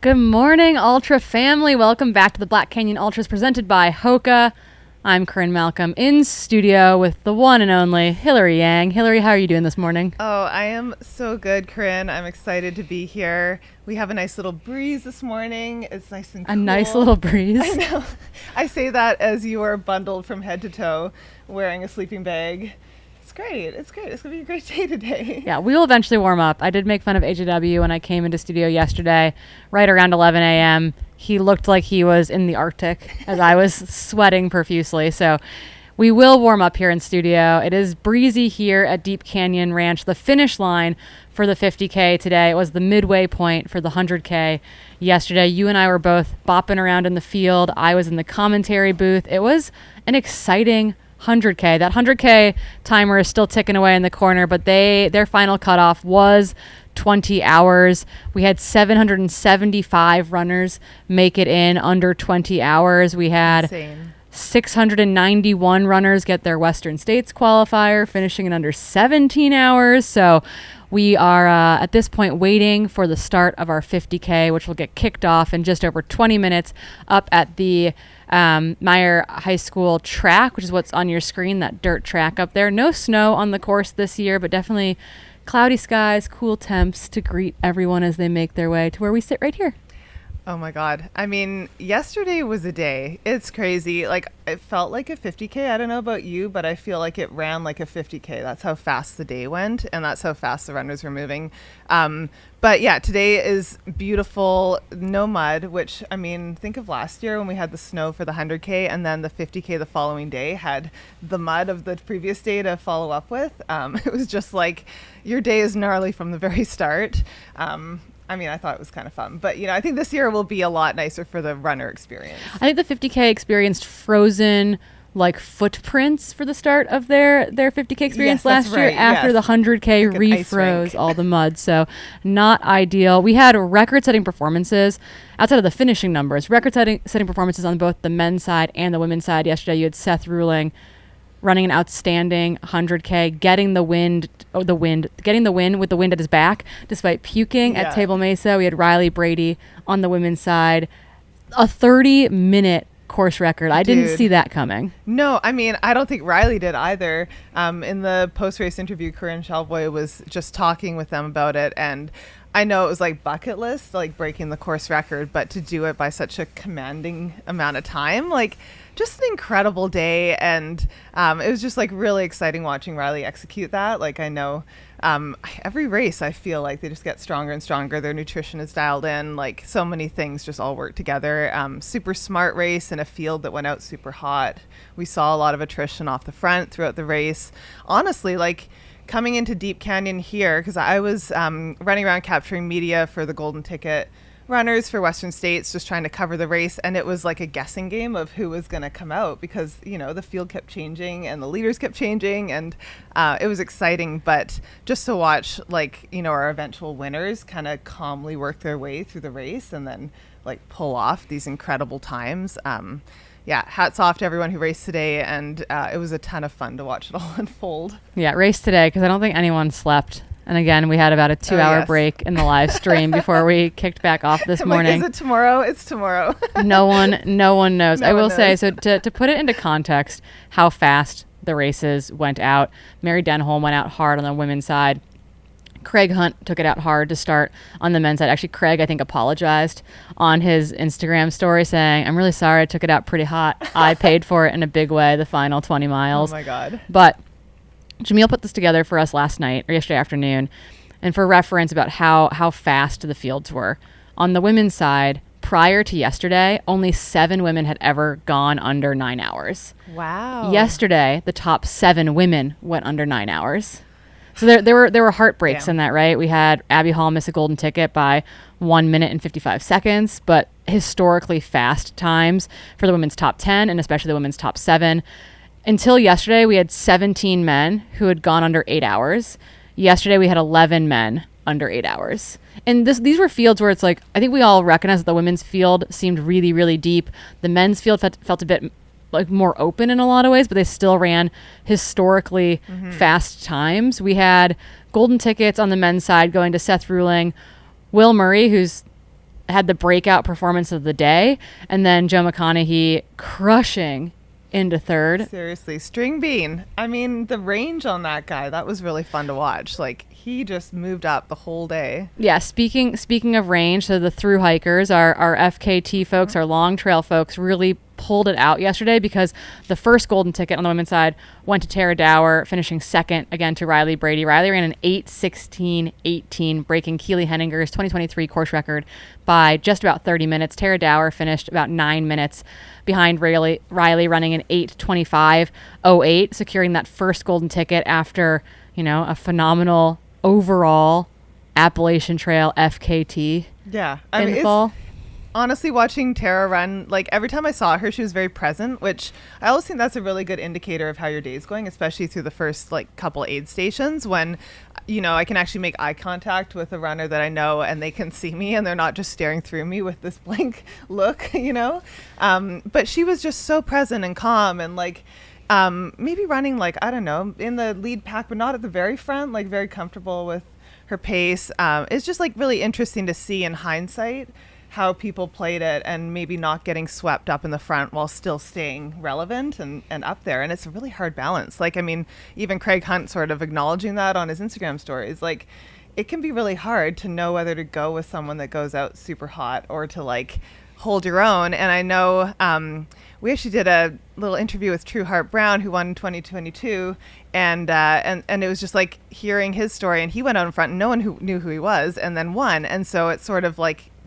Good morning, Ultra family. Welcome back to the Black Canyon Ultras presented by Hoka. I'm Corinne Malcolm in studio with the one and only Hillary Yang. Hillary, how are you doing this morning? Oh, I am so good, Corinne. I'm excited to be here. We have a nice little breeze this morning. It's nice and cool. A nice little breeze. I know. I say that as you are bundled from head to toe, wearing a sleeping bag. It's great. It's great. It's going to be a great day today. Yeah, we will eventually warm up. I did make fun of AJW when I came into studio yesterday, right around 11 a.m. He looked like he was in the Arctic as I was sweating profusely. So we will warm up here in studio. It is breezy here at Deep Canyon Ranch. The finish line for the 50K today, it was the midway point for the 100K yesterday. You and I were both bopping around in the field. I was in the commentary booth. It was an exciting 100K. That 100K timer is still ticking away in the corner, but their final cutoff was 20 hours. We had 775 runners make it in under 20 hours. We had Insane. 691 runners get their Western States qualifier, finishing in under 17 hours. So we are at this point waiting for the start of our 50K, which will get kicked off in just over 20 minutes up at the Meyer High School track, which is what's on your screen, that dirt track up there. No snow on the course this year, but definitely cloudy skies, cool temps to greet everyone as they make their way to where we sit right here. Oh my God. I mean, yesterday was a day. It's crazy. Like, it felt like a 50K. I don't know about you, but I feel like it ran like a 50K. That's how fast the day went, and that's how fast the runners were moving. But yeah, today is beautiful. No mud, which, I mean, think of last year when we had the snow for the 100K, and then the 50K the following day had the mud of the previous day to follow up with. It was just like, your day is gnarly from the very start. I mean, I thought it was kind of fun, but I think this year will be a lot nicer for the runner experience. I think the 50K experienced frozen like footprints for the start of their 50K experience last year. Right. After the 100K like refroze all the mud. So not ideal. We had record-setting performances outside of the finishing numbers, record-setting performances on both the men's side and the women's side. Yesterday you had Seth Ruling running an outstanding 100K, getting the win with the wind at his back, despite puking at Table Mesa. We had Riley Brady on the women's side, a 30-minute course record. I didn't see that coming. No, I mean, I don't think Riley did either. In the post-race interview, Corinne Shalvoy was just talking with them about it, and I know it was like bucket list, like breaking the course record, but to do it by such a commanding amount of time, like just an incredible day. And it was just like really exciting watching Riley execute that. Like, I know every race, I feel like they just get stronger and stronger. Their nutrition is dialed in, like so many things just all work together. Super smart race in a field that went out super hot. We saw a lot of attrition off the front throughout the race. Honestly, like, coming into Deep Canyon here, because I was running around capturing media for the Golden Ticket runners for Western States, just trying to cover the race, and it was like a guessing game of who was going to come out, because the field kept changing and the leaders kept changing, and it was exciting. But just to watch our eventual winners kind of calmly work their way through the race and then like pull off these incredible times. Yeah, hats off to everyone who raced today, and it was a ton of fun to watch it all unfold. Yeah, race today, because I don't think anyone slept. And again, we had about a 2-hour break in the live stream before we kicked back off this morning. Is it tomorrow? It's tomorrow. No one knows. I will say, so to put it into context, how fast the races went out. Mary Denholm went out hard on the women's side. Craig Hunt took it out hard to start on the men's side. Actually, Craig, I think, apologized on his Instagram story saying, "I'm really sorry I took it out pretty hot. I paid for it in a big way, the final 20 miles. Oh, my God. But Jamil put this together for us last night or yesterday afternoon, and for reference about how fast the fields were. On the women's side, prior to yesterday, only 7 women had ever gone under 9 hours. Wow. Yesterday, the top 7 women went under 9 hours. So there were heartbreaks in that, right? We had Abby Hall miss a golden ticket by 1 minute and 55 seconds, but historically fast times for the women's top 10 and especially the women's top 7. Until yesterday, we had 17 men who had gone under 8 hours. Yesterday, we had 11 men under 8 hours. And these were fields where it's like, I think we all recognize that the women's field seemed really, really deep. The men's field felt a bit like more open in a lot of ways, but they still ran historically fast times. We had golden tickets on the men's side going to Seth Ruling, Will Murray, who's had the breakout performance of the day, and then Joe McConaughey crushing into third. Seriously, String Bean. I mean, the range on that guy, that was really fun to watch. Like, he just moved up the whole day. Yeah, speaking of range, so the through hikers, our FKT folks, our long trail folks, really pulled it out yesterday, because the first golden ticket on the women's side went to Tara Dower, finishing second again to Riley Brady. Riley ran an 8:16.18, breaking Keely Henninger's 2023 course record by just about 30 minutes. Tara Dower finished about 9 minutes behind Riley running an 8:25.08, securing that first golden ticket after, a phenomenal overall Appalachian Trail FKT. Yeah. I mean, fall. Honestly, watching Tara run, like every time I saw her, she was very present, which I always think that's a really good indicator of how your day is going, especially through the first couple aid stations when, I can actually make eye contact with a runner that I know and they can see me and they're not just staring through me with this blank look, But she was just so present and calm and maybe running I don't know, in the lead pack, but not at the very front, very comfortable with her pace. It's just really interesting to see in hindsight how people played it and maybe not getting swept up in the front while still staying relevant and up there. And it's a really hard balance. Even Craig Hunt sort of acknowledging that on his Instagram stories. It can be really hard to know whether to go with someone that goes out super hot or to hold your own. And I know we actually did a little interview with True Heart Brown, who won in 2022. And it was just hearing his story, and he went out in front and no one who knew who he was and then won. And so it's sort of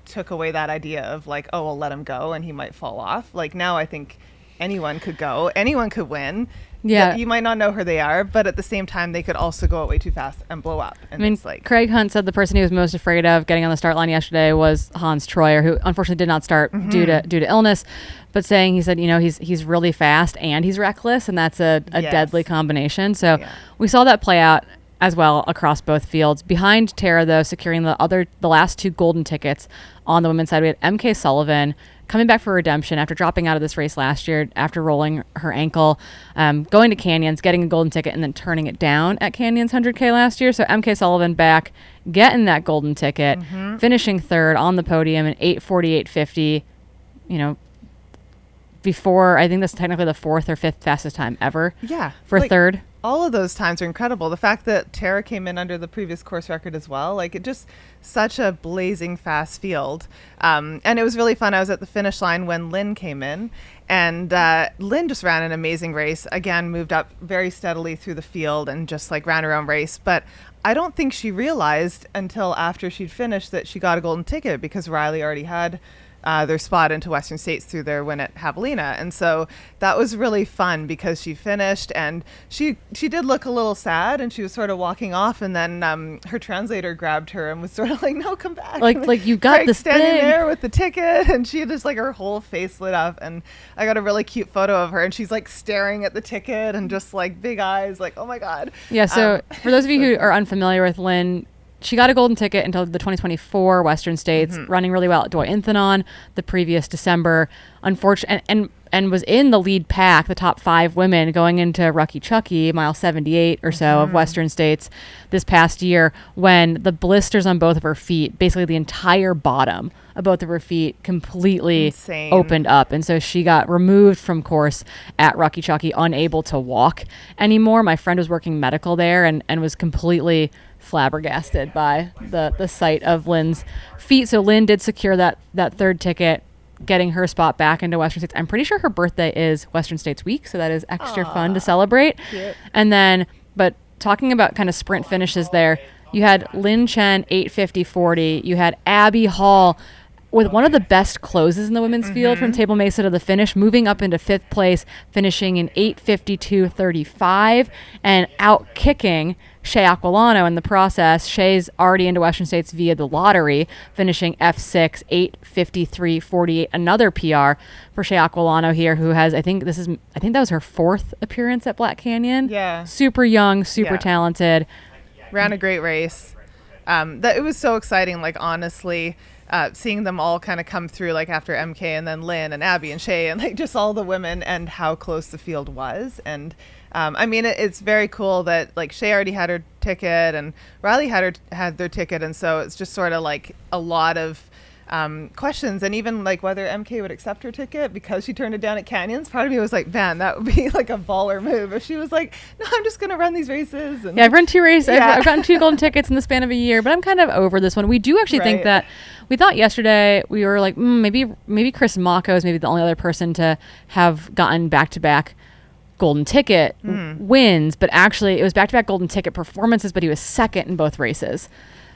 took away that idea of oh, well, let him go and he might fall off. Now I think anyone could go, anyone could win. Yeah, you might not know who they are, but at the same time they could also go out way too fast and blow up. And Craig Hunt said the person he was most afraid of getting on the start line yesterday was Hans Troyer, who unfortunately did not start due to illness, but he said he's really fast and he's reckless, and that's a Yes. deadly combination. So we saw that play out as well across both fields. Behind Tara, though, securing the last two golden tickets on the women's side, we had MK Sullivan coming back for redemption after dropping out of this race last year after rolling her ankle, going to Canyons, getting a golden ticket, and then turning it down at Canyons 100K last year. So MK Sullivan back, getting that golden ticket, finishing third on the podium in 8:48.50, before, I think that's technically the fourth or fifth fastest time ever for third. All of those times are incredible. The fact that Tara came in under the previous course record as well, it just such a blazing fast field. And it was really fun. I was at the finish line when Lynn came in, and Lynn just ran an amazing race. Again, moved up very steadily through the field and just ran her own race. But I don't think she realized until after she'd finished that she got a golden ticket, because Riley already had their spot into Western States through their win at Javelina. And so that was really fun, because she finished and she did look a little sad, and she was sort of walking off, and then her translator grabbed her and was sort of no, come back. You got Craig this standing thing there with the ticket, and she just her whole face lit up, and I got a really cute photo of her, and she's staring at the ticket and just big eyes, oh my God. Yeah, so for those of you who are unfamiliar with Lynn, she got a golden ticket until the 2024 Western States, running really well at Doi Inthanon the previous December. Unfortunately, and was in the lead pack, the top 5 women, going into Rucky Chucky, mile 78 or so of Western States this past year, when the blisters on both of her feet, basically the entire bottom of both of her feet, completely opened up. And so she got removed from course at Rucky Chucky, unable to walk anymore. My friend was working medical there and was completely flabbergasted by the sight of Lynn's feet. So Lynn did secure that third ticket, getting her spot back into Western States. I'm pretty sure her birthday is Western States week, so that is extra fun to celebrate. Cute. And then, but talking about kind of sprint finishes there, you had Lynn Chen 8:50.40. You had Abby Hall with one of the best closes in the women's field from Table Mesa to the finish, moving up into 5th place, finishing in 8:52.35, and out kicking Shea Aquilano in the process. Shea's already into Western States via the lottery, finishing F6, 8:53.48, another PR for Shea Aquilano here, who has, I think that was her 4th appearance at Black Canyon. Yeah. Super young, super talented. Ran a great race. It was so exciting, honestly. Seeing them all kind of come through, after MK and then Lynn and Abby and Shea and just all the women, and how close the field was. And it's very cool that Shea already had her ticket and Riley had their ticket, and so it's just sort of a lot of questions, and even like whether MK would accept her ticket because she turned it down at Canyons. Part of me was like, man, that would be like a baller move if she was like, no, I'm just going to run these races. And I've run 2 races. Yeah. I've gotten 2 golden tickets in the span of a year, but I'm kind of over this one. We do actually think Right. that we thought yesterday we were like, maybe Chris Mako is maybe the only other person to have gotten back-to-back golden ticket wins, but actually it was back-to-back golden ticket performances, but he was second in both races.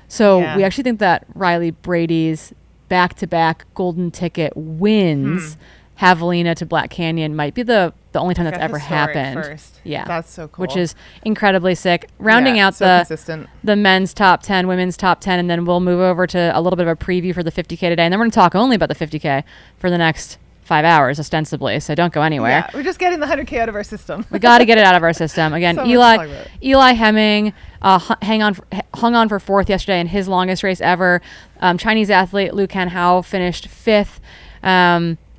So Yeah. we actually think that Riley Brady's back-to-back golden ticket wins Javelina to Black Canyon might be the only time that's Got ever historic happened. first. Yeah. That's so cool. Which is incredibly sick. Rounding Yeah, out so the consistent. men's top 10, women's top 10, and then we'll move over to a little bit of a preview for the 50K today. And then we're going to talk only about the 50K for the next 5 hours, ostensibly. So don't go anywhere. Yeah, we're just getting the 100K out of our system. We got to get it out of our system. Again, So much to talk about. Eli Hemming hung on for 4th yesterday in his longest race ever. Chinese athlete Liu Canhao finished 5th.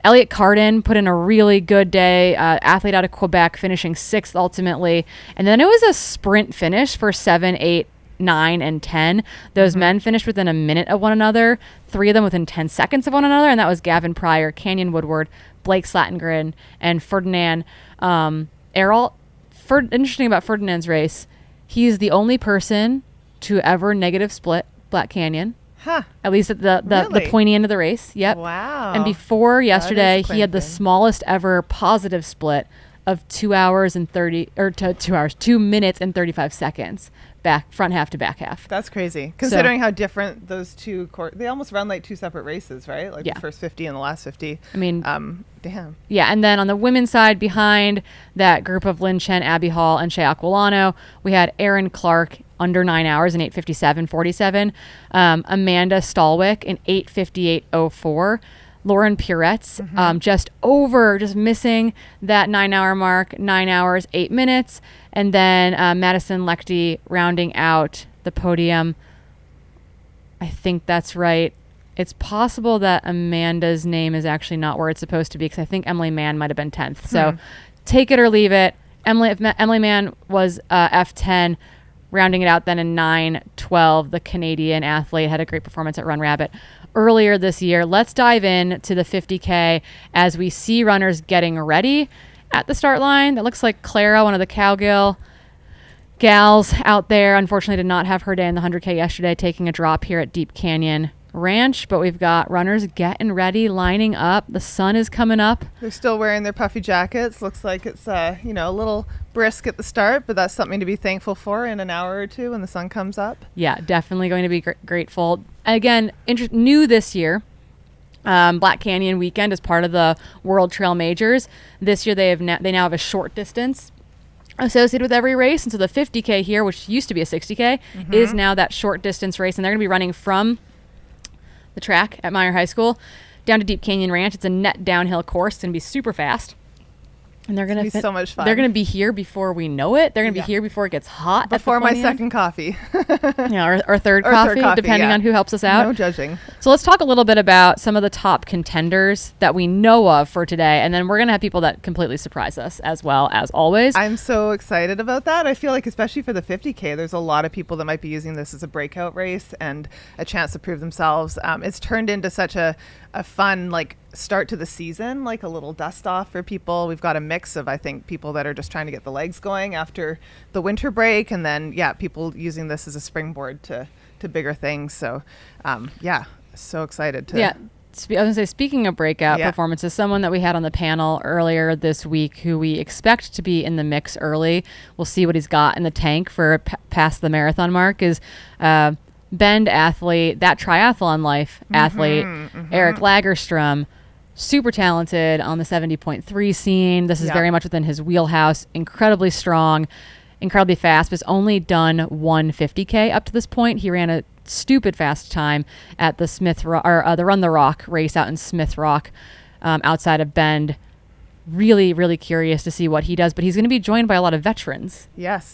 Elliot Cardin put in a really good day. Athlete out of Quebec finishing 6th ultimately. And then it was a sprint finish for 7, 8, 9, and 10. Those men finished within a minute of one another, 3 of them within 10 seconds of one another, and that was Gavin Pryor, Canyon Woodward, Blake Slatengren, and Ferdinand Errol. Interesting about Ferdinand's race, he's the only person to ever negative split Black Canyon, Huh. at least at the Really? pointy end of the race. Yep. Wow. And before yesterday, he had the clinking. smallest ever positive split of 2 hours and 2 minutes and 35 seconds, front half to back half. That's crazy. Considering how different those two they almost run like 2 separate races, right? Like Yeah. the first 50 and the last 50. I mean, Damn. yeah, and then on the women's side, behind that group of Lynn Chen, Abby Hall, and Shea Aquilano, we had Erin Clark under 9 hours in 8:57:47, Amanda Stallwick in 8:58:04, Lauren Puretz just missing that 9-hour mark, 9 hours 8 minutes, and then Madison Lechty rounding out the podium. I think that's right. It's possible that Amanda's name is actually not where it's supposed to be, because I think Emily Mann might have been 10th. So take it or leave it. Emily Mann was F10, rounding it out then in 9:12. The Canadian athlete had a great performance at Run Rabbit earlier this year. Let's dive in to the 50K as we see runners getting ready at the start line. That looks like Clara, one of the Cowgill gals out there, unfortunately did not have her day in the 100K yesterday, taking a drop here at Deep Canyon Ranch. But we've got runners getting ready, lining up. The sun is coming up. They're still wearing their puffy jackets. Looks like it's a little brisk at the start, but that's something to be thankful for in an hour or two when the sun comes up. Yeah, definitely going to be grateful. Again, new this year, Black Canyon weekend is part of the World Trail Majors. This year they now have a short distance associated with every race, and so the 50K here, which used to be a 60K, is now that short distance race, and they're going to be running from the track at Meyer High School down to Deep Canyon Ranch. It's a net downhill course. It's going to be super fast. And they're going to be so much fun. They're going to be here before we know it. They're going to Yeah. be here before it gets hot. Before my second coffee. Yeah, or third Or coffee, third coffee, depending yeah. on who helps us out. No judging. So let's talk a little bit about some of the top contenders that we know of for today, and then we're going to have people that completely surprise us as well, as always. I'm so excited about that. I feel like especially for the 50K, there's a lot of people that might be using this as a breakout race and a chance to prove themselves. It's turned into such a fun start to the season, like a little dust off for people. We've got a mix of, I think, people that are just trying to get the legs going after the winter break, and then people using this as a springboard to bigger things. So so excited to I was going to say, speaking of breakout performances, someone that we had on the panel earlier this week who we expect to be in the mix early, we'll see what he's got in the tank for past the marathon mark, is Bend athlete, that triathlon life athlete, Eric Lagerstrom. Super talented on the 70.3 scene. This is very much within his wheelhouse. Incredibly strong, incredibly fast. Has only done 150K up to this point. He ran a stupid fast time at the the Run the Rock race out in Smith Rock, outside of Bend. Really, really curious to see what he does, but he's going to be joined by a lot of veterans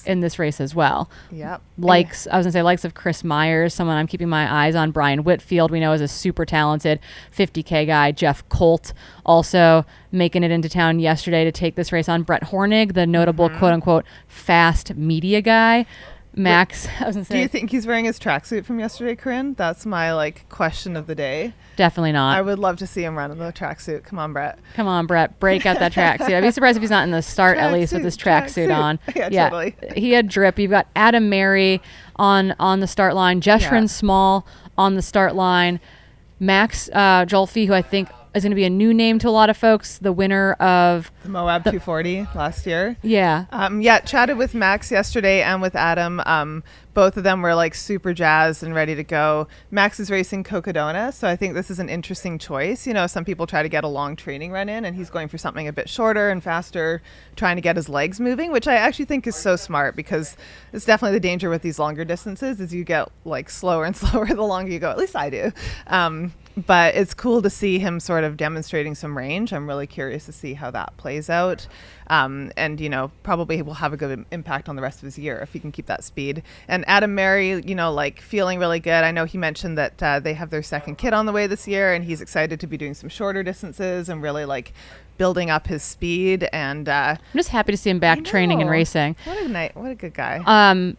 in this race as well. Yep. Likes of Chris Myers, someone I'm keeping my eyes on. Brian Whitfield, we know, is a super talented 50K guy. Jeff Colt also making it into town yesterday to take this race on. Brett Hornig, the notable quote-unquote fast media guy. Max, I was gonna say, Do you think he's wearing his tracksuit from yesterday, Corinne? That's my question of the day. definitely not. I would love to see him run in the tracksuit. Come on, Brett. Come on, Brett, break out that tracksuit. I'd be surprised if he's not in the start at least with his tracksuit on. Yeah, totally. He had drip. You've got Adam Mary on the start line, Jeshrin Small on the start line, Max Jolfi, who I think is going to be a new name to a lot of folks, the winner of the Moab 240 last year. Yeah. Chatted with Max yesterday and with Adam. Both of them were like super jazzed and ready to go. Max is racing Cocodona, so I think this is an interesting choice. You know, some people try to get a long training run in, and he's going for something a bit shorter and faster, trying to get his legs moving, which I actually think is so smart, because it's definitely the danger with these longer distances is you get like slower and slower the longer you go. At least I do. But it's cool to see him sort of demonstrating some range. I'm really curious to see how that plays out. And, you know, probably will have a good impact on the rest of his year if he can keep that speed. And Adam Mary, you know, like feeling really good. I know he mentioned that they have their second kid on the way this year, and he's excited to be doing some shorter distances and really like building up his speed. And I'm just happy to see him back training and racing. What a good guy.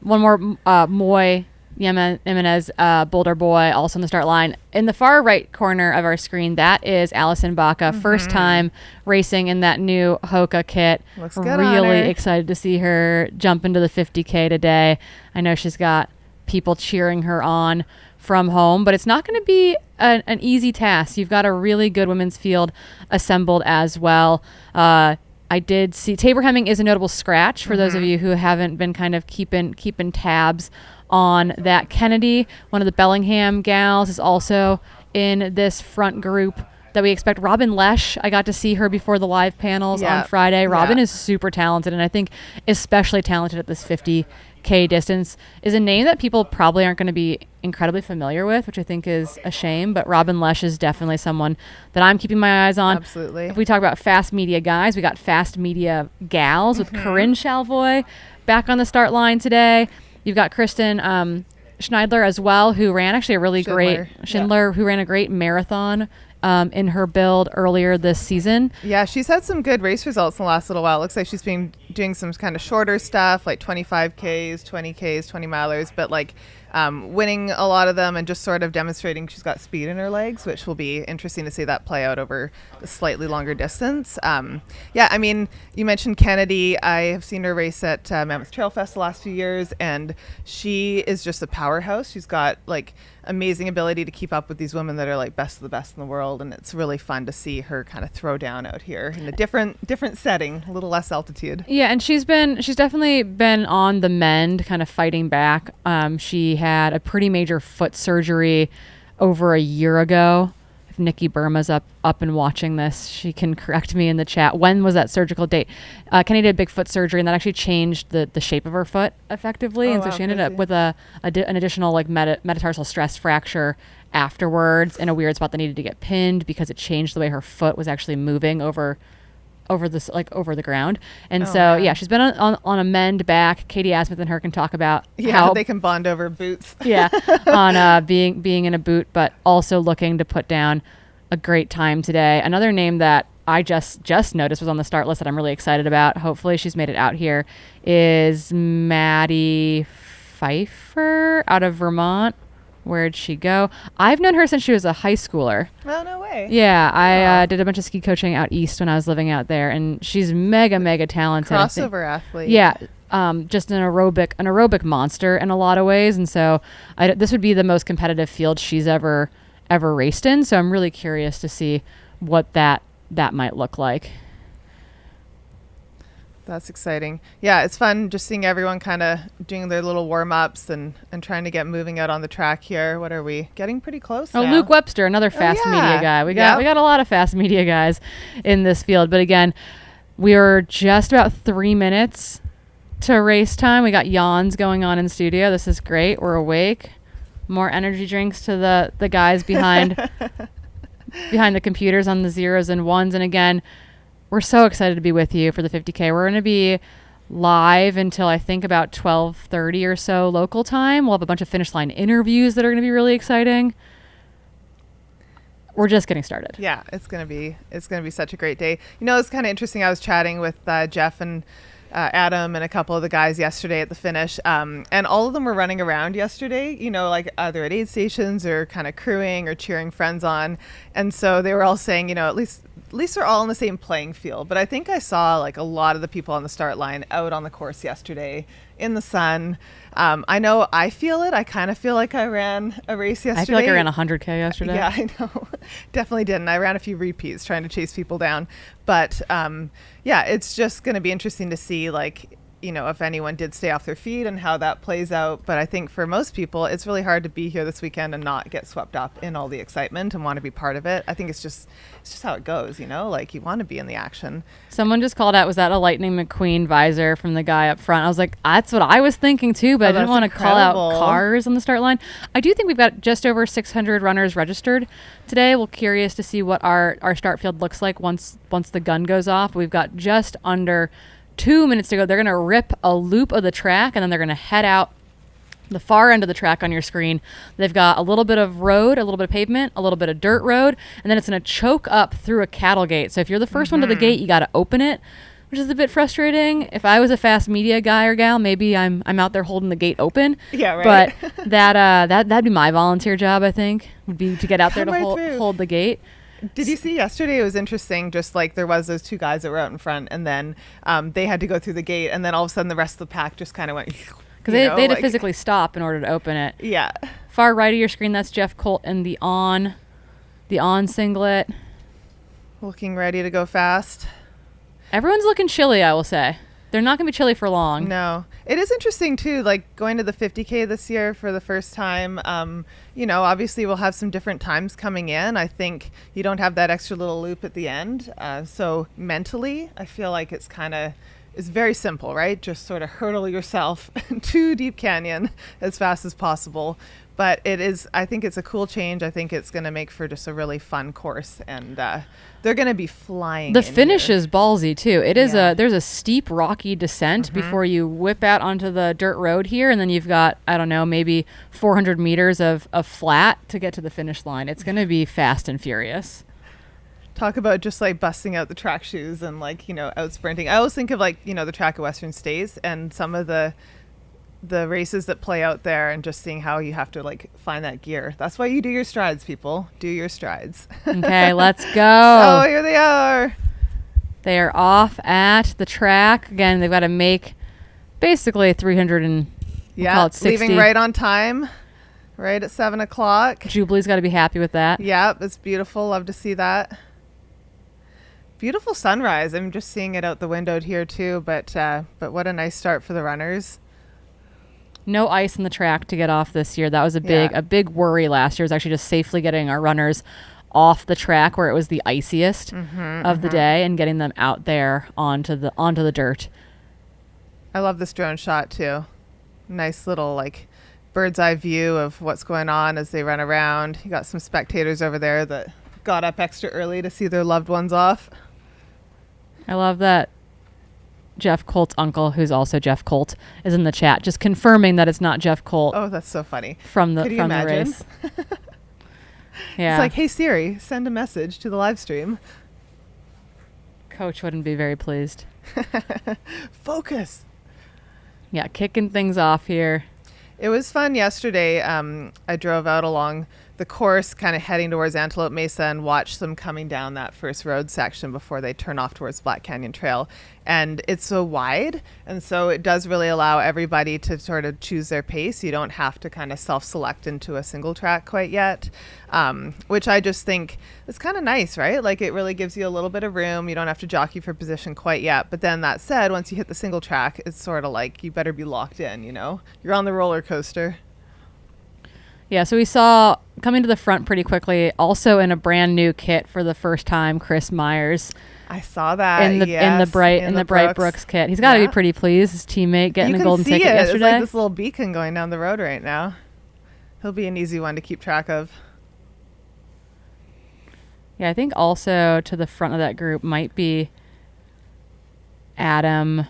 One more, Moy Jimenez, Boulder Boy, also on the start line. In the far right corner of our screen, that is Allison Baca, first time racing in that new Hoka kit. Looks good. Really excited to see her jump into the 50K today. I know she's got people cheering her on from home, but it's not going to be an easy task. You've got a really good women's field assembled as well. I did see Tabor Hemming is a notable scratch for those of you who haven't been kind of keeping tabs on that. Kennedy, one of the Bellingham gals, is also in this front group that we expect. Robin Lesh, I got to see her before the live panels on Friday. Robin is super talented, and I think especially talented at this 50K distance. Is a name that people probably aren't going to be incredibly familiar with, which I think is a shame, but Robin Lesh is definitely someone that I'm keeping my eyes on. Absolutely. If we talk about fast media guys, we got fast media gals with Corinne Chalvoy back on the start line today. You've got Kristen Schneidler as well, who ran actually a really great who ran a great marathon in her build earlier this season. Yeah, she's had some good race results in the last little while. It looks like she's been doing some kind of shorter stuff, like 25Ks, 20Ks, 20 milers, but like winning a lot of them and just sort of demonstrating she's got speed in her legs, which will be interesting to see that play out over a slightly longer distance. I mean, you mentioned Kennedy. I have seen her race at Mammoth Trail Fest the last few years, and she is just a powerhouse. She's got like amazing ability to keep up with these women that are like best of the best in the world, and it's really fun to see her kind of throw down out here in a different setting, a little less altitude. Yeah, and she's definitely been on the mend, kind of fighting back. She had a pretty major foot surgery over a year ago. If Nikki Burma's up and watching this, she can correct me in the chat. When was that surgical date? Kenny did big foot surgery, and that actually changed the shape of her foot effectively. And so she ended up with an additional like metatarsal stress fracture afterwards in a weird spot that needed to get pinned because it changed the way her foot was actually moving over the ground. And she's been on a mend back. Katie Asmuth and her can talk about how they can bond over boots. on being in a boot, but also looking to put down a great time today. Another name that I just noticed was on the start list that I'm really excited about. Hopefully she's made it out here, is Maddie Pfeiffer out of Vermont. Where'd she go? I've known her since she was a high schooler. Oh, no way. Yeah, I did a bunch of ski coaching out east when I was living out there, and she's mega talented. Crossover athlete. Yeah, just an aerobic monster in a lot of ways, and so this would be the most competitive field she's ever raced in. So I'm really curious to see what that might look like. That's exciting. Yeah, it's fun just seeing everyone kind of doing their little warm-ups and trying to get moving out on the track here. What are we? Getting pretty close now. Luke Webster, another fast media guy. We got a lot of fast media guys in this field. But again, we are just about 3 minutes to race time. We got yawns going on in studio. This is great. We're awake. More energy drinks to the guys behind the computers on the zeros and ones. And again, we're so excited to be with you for the 50K. We're going to be live until I think about 12:30 or so local time. We'll have a bunch of finish line interviews that are going to be really exciting. We're just getting started. Yeah, it's going to be such a great day. You know, it's kind of interesting. I was chatting with Jeff and Adam and a couple of the guys yesterday at the finish, and all of them were running around yesterday, like either at aid stations or kind of crewing or cheering friends on. And so they were all saying, at least they're all on the same playing field. But I think I saw like a lot of the people on the start line out on the course yesterday in the sun. I know I feel it. I kind of feel like I ran a race yesterday. I feel like I ran 100K yesterday. Yeah, I know. Definitely didn't. I ran a few repeats trying to chase people down. But yeah, it's just going to be interesting to see, like, if anyone did stay off their feet and how that plays out. But I think for most people, it's really hard to be here this weekend and not get swept up in all the excitement and want to be part of it. I think it's just how it goes, like you want to be in the action. Someone just called out, was that a Lightning McQueen visor from the guy up front? I was like, that's what I was thinking too, but I didn't want to call out cars on the start line. I do think we've got just over 600 runners registered today. We're curious to see what our start field looks like once the gun goes off. We've got just under 2 minutes to go. They're going to rip a loop of the track, and then they're going to head out the far end of the track on your screen. They've got a little bit of road, a little bit of pavement, a little bit of dirt road, and then it's going to choke up through a cattle gate. So if you're the first one to the gate, you got to open it, which is a bit frustrating. If I was a fast media guy or gal, maybe I'm out there holding the gate open. Yeah, right. But that'd be my volunteer job, I think, would be to get out there to hold the gate. Did you see yesterday? It was interesting. Just like there was those two guys that were out in front, and then they had to go through the gate, and then all of a sudden the rest of the pack just kind of went. Because they had to physically stop in order to open it. Yeah. Far right of your screen, that's Jeff Colt in the on singlet. Looking ready to go fast. Everyone's looking chilly, I will say. They're not going to be chilly for long. No. It is interesting, too, like going to the 50K this year for the first time. Obviously we'll have some different times coming in. I think you don't have that extra little loop at the end. So mentally, I feel like it's very simple, right? Just sort of hurdle yourself to Deep Canyon as fast as possible. But I think it's a cool change. I think it's going to make for just a really fun course. And they're going to be flying. The finish is ballsy, too. It is there's a steep, rocky descent before you whip out onto the dirt road here. And then you've got, I don't know, maybe 400 meters of flat to get to the finish line. It's going to be fast and furious. Talk about just like busting out the track shoes and out sprinting. I always think of the track at Western States and some of the races that play out there and just seeing how you have to find that gear. That's why you do your strides, people. Do your strides. Okay, let's go. Oh, here they are. They are off at the track. Again, they've got to make basically 300 and call it 60. Leaving right on time, right at 7 o'clock. Jubilee's got to be happy with that. Yeah, it's beautiful. Love to see that. Beautiful sunrise. I'm just seeing it out the window here too, but what a nice start for the runners. No ice in the track to get off this year. That was a big worry last year. Is actually just safely getting our runners off the track where it was the iciest of the day and getting them out there onto the dirt. I love this drone shot too. Nice little bird's eye view of what's going on as they run around. You got some spectators over there that got up extra early to see their loved ones off. I love that Jeff Colt's uncle, who's also Jeff Colt, is in the chat, just confirming that it's not Jeff Colt. Oh, that's so funny. From the race. Yeah. It's like, hey Siri, send a message to the live stream. Coach wouldn't be very pleased. Focus. Yeah, kicking things off here. It was fun yesterday. I drove out along the course, kind of heading towards Antelope Mesa, and watched them coming down that first road section before they turn off towards Black Canyon Trail. And it's so wide, and so it does really allow everybody to sort of choose their pace. You don't have to kind of self-select into a single track quite yet, which I just think is kind of nice, right? Like, it really gives you a little bit of room. You don't have to jockey for position quite yet. But then that said, once you hit the single track, it's sort of like you better be locked in, You're on the roller coaster. Yeah, so we saw coming to the front pretty quickly, also in a brand new kit for the first time, Chris Myers. I saw that in the Bright Brooks kit. He's got to be pretty pleased. His teammate getting the golden ticket yesterday. It's like this little beacon going down the road right now. He'll be an easy one to keep track of. Yeah, I think also to the front of that group might be Adam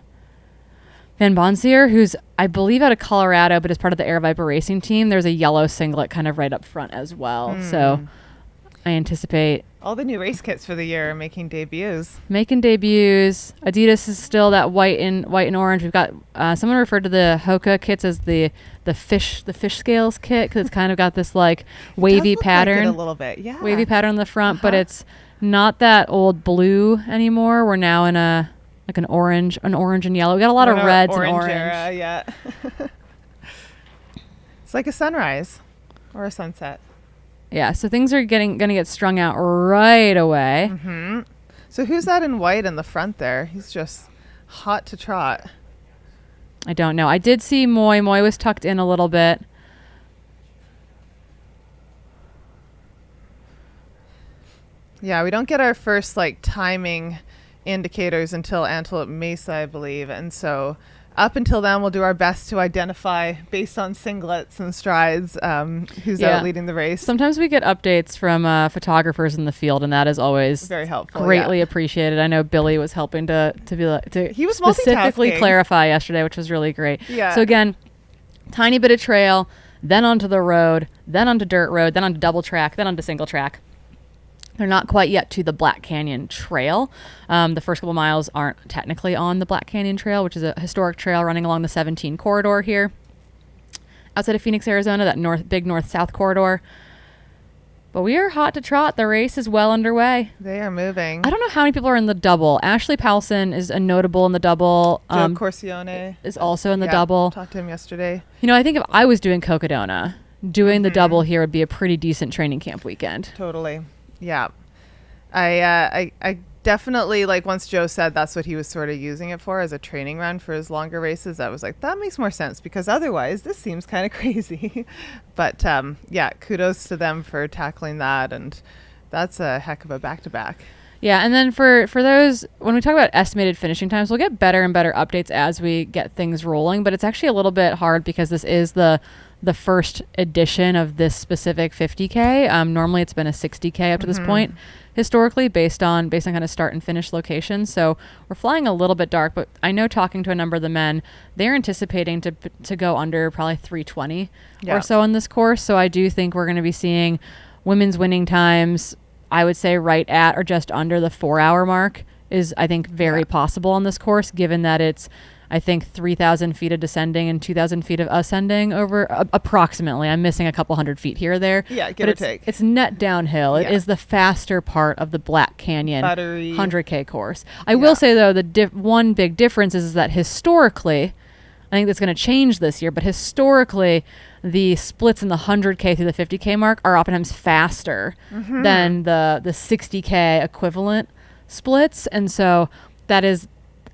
Van Bonsier, who's, I believe, out of Colorado, but is part of the Air Viper racing team. There's a yellow singlet kind of right up front as well. So I anticipate All the new race kits for the year are making debuts. Adidas is still that white and orange. We've got someone referred to the Hoka kits as the fish scales kit because it's kind of got this like wavy pattern, like it a little bit, yeah, wavy pattern on the front, but it's not that old blue anymore. We're now in an orange and yellow. We got a lot of reds and orange. Era, yeah. It's like a sunrise or a sunset. Yeah, so things are gonna get strung out right away. Mm-hmm. So who's that in white in the front there? He's just hot to trot. I don't know. I did see Moy. Moy was tucked in a little bit. Yeah, we don't get our first like timing indicators until Antelope Mesa, I believe. And so up until then, we'll do our best to identify, based on singlets and strides, who's out leading the race. Sometimes we get updates from photographers in the field, and that is always very helpful. Greatly appreciated. I know Billy was helping to he was specifically multitasking. Clarify yesterday, which was really great. Yeah. So again, tiny bit of trail, then onto the road, then onto dirt road, then onto double track, then onto single track. They're not quite yet to the Black Canyon Trail. The first couple miles aren't technically on the Black Canyon Trail, which is a historic trail running along the 17 corridor here outside of Phoenix, Arizona, that big north-south corridor. But we are hot to trot. The race is well underway. They are moving. I don't know how many people are in the double. Ashley Powelson is a notable in the double. Joe Corsione is also in the double. Talked to him yesterday. You know, I think if I was doing Cocodona, doing the double here would be a pretty decent training camp weekend. Totally. Yeah. I definitely, like, once Joe said that's what he was sort of using it for as a training run for his longer races, I was like, that makes more sense, because otherwise this seems kind of crazy. But yeah, kudos to them for tackling that, and that's a heck of a back-to-back. Yeah, and then for those, when we talk about estimated finishing times, we'll get better and better updates as we get things rolling, but it's actually a little bit hard because this is the first edition of this specific 50K. Normally it's been a 60K up to this point, historically, based on kind of start and finish locations. So we're flying a little bit dark, but I know, talking to a number of the men, they're anticipating to go under probably 320 or so in this course. So I do think we're going to be seeing women's winning times, I would say right at or just under the 4-hour mark is, I think, very possible on this course, given that it's, I think, 3,000 feet of descending and 2,000 feet of ascending over approximately. I'm missing a couple hundred feet here or there. Yeah, give or take. It's net downhill. It is the faster part of the Black Canyon 100K course. I will say, though, the one big difference is that historically, I think that's going to change this year, but historically, the splits in the 100K through the 50K mark are oftentimes faster than the 60K equivalent splits. And so that is,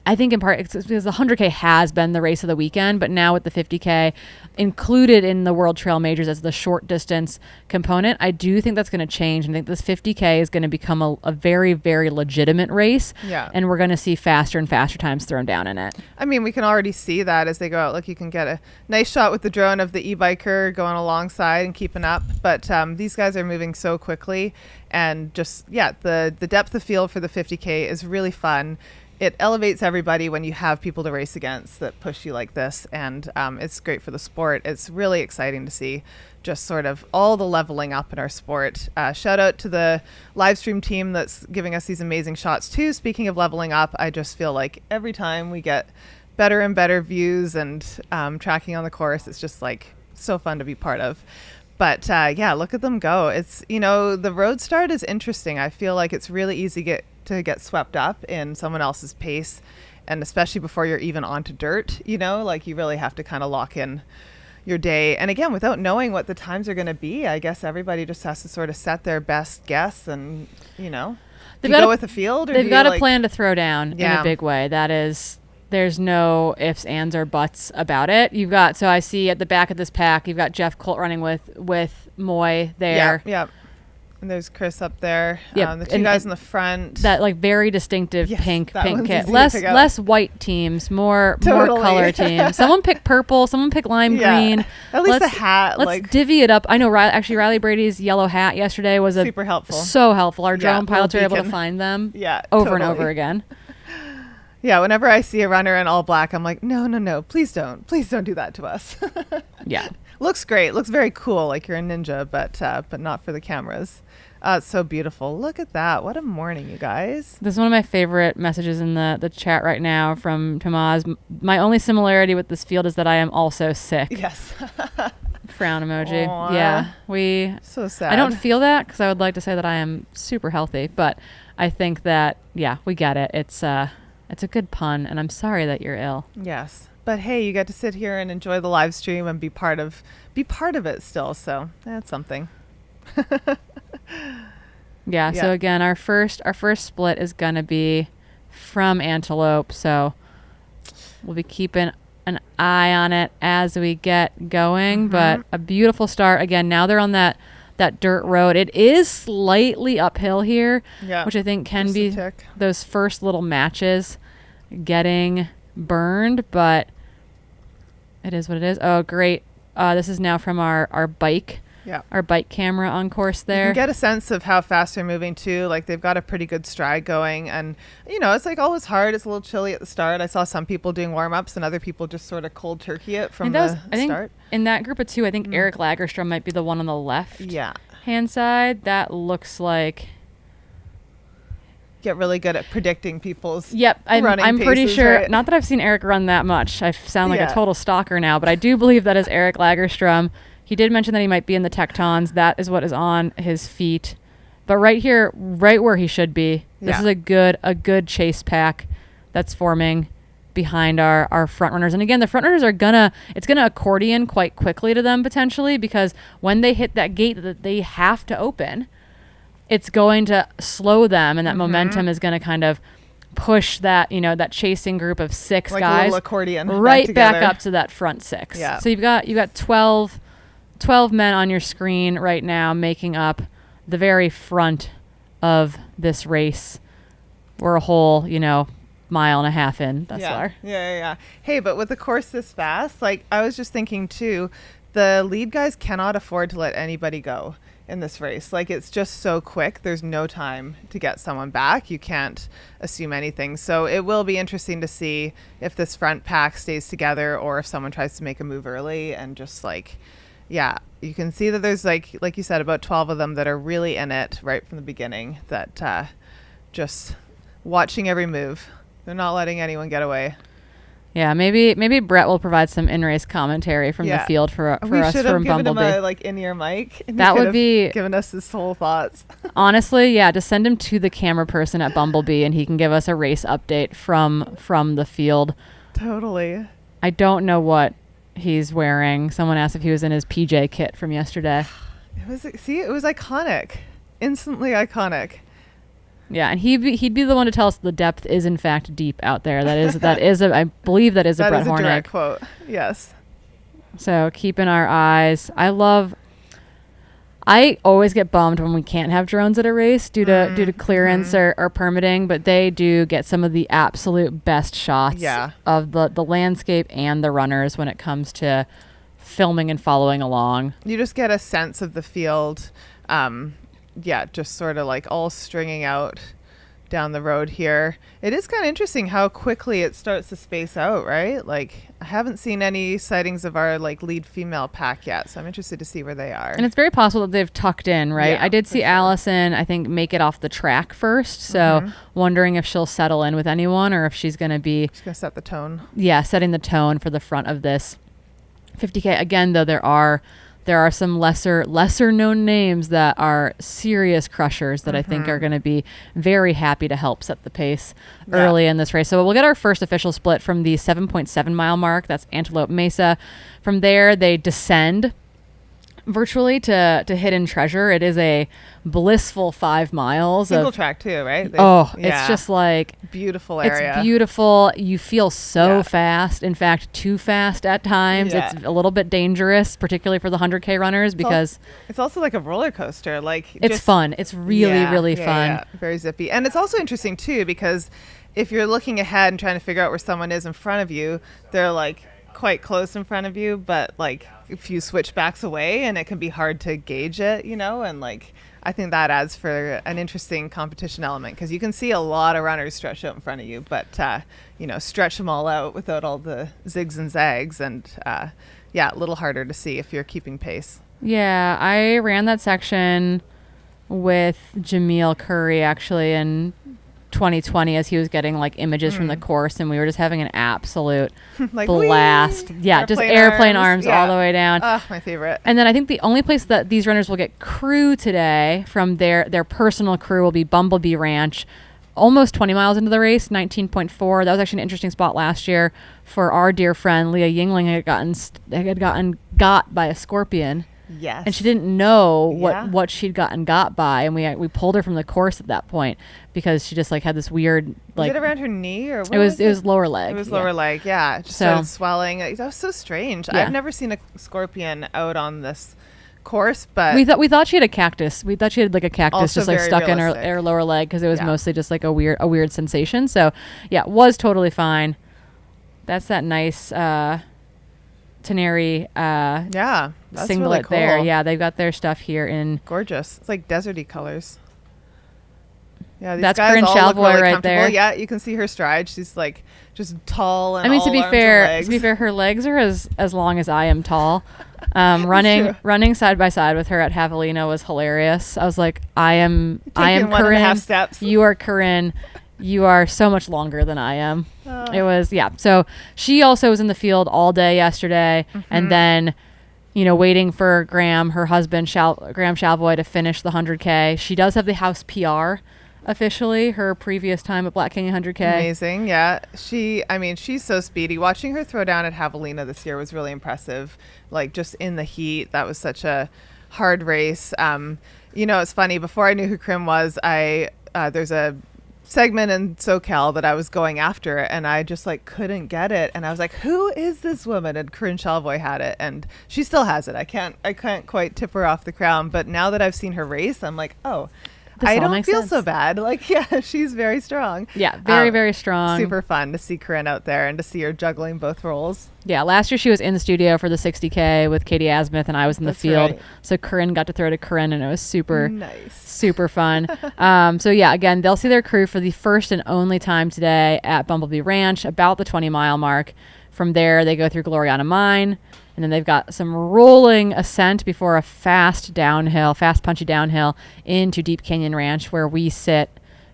I think, in part it's because the 100K has been the race of the weekend, but now with the 50K included in the World Trail Majors as the short distance component, I do think that's going to change. And I think this 50K is going to become a very, very legitimate race. Yeah. And we're going to see faster and faster times thrown down in it. I mean, we can already see that as they go out. Look, you can get a nice shot with the drone of the e-biker going alongside and keeping up. But these guys are moving so quickly. And just, the depth of field for the 50K is really fun. It elevates everybody when you have people to race against that push you like this, and it's great for the sport. It's really exciting to see just sort of all the leveling up in our sport. Shout out to the live stream team that's giving us these amazing shots too. Speaking of leveling up, I just feel like every time we get better and better views and tracking on the course, it's just like so fun to be part of. But look at them go. It's, the road start is interesting. I feel like it's really easy to get swept up in someone else's pace, and especially before you're even onto dirt, like you really have to kind of lock in your day. And again, without knowing what the times are going to be, I guess everybody just has to sort of set their best guess and, do you go with the field? Or they've got a plan to throw down in a big way. That is, there's no ifs, ands, or buts about it. You've got, so I see at the back of this pack, you've got Jeff Colt running with Moy there. Yeah. And there's Chris up there. The two guys in the front. That like very distinctive pink kit. Less white teams, more color teams. Someone picked purple. Someone picked lime green. At least the hat. Let's divvy it up. I know. Riley Brady's yellow hat yesterday was super helpful. So helpful. Our drone pilots were able to find them. Over and over again. Yeah, whenever I see a runner in all black, I'm like, no, please don't do that to us. Yeah. Looks great. Looks very cool, like you're a ninja, but not for the cameras. Oh, it's so beautiful. Look at that. What a morning, you guys. This is one of my favorite messages in the chat right now from Tamaz. My only similarity with this field is that I am also sick. Yes. Frown emoji. Aww. Yeah. So sad. I don't feel that because I would like to say that I am super healthy, but I think that, yeah, we get it. It's a good pun, and I'm sorry that you're ill. Yes. But hey, you get to sit here and enjoy the live stream and be part of it still. So that's something. Yeah. So again, our first split is gonna be from Antelope. So we'll be keeping an eye on it as we get going. But a beautiful start. Again, now they're on that dirt road. It is slightly uphill here, which I think can be those first little matches getting burned, but it is what it is. Oh, great. This is now from our bike. Yeah. Our bike camera on course there. You can get a sense of how fast they're moving too. Like they've got a pretty good stride going, and it's like always hard. It's a little chilly at the start. I saw some people doing warm-ups and other people just sort of cold turkey it from the start. In that group of two, I think Eric Lagerstrom might be the one on the left hand side. That looks like get really good at predicting people's I'm pretty paces, sure, right? not that I've seen Eric run that much. I sound like a total stalker now, but I do believe that is Eric Lagerstrom. He did mention that he might be in the Tectons. That is what is on his feet. But right here, right where he should be, this is a good chase pack that's forming behind our front runners. And again, the front runners it's gonna accordion quite quickly to them potentially, because when they hit that gate that they have to open, it's going to slow them, and that momentum is going to kind of push that, that chasing group of six like guys a little accordion right back up to that front six. Yeah. So you've got 12 men on your screen right now making up the very front of this race. We're a whole, mile and a half in thus far. Yeah. Hey, but with the course this fast, like I was just thinking too, the lead guys cannot afford to let anybody go in this race. Like it's just so quick. There's no time to get someone back. You can't assume anything. So it will be interesting to see if this front pack stays together or if someone tries to make a move early and just you can see that there's like you said, about 12 of them that are really in it right from the beginning, that just watching every move. They're not letting anyone get away. Yeah, maybe Brett will provide some in-race commentary from the field for us from Bumblebee. We should have given him a in-ear mic. That would be given us his whole thoughts. Honestly, yeah, just send him to the camera person at Bumblebee, and he can give us a race update from the field. Totally. I don't know what he's wearing. Someone asked if he was in his PJ kit from yesterday. It was iconic, instantly iconic. Yeah, and he'd be the one to tell us the depth is in fact deep out there. I believe that is a Brett Hornig. That is a direct quote. Yes. So keeping our eyes. I always get bummed when we can't have drones at a race due to clearance or permitting, but they do get some of the absolute best shots of the landscape and the runners when it comes to filming and following along. You just get a sense of the field. Just sort of like all stringing out down the road here. It is kind of interesting how quickly it starts to space out, right? Like I haven't seen any sightings of our lead female pack yet, so I'm interested to see where they are. And it's very possible that they've tucked in, right? I did see Allison, I think, make it off the track first, so wondering if she'll settle in with anyone or if she's going to be... She's going to set the tone. Yeah, setting the tone for the front of this 50K. Again, though, there are some lesser known names that are serious crushers that I think are going to be very happy to help set the pace early in this race. So we'll get our first official split from the 7.7 mile mark. That's Antelope Mesa. From there, they descend virtually to Hidden Treasure. It is a blissful 5 miles. Single track too, right? It's just like beautiful area. It's beautiful. You feel so fast. In fact, too fast at times. It's a little bit dangerous, particularly for the 100K runners, because it's also like a roller coaster. It's fun. It's really fun. Yeah. Very zippy. And it's also interesting too, because if you're looking ahead and trying to figure out where someone is in front of you, they're quite close in front of you, but a few switchbacks away, and it can be hard to gauge it, and I think that adds for an interesting competition element, because you can see a lot of runners stretch out in front of you, but stretch them all out without all the zigs and zags, and a little harder to see if you're keeping pace. Yeah, I ran that section with Jameel Curry actually in 2020 as he was getting like images from the course, and we were just having an absolute like blast. Whee! Yeah, just airplane arms all the way down. My favorite. And then I think the only place that these runners will get crew today from their personal crew will be Bumblebee Ranch, almost 20 miles into the race, 19.4. That was actually an interesting spot last year for our dear friend Leah Yingling had gotten got by a scorpion. Yes. And she didn't know what she'd gotten got by, and we pulled her from the course at that point because she just like had this weird like. Was it around her knee or what? It was lower leg. It was lower leg. Yeah, just started swelling. That was so strange. I've never seen a scorpion out on this course, but we thought she had a cactus. We thought she had like a cactus just like stuck realistic. in her lower leg because it was mostly just like a weird sensation. So yeah, was totally fine. That's that nice Teneri that's singlet really cool. there. Yeah, they've got their stuff here in gorgeous. It's like deserty colors. Yeah, these that's guys Corinne all look Chalvoy really right comfortable. there. Yeah, you can see her stride. She's like just tall and I mean, all to be arms and legs. fair, her legs are as long as I am tall. Running side by side with her at Javelina was hilarious. I was like, I am Corinne. 1.5 steps. You are Corinne. You are so much longer than I am. It was, So she also was in the field all day yesterday, and then, waiting for Graham, her husband, Graham Chalvoy, to finish the 100K. She does have the house PR officially, her previous time at Black King 100K. Amazing, yeah. She's so speedy. Watching her throw down at Javelina this year was really impressive. Like, just in the heat, that was such a hard race. It's funny. Before I knew who Krim was, there's a segment in SoCal that I was going after, and I just like couldn't get it, and I was like, who is this woman? And Corinne Chalvoy had it, and she still has it. I can't quite tip her off the crown, but now that I've seen her race, I'm like, I don't feel so bad. Like, yeah, she's very strong. Yeah, very strong. Super fun to see Corinne out there and to see her juggling both roles. Yeah, last year she was in the studio for the 60K with Katie Asmuth, and I was in the field. Right. So Corinne got to throw to Corinne, and it was super fun. So yeah, again, they'll see their crew for the first and only time today at Bumblebee Ranch, about the 20-mile mark. From there, they go through Gloriana Mine, and then they've got some rolling ascent before a fast punchy downhill into Deep Canyon Ranch, where we sit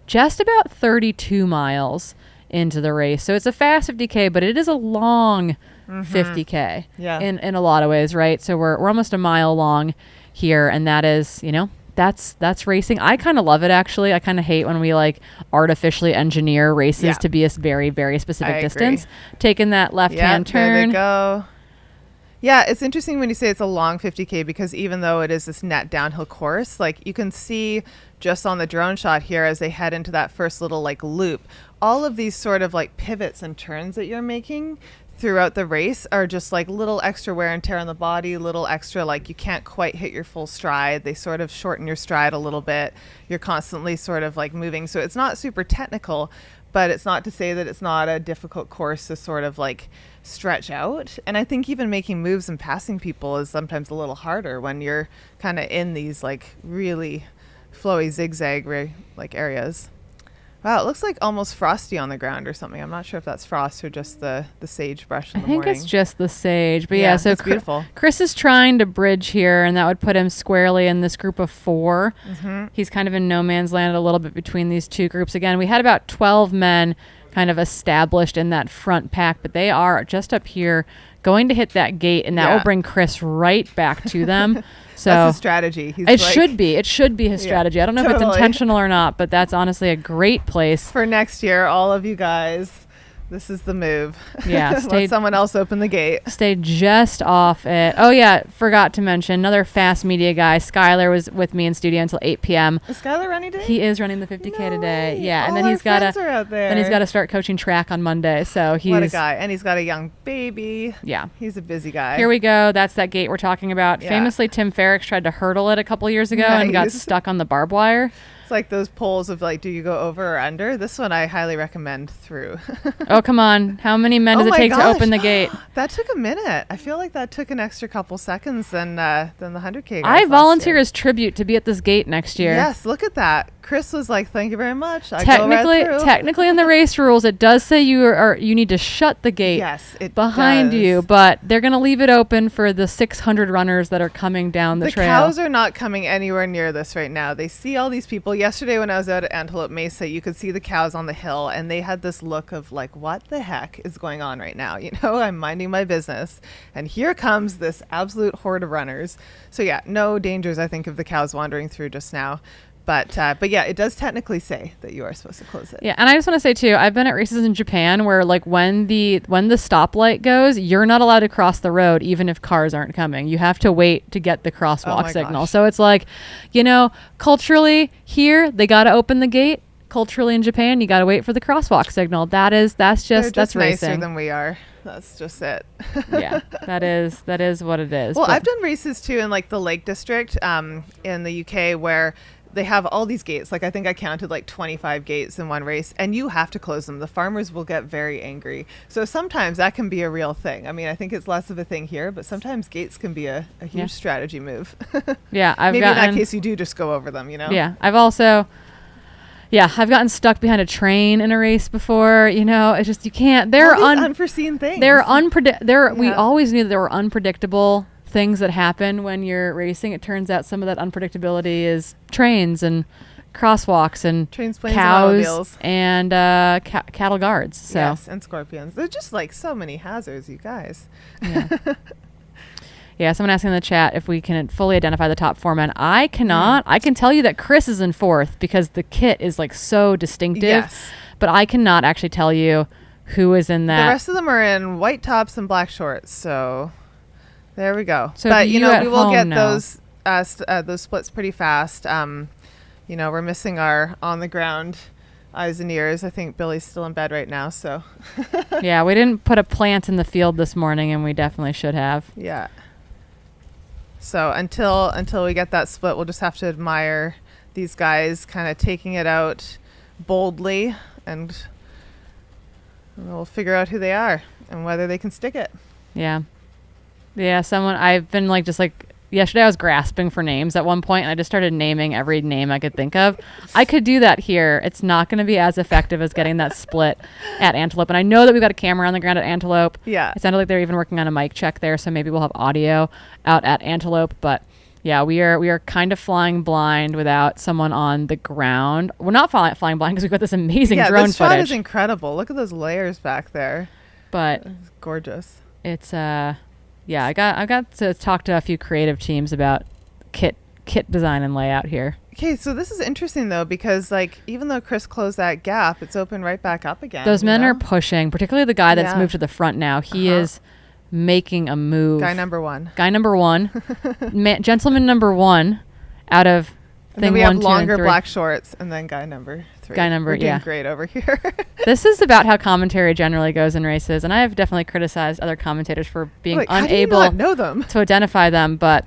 just about 32 miles into the race. So it's a fast 50K, but it is a long 50K in a lot of ways, right? So we're almost a mile long here, and that is, that's racing. I kind of love it, actually. I kind of hate when we like artificially engineer races to be a very, very specific distance. Taking that left-hand turn. There they go. Yeah, it's interesting when you say it's a long 50K, because even though it is this net downhill course, like you can see just on the drone shot here as they head into that first little like loop, all of these sort of like pivots and turns that you're making throughout the race are just like little extra wear and tear on the body, little extra like you can't quite hit your full stride. They sort of shorten your stride a little bit. You're constantly sort of like moving. So it's not super technical, but it's not to say that it's not a difficult course to sort of like stretch out. And I think even making moves and passing people is sometimes a little harder when you're kind of in these like really flowy zigzag like areas. Wow, it looks like almost frosty on the ground or something. I'm not sure if that's frost or just the sagebrush in the morning. I think it's just the sage. But yeah, so it's beautiful. Chris is trying to bridge here, and that would put him squarely in this group of 4. He's kind of in no man's land a little bit between these two groups. Again, we had about 12 men kind of established in that front pack, but they are just up here going to hit that gate, and that will bring Chris right back to them. So that's his strategy. It should be his strategy. I don't know if it's intentional or not, but that's honestly a great place. For next year, all of you guys, this is the move. Yeah. Let someone else open the gate. Stay just off it. Oh, yeah. Forgot to mention another fast media guy. Skylar was with me in studio until 8 p.m. Is Skylar running today? He is running the 50K today. Way. Yeah. All and then he's got to start coaching track on Monday. So what a guy. And he's got a young baby. Yeah. He's a busy guy. Here we go. That's that gate we're talking about. Yeah. Famously, Tim Ferrick tried to hurdle it a couple years ago and got stuck on the barbed wire. It's like those polls of like, do you go over or under? This one I highly recommend through. Oh, come on. How many men does it take to open the gate? That took a minute. I feel like that took an extra couple seconds than the 100K guys I volunteer as tribute to be at this gate next year. Yes, look at that. Chris was like, "Thank you very much." I go right through. Technically, in the race rules, it does say you need to shut the gate behind you, but they're going to leave it open for the 600 runners that are coming down the trail. The cows are not coming anywhere near this right now. They see all these people. Yesterday, when I was out at Antelope Mesa, you could see the cows on the hill, and they had this look of like, "What the heck is going on right now?" You know, I'm minding my business, and here comes this absolute horde of runners. So yeah, no dangers, I think, of the cows wandering through just now. But yeah, it does technically say that you are supposed to close it. Yeah, and I just want to say too, I've been at races in Japan where like when the stoplight goes, you're not allowed to cross the road even if cars aren't coming. You have to wait to get the crosswalk signal. Gosh. So it's like, you know, culturally here they got to open the gate. Culturally in Japan, you got to wait for the crosswalk signal. That's They're that's nicer racing. than we are. That's just it. Yeah, that is what it is. Well, I've done races too in like the Lake District in the UK where they have all these gates. Like I think I counted like 25 gates in one race, and you have to close them. The farmers will get very angry. So sometimes that can be a real thing. I mean, I think it's less of a thing here, but sometimes gates can be a huge strategy move. Yeah, maybe in that case you do just go over them, you know? Yeah, I've gotten stuck behind a train in a race before. You know, it's just you can't. There are unforeseen things. We always knew that there were unpredictable things that happen when you're racing. It turns out some of that unpredictability is trains and crosswalks and trains, planes, cows and cattle guards. So yes, and scorpions. They're just like so many hazards, you guys. Yeah. Yeah, someone asking in the chat if we can fully identify the top four men. I cannot. I can tell you that Chris is in fourth because the kit is like so distinctive. Yes. But I cannot actually tell you who is in that. The rest of them are in white tops and black shorts. So there we go. So but you know, we will get know. those splits pretty fast. You know, we're missing our on the ground eyes and ears. I think Billy's still in bed right now. So yeah, we didn't put a plant in the field this morning, and we definitely should have. Yeah. So until we get that split, we'll just have to admire these guys kind of taking it out boldly, and we'll figure out who they are and whether they can stick it. Yeah. Yeah, I've been like, just like yesterday I was grasping for names at one point, and I just started naming every name I could think of. I could do that here. It's not going to be as effective as getting that split at Antelope. And I know that we've got a camera on the ground at Antelope. Yeah. It sounded like they're even working on a mic check there, so maybe we'll have audio out at Antelope. But yeah, we are kind of flying blind without someone on the ground. We're not flying blind because we've got this amazing drone this footage. shot is incredible. Look at those layers back there. But it's gorgeous. It's yeah, I got to talk to a few creative teams about kit design and layout here. Okay, so this is interesting though, because like even though Chris closed that gap, it's opened right back up again. Those men are pushing, particularly the guy that's moved to the front now. He is making a move. Guy number one. Gentleman number one out of and then we have longer black shorts, and then guy number three. We're doing great over here. This is about how commentary generally goes in races, and I have definitely criticized other commentators for being unable how do you not know them? To identify them, but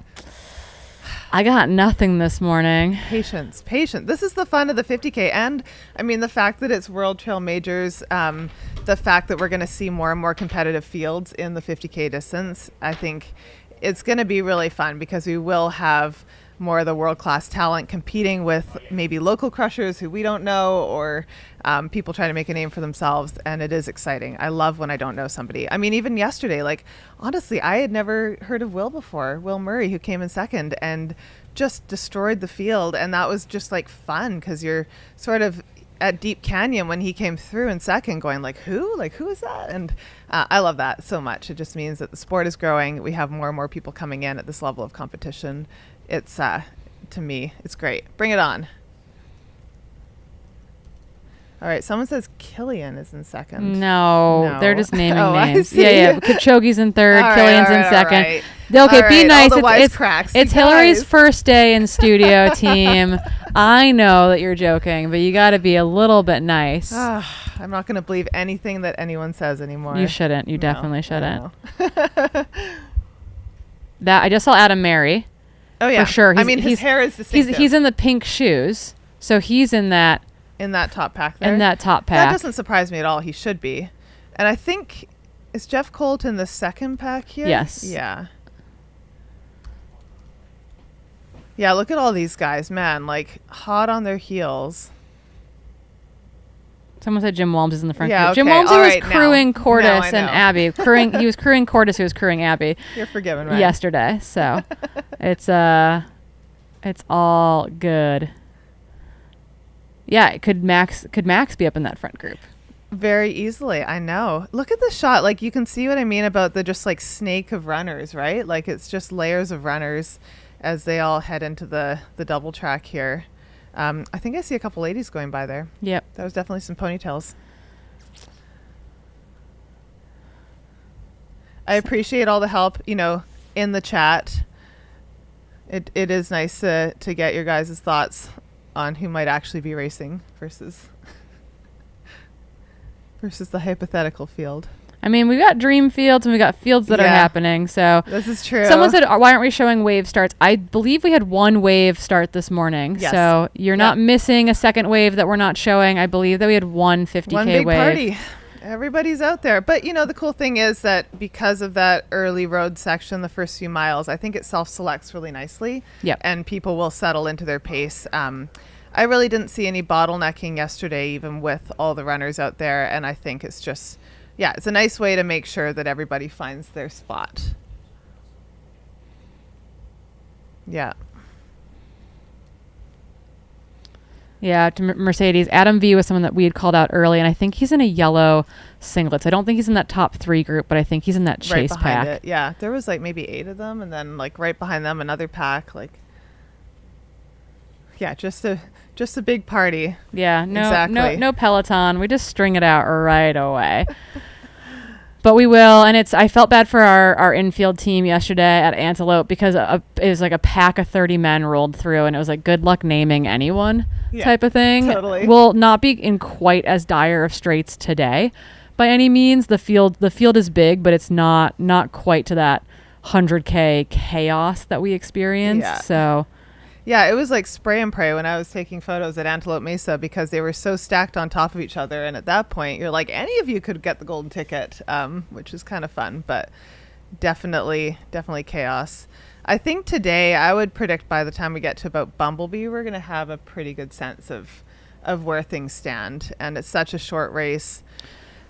I got nothing this morning. Patience. This is the fun of the 50K, and I mean the fact that it's World Trail Majors, the fact that we're going to see more and more competitive fields in the 50K distance. I think it's going to be really fun because we will have more of the world-class talent competing with maybe local crushers who we don't know, or people trying to make a name for themselves, and it is exciting. I love when I don't know somebody. I mean, even yesterday, like honestly, I had never heard of Will before, Will Murray, who came in second and just destroyed the field, and that was just like fun because you're sort of at Deep Canyon when he came through in second going like who is that? And I love that so much. It just means that the sport is growing. We have more and more people coming in at this level of competition. It's to me, it's great. Bring it on. All right, someone says Killian is in second. No. They're just naming names. Yeah. Kipchoge's in third, Killian's in second. Right. Okay, be nice. It's Hillary's first day in studio, team. I know that you're joking, but you got to be a little bit nice. I'm not going to believe anything that anyone says anymore. You shouldn't. You definitely shouldn't. I just saw Adam Mary. Oh yeah, for sure. His hair is distinctive. He's in the pink shoes, so he's in that top pack there. That doesn't surprise me at all. He should be, and I think is Jeff Colt in the second pack here. Yes. Yeah. Yeah, look at all these guys, man, like hot on their heels. Someone said Jim Walmsley is in the front Yeah, group. Jim okay, Walmsley all was right, crewing now Cordis I and know. Abby. He was crewing Cordis, who was crewing Abby You're forgiven, right? yesterday. So it's all good. Yeah, could Max be up in that front group? Very easily, I know. Look at the shot. Like, you can see what I mean about the just like snake of runners, right? Like, it's just layers of runners as they all head into the double track here. I think I see a couple ladies going by there. Yep. That was definitely some ponytails. I appreciate all the help, in the chat. It is nice to get your guys' thoughts on who might actually be racing versus the hypothetical field. I mean, we got dream fields and we got fields that are happening. So this is true. Someone said, why aren't we showing wave starts? I believe we had one wave start this morning. Yes. So you're not missing a second wave that we're not showing. I believe that we had one 50K one big wave. Party. Everybody's out there. But, the cool thing is that because of that early road section, the first few miles, I think it self-selects really nicely. Yep. And people will settle into their pace. I really didn't see any bottlenecking yesterday, even with all the runners out there. And I think it's just, it's a nice way to make sure that everybody finds their spot. Yeah. Yeah, to Mercedes. Adam V was someone that we had called out early, and I think he's in a yellow singlet. I don't think he's in that top 3 group, but I think he's in that chase right behind pack. It. Yeah, there was like maybe 8 of them, and then like right behind them another pack. Like, yeah, just a big party. Yeah, exactly. no Peloton. We just string it out right away. But we will, and I felt bad for our infield team yesterday at Antelope because it was like a pack of 30 men rolled through, and it was like good luck naming anyone type of thing. Totally. We'll not be in quite as dire of straits today by any means. The field is big, but it's not quite to that 100K chaos that we experienced. Yeah. So yeah, it was like spray and pray when I was taking photos at Antelope Mesa because they were so stacked on top of each other. And at that point, you're like, any of you could get the golden ticket, which is kind of fun, but definitely chaos. I think today I would predict by the time we get to about Bumblebee, we're going to have a pretty good sense of where things stand. And it's such a short race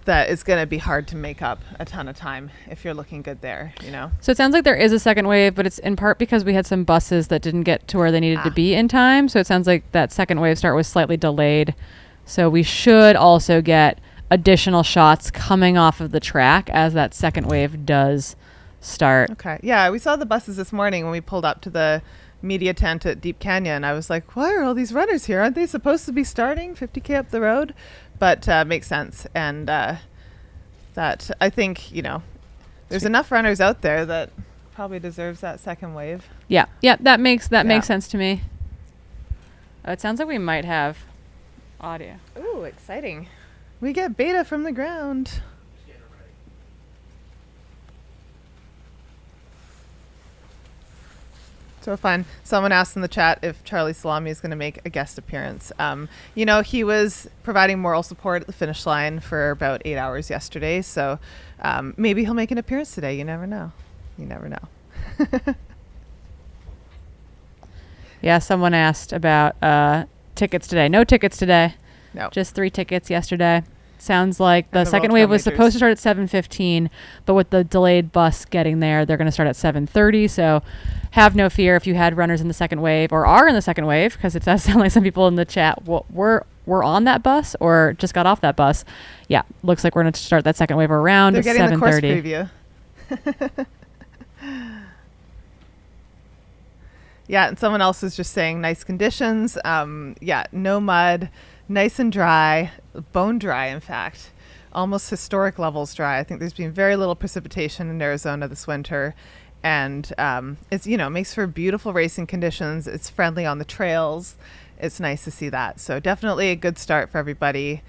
that it's going to be hard to make up a ton of time if you're looking good there, So it sounds like there is a second wave, but it's in part because we had some buses that didn't get to where they needed to be in time. So it sounds like that second wave start was slightly delayed. So we should also get additional shots coming off of the track as that second wave does start. Okay. Yeah, we saw the buses this morning when we pulled up to the media tent at Deep Canyon. I was like, why are all these runners here? Aren't they supposed to be starting 50K up the road? But makes sense. And that I think, there's enough runners out there that probably deserves that second wave. Yeah. That makes sense to me. It sounds like we might have audio. Ooh, exciting. We get beta from the ground. So fun. Someone asked in the chat if Charlie Salami is going to make a guest appearance. He was providing moral support at the finish line for about 8 hours yesterday. So maybe he'll make an appearance today. You never know. Yeah, someone asked about tickets today. No tickets today. No. Just 3 tickets yesterday. Sounds like the And second wave was supposed to start at 7:15, but with the delayed bus getting there, they're going to start at 7:30. So have no fear if you had runners in the second wave or are in the second wave, because it does sound like some people in the chat we're on that bus or just got off that bus. Yeah, looks like we're going to start that second wave around 7:30. They're getting the course preview. Yeah, and someone else is just saying nice conditions. No mud, nice and dry, bone dry, in fact. Almost historic levels dry. I think there's been very little precipitation in Arizona this winter. And it's, makes for beautiful racing conditions. It's friendly on the trails. It's nice to see that. So definitely a good start for everybody.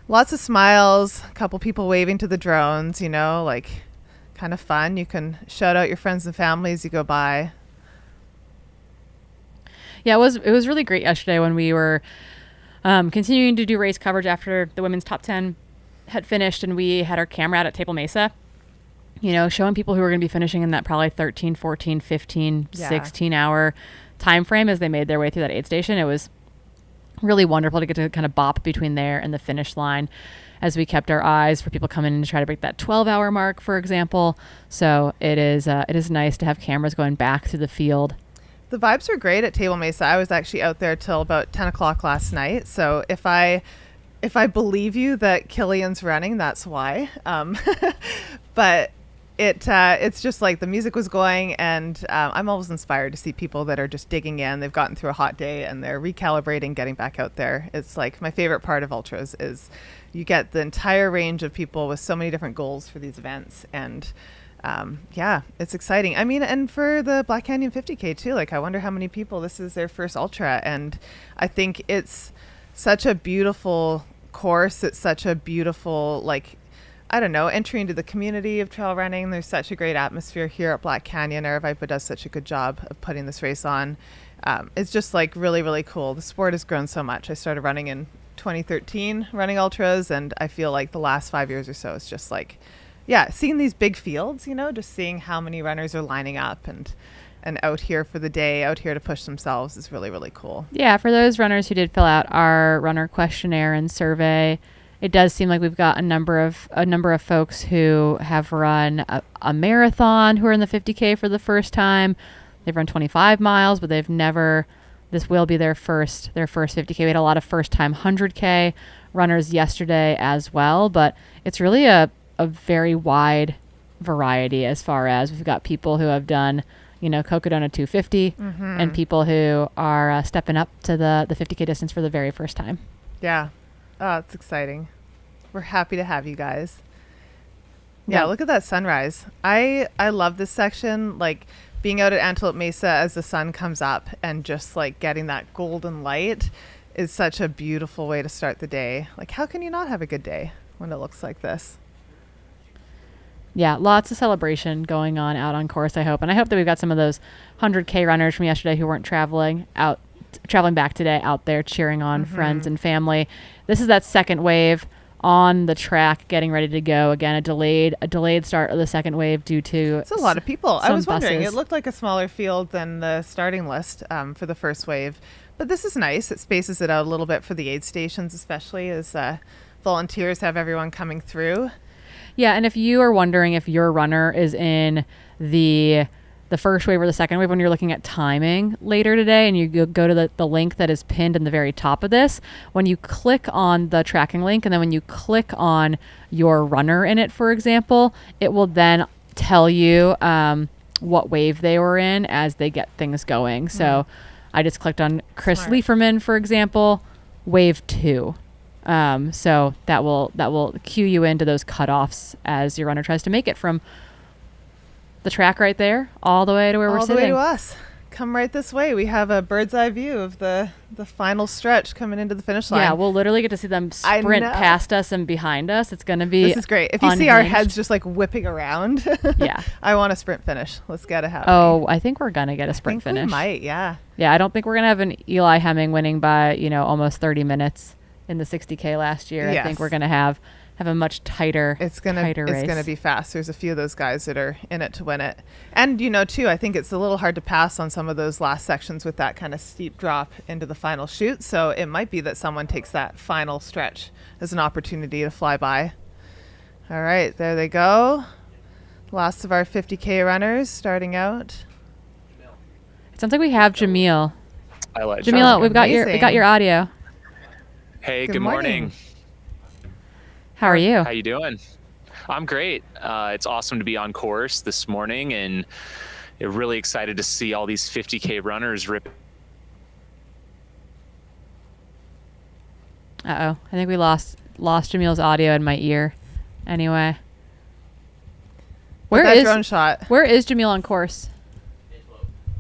Lots of smiles, a couple people waving to the drones, kind of fun. You can shout out your friends and family as you go by. Yeah, it was really great yesterday when we were continuing to do race coverage after the women's top 10 had finished, and we had our camera out at Table Mesa. showing people who are going to be finishing in that probably 13, 14, 15, Yeah. 16 hour time frame as they made their way through that aid station. It was really wonderful to get to kind of bop between there and the finish line as we kept our eyes for people coming in to try to break that 12-hour mark, for example. So it is nice to have cameras going back through the field. The vibes were great at Table Mesa. I was actually out there till about 10 o'clock last night. So if I believe you that Killian's running, that's why. But it's just like the music was going, and I'm always inspired to see people that are just digging in. They've gotten through a hot day and they're recalibrating, getting back out there. It's like my favorite part of ultras is you get the entire range of people with so many different goals for these events. And it's exciting. I mean, and for the Black Canyon 50K too, like I wonder how many people this is their first ultra. And I think it's such a beautiful course. It's such a beautiful, entry into the community of trail running. There's such a great atmosphere here at Black Canyon. Aravaipa does such a good job of putting this race on. It's just like really, really cool. The sport has grown so much. I started running in 2013, running ultras, and I feel like the last 5 years or so, it's just like, seeing these big fields, just seeing how many runners are lining up and out here for the day, out here to push themselves is really, really cool. Yeah, for those runners who did fill out our runner questionnaire and survey, it does seem like we've got a number of folks who have run a marathon who are in the 50K for the first time. They've run 25 miles, but this will be their first 50K. We had a lot of first time 100K runners yesterday as well, but it's really a very wide variety as far as we've got people who have done, Cocodona 250 and people who are stepping up to the 50K distance for the very first time. Yeah. Oh, it's exciting. We're happy to have you guys. Yeah, look at that sunrise. I love this section, like being out at Antelope Mesa as the sun comes up and just like getting that golden light is such a beautiful way to start the day. Like, how can you not have a good day when it looks like this? Yeah, lots of celebration going on out on course, I hope. And I hope that we've got some of those 100K runners from yesterday who weren't traveling back today out there cheering on friends and family. This is that second wave on the track getting ready to go. Again, a delayed start of the second wave due to it's a lot of people. I was wondering, buses. It looked like a smaller field than the starting list for the first wave. But this is nice. It spaces it out a little bit for the aid stations, especially as volunteers have everyone coming through. Yeah, and if you are wondering if your runner is in the first wave or the second wave, when you're looking at timing later today and you go to the link that is pinned in the very top of this, when you click on the tracking link and then when you click on your runner in it, for example, it will then tell you what wave they were in as they get things going. So I just clicked on Chris Smart. Lieferman, for example, wave 2. So that will cue you into those cutoffs as your runner tries to make it from the track right there all the way to where we're sitting. All the way to us. Come right this way. We have a bird's eye view of the final stretch coming into the finish line. Yeah, we'll literally get to see them sprint past us and behind us. It's going to be This is great. If you see our heads just like whipping around, yeah. I want a sprint finish. Let's get it happening. Oh, I think we're going to get a sprint finish. We might, yeah. Yeah, I don't think we're going to have an Eli Hemming winning by, almost 30 minutes in the 60K last year. Yes. I think we're going to have a much tighter race. It's gonna be fast. There's a few of those guys that are in it to win it. And too, I think it's a little hard to pass on some of those last sections with that kind of steep drop into the final chute. So it might be that someone takes that final stretch as an opportunity to fly by. All right, there they go. Last of our 50K runners starting out. It sounds like we have Jamil. I like Jamil, we Amazing. got your audio. Hey, Good good morning. How are you? How you doing? I'm great. It's awesome to be on course this morning, and really excited to see all these 50K runners rip. Uh-oh. I think we lost Jamil's audio in my ear. Anyway. Where is drone shot? Where is Jamil on course?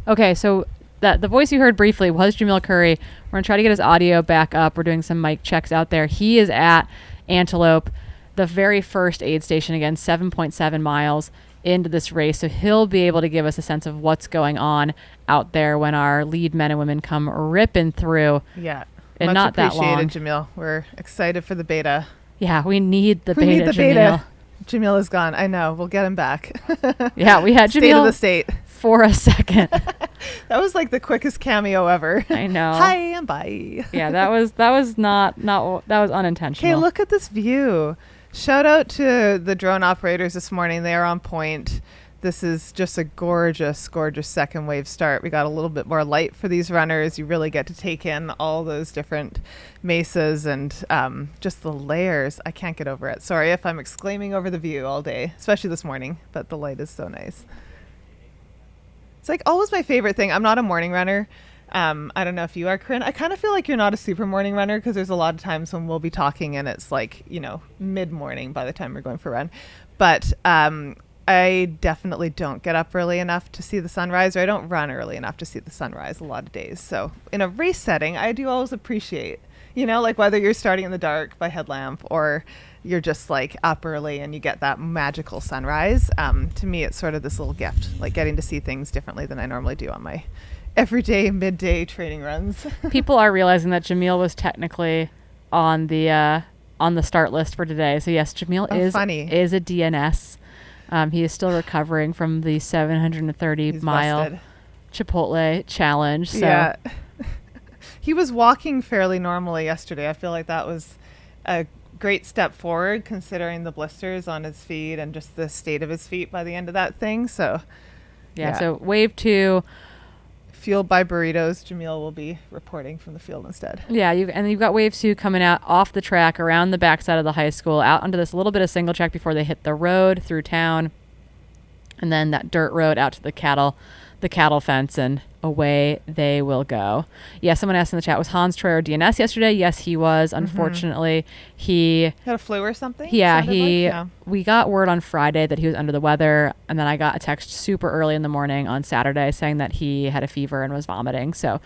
Okay, so the voice you heard briefly was Jamil Curry. We're going to try to get his audio back up. We're doing some mic checks out there. He is at Antelope, the very first aid station, again, 7.7 miles into this race. So he'll be able to give us a sense of what's going on out there when our lead men and women come ripping through. Yeah. And Much not that long. appreciated, Jamil. We're excited for the beta. Yeah, we need the We beta, need the Jamil. beta. Jamil is gone. I know. We'll get him back. Yeah, we had State of Jamil the state. for a second. That was like the quickest cameo ever. I know. Hi and bye. Yeah, that was not that was unintentional. Okay, look at this view. Shout out to the drone operators this morning. They are on point. This is just a gorgeous, gorgeous second wave start. We got a little bit more light for these runners. You really get to take in all those different mesas and just the layers. I can't get over it. Sorry if I'm exclaiming over the view all day, especially this morning, but the light is so nice. It's like always my favorite thing. I'm not a morning runner. I don't know if you are, Corinne. I kind of feel like you're not a super morning runner because there's a lot of times when we'll be talking and it's like, mid-morning by the time we're going for a run. But I definitely don't get up early enough to see the sunrise, or I don't run early enough to see the sunrise a lot of days. So in a race setting, I do always appreciate, like whether you're starting in the dark by headlamp or you're just like up early and you get that magical sunrise. To me, it's sort of this little gift, like getting to see things differently than I normally do on my everyday midday training runs. People are realizing that Jamil was technically on the start list for today. So yes, Jamil is a DNS. He is still recovering from the 730-mile Chipotle challenge. So. Yeah. He was walking fairly normally yesterday. I feel like that was a great step forward considering the blisters on his feet and just the state of his feet by the end of that thing. So, yeah. So wave 2. Fueled by burritos, Jamil will be reporting from the field instead. Yeah, you've got wave 2 coming out off the track around the backside of the high school, out onto this little bit of single track before they hit the road through town, and then that dirt road out to the cattle fence, and away they will go. Yeah, someone asked in the chat, was Hans Troyer DNS yesterday? Yes, he was. Unfortunately, he had a flu or something. Yeah, we got word on Friday that he was under the weather, and then I got a text super early in the morning on Saturday saying that he had a fever and was vomiting, so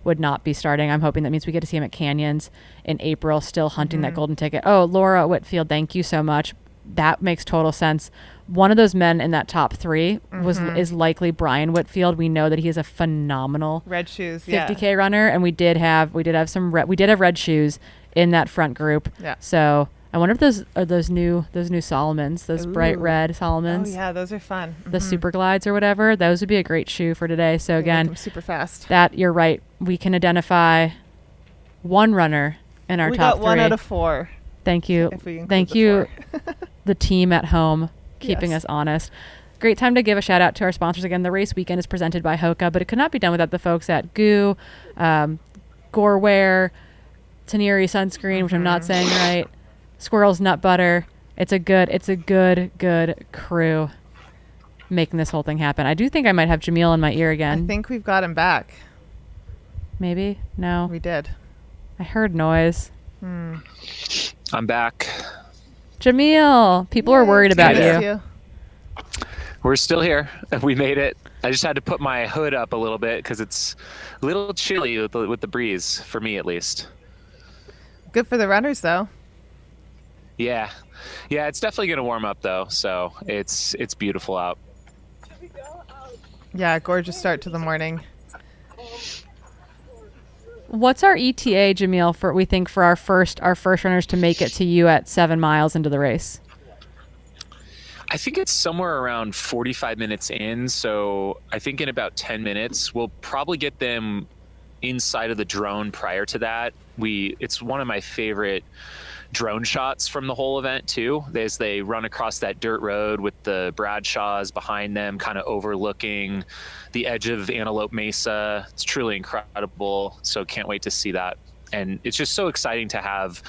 would not be starting. I'm hoping that means we get to see him at Canyons in April, still hunting that golden ticket. Oh, Laura Whitfield, thank you so much. That makes total sense. One of those men in that top 3 is likely Brian Whitfield. We know that he is a phenomenal red shoes 50K runner, and we did have red shoes in that front group. Yeah. So I wonder if those new Solomons, those bright red Solomons. Oh yeah, those are fun. The Super Glides or whatever. Those would be a great shoe for today. So again, super fast. That you're right. We can identify one runner in our top 3. We got 1 out of 4. Thank you. Thank you, the team at home, keeping us honest. Great time to give a shout out to our sponsors again. The race weekend is presented by Hoka, but it could not be done without the folks at Goo, Gorewear, Taneri Sunscreen, which I'm not saying right, Squirrel's Nut Butter. It's a good crew making this whole thing happen. I do think I might have Jamil in my ear again. I think we've got him back. Maybe? No. We did. I heard noise. I'm back. Jamil, people are worried about you. We're still here. We made it. I just had to put my hood up a little bit because it's a little chilly with the breeze, for me at least. Good for the runners, though. Yeah, it's definitely going to warm up, though, so it's beautiful out. Yeah, gorgeous start to the morning. What's our ETA, Jamil, for our first runners to make it to you at 7 miles into the race? I think it's somewhere around 45 minutes in, so I think in about 10 minutes we'll probably get them inside of the drone prior to that. It's one of my favorite drone shots from the whole event too, as they run across that dirt road with the Bradshaws behind them, kind of overlooking the edge of Antelope Mesa. It's truly incredible, so can't wait to see that. And it's just so exciting to have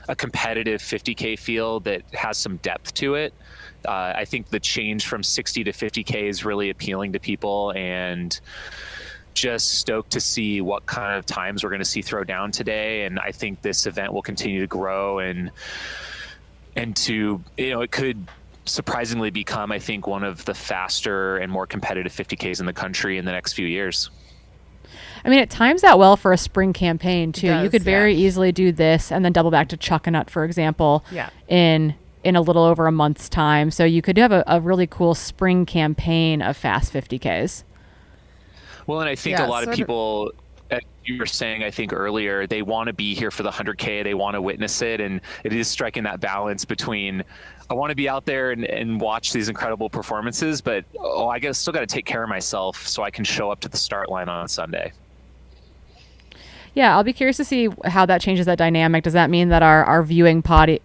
a competitive 50K field that has some depth to it. I think the change from 60 to 50K is really appealing to people, and just stoked to see what kind of times we're going to see throw down today. And I think this event will continue to grow and to, it could surprisingly become, I think, one of the faster and more competitive 50Ks in the country in the next few years. I mean, it times out well for a spring campaign too. Does, you could very easily do this and then double back to Chuckanut, for example, in a little over a month's time. So you could have a really cool spring campaign of fast 50Ks. Well, and I think a lot of people as you were saying, I think earlier, they want to be here for the 100K. They want to witness it. And it is striking that balance between, I want to be out there and watch these incredible performances, but still got to take care of myself so I can show up to the start line on Sunday. Yeah, I'll be curious to see how that changes that dynamic. Does that mean that our viewing party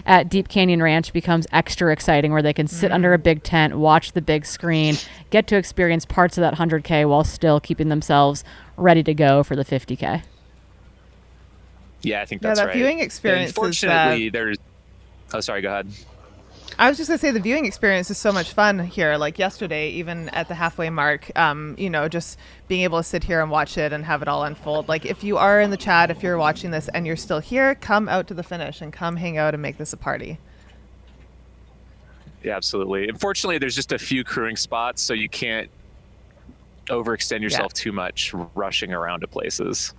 at Deep Canyon Ranch becomes extra exciting, where they can sit under a big tent, watch the big screen, get to experience parts of that 100K while still keeping themselves ready to go for the 50K? Yeah, I think that's right. Viewing experience. Unfortunately, there's... Oh, sorry, go ahead. I was just going to say the viewing experience is so much fun here. Like yesterday, even at the halfway mark, just being able to sit here and watch it and have it all unfold. Like if you are in the chat, if you're watching this and you're still here, come out to the finish and come hang out and make this a party. Yeah, absolutely. Unfortunately, there's just a few crewing spots, so you can't overextend yourself too much rushing around to places.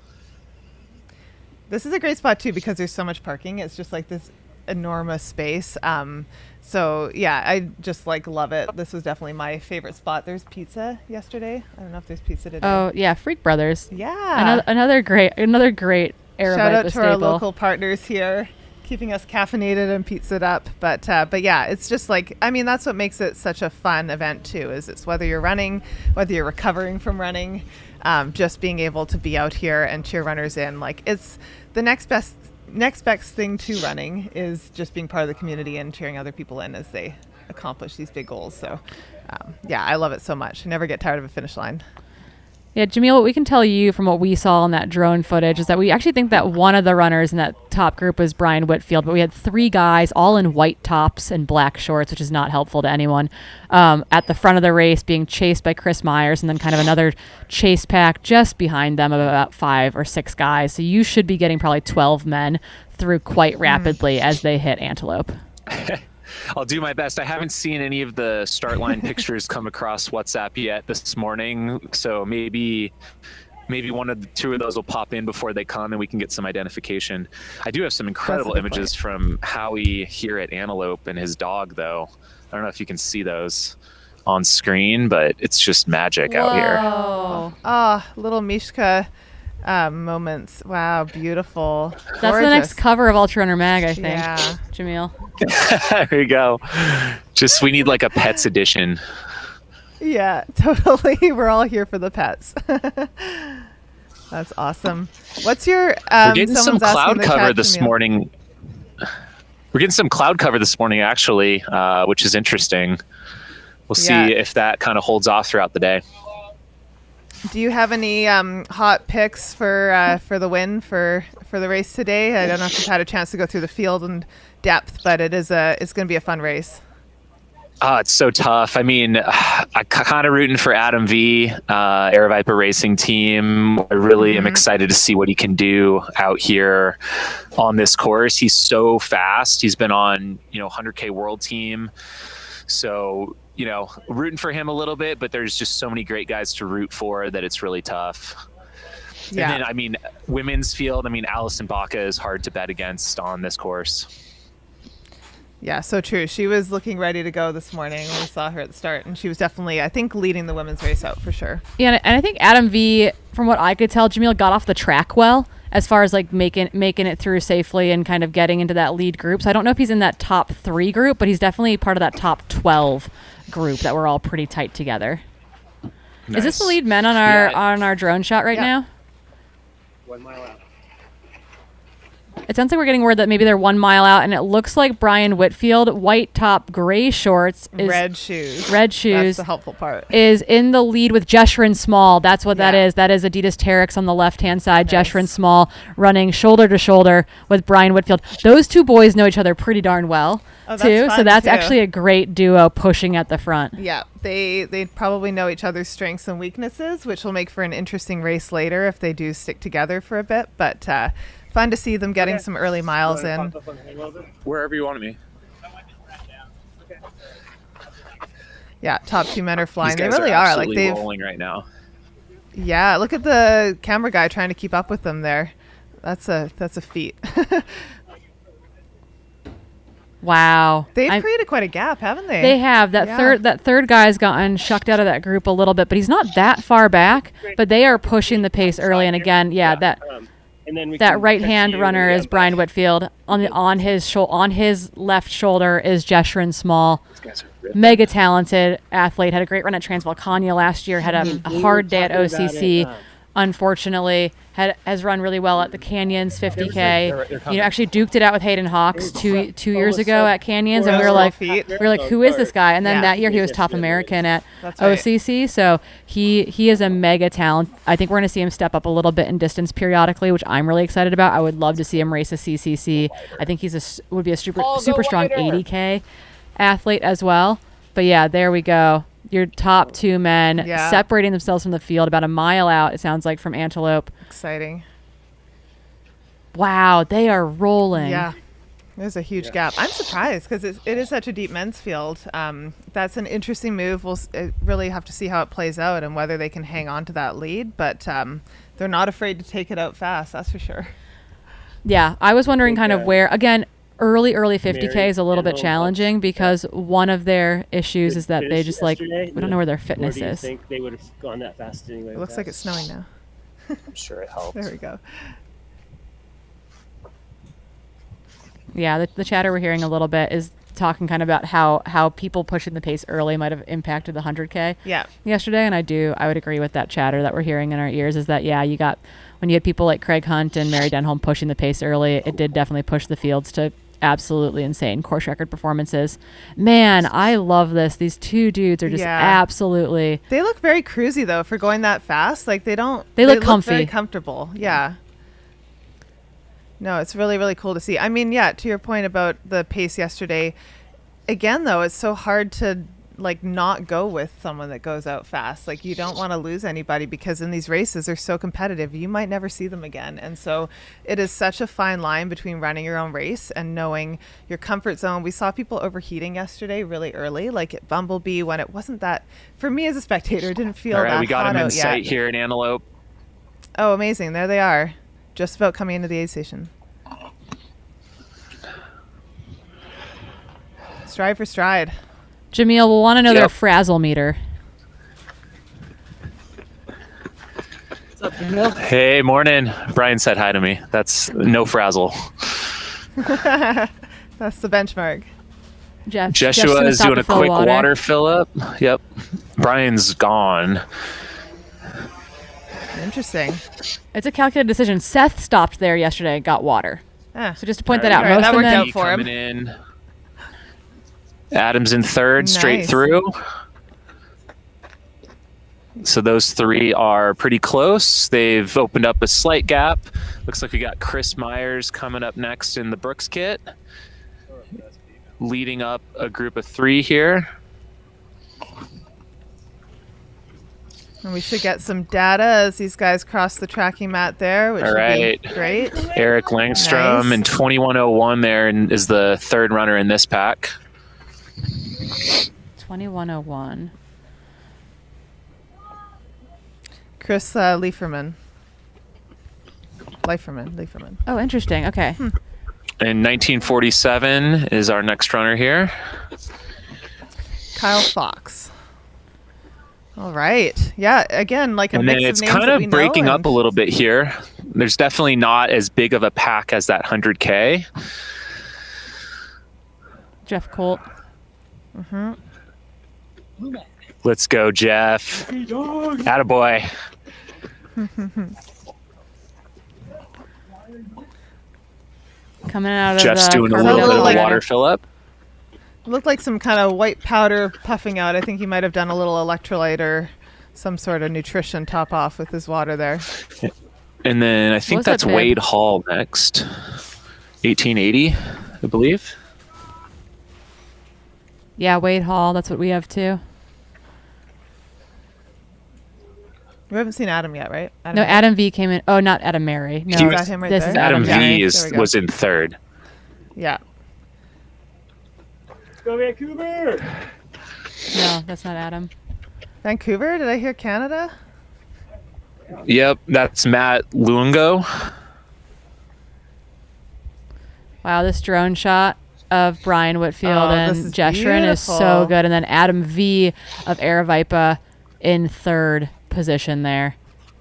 This is a great spot too because there's so much parking. It's just like this enormous space. So yeah, I just love it. This was definitely my favorite spot. There's pizza yesterday. I don't know if there's pizza today. Oh yeah, Freak Brothers. Yeah. Another great Aravaipa Shout out to staple. our local partners here, keeping us caffeinated and pizzaed up. But yeah, it's just that's what makes it such a fun event too, is it's whether you're running, whether you're recovering from running, just being able to be out here and cheer runners in. It's the next best thing to running is just being part of the community and cheering other people in as they accomplish these big goals. So I love it so much. I never get tired of a finish line. Yeah, Jamil, what we can tell you from what we saw in that drone footage is that we actually think that one of the runners in that top group was Brian Whitfield, but we had 3 guys all in white tops and black shorts, which is not helpful to anyone, at the front of the race being chased by Chris Myers, and then kind of another chase pack just behind them of about 5 or 6 guys. So you should be getting probably 12 men through quite rapidly as they hit Antelope. I'll do my best. I haven't seen any of the start line pictures come across WhatsApp yet this morning, so maybe one of the 2 of those will pop in before they come and we can get some identification. I do have some incredible images from Howie here at Antelope and his dog, though. I don't know if you can see those on screen, but it's just magic out here. Oh, little Mishka moments. Wow, beautiful. That's the next cover of Ultra Runner Mag, I think. Yeah. Jamil. There you go. Just we need a pets edition. Yeah, totally. We're all here for the pets. That's awesome. What's your we're getting some cloud cover this morning. We're getting some cloud cover this morning, actually, which is interesting. We'll see if that kind of holds off throughout the day. Do you have any hot picks for the win for the race today? I don't know if you've had a chance to go through the field in depth, but it's going to be a fun race. It's so tough. I mean, I kind of rooting for Adam V, Aravaipa Racing Team. I really am excited to see what he can do out here on this course. He's so fast. He's been on, 100K World Team. So, rooting for him a little bit, but there's just so many great guys to root for that it's really tough. Yeah. And then, women's field, Allison Baca is hard to bet against on this course. Yeah, so true. She was looking ready to go this morning when we saw her at the start, and she was definitely, I think, leading the women's race out for sure. Yeah, and I think Adam V, from what I could tell, Jamil got off the track well as far as making it through safely and kind of getting into that lead group. So I don't know if he's in that top 3 group, but he's definitely part of that top 12 group that we're all pretty tight together. Nice. Is this the lead men on our drone shot right now? 1 mile out. It sounds like we're getting word that maybe they're 1 mile out, and it looks like Brian Whitfield, white top, gray shorts, red shoes. That's the helpful part. Is in the lead with Jeshrin Small. That's what that is. That is Adidas Terex on the left-hand side. Nice. Jeshrin Small running shoulder to shoulder with Brian Whitfield. Those 2 boys know each other pretty darn well, too. So that's actually a great duo pushing at the front. Yeah, they probably know each other's strengths and weaknesses, which will make for an interesting race later if they do stick together for a bit. But fun to see them getting some early miles in. Wherever you want me. Yeah, top 2 men are flying. These guys they really are. They're rolling right now. Yeah, look at the camera guy trying to keep up with them there. That's a feat. Wow. They've created quite a gap, haven't they? They have. Yeah. That third guy's gotten shucked out of that group a little bit, but he's not that far back. But they are pushing the pace early. And again, And then that right-hand runner is Brian Whitfield. On his left shoulder is Jeshrin Small. Mega talented athlete. Had a great run at Transvolcania last year. Had a hard day at OCC. Unfortunately, has run really well at the Canyons 50K. Actually duked it out with Hayden Hawks two years ago at Canyons, and we were like, who is this guy? And then that year he was top American at OCC. So he is a mega talent. I think we're going to see him step up a little bit in distance periodically, which I'm really excited about. I would love to see him race a CCC. I think would be a super strong 80K athlete as well. But yeah, there we go. Your top two men separating themselves from the field about a mile out, it sounds like, from Antelope. Exciting. Wow, they are rolling. Yeah, there's a huge gap. I'm surprised because it is such a deep men's field. That's an interesting move. We'll really have to see how it plays out and whether they can hang on to that lead. But they're not afraid to take it out fast, that's for sure. Yeah, I was wondering kind of where, again, early 50K is a little bit challenging because one of their issues is that they just we don't know where their fitness is. I think they would have gone that fast anyway. It looks like it's snowing now. I'm sure it helps. There we go. Yeah, the chatter we're hearing a little bit is talking kind of about how people pushing the pace early might have impacted the 100K yesterday. And I would agree with that chatter that we're hearing in our ears is that, you got, when you had people like Craig Hunt and Mary Denholm pushing the pace early, it did definitely push the fields to absolutely insane course record performances. Man, I love this. These two dudes are just absolutely. They look very cruisy though for going that fast. Like they look comfy, very comfortable. Yeah. No, it's really, really cool to see. I mean, to your point about the pace yesterday, again though, it's so hard to not go with someone that goes out fast. Like you don't want to lose anybody because in these races they're so competitive. You might never see them again. And so it is such a fine line between running your own race and knowing your comfort zone. We saw people overheating yesterday really early, like at Bumblebee when it wasn't that, for me as a spectator, it didn't feel All right, that we got hot him in out sight yet. here in Antelope. Oh, amazing. There they are. Just about coming into the aid station. Stride for stride. Jamil will want to know their frazzle meter. What's up, Jamil? Hey, morning. Brian said hi to me. That's no frazzle. That's the benchmark. Joshua is doing a quick water fill up. Yep. Brian's gone. Interesting. It's a calculated decision. Seth stopped there yesterday and got water. So just to point that out. Right, that worked out for him. In. Adam's in third, straight through. So those three are pretty close. They've opened up a slight gap. Looks like we got Chris Myers coming up next in the Brooks kit, leading up a group of three here. And we should get some data as these guys cross the tracking mat there, which would be great. Eric Langstrom in 2101 there is the third runner in this pack. 2101. Chris Leiferman. Oh, interesting. Okay. In 1947 is our next runner here. Kyle Fox. All right. Yeah, again, like a and mix then of it's names kind that of we breaking know up a little bit here. There's definitely not as big of a pack as that 100K. Jeff Colt. Mm-hmm. Let's go, Jeff. Attaboy. Coming out of Jeff's the doing a little bit of like a water fill up. Looked like some kind of white powder puffing out. I think he might have done a little electrolyte or some sort of nutrition top off with his water there. And then I think that's Wade Hall next. 1880, I believe. Yeah, Wade Hall. That's what we have too. We haven't seen Adam yet, right? Adam V came in. Oh, not Adam Mary. No, is that him right this there? is Adam Mary. V was in third. Yeah. Let's go, Vancouver! No, that's not Adam. Vancouver? Did I hear Canada? Yep, that's Matt Luongo. Wow, this drone shot of Brian Whitfield and this is Jeshrin is so beautiful. good. And then Adam V of Aravaipa in third position there.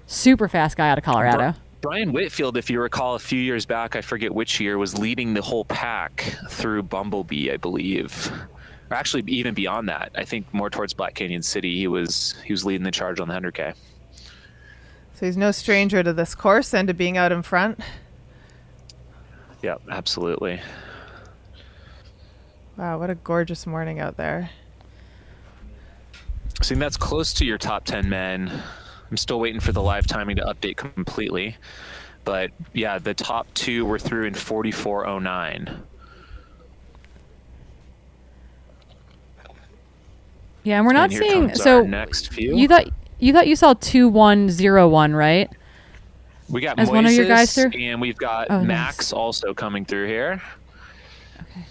Super fast guy out of Colorado. Brian Whitfield, if you recall, a few years back, I forget which year, was leading the whole pack through Bumblebee, I believe. Or actually, even beyond that, I think more towards Black Canyon City, he was leading the charge on the 100K. So he's no stranger to this course and to being out in front. Yeah, absolutely. Wow, what a gorgeous morning out there. So that's close to your top 10 men. I'm still waiting for the live timing to update completely. But yeah, the top 2 were through in 44:09. Yeah, and we're not And here seeing. comes So our next few. you thought you saw 2101, right? We got as one of your guys Moises, through? and we've got Oh, nice. Max also coming through here. Okay.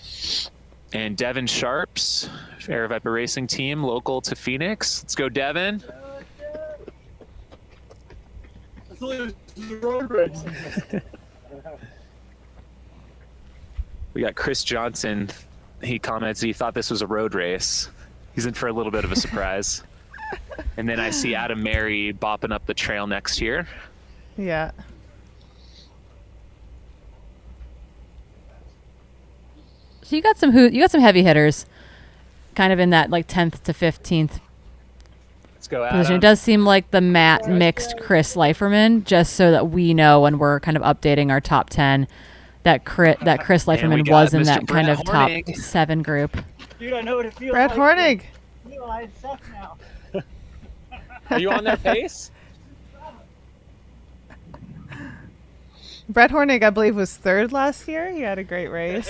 And Devin Sharps, Aravaipa Racing Team, local to Phoenix. Let's go, Devin. We got Chris Johnson. He comments he thought this was a road race. He's in for a little bit of a surprise. And then I see Adam Mary bopping up the trail next year. Yeah. So you got some heavy hitters, kind of in that like 10th to 15th Let's go, position. It Adam. does seem like the Matt mixed Chris Leiferman, just so that we know when we're kind of updating our top 10 that Chris Leiferman got was in Mr. that kind Brett of top Hornig. 7 group. Dude, I know what it feels Brett like. Hornig. I suck now. Are you on their pace? Brett Hornig, I believe, was third last year. He had a great race.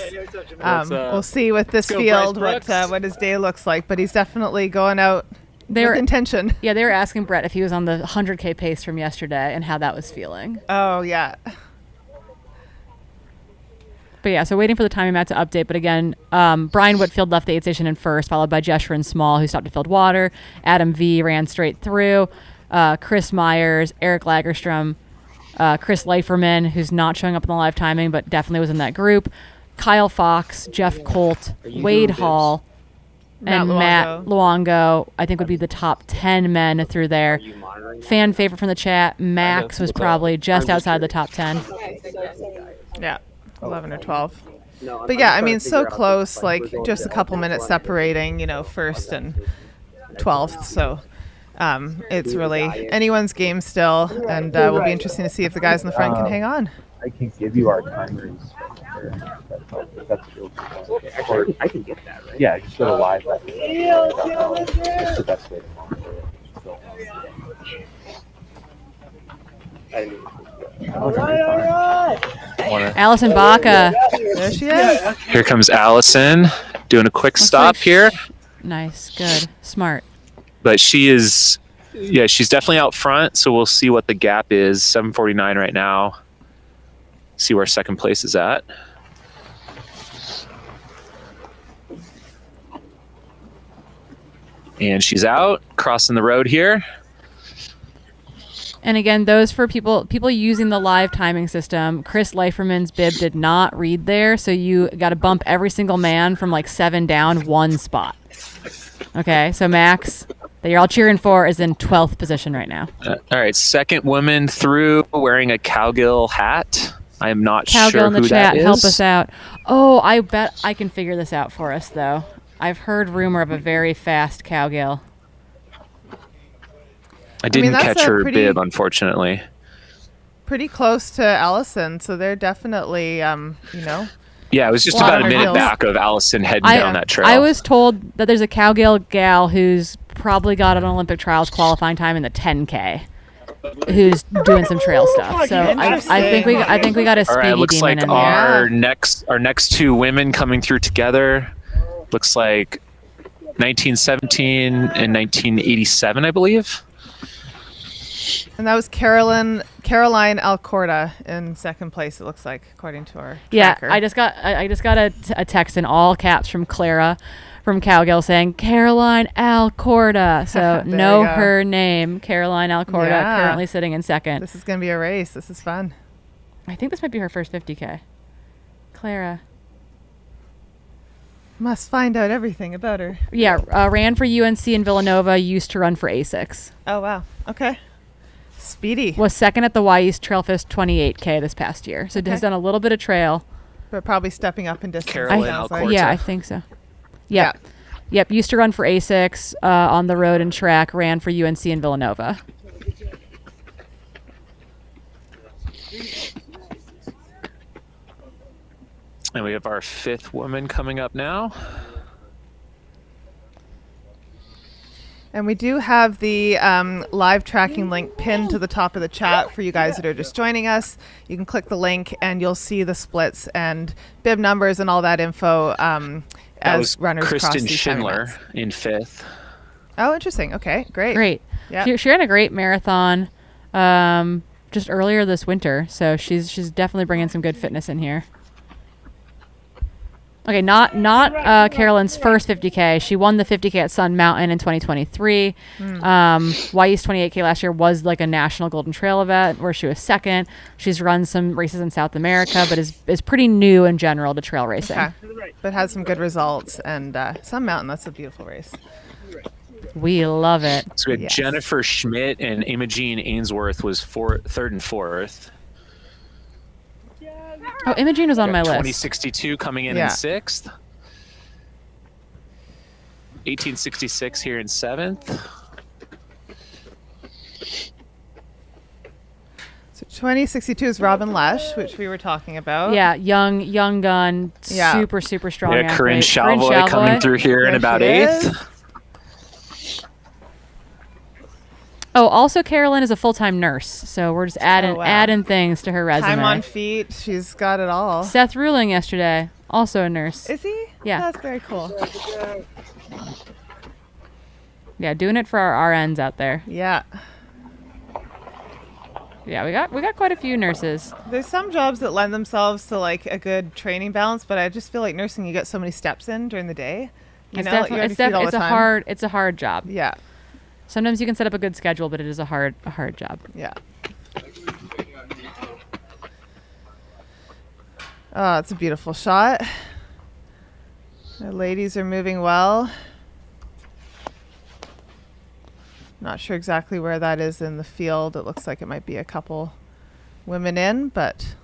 We'll see with this go, field Bryce Brooks. what his day looks like, but he's definitely going out They with were intention. Yeah, they were asking Brett if he was on the 100K pace from yesterday and how that was feeling. Oh, yeah. But yeah, so waiting for the timing map to update. But again, Brian Whitfield left the aid station in first, followed by Jeshrin Small, who stopped to fill water. Adam V ran straight through. Chris Myers, Eric Lagerstrom, Chris Leiferman, who's not showing up in the live timing, but definitely was in that group. Kyle Fox, Jeff Colt, Wade Hall, and Matt Luongo, I think would be the top 10 men through there. Fan favorite from the chat, Max was probably just outside the top 10. Yeah. 11 or 12. But yeah, I mean, so close, like just a couple minutes separating, first and 12th. So it's really anyone's game still. And will be interesting to see if the guys in the front can hang on. I can give you our timers. Or I can get that, right? Yeah, just go to live. That's the best way to monitor it. Allison Baca. There she is. Here comes Allison doing a quick stop here. Nice, good, smart. But she's definitely out front, so we'll see what the gap is. 7:49 right now. See where second place is at. And she's out, crossing the road here. And again, those for people using the live timing system, Chris Leiferman's bib did not read there, so you got to bump every single man from like 7 down 1 spot. Okay, so Max, that you're all cheering for, is in 12th position right now. All right, second woman through wearing a cowgill hat. I am not Cowgill sure in the who chat, that is. help us out. Oh, I bet I can figure this out for us, though. I've heard rumor of a very fast cowgill. I didn't that's catch a her pretty- bib, unfortunately. Pretty close to Allison, so they're definitely, Yeah, it was just Lot about of a minute heels. back of Allison heading down that trail. I was told that there's a cowgill gal who's probably got an Olympic trials qualifying time in the 10K, who's doing some trail stuff. So I think we got a All speedy right, looks demon like in there. our next two women coming through together. Looks like 1917 and 1987, I believe. and that was Caroline Alcorta in second place, it looks like, according to our Yeah, tracker. I just got a text in all caps from Clara from Cowgill saying Caroline Alcorta. So There know you go. her name, Caroline Alcorta, Yeah. currently sitting in second. This is going to be a race. This is fun. I think this might be her first 50K. Clara. Must find out everything about her. Yeah, ran for UNC in Villanova, used to run for ASICS. Oh, wow. Okay. Speedy. Was second at the Y East Trailfest 28K this past year. So Okay. has done a little bit of trail. But probably stepping up in distance. Carolyn it sounds like. Alcorta. Yeah, I think so. Yep. Yep, used to run for ASICS on the road and track, ran for UNC in Villanova. And we have our 5th woman coming up now. And we do have the live tracking link pinned to the top of the chat for you guys that are just joining us. You can click the link and you'll see the splits and bib numbers and all that info That as was runners cross Kristen these Schindler timing in 5th. Oh, interesting. Okay, great. Great. Yeah. She ran a great marathon just earlier this winter. So she's definitely bringing some good fitness in here. Okay, not Carolyn's first 50K. She won the 50K at Sun Mountain in 2023. Y East 28K last year was like a national Golden Trail event where she was second. She's run some races in South America, but is pretty new in general to trail racing. Okay. But has some good results. And Sun Mountain, that's a beautiful race. We love it. So we had Yes. Jennifer Schmidt and Imogene Ainsworth was 3rd and 4th. Oh, Imogene was on my list. 2062 coming in Yeah. 6th. 1866 here in 7th. So 2062 is Robin Lesh, which we were talking about. Yeah, young gun, Yeah. super strong. Yeah, Corinne athlete. Chalvoy coming through here in There about she 8th. is. Oh, also Carolyn is a full-time nurse, so we're just adding wow. adding things to her resume. Time on feet. She's got it all. Seth Ruling yesterday, also a nurse. Is he? Yeah. That's very cool. Yeah, doing it for our RNs out there. Yeah. Yeah, we got quite a few nurses. There's some jobs that lend themselves to like a good training balance, but I just feel like nursing, you get so many steps in during the day. You know, like, you're on your feet all the time. It's a hard job. Yeah. Sometimes you can set up a good schedule, but it is a hard job. Yeah. Oh, it's a beautiful shot. The ladies are moving well. Not sure exactly where that is in the field. It looks like it might be a couple women in, but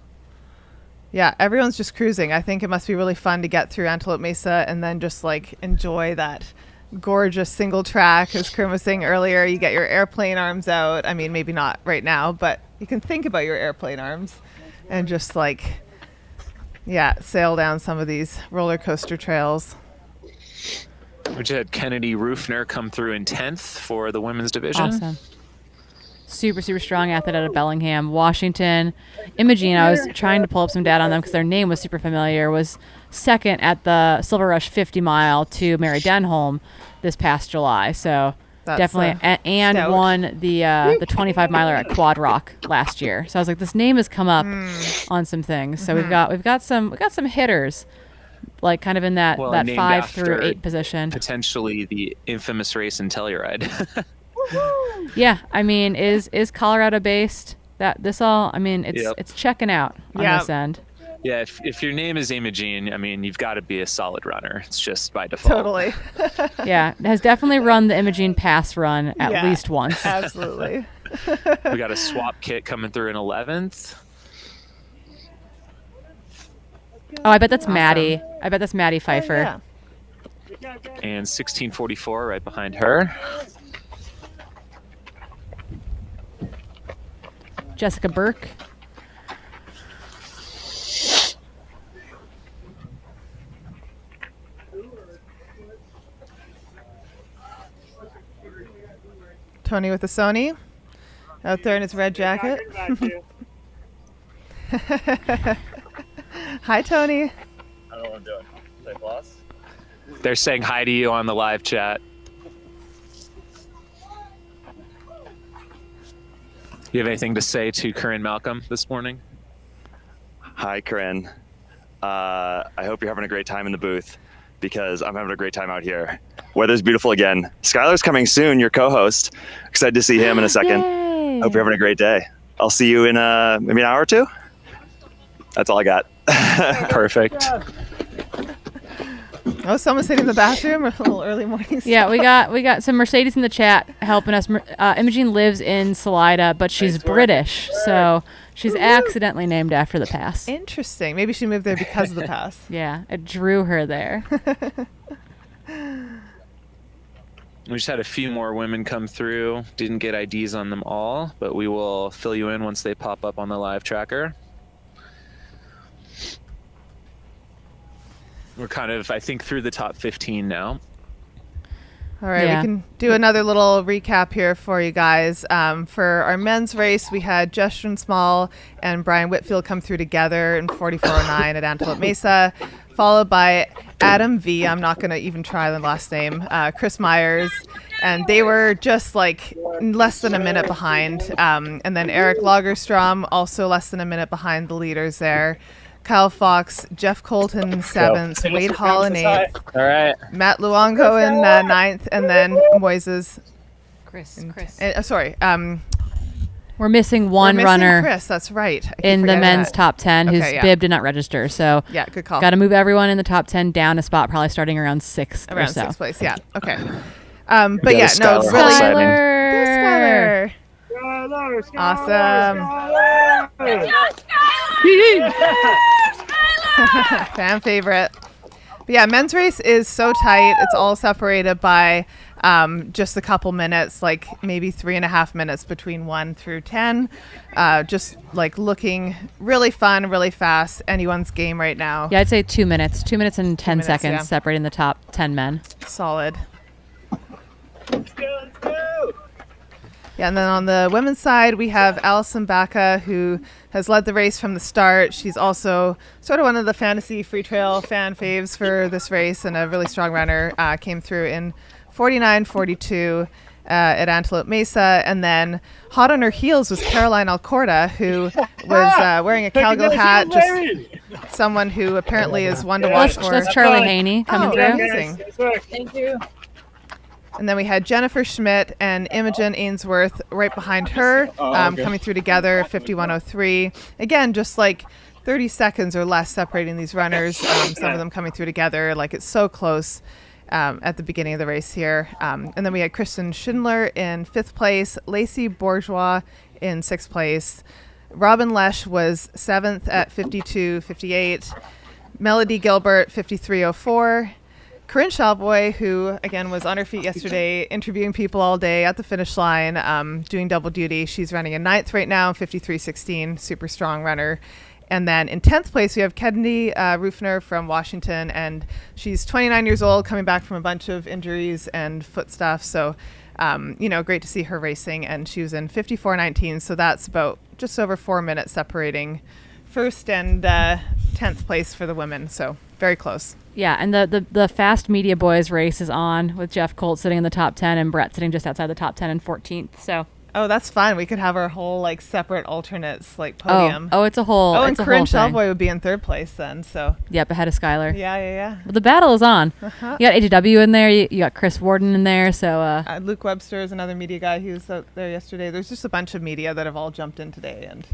yeah, everyone's just cruising. I think it must be really fun to get through Antelope Mesa and then just like enjoy that gorgeous single track. As Krim was saying earlier, you get your airplane arms out. I mean, maybe not right now, but you can think about your airplane arms and just like, yeah, sail down some of these roller coaster trails. We just had Kennedy Roofner come through in 10th for the women's division. Awesome. Super strong athlete out of Bellingham, Washington. Imogene, I was trying to pull up some data on them because their name was super familiar, was second at the Silver Rush 50 mile to Mary Denholm this past July. So That's definitely, and stout. won the 25 miler at Quad Rock last year. So I was like, this name has come up on some things. So we've got some hitters, like kind of in that Well, that named 5 through after 8 position. Potentially the infamous race in Telluride. Yeah, I mean, is Colorado based? It's checking out on Yeah. this end. Yeah, if your name is Imogene, I mean, you've got to be a solid runner. It's just by default. Totally. Yeah, has definitely run the Imogene pass run at Yeah. least once. Absolutely. We got a swap kit coming through in 11th. Oh, I bet that's Maddie. I bet that's Maddie Pfeiffer. Yeah. And 1644 right behind her. Jessica Burke. Tony with the Sony out there in his red jacket. Hi, Tony. I don't know what I'm doing. Say plus. They're saying hi to you on the live chat. You have anything to say to Corinne Malcolm this morning? Hi, Corinne. I hope you're having a great time in the booth because I'm having a great time out here. Weather's beautiful again. Skylar's coming soon, your co-host. Excited to see him in a second. Yay. Hope you're having a great day. I'll see you in maybe an hour or two. That's all I got. Perfect. Oh, someone's sitting in the bathroom. A little early morning. Yeah, we got some Mercedes in the chat helping us. Imogen lives in Salida, but she's British, so she's accidentally named after the pass. Interesting. Maybe she moved there because of the pass. Yeah, it drew her there. We just had a few more women come through. Didn't get IDs on them all, but we will fill you in once they pop up on the live tracker. We're kind of, I think, through the top 15 now. All right, Yeah. we can do another little recap here for you guys. For our men's race, we had Justin Small and Brian Whitfield come through together in 44.09 at Antelope Mesa, followed by Adam V. I'm not going to even try the last name. Chris Myers. And they were just like less than a minute behind. And then Eric Lagerstrom, also less than a minute behind the leaders there. Kyle Fox, Jeff Colton, 7th, Wade Hall in 8th, All right. Matt Luongo in 9th, and then Moises. Chris. Sorry. We're missing one we're missing runner Chris, that's right. I keep in the forgetting men's that. top 10 whose Okay, yeah. bib did not register. So Yeah, good call. got to move everyone in the top 10 down a spot, probably starting around 6th or Around so. 6th place, yeah. Okay. got But a yeah, no, Skylar really. Skylar. Go Skylar. Awesome. Fan favorite. But yeah, men's race is so tight. It's all separated by just a couple minutes, like maybe 3.5 minutes between 1 through 10. Just like looking really fun, really fast. Anyone's game right now. Yeah, I'd say 2 minutes. 2 minutes and 10 minutes, seconds yeah. separating the top 10 men. Solid. Yeah, and then on the women's side, we have Allison Baca, who has led the race from the start. She's also sort of one of the fantasy free trail fan faves for this race and a really strong runner. Came through in 49.42 at Antelope Mesa. And then hot on her heels was Caroline Alcorta, who was wearing a cowgirl hat, just someone who apparently is one to watch for. That's Charlie Haney coming Oh, through. amazing. Thank you. And then we had Jennifer Schmidt and Imogen Ainsworth right behind her, coming through together, 51.03. Again, just like 30 seconds or less separating these runners. Some of them coming through together, like it's so close at the beginning of the race here. And then we had Kristen Schindler in 5th place, Lacey Bourgeois in 6th place. Robin Lesh was 7th at 52.58. Melody Gilbert, 53.04. Corinne Shalboy, who again was on her feet yesterday, interviewing people all day at the finish line, doing double duty. She's running in 9th right now, 53.16, super strong runner. And then in 10th place, we have Kennedy Rufner from Washington, and she's 29 years old, coming back from a bunch of injuries and foot stuff. So, great to see her racing. And she was in 54.19, so that's about just over 4 minutes separating 1st and 10th place for the women. So very close. Yeah, and the Fast Media Boys race is on with Jeff Colt sitting in the top 10 and Brett sitting just outside the top 10 and 14th. So. Oh, that's fine. We could have our whole like separate alternates, like podium. Oh, it's a whole. Oh, it's and a Corinne whole thing. Shalboy would be in 3rd place then. So. Yep, ahead of Skylar. Yeah. Well, the battle is on. Uh-huh. You got AJW in there. You got Chris Warden in there. So. Luke Webster is another media guy who was out there yesterday. There's just a bunch of media that have all jumped in today, and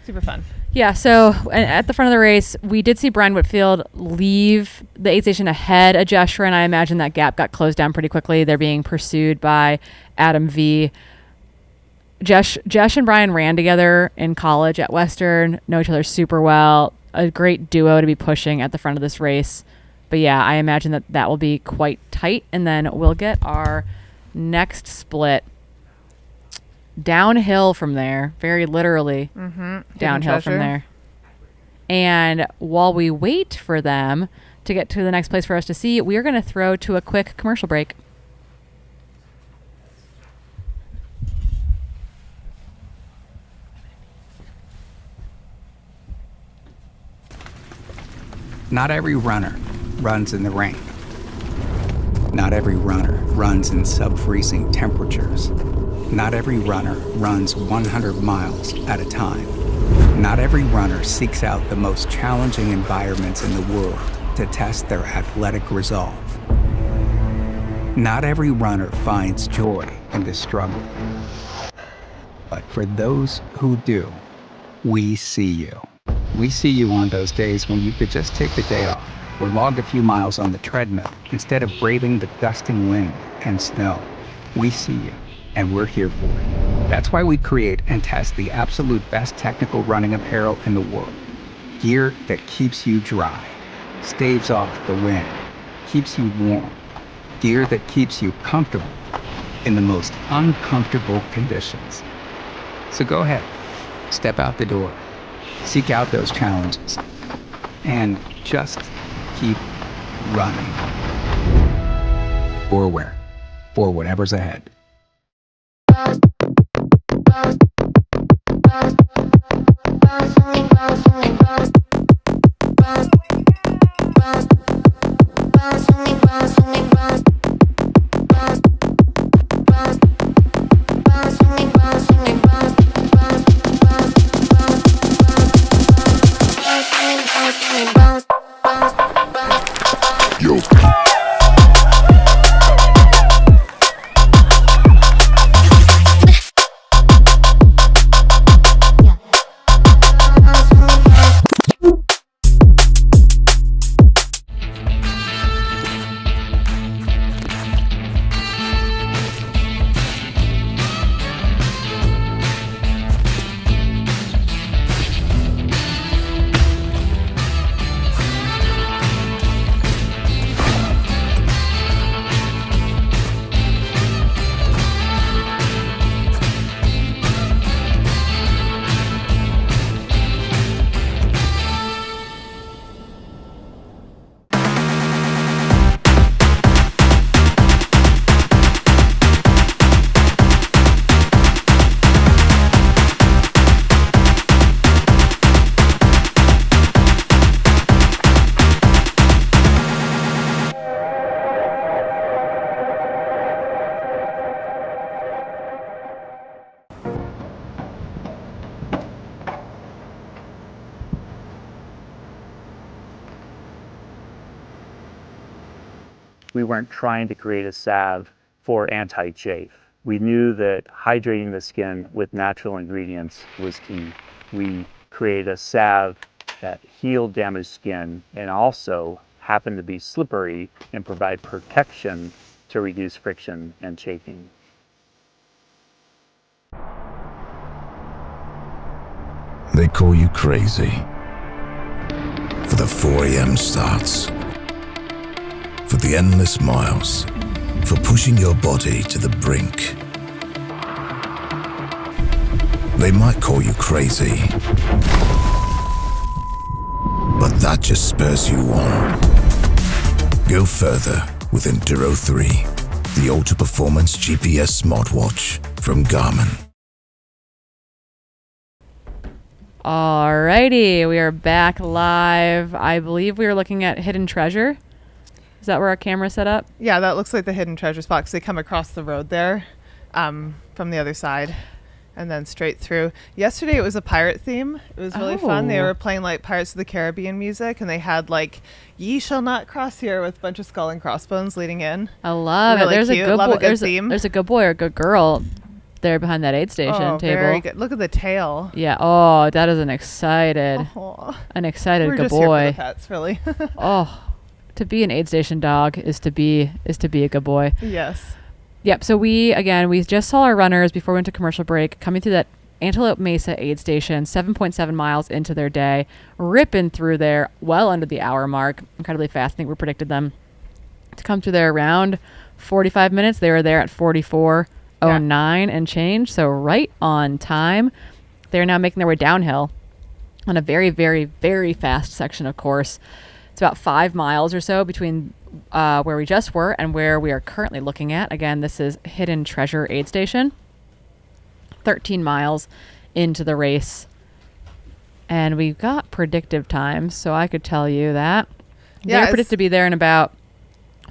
super fun. Yeah, so at the front of the race, we did see Brian Whitfield leave the aid station ahead of Joshua, and I imagine that gap got closed down pretty quickly. They're being pursued by Adam V. Josh and Brian ran together in college at Western, know each other super well. A great duo to be pushing at the front of this race. But yeah, I imagine that will be quite tight, and then we'll get our next split downhill from there, very literally downhill from there. And while we wait for them to get to the next place for us to see, we are going to throw to a quick commercial break. Not every runner runs in the rain. Not every runner runs in sub-freezing temperatures. Not every runner runs 100 miles at a time. Not every runner seeks out the most challenging environments in the world to test their athletic resolve. Not every runner finds joy in the struggle. But for those who do, we see you. We see you on those days when you could just take the day off or logged a few miles on the treadmill instead of braving the gusting wind and snow. We see you, and we're here for it. That's why we create and test the absolute best technical running apparel in the world. Gear that keeps you dry, staves off the wind, keeps you warm. Gear that keeps you comfortable in the most uncomfortable conditions. So go ahead, step out the door, seek out those challenges, and just keep running. Or where, or whatever's ahead. We weren't trying to create a salve for anti-chafe. We knew that hydrating the skin with natural ingredients was key. We created a salve that healed damaged skin and also happened to be slippery and provide protection to reduce friction and chafing. They call you crazy for the 4 a.m. starts, for the endless miles, for pushing your body to the brink. They might call you crazy, but that just spurs you on. Go further with Enduro 3, the ultra-performance GPS smartwatch from Garmin. Alrighty, we are back live. I believe we were looking at Hidden Treasure. Is that where our camera's set up? Yeah, that looks like the hidden treasure spot because they come across the road there from the other side and then straight through. Yesterday it was a pirate theme. It was really fun. They were playing like Pirates of the Caribbean music and they had like "Ye shall not cross here" with a bunch of skull and crossbones leading in. I love really it. There's cute. a good Love boy. a good theme. There's a good boy or a good girl there behind that aid station Oh, table. very good. Look at the tail. Yeah. Oh, that is an excited We're good just boy. here for the pets, really. Oh, to be an aid station dog is to be a good boy. Yes. Yep. So we just saw our runners before we went to commercial break coming through that Antelope Mesa aid station, 7.7 miles into their day, ripping through there well under the hour mark, incredibly fast. I think we predicted them to come through there around 45 minutes. They were there at 44:09 and change, so right on time. They're now making their way downhill on a very, very, very fast section of course. It's about 5 miles or so between where we just were and where we are currently looking at. Again, this is Hidden Treasure Aid Station. 13 miles into the race. And we've got predictive times, so I could tell you that. They're predicted to be there in about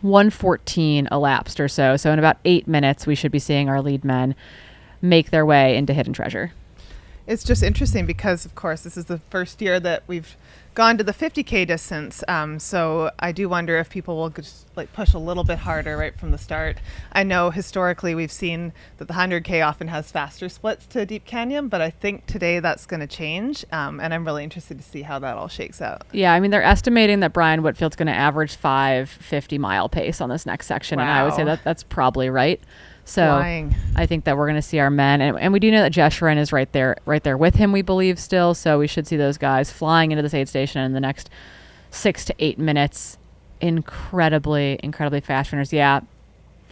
1:14 elapsed or so. So in about 8 minutes, we should be seeing our lead men make their way into Hidden Treasure. it's just interesting because, of course, this is the first year that we've gone to the 50K distance. So I do wonder if people will just like push a little bit harder right from the start. I know historically we've seen that the 100K often has faster splits to Deep Canyon, but I think today that's going to change. And I'm really interested to see how that all shakes out. Yeah, I mean, they're estimating that Brian Whitfield's going to average 5:50-mile pace on this next section. Wow. And I would say that that's probably right. So Flying. I think that we're going to see our men, and we do know that Jeshurun is right there with him, we believe still. So we should see those guys flying into this aid station in the next 6 to 8 minutes. Incredibly fast runners. Yeah,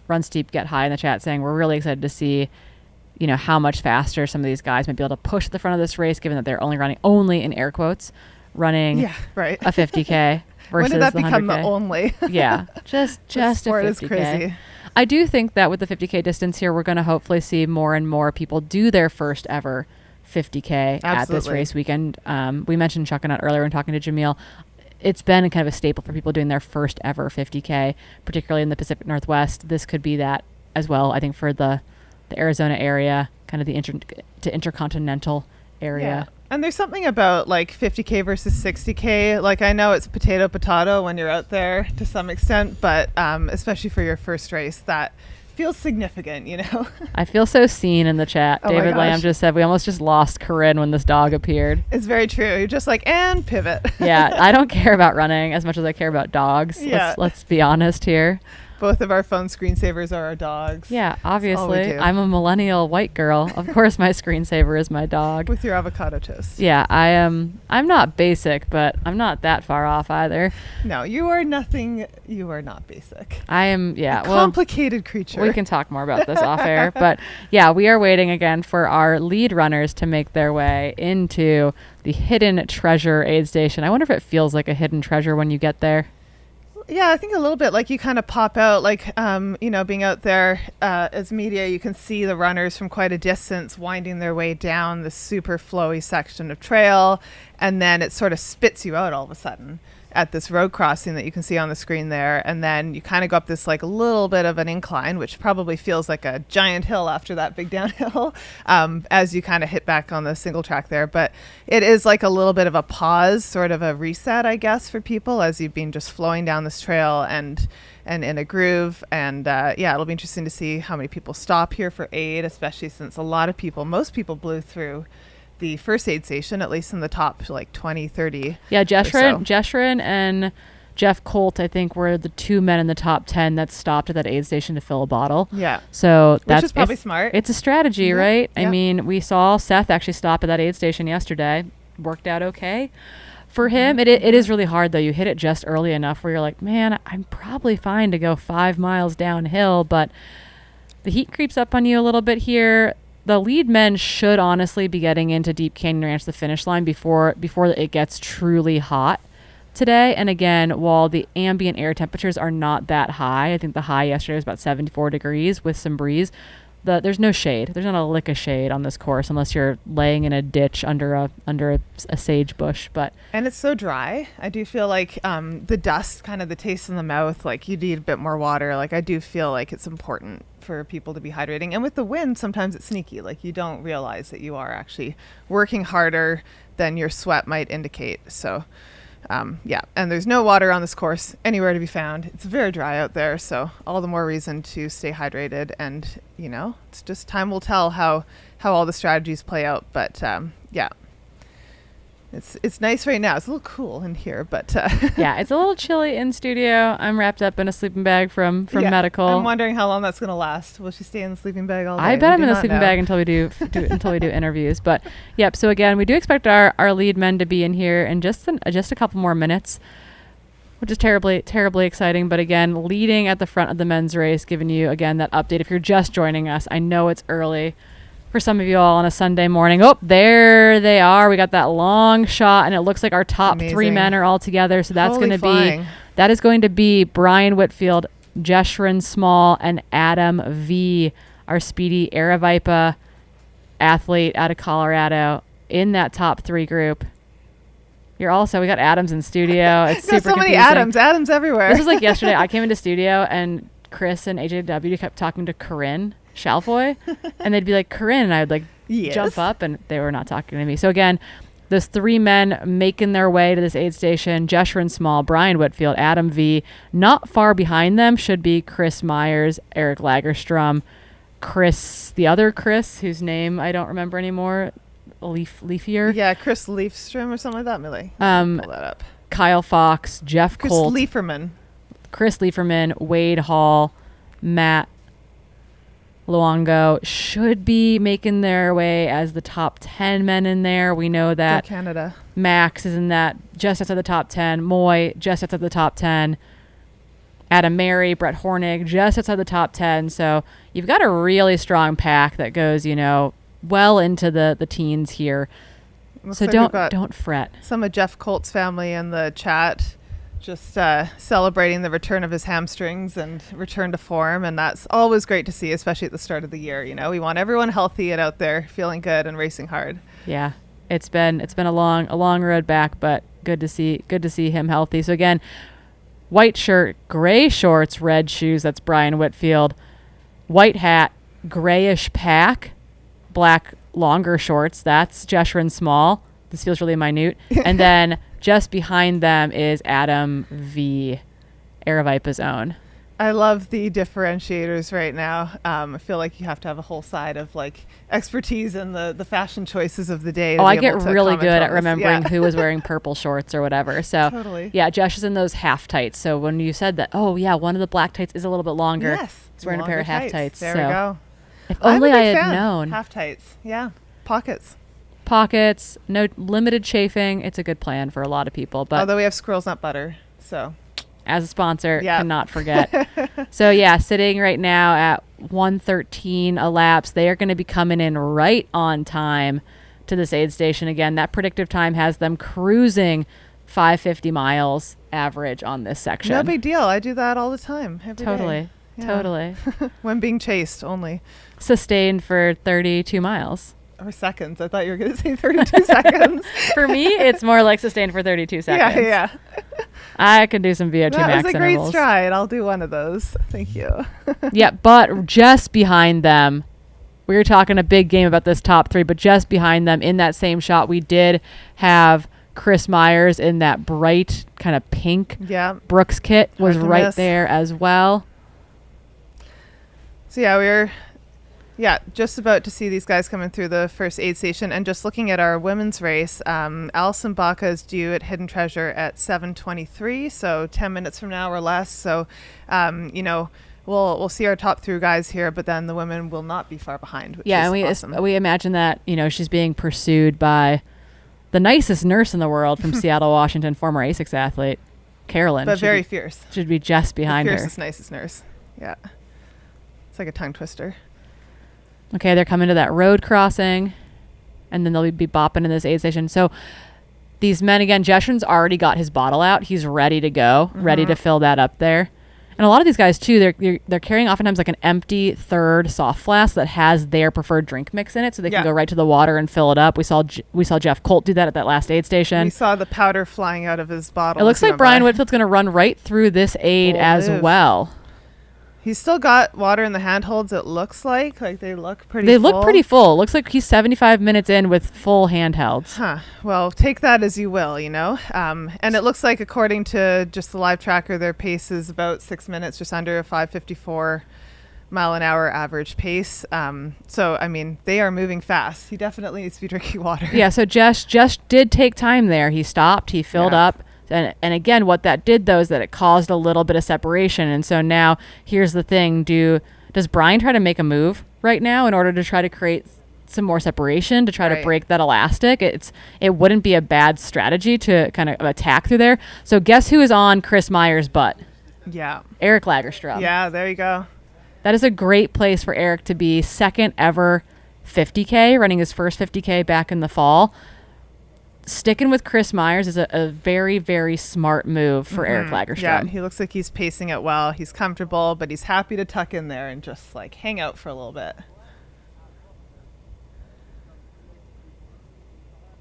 Run Steep Get High in the chat saying we're really excited to see, how much faster some of these guys might be able to push at the front of this race, given that they're only in air quotes, running Yeah, right. a 50K versus When did that the become 100K. the only? Yeah, just a sport 50K. is crazy. I do think that with the 50K distance here, we're going to hopefully see more and more people do their first ever 50K at this Absolutely. race weekend. We mentioned Chuck and Nut earlier when talking to Jamil. It's been kind of a staple for people doing their first ever 50K, particularly in the Pacific Northwest. This could be that as well, I think, for the Arizona area, kind of the intercontinental area. Yeah. And there's something about like 50K versus 60K. Like I know it's potato when you're out there to some extent, but especially for your first race, that feels significant, I feel so seen in the chat. Oh my David Lamb gosh. just said, we almost just lost Corinne when this dog appeared. It's very true. You're just like, and pivot. Yeah, I don't care about running as much as I care about dogs. Yeah. Let's be honest here. Both of our phone screensavers are our dogs. Yeah, all we obviously. do. I'm a millennial white girl. Of course my screensaver is my dog. With your avocado toast. Yeah, I'm not basic, but I'm not that far off either. No, you are nothing. You are not basic. I am, yeah. A complicated creature. We can talk more about this off air. But yeah, we are waiting again for our lead runners to make their way into the hidden treasure aid station. I wonder if it feels like a hidden treasure when you get there. Yeah, I think a little bit like you kind of pop out, like, being out there as media, you can see the runners from quite a distance winding their way down the super flowy section of trail. And then it sort of spits you out all of a sudden at this road crossing that you can see on the screen there. And then you kind of go up this like a little bit of an incline, which probably feels like a giant hill after that big downhill as you kind of hit back on the single track there. But it is like a little bit of a pause, sort of a reset, I guess, for people as you've been just flowing down this trail and in a groove. And it'll be interesting to see how many people stop here for aid, especially since most people blew through the first aid station, at least in the top like 20, 30. Yeah, Jeshurun and Jeff Colt, I think, were the two men in the top 10 that stopped at that aid station to fill a bottle. Yeah. So Which is probably smart. It's a strategy, right? Yeah. I mean, we saw Seth actually stop at that aid station yesterday. Worked out okay for him. It is really hard, though. You hit it just early enough where you're like, man, I'm probably fine to go 5 miles downhill, but the heat creeps up on you a little bit here. The lead men should honestly be getting into Deep Canyon Ranch, the finish line, before it gets truly hot today. And again, while the ambient air temperatures are not that high, I think the high yesterday was about 74 degrees with some breeze. There's no shade. There's not a lick of shade on this course unless you're laying in a ditch under a sage bush. And it's so dry. I do feel like the dust, kind of the taste in the mouth, like you need a bit more water. Like I do feel like it's important for people to be hydrating. And with the wind, sometimes it's sneaky. Like you don't realize that you are actually working harder than your sweat might indicate. So and there's no water on this course anywhere to be found. It's very dry out there, so all the more reason to stay hydrated. And it's just time will tell how all the strategies play out. But it's nice right now. It's a little cool in here, but yeah, it's a little chilly in studio. I'm wrapped up in a sleeping bag from medical. I'm wondering how long that's going to last. Will she stay in the sleeping bag all day? I bet I'm in the sleeping bag until we do interviews. But yep. So again, we do expect our lead men to be in here in just a couple more minutes, which is terribly exciting. But again, leading at the front of the men's race, giving you again that update. If you're just joining us, I know it's early for some of you all on a Sunday morning. Oh, there they are. We got that long shot, and it looks like our top three men are all together. So that's going to be Brian Whitfield, Jeshurun Small, and Adam V, our speedy Aravaipa athlete out of Colorado, in that top 3 group. We got Adams in studio. It's super so many confusing. Adams everywhere. This was like yesterday. I came into studio and Chris and AJW kept talking to Corinne Shalfoy, and they'd be like, Corinne, and I would like Yes. jump up, and they were not talking to me. So again, there's 3 men making their way to this aid station: Jeshurun Small, Brian Whitfield, Adam V. Not far behind them should be Chris Myers, Eric Lagerstrom, the other Chris, whose name I don't remember anymore, Leafier. Yeah, Chris Leafstrom or something like that, Millie. Pull that up. Kyle Fox, Jeff Chris Colt, Chris Lieferman, Wade Hall, Matt Luongo should be making their way as the top 10 men in there. We know that Canada. Max is in that just outside the top 10. Moy just outside the top 10. Adam Mary, Brett Hornig just outside the top 10. So you've got a really strong pack that goes, well into the teens here. Looks so like don't fret. Some of Jeff Colt's family in the chat just celebrating the return of his hamstrings and return to form, and that's always great to see, especially at the start of the year. We want everyone healthy and out there feeling good and racing hard. Yeah, it's been a long road back, but good to see him healthy. So again, white shirt, gray shorts, red shoes. That's Brian Whitfield. White hat, grayish pack, black longer shorts. That's Jeshurun Small. This feels really minute. And then just behind them is Adam V, Aravaipa's own. I love the differentiators right now. I feel like you have to have a whole side of expertise in the fashion choices of the day. I get really good at remembering who was wearing purple shorts or whatever. So totally. Yeah, Josh is in those half tights. So when you said that, one of the black tights is a little bit longer. Yes, he's wearing a pair of half tights. There we go. If only I had fan. known. Half tights. Yeah. Pockets, no limited chafing. It's a good plan for a lot of people. But although we have Squirrel's Nut Butter, so as a sponsor, cannot forget. So sitting right now at 1:13 a laps. They are going to be coming in right on time to this aid station. Again, that predictive time has them cruising 550 miles average on this section. No big deal. I do that all the time. Every day. Totally. When being chased only. Sustained for 32 miles. Or seconds. I thought you were going to say 32 seconds. For me, it's more like sustained for 32 seconds. Yeah. I can do some VO2 max intervals. That was a great stride. I'll do one of those. Thank you. Yeah, but just behind them, we were talking a big game about this top 3, but just behind them in that same shot, we did have Chris Myers in that bright kind of pink Brooks kit was right there as well. So we're just about to see these guys coming through the first aid station, and just looking at our women's race, Alison Baca is due at Hidden Treasure at 7:23, so 10 minutes from now or less. So, we'll see our top 3 guys here, but then the women will not be far behind. Which is awesome. We imagine that she's being pursued by the nicest nurse in the world from Seattle, Washington, former ASICS athlete, Carolyn. But very fierce. Should be just behind her. Fiercest, nicest nurse. Yeah. It's like a tongue twister. Okay, they're coming to that road crossing, and then they'll be bopping in this aid station. So these men, again, Jeshurun's already got his bottle out. He's ready to go, ready to fill that up there. And a lot of these guys, too, they're carrying oftentimes like an empty third soft flask that has their preferred drink mix in it, so they can go right to the water and fill it up. We saw Jeff Colt do that at that last aid station. We saw the powder flying out of his bottle. It looks like Brian Whitfield's going to run right through this aid as well. He's still got water in the handholds, it looks like. They look pretty full. They look pretty full. It looks like he's 75 minutes in with full handhelds. Huh. Well, take that as you will, And it looks like, according to just the live tracker, their pace is about 6 minutes, just under a 5:54 mile an hour average pace. So, they are moving fast. He definitely needs to be drinking water. Yeah, so Jess did take time there. He stopped. He filled up. And again, what that did, though, is that it caused a little bit of separation. And so now here's the thing. Does Brian try to make a move right now in order to try to create some more separation, to try to break that elastic? It wouldn't be a bad strategy to kind of attack through there. So guess who is on Chris Myers' butt? Yeah. Eric Lagerstrom. Yeah, there you go. That is a great place for Eric to be. Second ever 50K, running his first 50K back in the fall. Sticking with Chris Myers is a very, very smart move for Eric Lagerstrom. Yeah, he looks like he's pacing it well. He's comfortable, but he's happy to tuck in there and just hang out for a little bit.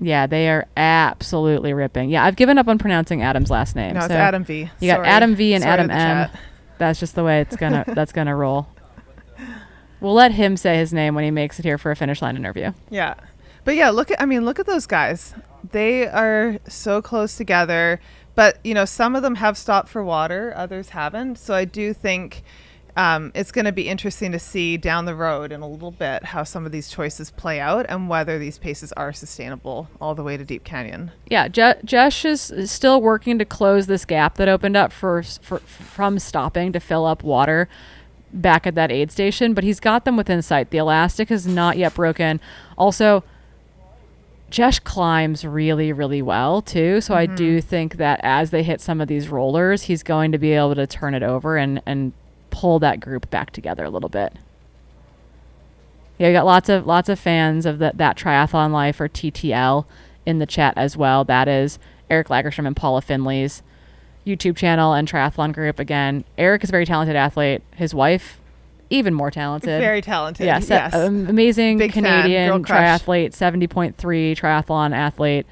Yeah, they are absolutely ripping. Yeah, I've given up on pronouncing Adam's last name. No, it's Adam V. You got Adam V and Adam M. That's just the way it's gonna roll. We'll let him say his name when he makes it here for a finish line interview. Yeah. But yeah, look at those guys. They are so close together, but some of them have stopped for water, others haven't. So I do think it's going to be interesting to see down the road in a little bit how some of these choices play out and whether these paces are sustainable all the way to Deep Canyon. Yeah, Josh is still working to close this gap that opened up from stopping to fill up water back at that aid station, but he's got them within sight. The elastic is not yet broken. Also, Josh climbs really, really well too. So I do think that as they hit some of these rollers, he's going to be able to turn it over and pull that group back together a little bit. Yeah, we got lots of fans of that Triathlon Life, or TTL, in the chat as well. That is Eric Lagerstrom and Paula Finley's YouTube channel and triathlon group. Again, Eric is a very talented athlete. His wife, even more talented. Very talented. Yes. Amazing Big Canadian triathlete, 70.3 triathlon athlete.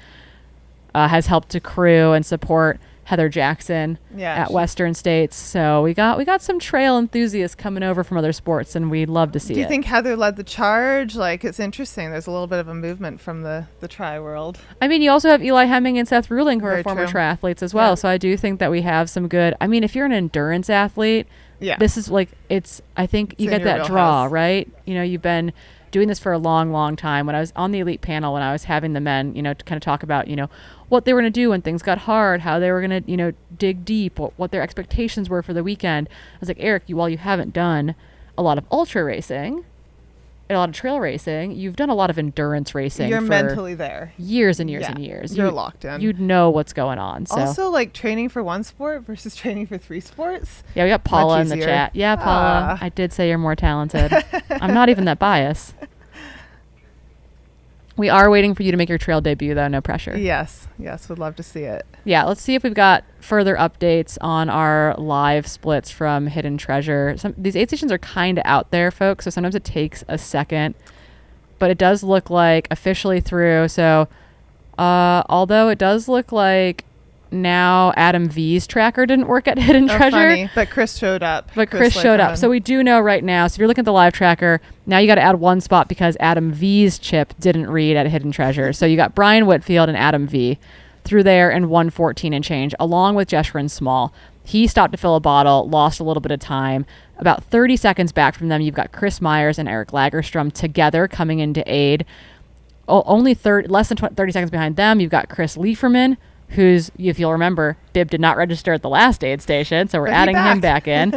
Has helped to crew and support Heather Jackson at Western States. So we got some trail enthusiasts coming over from other sports, and we'd love to see it. Do you think Heather led the charge? Like, it's interesting. There's a little bit of a movement from the tri world. I mean, you also have Eli Hemming and Seth Ruling, who are former triathletes as well. Yeah. So I do think that we have some good. I mean, if you're an endurance athlete, this is like I think you get that draw, right? You've been doing this for a long, long time. When I was on the elite panel, when I was having the men, to kind of talk about, what they were going to do when things got hard, how they were going to, dig deep, what their expectations were for the weekend. I was like, Eric, while you haven't done a lot of ultra racing, a lot of trail racing, you've done a lot of endurance racing. You're for mentally there. Years and years and years. You're locked in. You'd know what's going on. So. Also, like training for one sport versus training for 3 sports. Yeah, we got Paula in the chat. Yeah, Paula, I did say you're more talented. I'm not even that biased. We are waiting for you to make your trail debut, though. No pressure. Yes, would love to see it. Yeah, let's see if we've got further updates on our live splits from Hidden Treasure. These aid stations are kind of out there, folks, so sometimes it takes a second. But it does look like officially through. So, although it does look like now Adam V's tracker didn't work at Hidden Treasure. Funny. But Chris showed up. Chris showed up. So we do know right now. So if you're looking at the live tracker, now you got to add one spot because Adam V's chip didn't read at Hidden Treasure. So you got Brian Whitfield and Adam V through there in 1:14 and change, along with Jeshrin Small. He stopped to fill a bottle, lost a little bit of time. About 30 seconds back from them, you've got Chris Myers and Eric Lagerstrom together coming into aid. Only less than 30 seconds behind them, you've got Chris Lieferman, who's, if you'll remember, Bib did not register at the last aid station, so we're adding him back in.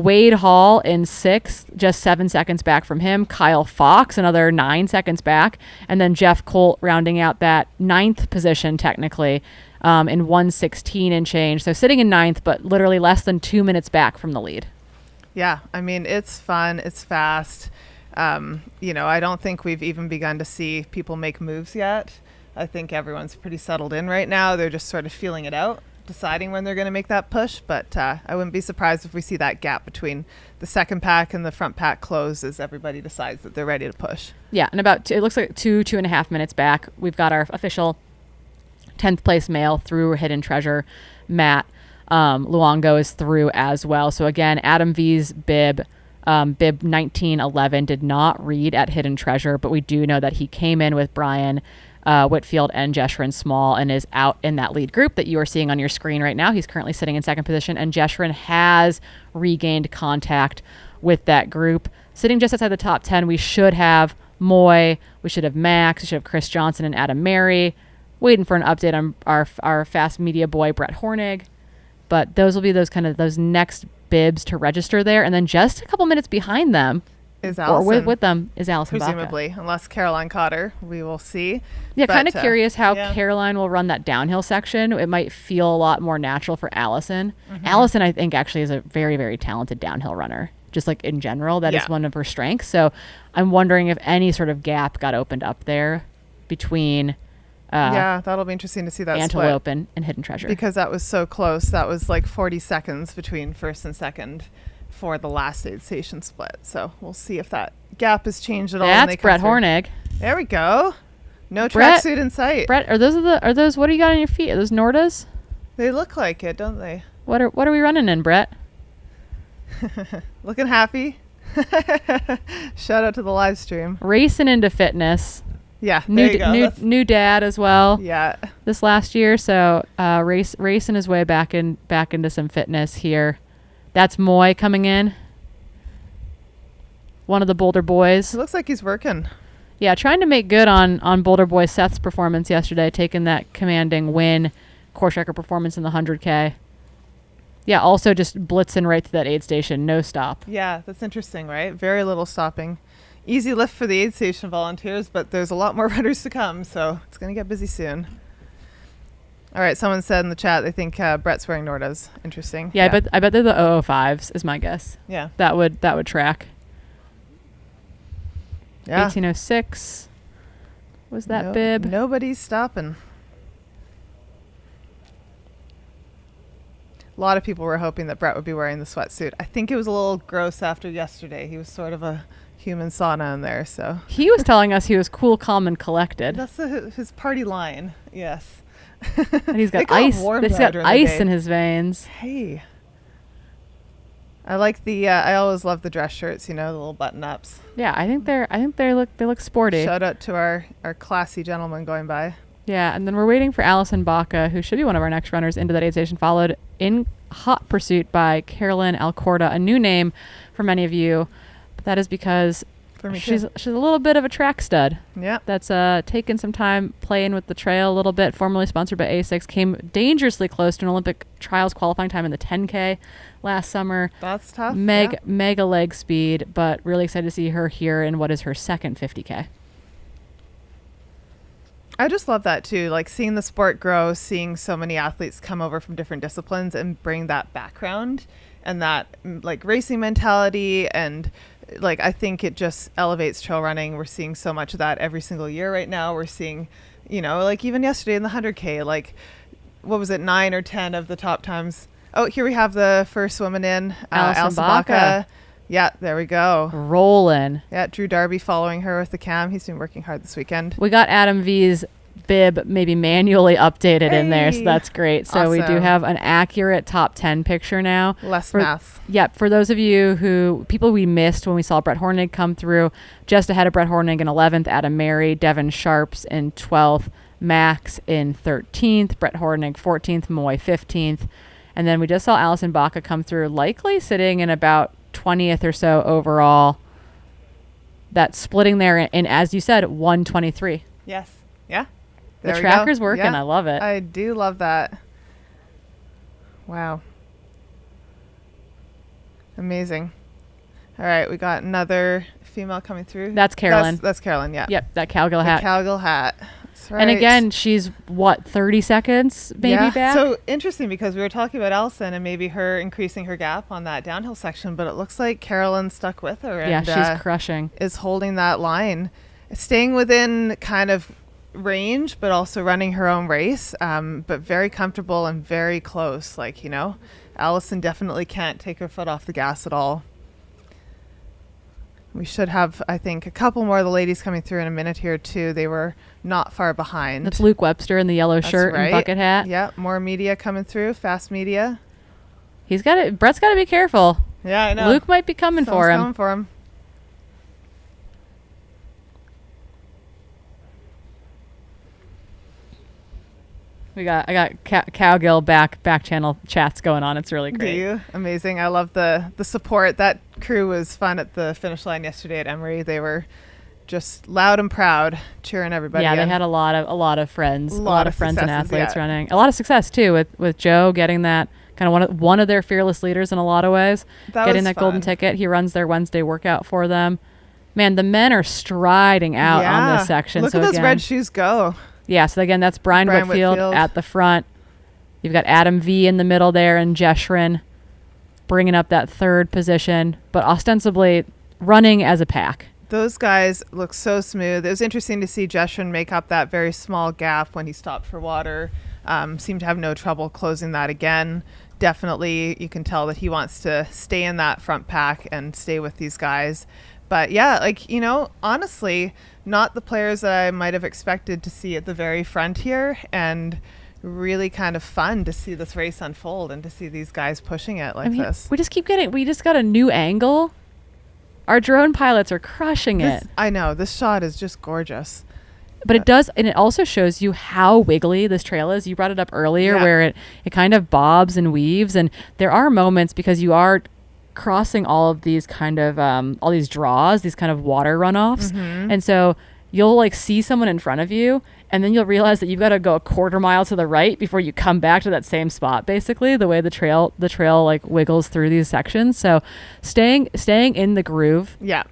Wade Hall in 6th, just 7 seconds back from him. Kyle Fox, another 9 seconds back. And then Jeff Colt rounding out that 9th position, technically, in 1:16 and change. So sitting in 9th, but literally less than 2 minutes back from the lead. Yeah, I mean, it's fun. It's fast. I don't think we've even begun to see people make moves yet. I think everyone's pretty settled in right now. They're just sort of feeling it out, deciding when they're going to make that push. But I wouldn't be surprised if we see that gap between the second pack and the front pack close as everybody decides that they're ready to push. Yeah, and it looks like 2.5 minutes back, we've got our official 10th place male through Hidden Treasure, Matt Luongo is through as well. So again, Adam V's bib 1911 did not read at Hidden Treasure, but we do know that he came in with Brian Whitfield and Jeshrin Small and is out in that lead group that you are seeing on your screen right now. He's currently sitting in 2nd position, and Jeshrin has regained contact with that group. Sitting just outside the top 10, we should have Moy, we should have Max, we should have Chris Johnson and Adam Mary. Waiting for an update on our fast media boy, Brett Hornig. But those will be those next bibs to register there. And then just a couple minutes behind them, is Allison, or with them, is Allison presumably, Baca. Unless Caroline Cotter, we will see. Yeah, kind of curious how Caroline will run that downhill section. It might feel a lot more natural for Allison. Allison, I think, actually is a very, very talented downhill runner. Just like in general, that is one of her strengths. So I'm wondering if any sort of gap got opened up there between that'll be interesting to see that Antelope split. and Hidden Treasure. Because that was so close. That was like 40 seconds between first and second for the last aid station split. So we'll see if that gap has changed at all. That's Brett Hornig. There we go. No tracksuit in sight. Brett, are those what do you got on your feet? Are those Nordas? They look like it, don't they? What are we running in, Brett? Looking happy. Shout out to the live stream. Racing into fitness. Yeah, there you go. New dad as well. Yeah. This last year, so racing his way back into some fitness here. That's Moy coming in. One of the Boulder boys. It looks like he's working. Yeah, trying to make good on Boulder boy Seth's performance yesterday, taking that commanding win, course record performance in the 100K. Yeah, also just blitzing right to that aid station, no stop. Yeah, that's interesting, right? Very little stopping. Easy lift for the aid station volunteers, but there's a lot more runners to come, so it's going to get busy soon. All right, someone said in the chat they think Brett's wearing Nordas. Interesting. Yeah, I bet they're the 005s is my guess. Yeah. That would track. Yeah. 1806 was that bib. Nobody's stopping. A lot of people were hoping that Brett would be wearing the sweatsuit. I think it was a little gross after yesterday. He was sort of a human sauna in there, so. He was telling us he was cool, calm, and collected. That's his party line, yes. And he's got ice. He's got ice in his veins. Hey. I like the. I always love the dress shirts. You know, the little button ups. Yeah, I think they look sporty. Shout out to our classy gentleman going by. Yeah, and then we're waiting for Allison Baca, who should be one of our next runners into that aid station, followed in hot pursuit by Carolyn Alcorta, a new name for many of you. But that is because she's a little bit of a track stud. Yeah. That's taken some time playing with the trail a little bit, formerly sponsored by A6, came dangerously close to an Olympic trials qualifying time in the 10K last summer. That's tough. Mega leg speed, but really excited to see her here in what is her second 50K. I just love that too, like seeing the sport grow, seeing so many athletes come over from different disciplines and bring that background and that like racing mentality, and like I think it just elevates trail running. We're seeing so much of that every single year right now. We're seeing, you know, like even yesterday in the 100K, like what was it, 9 or 10 of the top times. Oh, here we have the first woman in, Allison Baca. Yeah, there we go. Rolling. Yeah, Drew Darby following her with the cam. He's been working hard this weekend. We got Adam V's bib maybe manually updated in there, so that's great. So we do have an accurate top 10 picture now. Less math. Yep, for those of you people we missed when we saw Brett Hornig come through, just ahead of Brett Hornig in 11th, Adam Mary, Devin Sharps in 12th, Max in 13th, Brett Hornig 14th, Moy 15th. And then we just saw Allison Baca come through, likely sitting in about 20th or so overall. That's splitting there in, as you said, 123. Yes. Yeah. The tracker's working. Yeah. I love it. I do love that. Wow. Amazing. All right. We got another female coming through. That's Carolyn. That's Carolyn. Yeah. Yep. That cowgirl hat. Cowgirl hat. That's right. And again, she's 30 seconds maybe back? So interesting, because we were talking about Allison and maybe her increasing her gap on that downhill section, but it looks like Carolyn stuck with her. Yeah, and, she's crushing. Is holding that line, staying within kind of range, but also running her own race, but very comfortable and very close. Like, you know, Allison definitely can't take her foot off the gas at all. We should have, I think, a couple more of the ladies coming through in a minute here too. They were not far behind. That's Luke Webster in the yellow shirt and bucket hat. Yeah, more media coming through, fast media. He's got it. Brett's got to be careful. Yeah, I know. Luke might be coming for him. Coming for him. I got Cowgill back channel chats going on. It's really great. Do you? Amazing. I love the support. That crew was fun at the finish line yesterday at Emory. They were just loud and proud, cheering everybody. Yeah, in. they had a lot of friends, a lot of friends and athletes yeah. running. A lot of success too with Joe getting that kind of one of their fearless leaders in a lot of ways. Getting that golden ticket. He runs their Wednesday workout for them. Man, the men are striding out on this section. Look at those red shoes go. Yeah, so again, that's Brian Whitfield at the front. You've got Adam V in the middle there and Jeshrin bringing up that third position, but ostensibly running as a pack. Those guys look so smooth. It was interesting to see Jeshrin make up that very small gap when he stopped for water. Seemed to have no trouble closing that again. Definitely, you can tell that he wants to stay in that front pack and stay with these guys. But yeah, like, you know, honestly, not the players that I might have expected to see at the very front here, and really kind of fun to see this race unfold and to see these guys pushing it like this. We just got a new angle Our drone pilots are crushing it. I know. This shot is just gorgeous. But it does, and it also shows you how wiggly this trail is. You brought it up earlier where it kind of bobs and weaves. And there are moments, because you are crossing all of these kind of, all these draws, these kind of water runoffs. And so you'll like see someone in front of you, and then you'll realize that you've got to go a quarter mile to the right before you come back to that same spot, basically, the way the trail like wiggles through these sections. So staying in the groove. Yeah.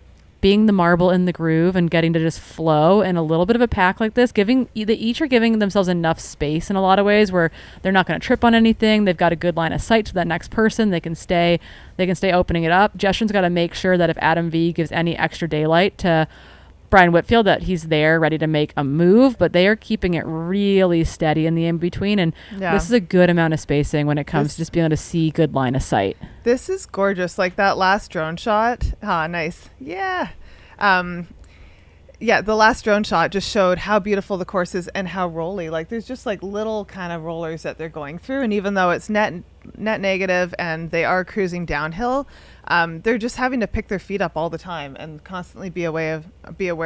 Being the marble in the groove and getting to just flow in a little bit of a pack like this, they each are giving themselves enough space in a lot of ways where they're not going to trip on anything. They've got a good line of sight to that next person. They can stay opening it up. Justin's got to make sure that if Adam V gives any extra daylight to Brian Whitfield, that he's there ready to make a move, but they are keeping it really steady in the in-between, and this is a good amount of spacing when it comes to just being able to see good line of sight. This is gorgeous. Like that last drone shot. Nice. Yeah. The last drone shot just showed how beautiful the course is and how rolly. Like there's just like little kind of rollers that they're going through, and even though it's net negative and they are cruising downhill, they're just having to pick their feet up all the time and constantly be aware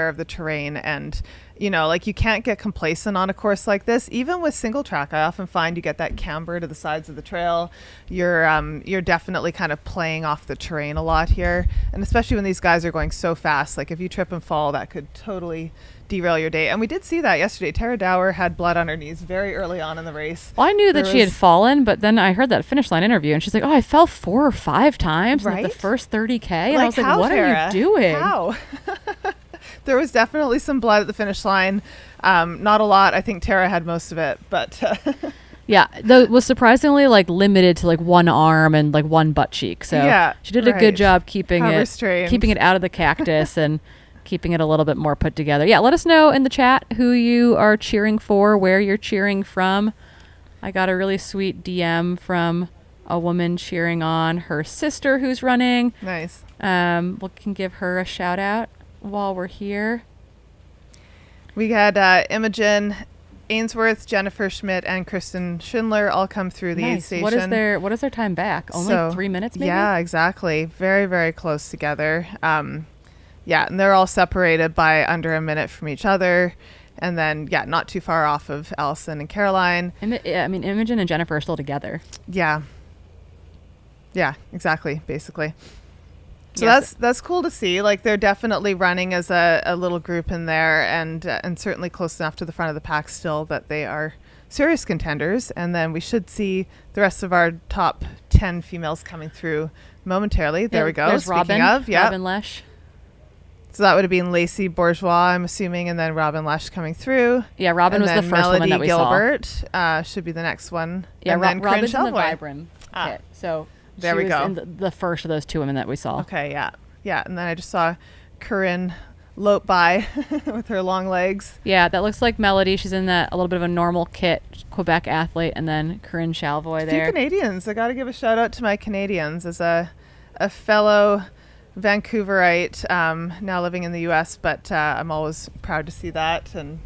of the terrain. And like you can't get complacent on a course like this. Even with single track, I often find you get that camber to the sides of the trail. You're definitely kind of playing off the terrain a lot here, and especially when these guys are going so fast. Like if you trip and fall, that could totally derail your day. And we did see that yesterday. Tara Dower had blood on her knees very early on in the race. Well, I knew that she had fallen, but then I heard that finish line interview, and she's like, "Oh, I fell 4 or 5 times in the first 30K," and I was like, "What are you doing?" How? There was definitely some blood at the finish line. Not a lot. I think Tara had most of it, but yeah, it was surprisingly like limited to like one arm and like one butt cheek. So she did a good job keeping it out of the cactus and keeping it a little bit more put together. Yeah, let us know in the chat who you are cheering for, where you're cheering from. I got a really sweet DM from a woman cheering on her sister who's running. Nice. We can give her a shout out while we're here. We had Imogen Ainsworth, Jennifer Schmidt, and Kristen Schindler all come through the aid station. What is their time back? Only 3 minutes, maybe? Yeah, exactly. Very, very close together. And they're all separated by under a minute from each other. And then, not too far off of Allison and Caroline. Imogen and Jennifer are still together. Yeah. Yeah, exactly, basically. So that's cool to see. Like they're definitely running as a little group in there, and certainly close enough to the front of the pack still that they are serious contenders. And then we should see the rest of our top 10 females coming through momentarily. There we go. There's Speaking Robin Lesh. So that would have been Lacey Bourgeois, I'm assuming, and then Robin Lesh coming through. Yeah, Robin was the first Melody woman that we Gilbert, should be the next one. Yeah, and then Robin's in the Shelboy. Vibram kit. So there we go. In the first of those 2 women that we saw. Okay, yeah. And then I just saw Corinne lope by with her long legs. Yeah, that looks like Melody. She's in a little bit of a normal kit, Quebec athlete, and then Corinne Chalvoy there. A few Canadians. I got to give a shout out to my Canadians as a fellow Vancouverite, now living in the U.S., but I'm always proud to see that, and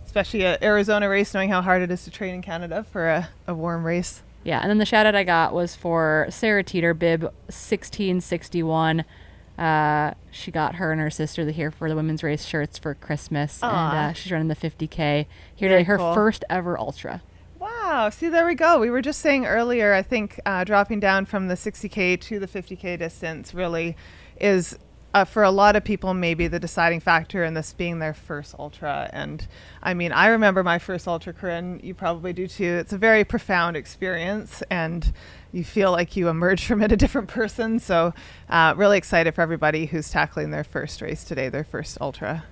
especially an Arizona race, knowing how hard it is to train in Canada for a warm race. Yeah, and then the shout out I got was for Sarah Teeter, bib 1661. She got her and her sister here for the women's race shirts for Christmas. Aww. And she's running the 50K here today, her first ever ultra. Wow. See, there we go. We were just saying earlier, I think dropping down from the 60K to the 50K distance really is, for a lot of people, maybe the deciding factor in this being their first ultra. And I mean, I remember my first ultra, Corinne, you probably do too. It's a very profound experience, and you feel like you emerge from it a different person. So really excited for everybody who's tackling their first race today, their first ultra.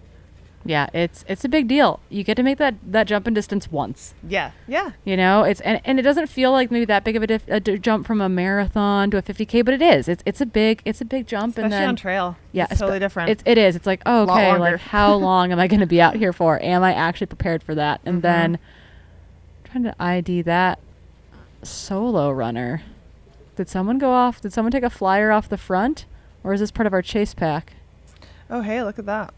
Yeah, it's a big deal. You get to make that jump in distance once. Yeah. You know, and it doesn't feel like maybe that big of a jump from a marathon to a 50K, but it is. It's a big jump. Especially and then on trail. Yeah, it's totally different. It is. It's like, oh, okay, like how long am I going to be out here for? Am I actually prepared for that? And then trying to ID that solo runner. Did someone go off? Did someone take a flyer off the front, or is this part of our chase pack? Oh, hey, look at that.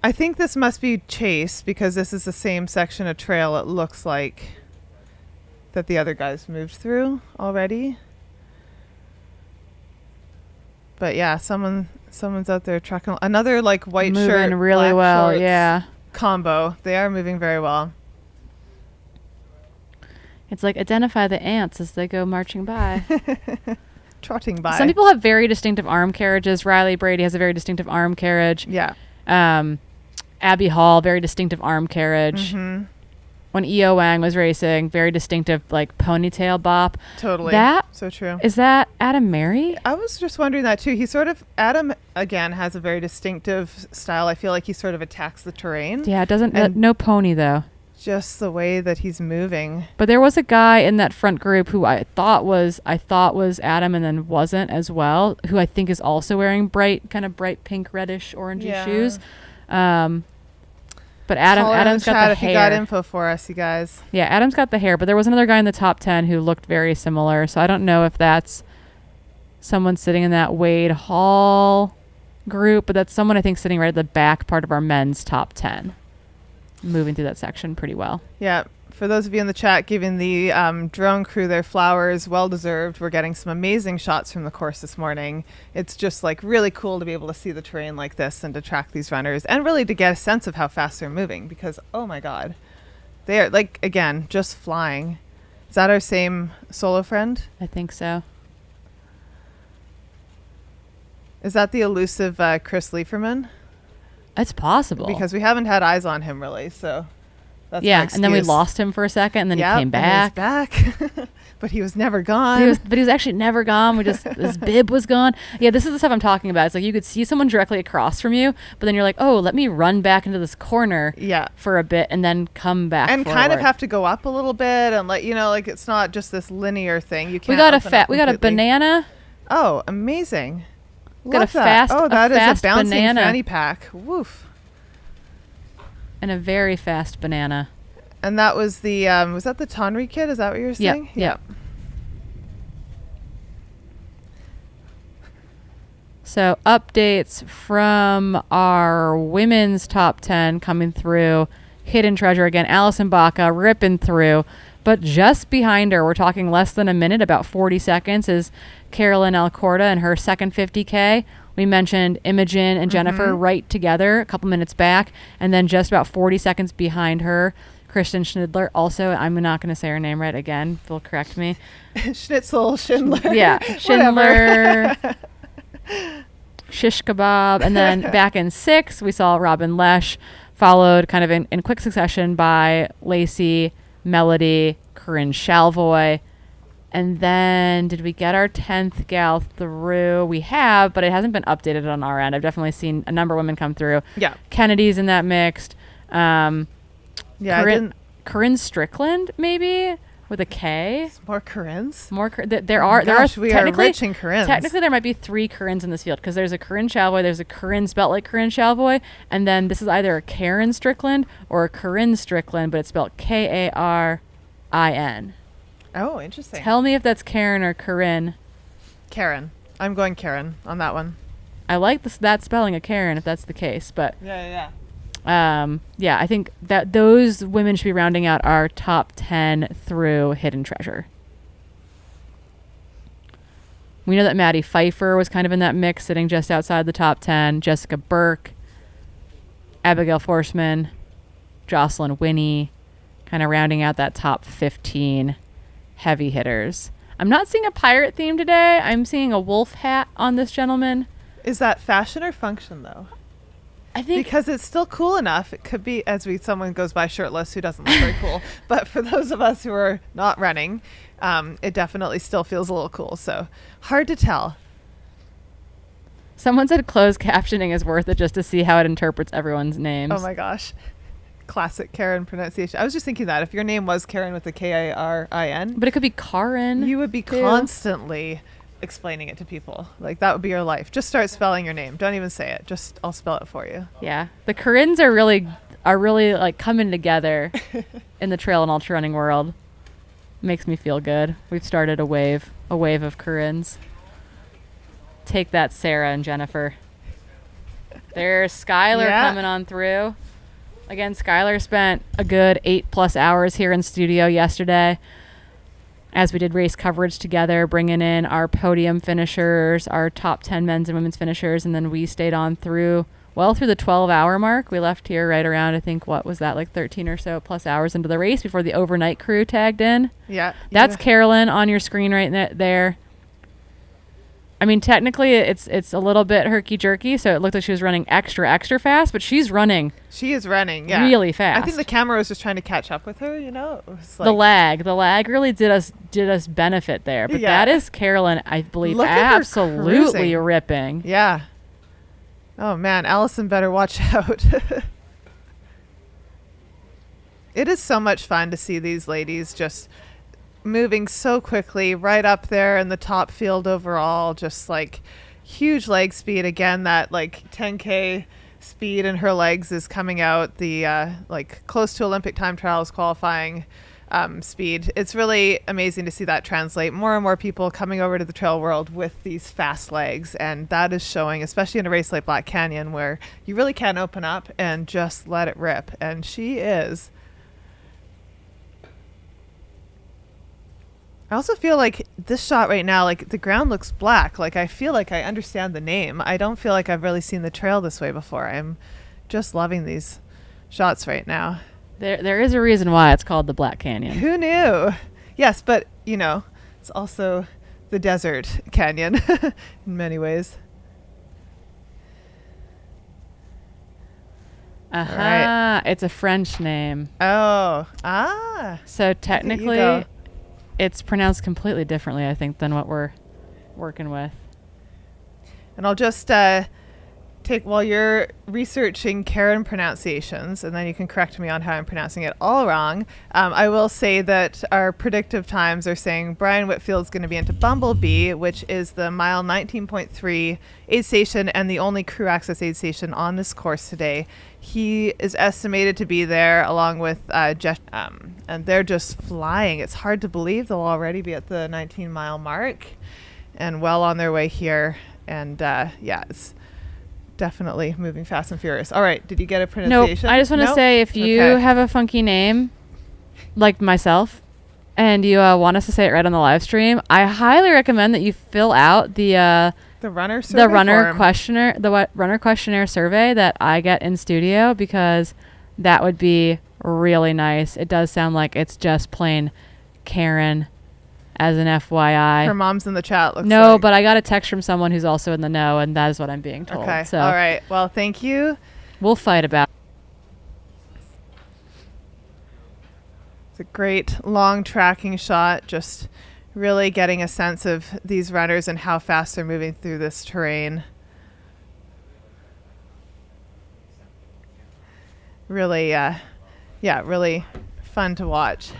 I think this must be chase because this is the same section of trail it looks like that the other guys moved through already. But yeah, someone's out there trucking. Another like white Moving shirt, really black well. shorts Yeah. combo. They are moving very well. It's like identify the ants as they go marching by. Trotting by. Some people have very distinctive arm carriages. Riley Brady has a very distinctive arm carriage. Yeah. Abby Hall, very distinctive arm carriage. Mm-hmm. When E.O. Wang was racing, very distinctive like ponytail bop. Totally. That so true. is that Adam Mary? I was just wondering that too. Adam again has a very distinctive style. I feel like he sort of attacks the terrain. Yeah, it doesn't And no pony though. just the way that he's moving. But there was a guy in that front group who I thought was Adam and then wasn't as well, who I think is also wearing bright pink, reddish, orangey shoes. But Adam's got the if hair. you got info for us, you guys. Yeah, Adam's got the hair, but there was another guy in the top 10 who looked very similar. So I don't know if that's someone sitting in that Wade Hall group, but that's someone I think sitting right at the back part of our men's top 10. Moving through that section pretty well. Yeah. For those of you in the chat giving the drone crew their flowers, well deserved. We're getting some amazing shots from the course this morning. It's just like really cool to be able to see the terrain like this and to track these runners and really to get a sense of how fast they're moving because, oh my God, they are like, again, just flying. Is that our same solo friend? I think so. Is that the elusive Chris Lieferman? It's possible. Because we haven't had eyes on him really, so... That's yeah, and then we lost him for a second, and then he came back. And he's back. But he was never gone. But he was actually never gone. His bib was gone. Yeah, this is the stuff I'm talking about. It's like you could see someone directly across from you, but then you're like, oh, let me run back into this corner for a bit and then come back and forward. Kind of have to go up a little bit and let like it's not just this linear thing. You can't. We got a banana. Oh, amazing! Got a fast. Oh, that is a bouncing banana. fanny pack. Woof. And a very fast banana. And that was the was that the Tonry kid? Is that what you were saying? Yeah. So updates from our women's top 10 coming through. Hidden Treasure again. Allison Baca ripping through. But just behind her, we're talking less than a minute, about 40 seconds, is Carolyn Alcorta and her second 50K. We mentioned Imogen and Jennifer right together a couple minutes back. And then just about 40 seconds behind her, Kristen Schnidler. Also, I'm not going to say her name right again. They'll correct me. Schindler. Yeah, Schindler. Shish Kebab. And then back in 6, we saw Robin Lesh, followed kind of in quick succession by Lacey, Melody, Corinne Shalvoy. And then did we get our 10th gal through? We have, but it hasn't been updated on our end. I've definitely seen a number of women come through. Yeah. Kennedy's in that mixed. Yeah, Corinne Strickland, maybe, with a K. More Corinnes? There are we are rich in Corinnes. Technically, there might be 3 Corinnes in this field because there's a Corinne Shalvoy, there's a Corinne spelled like Corinne Shalvoy, and then this is either a Karen Strickland or a Corinne Strickland, but it's spelled Karin. Oh, interesting. Tell me if that's Karen or Corinne. Karen. I'm going Karen on that one. I like that spelling of Karen if that's the case, but yeah. I think that those women should be rounding out our top 10 through Hidden Treasure. We know that Maddie Pfeiffer was kind of in that mix, sitting just outside the top 10. Jessica Burke, Abigail Forsman, Jocelyn Winnie, kind of rounding out that top 15 heavy hitters. I'm not seeing a pirate theme today. I'm seeing a wolf hat on this gentleman. Is that fashion or function, though? I think because it's still cool enough. It could be someone goes by shirtless who doesn't look very cool. But for those of us who are not running, it definitely still feels a little cool. So hard to tell. Someone said closed captioning is worth it just to see how it interprets everyone's names. Oh my gosh. Classic Karen pronunciation. I was just thinking that if your name was Karen with a Karin. But it could be Karin. You would be constantly explaining it to people. Like that would be your life. Just start spelling your name. Don't even say it. Just I'll spell it for you. Yeah. The Corinnes are really like coming together in the trail and ultra running world. Makes me feel good. We've started a wave of Corinnes. Take that, Sarah and Jennifer. There's Skylar coming on through. Again, Skylar spent a good 8+ hours here in studio yesterday. as we did race coverage together, bringing in our podium finishers, our top 10 men's and women's finishers, and then we stayed on through the 12-hour mark. We left here right around, I think, what was that, like 13 or so plus hours into the race before the overnight crew tagged in. Yeah. That's Carolyn on your screen right there. I mean, technically, it's a little bit herky-jerky, so it looked like she was running extra fast, but she's running. She is running, yeah. Really fast. I think the camera was just trying to catch up with her, you know? It was like, the lag really did us benefit there. But that is Carolyn, I believe, absolutely ripping. Yeah. Oh, man, Allison better watch out. It is so much fun to see these ladies just moving so quickly right up there in the top field overall, just like huge leg speed. Again, that like 10K speed in her legs is coming out, the like close to Olympic time trials qualifying speed. It's really amazing to see that translate. More and more people coming over to the trail world with these fast legs, and that is showing, especially in a race like Black Canyon where you really can open up and just let it rip, and she is. I also feel like this shot right now, like the ground looks black. Like I feel like I understand the name. I don't feel like I've really seen the trail this way before. I'm just loving these shots right now. There is a reason why it's called the Black Canyon. Who knew? Yes, but you know, it's also the desert canyon in many ways. Right. It's a French name. So technically it's pronounced completely differently, I think, than what we're working with. And I'll just take, while you're researching Karen pronunciations, and then you can correct me on how I'm pronouncing it all wrong, I will say that our predictive times are saying Brian Whitfield's going to be into Bumblebee, which is the mile 19.3 aid station and the only crew access aid station on this course today. He is estimated to be there along with Jess, and they're just flying. It's hard to believe they'll already be at the 19-mile mark and well on their way here. And it's definitely moving fast and furious. All right, did you get a pronunciation? Nope. I just want to say, if you have a funky name, like myself, and you want us to say it right on the live stream, I highly recommend that you fill out the runner questionnaire survey that I get in studio, because that would be really nice. It does sound like it's just plain Karen, as an FYI. Her mom's in the chat. But I got a text from someone who's also in the know, and that is what I'm being told. Okay. So all right. Well, thank you. We'll fight about it. It's a great long tracking shot, just really getting a sense of these runners and how fast they're moving through this terrain. Really, really fun to watch.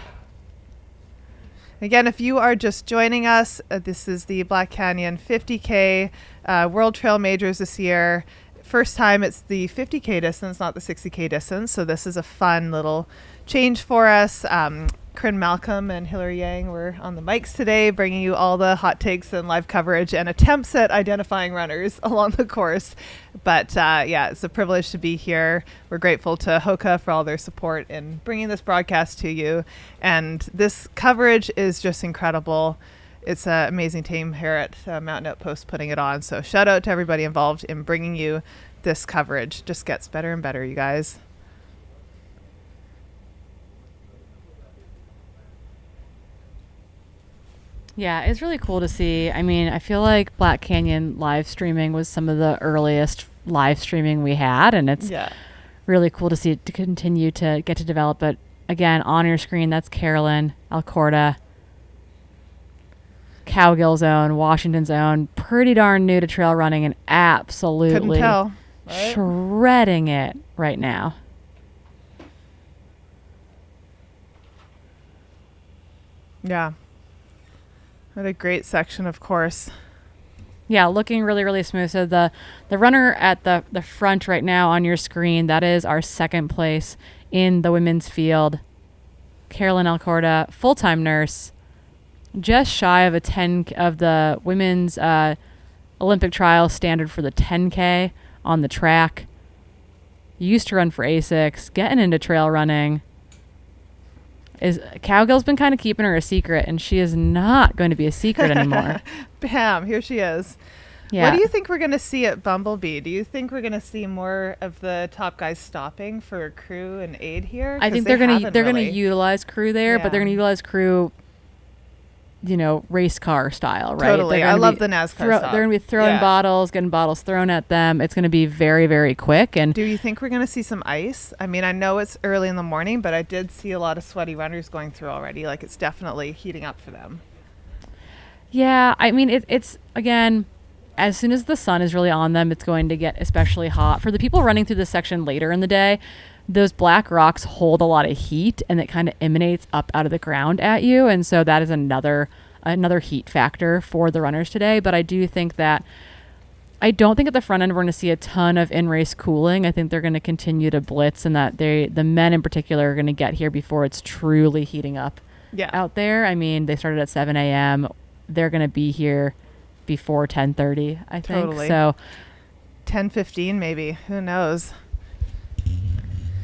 Again, if you are just joining us, this is the Black Canyon 50K World Trail Majors this year. First time it's the 50K distance, not the 60K distance. So this is a fun little change for us. Corinne Malcolm and Hillary Yang were on the mics today, bringing you all the hot takes and live coverage and attempts at identifying runners along the course. But it's a privilege to be here. We're grateful to Hoka for all their support in bringing this broadcast to you. And this coverage is just incredible. It's an amazing team here at Mountain Outpost putting it on. So shout out to everybody involved in bringing you this coverage. Just gets better and better, you guys. Yeah, it's really cool to see. I mean, I feel like Black Canyon live streaming was some of the earliest live streaming we had, and it's really cool to see it to continue to get to develop. But again, on your screen, that's Carolyn Alcorta, Cowgill Zone, Washington Zone, pretty darn new to trail running and absolutely couldn't tell, right? Shredding it right now. Yeah. What a great section, of course. Yeah, looking really, really smooth. So the runner at the front right now on your screen, that is our second place in the women's field. Carolyn Alcorta, full-time nurse, just shy of the women's Olympic trial standard for the 10K on the track. Used to run for ASICS, getting into trail running. is Cowgill's been kind of keeping her a secret, and she is not going to be a secret anymore. Bam, here she is. Yeah. What do you think we're going to see at Bumblebee? Do you think we're going to see more of the top guys stopping for crew and aid here? I think they're going to utilize crew there, but they're going to utilize crew, race car style, right? Totally. I love the NASCAR style. They're going to be throwing bottles, getting bottles thrown at them. It's going to be very, very quick. And do you think we're going to see some ice? I mean, I know it's early in the morning, but I did see a lot of sweaty runners going through already. Like, it's definitely heating up for them. Yeah, I mean, it's again, as soon as the sun is really on them, it's going to get especially hot. For the people running through this section later in the day, those black rocks hold a lot of heat, and it kind of emanates up out of the ground at you. And so that is another heat factor for the runners today. But I do think that I don't think at the front end we're going to see a ton of in-race cooling. I think they're going to continue to blitz, and that the men in particular are going to get here before it's truly heating up out there. I mean, they started at 7 a.m. They're going to be here before 10:30, I think. Totally. So 10:15 maybe. Who knows?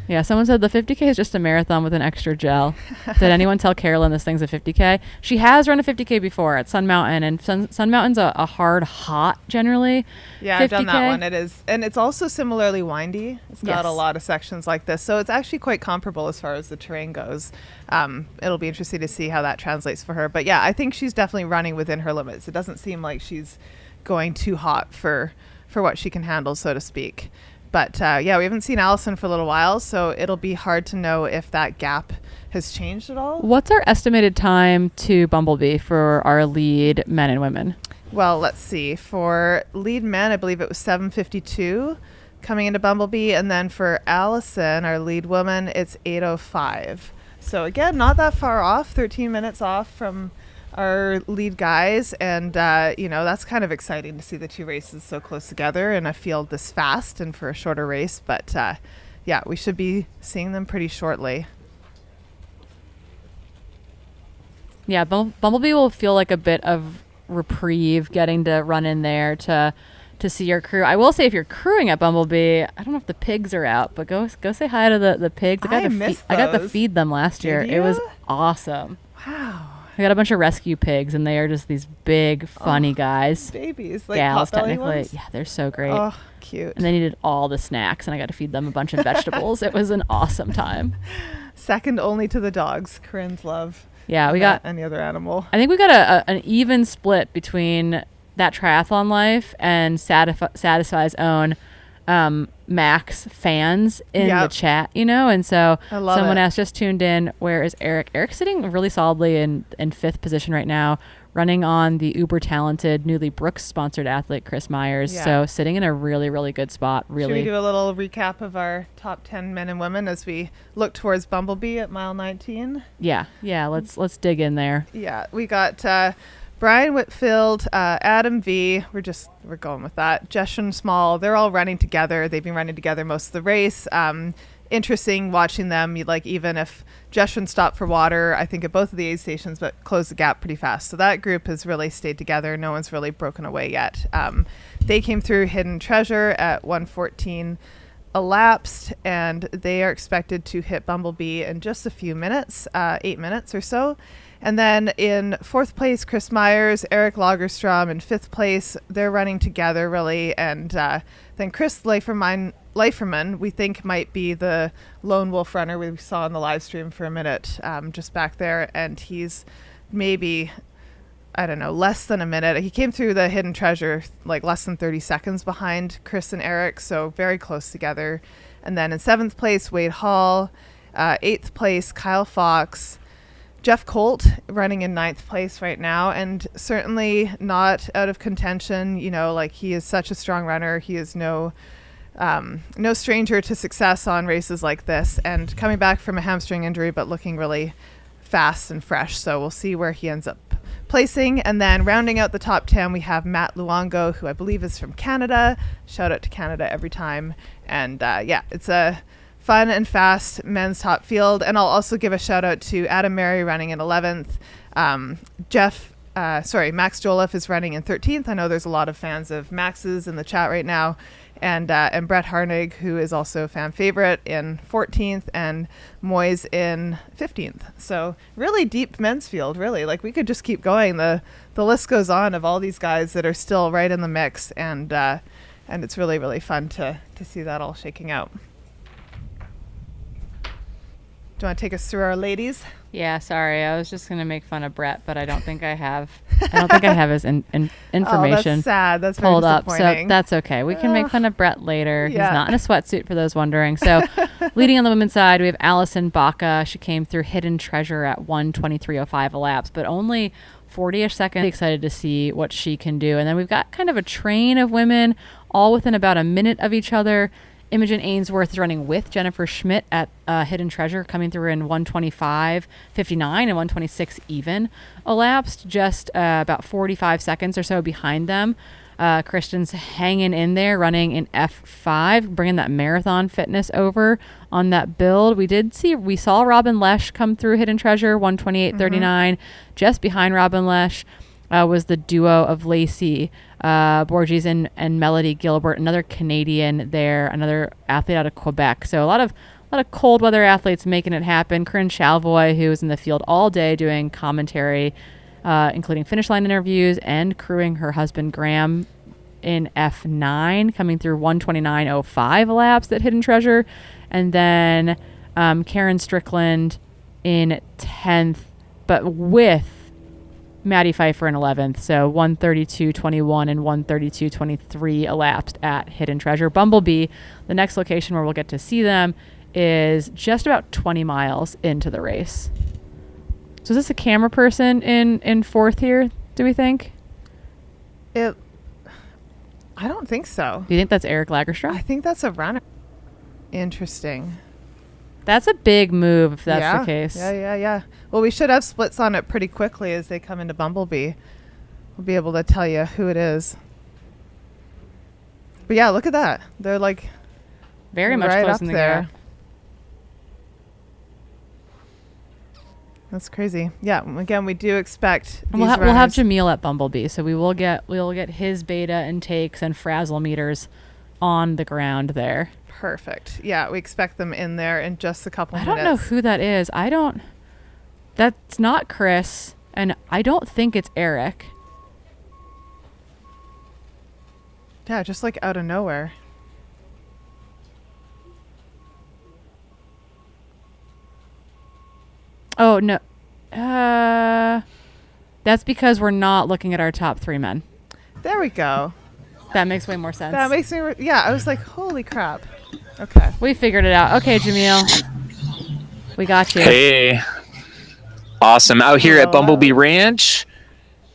Yeah, someone said the 50K is just a marathon with an extra gel. Did anyone tell Carolyn this thing's a 50K? She has run a 50K before at Sun Mountain, and Sun Mountain's a hard, hot, generally. Yeah, 50K. I've done that one. It is. And it's also similarly windy. It's got a lot of sections like this. So it's actually quite comparable as far as the terrain goes. It'll be interesting to see how that translates for her. But yeah, I think she's definitely running within her limits. It doesn't seem like she's going too hot for what she can handle, so to speak. But yeah, we haven't seen Allison for a little while, so it'll be hard to know if that gap has changed at all. What's our estimated time to Bumblebee for our lead men and women? Well, let's see. For lead men, I believe it was 7:52 coming into Bumblebee. And then for Allison, our lead woman, it's 8:05. So again, not that far off, 13 minutes off from our lead guys, and that's kind of exciting to see the two races so close together in a field this fast and for a shorter race. But yeah, we should be seeing them pretty shortly. Yeah, Bumblebee will feel like a bit of reprieve getting to run in there to see your crew. I will say, if you're crewing at Bumblebee, I don't know if the pigs are out, but go say hi to the pigs. I got to feed them last year. It was awesome. Wow. I got a bunch of rescue pigs, and they are just these big, funny guys. Babies, like gals, potbelly technically. ones? Yeah, they're so great. Oh, cute. And they needed all the snacks, and I got to feed them a bunch of vegetables. It was an awesome time. Second only to the dogs. Corinne's love. Yeah, we got any other animal. I think we got an even split between that triathlon life and Satisfy's own Max fans in the chat, and so someone asked, just tuned in, where is Eric? Eric's sitting really solidly in fifth position right now, running on the uber talented, newly Brooks sponsored athlete Chris Myers. So sitting in a really, really good spot. Really. Should we do a little recap of our top 10 men and women as we look towards Bumblebee at mile 19? Yeah. Let's dig in there. Yeah, we got Brian Whitfield, Adam V. We're going with that. Jeshen Small. They're all running together. They've been running together most of the race. Interesting watching them. Even if Jeshen stopped for water, I think at both of the aid stations, but closed the gap pretty fast. So that group has really stayed together. No one's really broken away yet. They came through Hidden Treasure at 1:14 elapsed, and they are expected to hit Bumblebee in just a few minutes, 8 minutes or so. And then in fourth place, Chris Myers, Eric Lagerstrom in fifth place. They're running together, really. And then Chris Leiferman, we think, might be the lone wolf runner we saw in the live stream for a minute just back there. And he's maybe, I don't know, less than a minute. He came through the Hidden Treasure like less than 30 seconds behind Chris and Eric, so very close together. And then in seventh place, Wade Hall. Eighth place, Kyle Fox. Jeff Colt running in ninth place right now, and certainly not out of contention. He is such a strong runner. He is no stranger to success on races like this, and coming back from a hamstring injury, but looking really fast and fresh. So we'll see where he ends up placing. And then rounding out the top 10, we have Matt Luongo, who I believe is from Canada. Shout out to Canada every time. And it's a fun and fast men's top field. And I'll also give a shout out to Adam Mary running in 11th. Max Jolliffe is running in 13th. I know there's a lot of fans of Max's in the chat right now. and Brett Harnig, who is also a fan favorite, in 14th, and Moyes in 15th. So really deep men's field, really. Like, we could just keep going. The list goes on of all these guys that are still right in the mix, and it's really, really fun to see that all shaking out. Do you want to take us through our ladies? Yeah, sorry. I was just going to make fun of Brett, but I don't think I have. I don't think I have his information Oh, that's sad. That's very pulled up, so disappointing. that's okay. We can make fun of Brett later. Yeah. He's not in a sweatsuit, for those wondering. So, leading on the women's side, we have Allison Baca. She came through Hidden Treasure at 1:23.05 elapsed, but only 40-ish seconds. Excited to see what she can do. And then we've got kind of a train of women, all within about a minute of each other. Imogen Ainsworth is running with Jennifer Schmidt at Hidden Treasure, coming through in 1:25.59 and 1:26 even elapsed, just about 45 seconds or so behind them. Kristen's hanging in there, running in F5, bringing that marathon fitness over on that build. We saw Robin Lesh come through Hidden Treasure, 1:28.39. Just behind Robin Lesh was the duo of Lacey Borges and Melody Gilbert, another Canadian there, another athlete out of Quebec. So a lot of cold weather athletes making it happen. Corinne Chalvoy, who was in the field all day doing commentary, including finish line interviews and crewing her husband Graham in F9, coming through 1:29.05 elapsed at Hidden Treasure. And then Karen Strickland in 10th, but with Maddie Pfeiffer in 11th, so 1:32.21 and 1:32.23 elapsed at Hidden Treasure. Bumblebee, the next location where we'll get to see them, is just about 20 miles into the race. So is this a camera person in fourth here, do we think? I don't think so. Do you think that's Eric Lagerstrom? I think that's a runner. Interesting. That's a big move if that's the case. Yeah. Well, we should have splits on it pretty quickly as they come into Bumblebee. We'll be able to tell you who it is. But yeah, look at that. They're like very much right close up in the there. gap. That's crazy. Yeah, again, we do expect And we'll have Jamil at Bumblebee, so we'll get his beta and takes and frazzle meters on the ground there. Perfect. Yeah, we expect them in there in just a couple minutes. I don't know who that is. That's not Chris, and I don't think it's Eric. Yeah, just like out of nowhere. Oh, no. That's because we're not looking at our top three men. There we go. That makes way more sense. That makes me... I was like, holy crap. Okay. We figured it out. Okay, Jamil. We got you. Hey. Awesome. Out here at Bumblebee Ranch.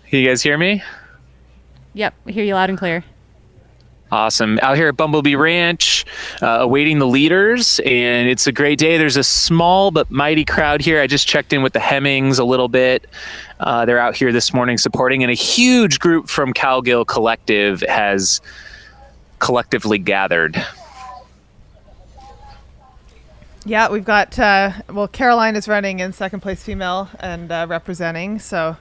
Can you guys hear me? Yep, we hear you loud and clear. Awesome. Out here at Bumblebee Ranch, awaiting the leaders, and it's a great day. There's a small but mighty crowd here. I just checked in with the Hemmings a little bit. They're out here this morning supporting, and a huge group from Cowgill Collective has collectively gathered. Yeah, we've got, Caroline is running in second place female and representing. So,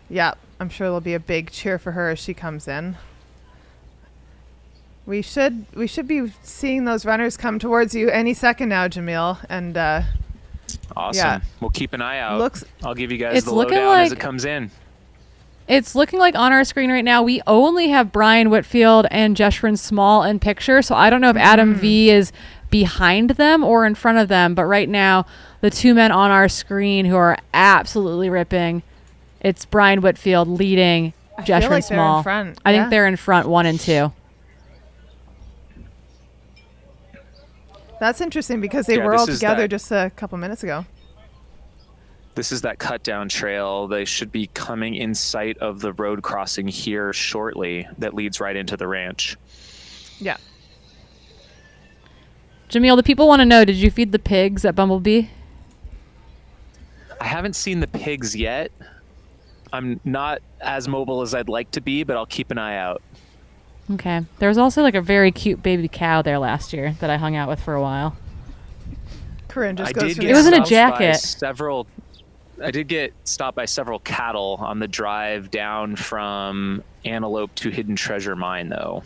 yeah, I'm sure there'll be a big cheer for her as she comes in. We should be seeing those runners come towards you any second now, Jamil. And awesome. Yeah. We'll keep an eye out. I'll give you guys It's the looking lowdown as like- it comes in. It's looking like on our screen right now, we only have Brian Whitfield and Jeshrin Small in picture. So I don't know if Adam V is behind them or in front of them. But right now, the two men on our screen who are absolutely ripping, it's Brian Whitfield leading Jeshrin like they're Small. in front. I Yeah. think they're in front 1 and 2. That's interesting because they Yeah, were this all is together that- just a couple minutes ago. This is that cut down trail. They should be coming in sight of the road crossing here shortly that leads right into the ranch. Yeah. Jamil, the people want to know, did you feed the pigs at Bumblebee? I haven't seen the pigs yet. I'm not as mobile as I'd like to be, but I'll keep an eye out. Okay. There was also like a very cute baby cow there last year that I hung out with for a while. Corinne just I goes did from get It was in a stopped by jacket. I did get stopped by several cattle on the drive down from Antelope to Hidden Treasure Mine, though.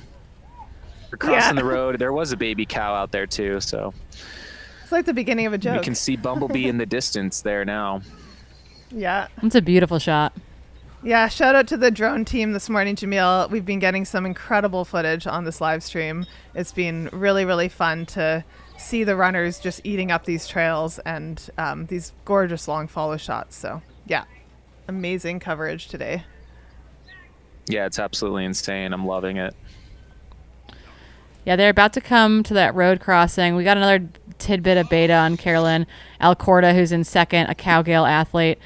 We're crossing the road. There was a baby cow out there too, so It's like the beginning of a joke. we can see Bumblebee in the distance there now. Yeah. It's a beautiful shot. Yeah, shout out to the drone team this morning, Jamil. We've been getting some incredible footage on this live stream. It's been really, really fun to see the runners just eating up these trails and these gorgeous long follow shots. So, yeah, amazing coverage today. Yeah, it's absolutely insane. I'm loving it. Yeah, they're about to come to that road crossing. We got another tidbit of beta on Carolyn Alcorta, who's in second, a Cowgale athlete.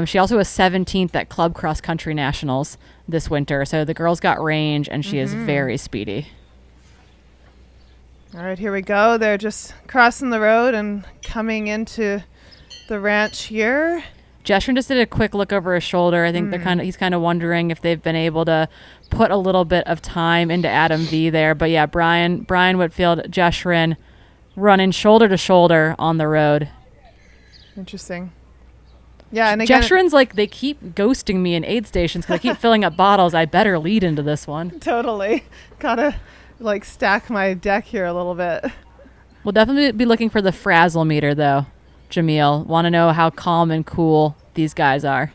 She also was 17th at Club Cross Country Nationals this winter. So the girl's got range, and she is very speedy. All right, here we go. They're just crossing the road and coming into the ranch here. Jeshrin just did a quick look over his shoulder. I think he's kind of wondering if they've been able to put a little bit of time into Adam V there. But yeah, Brian Whitfield, Jeshrin running shoulder to shoulder on the road. Interesting. Yeah, and again, Jeshrin's like, they keep ghosting me in aid stations because I keep filling up bottles. I better lead into this one. Totally. Gotta like stack my deck here a little bit. We'll definitely be looking for the frazzle meter though, Jamil. Want to know how calm and cool these guys are.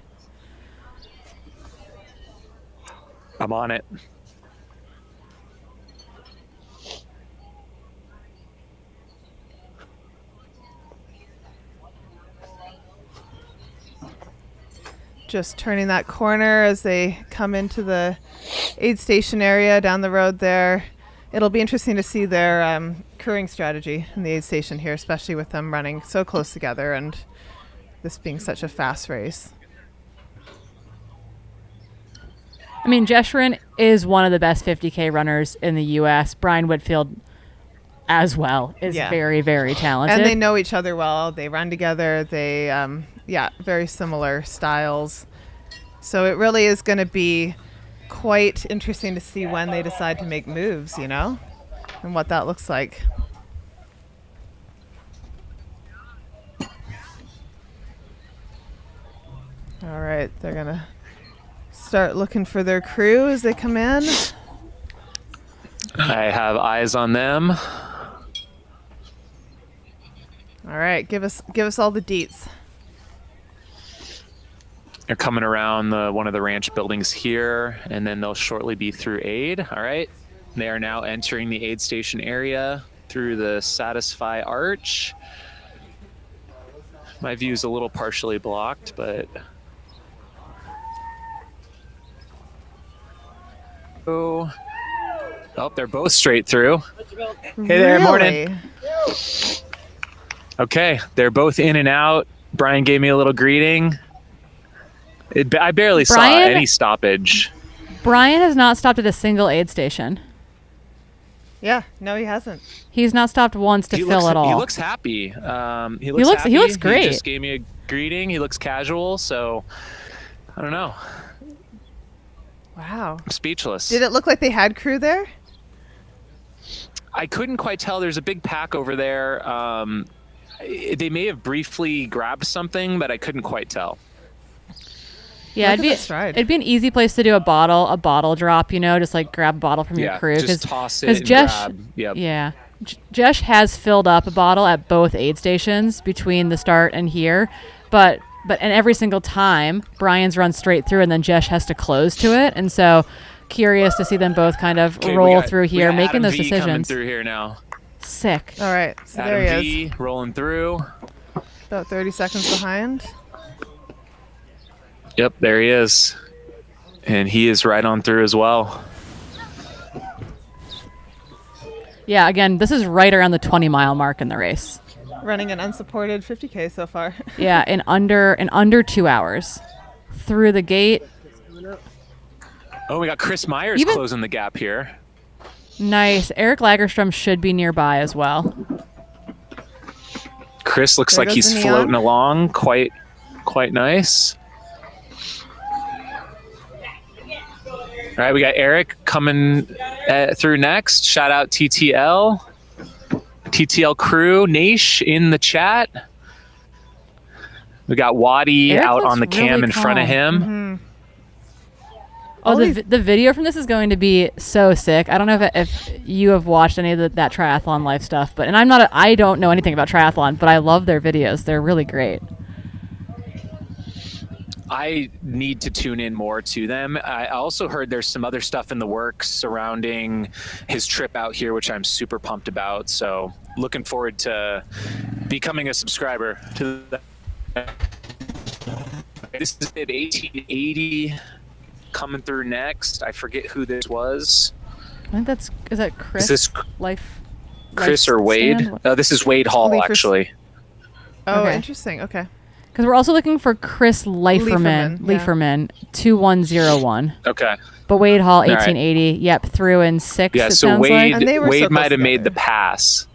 I'm on it. Just turning that corner as they come into the aid station area down the road there. It'll be interesting to see their crewing strategy in the aid station here, especially with them running so close together and this being such a fast race. I mean, Jeshrin is one of the best 50K runners in the U.S. Brian Whitfield as well is very, very talented. And they know each other well. They run together. They, very similar styles. So it really is going to be quite interesting to see when they decide to make moves, you know, and what that looks like. All right, they're going to start looking for their crew as they come in. I have eyes on them. All right, give us all the deets. They're coming around one of the ranch buildings here, and then they'll shortly be through aid. All right. They are now entering the aid station area through the Satisfy Arch. My view's a little partially blocked, but... Oh, they're both straight through. Hey there, morning. Okay, they're both in and out. Brian gave me a little greeting. I barely saw any stoppage. Brian has not stopped at a single aid station. Yeah, no, he hasn't. He's not stopped once to fill at all. He looks happy. He looks great. He just gave me a greeting. He looks casual, so I don't know. Wow. I'm speechless. Did it look like they had crew there? I couldn't quite tell. There's a big pack over there. They may have briefly grabbed something, but I couldn't quite tell. Yeah, it'd be an easy place to do a bottle drop, you know, just like grab a bottle from your crew. Just toss it and grab. Yep. Yeah. Jesh has filled up a bottle at both aid stations between the start and here, but every single time Brian's run straight through and then Jesh has to close to it. And so curious to see them both kind of roll through here, making those decisions. Coming through here now. Sick. All right, so Adam there he is. Rolling through. About 30 seconds behind. Yep, there he is. And he is right on through as well. Yeah, again, this is right around the 20-mile mark in the race. Running an unsupported 50K so far. Yeah, in under 2 hours. Through the gate. Oh, we got Chris Myers closing the gap here. Nice. Eric Lagerstrom should be nearby as well. Chris looks like he's floating along quite nice. All right, we got Eric coming through next. Shout out TTL crew, Naish in the chat. We got Waddy out on the cam in front of him. Oh, the video from this is going to be so sick. I don't know if you have watched any of that triathlon life stuff, but I don't know anything about triathlon, but I love their videos. They're really great. I need to tune in more to them. I also heard there's some other stuff in the works surrounding his trip out here, which I'm super pumped about. So looking forward to becoming a subscriber to that. This is at 1880 coming through next. I forget who this was. I think is that Chris? Is this Chris or Wade? This is Wade Hall, actually. Oh, Okay. interesting. Okay. Because we're also looking for Chris Leiferman, 2101. Okay. But Wade Hall, All right. 1880. Yep, through in 6. Yeah, it so sounds Wade like. Wade might have made the pass.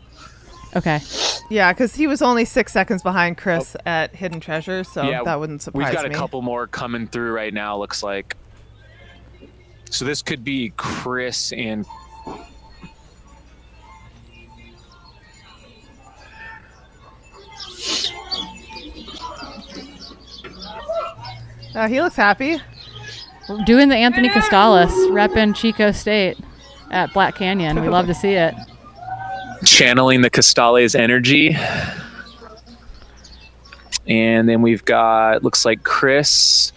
Okay. Yeah, because he was only 6 seconds behind Chris at Hidden Treasure, so Yeah, that wouldn't surprise me. We've got a couple more coming through right now, looks like. So this could be Chris and He looks happy. We're doing the Anthony Costales, repping Chico State at Black Canyon. We love to see it. channeling the Costales energy. And then we've got, looks like Chris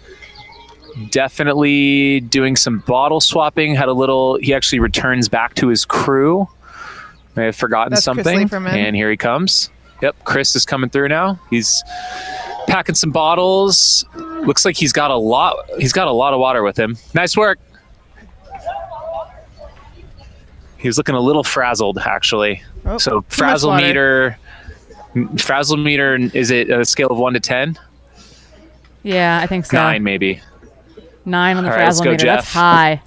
definitely doing some bottle swapping. He actually returns back to his crew. May have forgotten That's something. And here he comes. Yep, Chris is coming through now. He's packing some bottles. Looks like he's got a lot of water with him. Nice work. He was looking a little frazzled, actually. Oh, so frazzle meter, is it a scale of 1 to 10? Yeah, I think so. 9 maybe. 9 on the All right, let's frazzle go, meter. Jeff. That's high.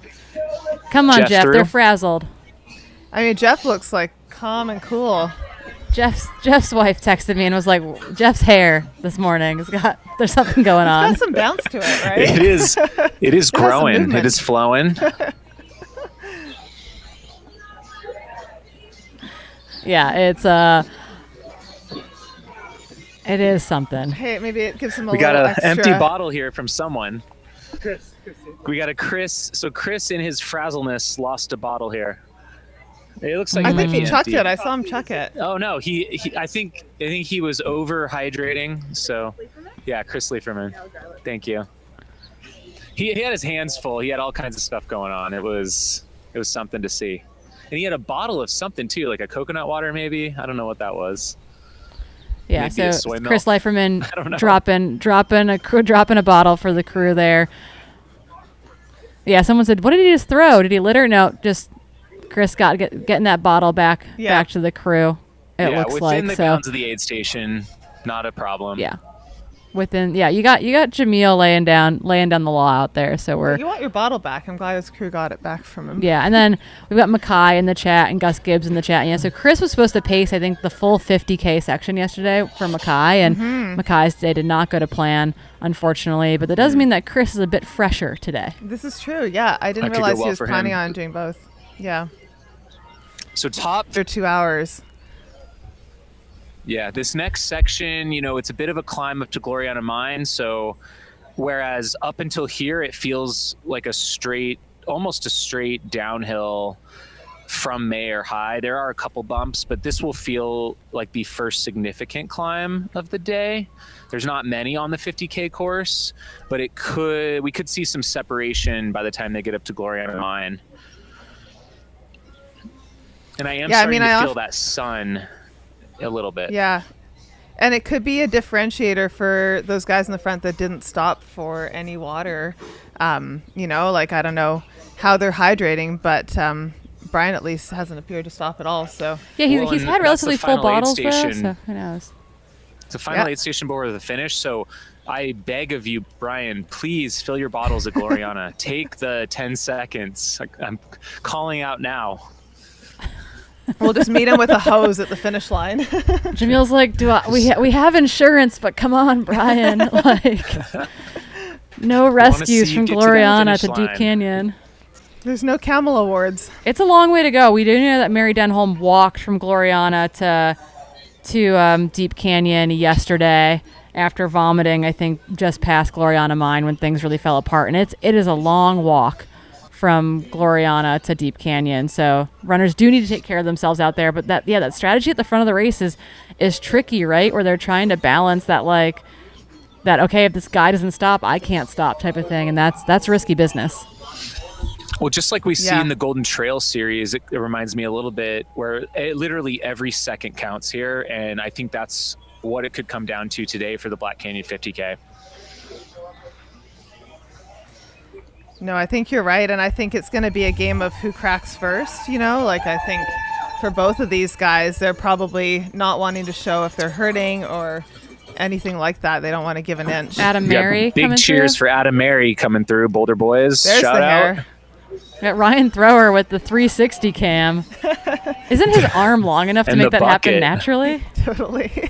Come on, Jeff. through? They're frazzled. I mean, Jeff looks like calm and cool. Jeff's wife texted me and was like, Jeff's hair this morning there's something going on. It's got some bounce to it, right? It is It has some growing. movement. It is flowing. Yeah, it is something. Hey, maybe it gives him a We little got an extra. empty bottle here from someone. We got a Chris. So Chris, in his frazzleness, lost a bottle here. It looks like I it think might he be chucked empty. it. I saw him chuck it. Oh no, I think he was over hydrating. So, yeah, Chris Lieferman. Thank you. He had his hands full. He had all kinds of stuff going on. It was something to see. And he had a bottle of something too, like a coconut water maybe. I don't know what that was. Yeah, Maybe a so soy Chris milk. Leiferman I don't know. dropping a bottle for the crew there. Yeah, someone said, "What did he just throw? Did he litter?" No, just Chris getting that bottle back to the crew. It looks like within the so. bounds of the aid station, not a problem. Yeah, you got Jamil laying down the law out there. So we're You want your bottle back. I'm glad his crew got it back from him. yeah, and then we've got Mackay in the chat and Gus Gibbs in the chat. Yeah, so Chris was supposed to pace, I think, the full 50K section yesterday for Mackay, and Mackay's day did not go to plan, unfortunately. But that does mean that Chris is a bit fresher today. This is true. Yeah, I didn't That could go realize well he was for planning him. on doing both. Yeah, So top for 2 hours. Yeah, this next section, it's a bit of a climb up to Gloriana Mine. So whereas up until here, it feels like almost a straight downhill from Mayor High. There are a couple bumps, but this will feel like the first significant climb of the day. There's not many on the 50K course, but we could see some separation by the time they get up to Gloriana Mine. And I am starting to feel that sun a little bit. Yeah. And it could be a differentiator for those guys in the front that didn't stop for any water. I don't know how they're hydrating, but Brian at least hasn't appeared to stop at all. So Yeah, he's had relatively full bottles though, so who knows? It's a final aid station before the finish, so I beg of you, Brian, please fill your bottles at Gloriana. Take the 10 seconds. I'm calling out now. We'll just meet him with a hose at the finish line. Jamil's like, we have insurance, but come on, Brian. Like, no rescues from Gloriana to Deep Canyon. There's no Camel Awards. It's a long way to go. We do know that Mary Denholm walked from Gloriana to Deep Canyon yesterday after vomiting, I think, just past Gloriana Mine when things really fell apart. And it is a long walk from Gloriana to Deep Canyon. So runners do need to take care of themselves out there. But that strategy at the front of the race is tricky, right? Where they're trying to balance that, like, that, okay, if this guy doesn't stop, I can't stop type of thing. And that's risky business. Well, just like we see in the Golden Trail series, it reminds me a little bit where literally every second counts here. And I think that's what it could come down to today for the Black Canyon 50K. No, I think you're right. And I think it's going to be a game of who cracks first, you know? Like, I think for both of these guys, they're probably not wanting to show if they're hurting or anything like that. They don't want to give an inch. Adam Mary big coming cheers through. for Adam Mary coming through, Boulder Boys. There's Shout the out. hair. Got Ryan Thrower with the 360 cam. Isn't his arm long enough to And make the that happen bucket. naturally? Totally.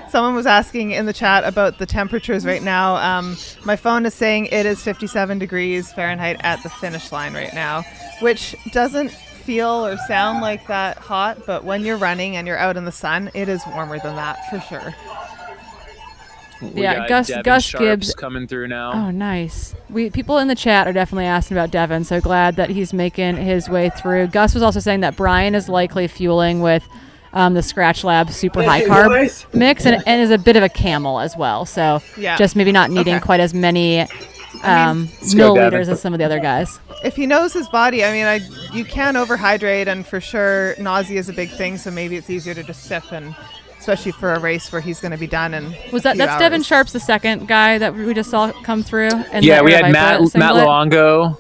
Someone was asking in the chat about the temperatures right now. My phone is saying it is 57 degrees Fahrenheit at the finish line right now, which doesn't feel or sound like that hot, but when you're running and you're out in the sun, it is warmer than that for sure. We got Gus Devin Sharps Gibbs coming through now. Oh, nice. People in the chat are definitely asking about Devin, so glad that he's making his way through. Gus was also saying that Brian is likely fueling with the Scratch Lab super high carb mix and is a bit of a camel as well. So just maybe not needing quite as many milliliters as some of the other guys. If he knows his body, I mean, you can overhydrate, and for sure nausea is a big thing, so maybe it's easier to just sip, and especially for a race where he's going to be done in that's hours. Devin Sharps, the second guy that we just saw come through. Yeah, we had Matt Luongo,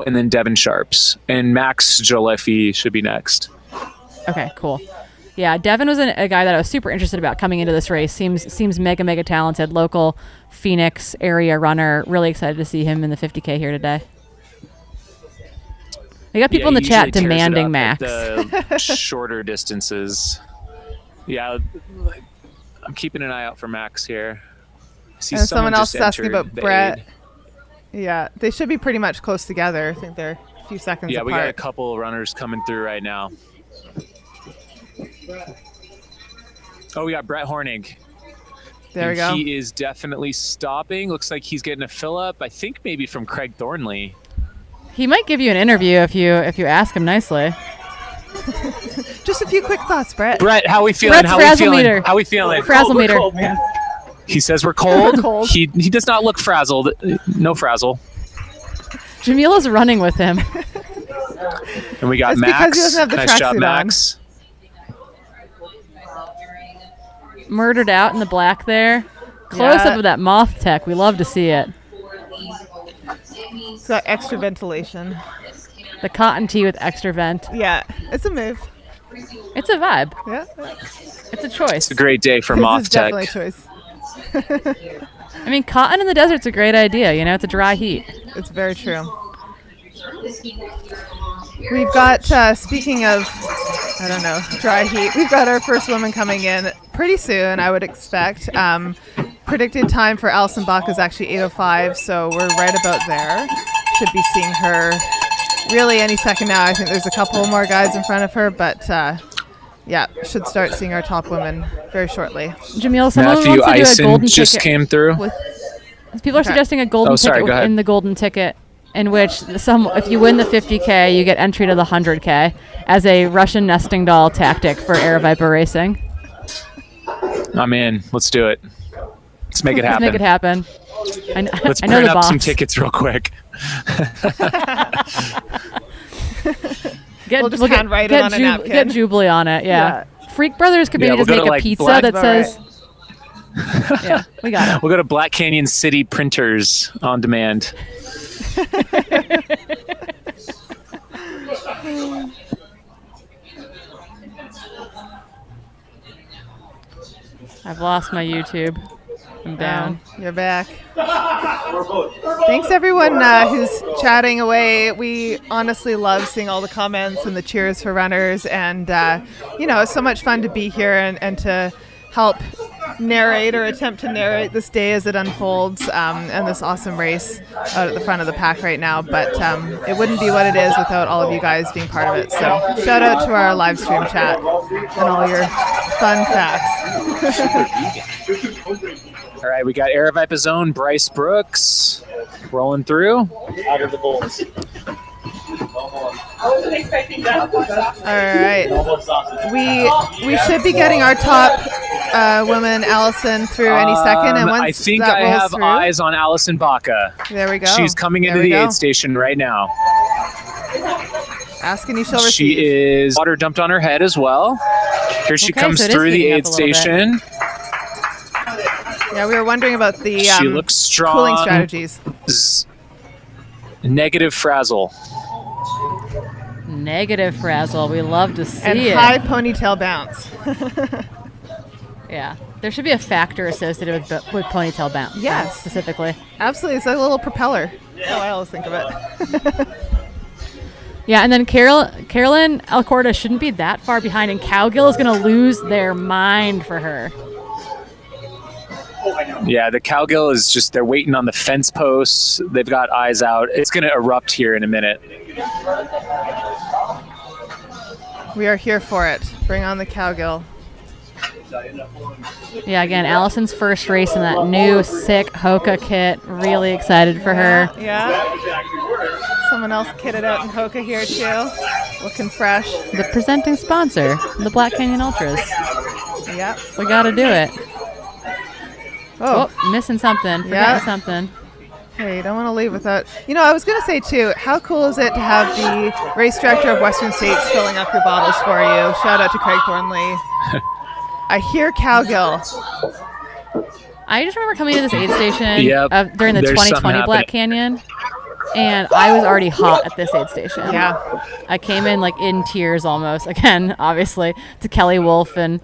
and then Devin Sharps, and Max Joleffi should be next. Okay, cool. Yeah, Devin was a guy that I was super interested about coming into this race. Seems mega talented, local Phoenix area runner. Really excited to see him in the 50K here today. We got people in the chat demanding Max. The shorter distances. Yeah, I'm keeping an eye out for Max here. And someone else is asking about Brett. Yeah, they should be pretty much close together. I think they're a few seconds apart. Yeah, we got a couple runners coming through right now. Oh, we got Brett Hornig. There we go. He is definitely stopping. Looks like he's getting a fill up. I think maybe from Craig Thornley. He might give you an interview if you ask him nicely. Just a few quick thoughts, Brett. Brett, how we feeling? Brett's How we feeling? frazzle-meter. How we feeling? Frazzle meter. Cold, man. He says we're cold. We're cold. He does not look frazzled. No frazzle. Jamila's running with him. And we got It's Max. because he doesn't have the Nice job, tracksuit Max. Murdered out in the black there. Close up of that moth tech. We love to see it. It's got extra ventilation. The cotton tee with extra vent. Yeah, it's a move. It's a vibe. Yeah. It's a choice. It's a great day for This Moth is Tech. definitely a choice. I mean, cotton in the desert's a great idea. You know, it's a dry heat. It's very true. We've got, speaking of, I don't know, dry heat, we've got our first woman coming in pretty soon, I would expect. Predicted time for Alison Bach is actually 8:05, so we're right about there. Should be seeing her really any second now. I think there's a couple more guys in front of her, but yeah, should start seeing our top women very shortly. Jamil, someone Matthew wants to do a Eisen golden just ticket. came through. People are suggesting a golden sorry, go ticket ahead. in the golden ticket, in which if you win the 50K, you get entry to the 100K as a Russian nesting doll tactic for Air Viper racing. I'm in. Let's do it. Let's make it happen. Let's make it happen. Let's I know print the up boss. some tickets real quick. We'll just handwrite it on a napkin. Get Jubilee on it, yeah. Freak Brothers could maybe we'll just go to, make a like, pizza Black- that says... Yeah, we got it. We'll go to Black Canyon City Printers on demand. I've lost my YouTube. I'm down. You're back. Thanks everyone who's chatting away. We honestly love seeing all the comments and the cheers for runners, and it's so much fun to be here and to help narrate or attempt to narrate this day as it unfolds, and this awesome race out at the front of the pack right now. But it wouldn't be what it is without all of you guys being part of it. So shout out to our live stream chat and all your fun facts. All right, we got Aravaipa's own Bryce Brooks rolling through. Out of the bulls. All right. We should be getting our top woman, Allison, through any second. And once I think that I rolls have through, eyes on Allison Baca. There we go. She's coming into the aid station right now. Ask and you shall receive. She is water dumped on her head as well. Here she comes so through the aid station. Yeah, we were wondering about the She looks strong. cooling strategies. Negative frazzle. Negative frazzle. We love to see And it. high ponytail bounce. Yeah. There should be a factor associated with ponytail bounce. Yes. Specifically. Absolutely. It's like a little propeller. That's how I always think of it. Yeah, and then Carolyn Alcorta shouldn't be that far behind, and Cowgill is going to lose their mind for her. Yeah, the Cowgill is just, they're waiting on the fence posts. They've got eyes out. It's going to erupt here in a minute. We are here for it. Bring on the Cowgill. Yeah, again, Allison's first race in that new sick Hoka kit. Really excited for her. Yeah. Someone else kitted out in Hoka here too. Looking fresh. The presenting sponsor, the Black Canyon Ultras. Yep. We got to do it. Oh, missing something. Forgetting something. Hey, you don't want to leave without... You know, I was going to say, too, how cool is it to have the race director of Western States filling up your bottles for you? Shout out to Craig Thornley. I hear Cowgill. I just remember coming to this aid station during the There's 2020 Black Canyon, and I was already hot at this aid station. Yeah. I came in like in tears almost, again, obviously, to Kelly Wolf and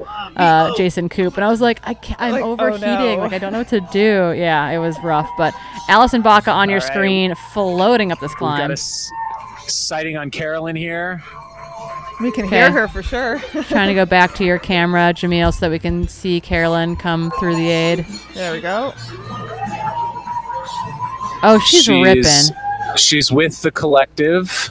Jason Coop, and I was like, I'm like, overheating. Oh no. Like, I don't know what to do. Yeah, it was rough. But Allison Baca on your screen, floating up this climb. We've got a sighting on Carolyn here. We can hear her for sure. Trying to go back to your camera, Jamil, so that we can see Carolyn come through the aid. There we go. Oh, she's ripping. She's with the collective.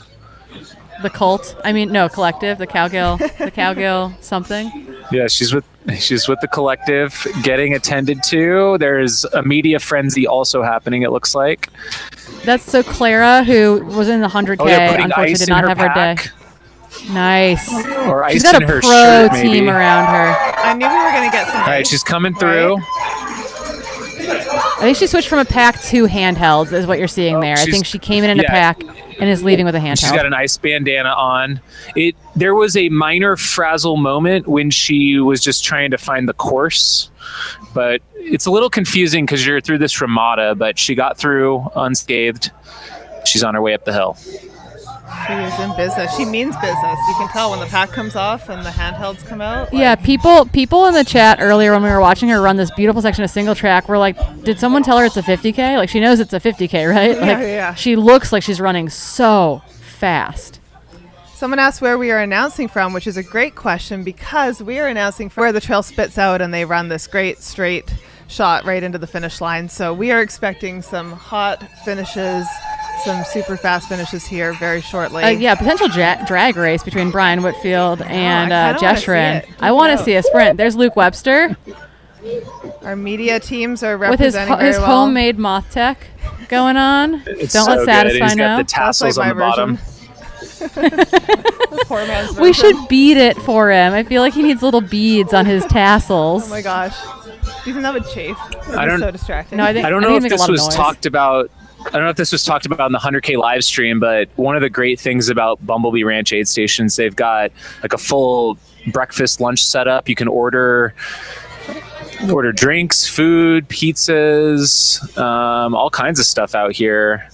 The cult. I mean, no, collective. The Cowgill. The Cowgill something. Yeah, she's with the collective, getting attended to. There's a media frenzy also happening, it looks like. That's so Clara, who was in the 100K, unfortunately did not have her day. Nice. Or ice She's got in a her pro shirt, team maybe. around her. I knew we were going to get some. All right, she's coming through. I think she switched from a pack to handhelds, is what you're seeing there. I think she came in a pack and is leaving with a handheld. She's got an ice bandana on. There was a minor frazzle moment when she was just trying to find the course, but it's a little confusing because you're through this ramada, but she got through unscathed. She's on her way up the hill. She is in business. She means business. You can tell when the pack comes off and the handhelds come out. Yeah, people in the chat earlier when we were watching her run this beautiful section of single track were like, did someone tell her it's a 50K? Like, she knows it's a 50K, right? Like, yeah. She looks like she's running so fast. Someone asked where we are announcing from, which is a great question because we are announcing from where the trail spits out and they run this great straight shot right into the finish line. So we are expecting some hot finishes, some super fast finishes here very shortly. Yeah, potential drag race between Brian Whitfield and I Jeshrin. I want to see a sprint. There's Luke Webster. Our media teams are with his representing very well. homemade moth tech going on. It's Don't so let Satisfy He's know. got the tassels on the bottom. Poor man's version. We should beat it for him. I feel like he needs little beads on his tassels. Oh my gosh. Do you think that would chafe? I don't. So distracting. No, I don't know if this was talked about. I don't know if this was talked about in the 100K live stream, but one of the great things about Bumblebee Ranch aid stations, they've got like a full breakfast lunch setup. You can order drinks, food, pizzas, all kinds of stuff out here,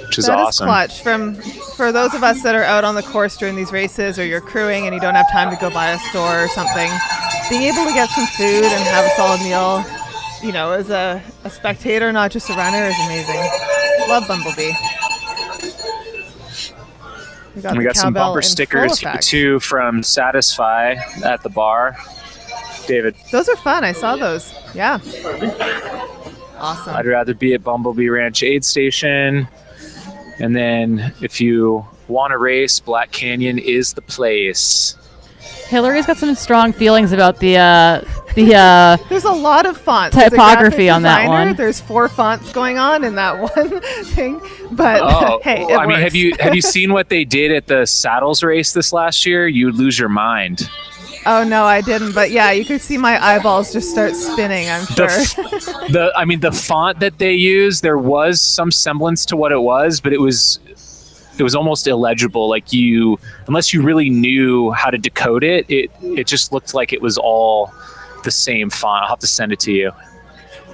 which is awesome. That is clutch. For those of us that are out on the course during these races, or you're crewing and you don't have time to go buy a store or something, being able to get some food and have a solid meal, you know, as a spectator, not just a runner, is amazing. Love Bumblebee. We got some bumper stickers too from Satisfy at the bar. David. Those are fun. I saw those. Yeah. Awesome. I'd rather be at Bumblebee Ranch aid station. And then if you want to race, Black Canyon is the place. Hillary's got some strong feelings about the There's a lot of fonts. As a typography graphic on that designer, one. There's 4 fonts going on in that one thing. But hey, it I mean, works. have you seen what they did at the saddles race this last year? You would lose your mind. Oh no, I didn't. But yeah, you could see my eyeballs just start spinning. I'm sure. The font that they used, there was some semblance to what it was, but it was almost illegible. Like unless you really knew how to decode it, it just looked like it was all the same font. I'll have to send it to you.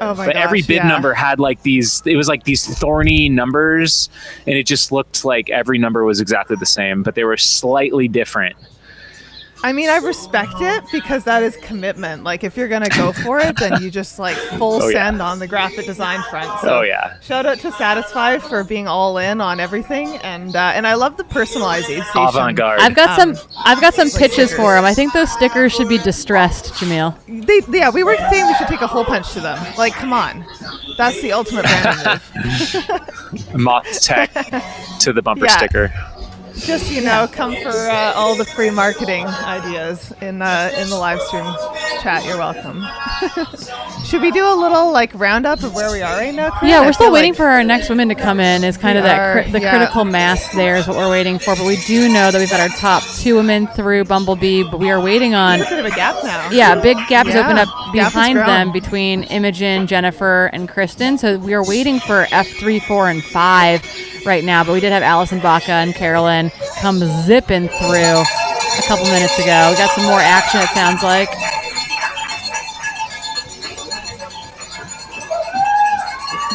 Oh my But gosh, every bid number had like these. It was like these thorny numbers, and it just looked like every number was exactly the same, but they were slightly different. I mean, I respect it because that is commitment. Like, if you're gonna go for it, then you just like full send on the graphic design front. So shout out to Satisfy for being all in on everything, and I love the personalized aid station. Avant-garde. I've got some pitches for them. I think those stickers should be distressed, Jamil. We were saying we should take a hole punch to them. Like, come on, that's the ultimate branding move. Moth tech to the bumper sticker. Just, come for all the free marketing ideas in the live stream chat. You're welcome. Should we do a little roundup of where we are right now, Chris? Yeah, we're still waiting for our next women to come in. Is kind of the critical mass there is what we're waiting for. But we do know that we've got our top 2 women through Bumblebee, but we are waiting on. There's a bit of a gap now. Yeah, big gap has opened up Gap behind has them grown. between Imogen, Jennifer, and Kristen. So we are waiting for F3, 4, and 5 right now. But we did have Allison Baca and Carolyn come zipping through a couple minutes ago. We got some more action, it sounds like.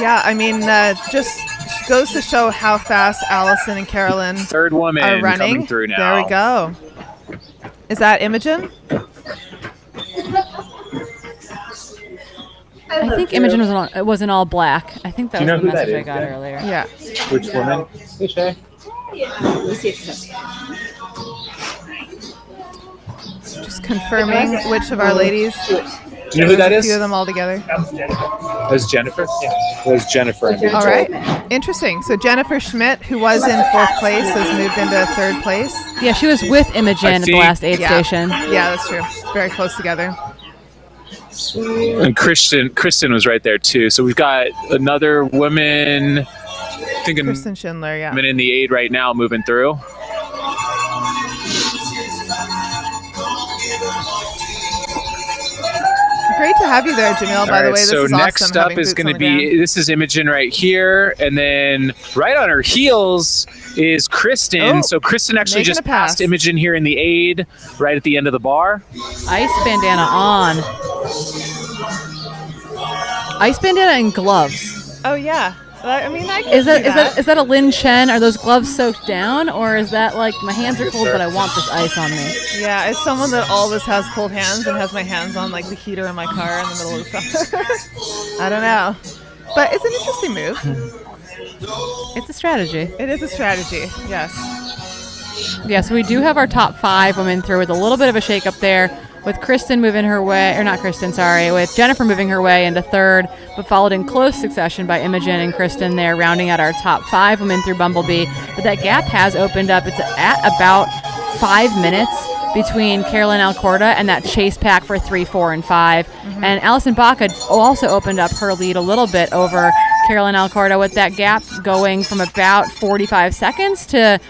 Yeah, I mean, just goes to show how fast Allison and Carolyn Third woman are running. coming through now. There we go. Is that Imogen? I think Imogen was in all black. I think that Do you was know the who that message I is, got Ben? earlier. Yeah. Which woman? Hey, Shay. Just confirming which of our ladies. Do you know who that A is? few of them all together. That was Jennifer? Yeah. That was Jennifer. I'm being All told. right. Interesting. So Jennifer Schmidt, who was in 4th place, has moved into 3rd place. Yeah, she was with Imogen at the think- last aid station. Yeah, that's true. Very close together. And Kristen was right there too. So we've got another woman. I think a Kristen Schindler, yeah. woman in the aid right now moving through. Great to have you there, Jamil, by the way. This so is next awesome, up having is boots going on to the ground. be, this is Imogen right here, and then right on her heels is Kristen. Oh, So Kristen actually making just a pass. passed Imogen here in the aid, right at the end of the bar. Ice bandana on. Ice bandana and gloves. Oh, yeah. I mean, I can Is see that a Lin Chen? Are those gloves soaked down, or is that like my hands are cold, but I want this ice on me? Yeah, as someone that always has cold hands and has my hands on like the heater in my car in the middle of the summer. I don't know. But it's an interesting move. It's a strategy. It is a strategy, yes. Yeah, so we do have our top 5 women through with a little bit of a shake-up there, with Kristen moving her way, or not Kristen, sorry, with Jennifer moving her way into 3rd, but followed in close succession by Imogen and Kristen there, rounding out our top 5 women through Bumblebee. But that gap has opened up. It's at about 5 minutes between Carolyn Alcorta and that chase pack for 3, 4, and 5. And Allison Baca also opened up her lead a little bit over Carolyn Alcorta, with that gap going from about 45 seconds to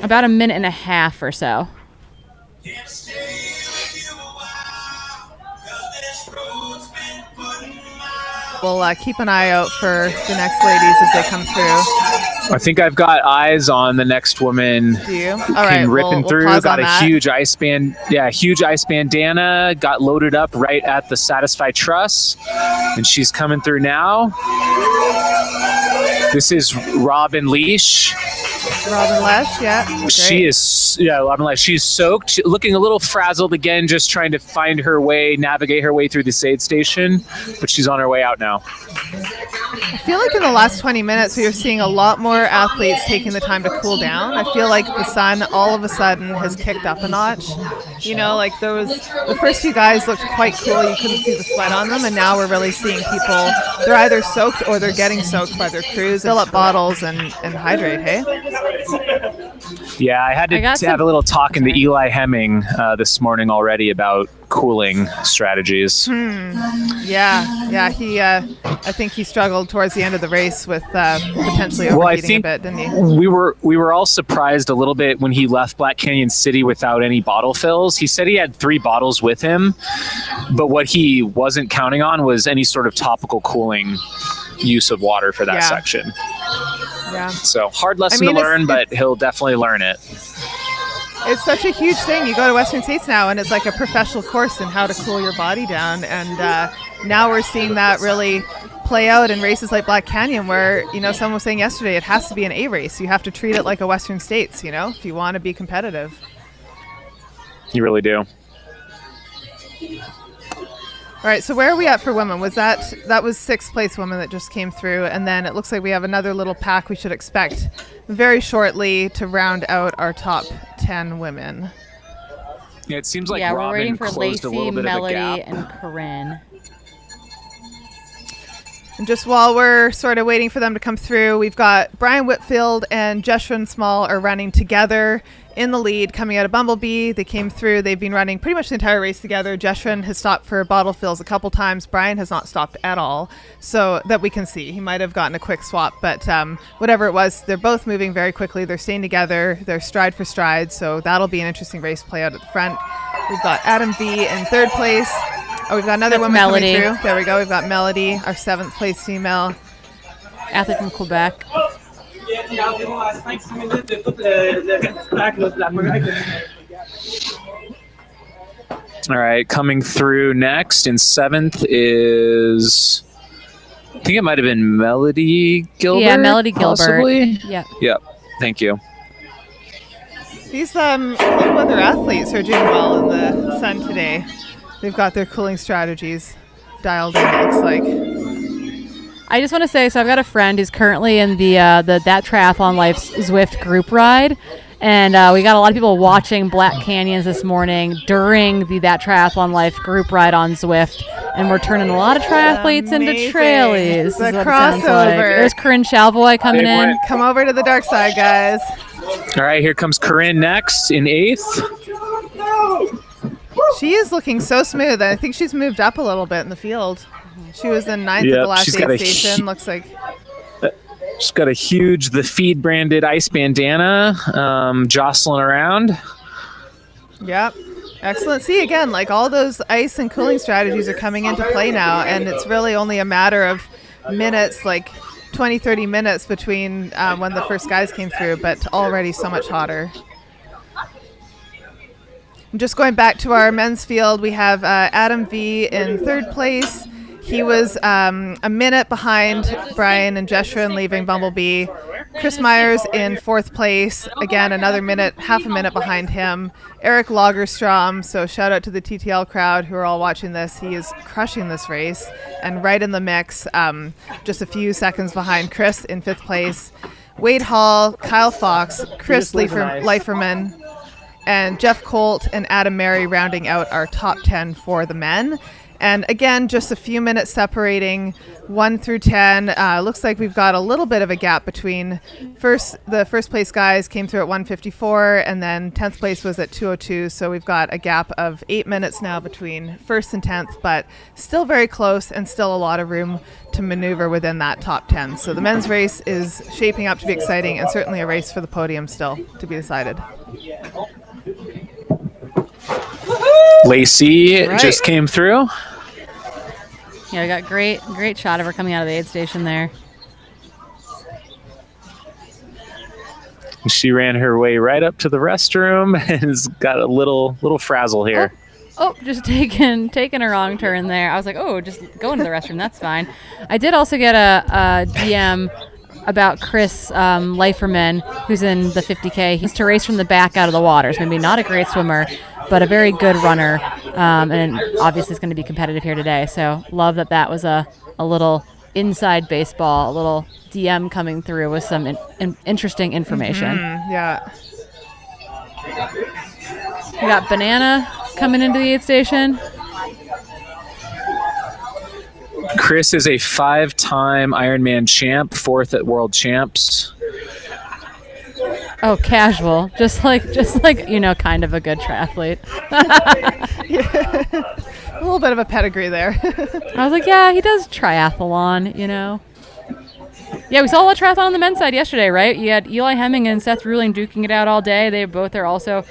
about a minute and a half or so. We'll keep an eye out for the next ladies as they come through. I think I've got eyes on the next woman. Do you? All right, Came ripping we'll through. pause Got on a that. huge ice band. Yeah, huge ice bandana. Got loaded up right at the Satisfy Truss, and she's coming through now. This is Robin Leash. Robin Lesh, yeah. Great. She is, Robin Leash. She's soaked, looking a little frazzled again, just trying to find her way, navigate her way through the aid station, but she's on her way out now. I feel like in the last 20 minutes, we are seeing a lot more athletes taking the time to cool down. I feel like the sun all of a sudden has kicked up a notch. You know, like the first few guys looked quite cool. You couldn't see the sweat on them. And now we're really seeing people, they're either soaked or they're getting soaked by their crews. Fill up bottles and hydrate, hey? Yeah, I had to have a little talking to Eli Hemming this morning already about cooling strategies. Yeah. He, I think he struggled towards the end of the race with potentially overheating a bit, didn't he? We were all surprised a little bit when he left Black Canyon City without any bottle fills. He said he had 3 bottles with him, but what he wasn't counting on was any sort of topical cooling use of water for that section. Yeah. So hard lesson to learn, but he'll definitely learn it. It's such a huge thing. You go to Western States now, and it's like a professional course in how to cool your body down. And now we're seeing that really play out in races like Black Canyon, where, you know, someone was saying yesterday, it has to be an A race. You have to treat it like a Western States, you know, if you want to be competitive. You really do. All right, so where are we at for women? Was that was 6th place women that just came through, and then it looks like we have another little pack we should expect very shortly to round out our top 10 women. Yeah, it seems like we're Robin waiting for closed Lacey, a little bit Melody, of a gap. and Corinne. And just while we're sort of waiting for them to come through, we've got Brian Whitfield and Jeshwin Small are running together in the lead coming out of Bumblebee. They came through. They've been running pretty much the entire race together. Jeshwin has stopped for bottle fills a couple times. Brian has not stopped at all, so that we can see. He might have gotten a quick swap, but whatever it was, they're both moving very quickly. They're staying together. They're stride for stride, so that'll be an interesting race play out at the front. We've got Adam V in 3rd place. Oh, we've got another woman Melody. coming through. There we go. We've got Melody, our 7th place female. Athlete from Quebec. All right, coming through next in 7th is, I think it might have been Melody Gilbert. Yeah, Melody Gilbert. Possibly? Yeah. Yep. Thank you. These cold weather athletes are doing well in the sun today. They've got their cooling strategies dialed in, it looks like. I just want to say, so I've got a friend who's currently in the That Triathlon Life Zwift group ride, and we got a lot of people watching Black Canyons this morning during the That Triathlon Life group ride on Zwift, and we're turning a lot of triathletes into trailies. The is what it sounds like. crossover. There's Corinne Chalvoy coming in. Come over to the dark side, guys. All right, here comes Corinne next in 8th. She is looking so smooth. I think she's moved up a little bit in the field. She was in 9th at the last aid station. Looks like she's got a huge The Feed branded ice bandana jostling around. Yep. Excellent. See, again, like all those ice and cooling strategies are coming into play now, and it's really only a matter of minutes, like 20, 30 minutes between when the first guys came through, but already so much hotter. Just going back to our men's field, we have Adam V in 3rd place. He was a minute behind Brian and Jeshwin leaving Bumblebee. Chris Myers in 4th place. Again, another minute, half a minute behind him. Eric Lagerstrom, so shout out to the TTL crowd who are all watching this. He is crushing this race and right in the mix, just a few seconds behind Chris in 5th place. Wade Hall, Kyle Fox, Chris Leiferman, and Jeff Colt and Adam Mary rounding out our top 10 for the men. And again, just a few minutes separating 1 through 10. Looks like we've got a little bit of a gap between the first place guys came through at 1:54, and then 10th place was at 2:02. So we've got a gap of 8 minutes now between 1st and 10th, but still very close and still a lot of room to maneuver within that top 10. So the men's race is shaping up to be exciting, and certainly a race for the podium still to be decided. Lacey just came through. Yeah, we got great shot of her coming out of the aid station there. She ran her way right up to the restroom and has got a little frazzle here. Oh, just taking a wrong turn there. I was like, oh, just go into the restroom. That's fine. I did also get a DM about Chris Leiferman, who's in the 50K. He's to race from the back out of the water. So maybe not a great swimmer, but a very good runner, and obviously is going to be competitive here today. So love that was a little inside baseball, a little DM coming through with some interesting information. Yeah. We got Banana coming into the aid station. Chris is a 5-time Ironman champ, 4th at World Champs. Oh, casual. Just like kind of a good triathlete. A little bit of a pedigree there. I was like, yeah, he does triathlon, you know. Yeah, we saw a lot of triathlon on the men's side yesterday, right? You had Eli Hemming and Seth Ruling duking it out all day. They both are also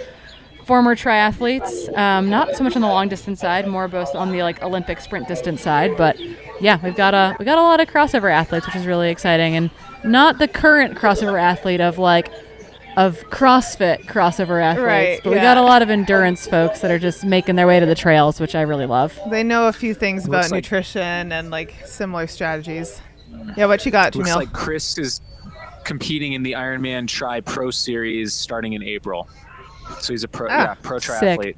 former triathletes. Not so much on the long distance side, more both on the like Olympic sprint distance side. But yeah, we got a lot of crossover athletes, which is really exciting, and not the current crossover athlete of CrossFit crossover athletes, Right, but we got a lot of endurance folks that are just making their way to the trails, which I really love. They know a few things about Looks like- nutrition and like similar strategies. Yeah, what you got, Looks Jamil? like Chris is competing in the Ironman Tri Pro Series starting in April. So he's a pro triathlete.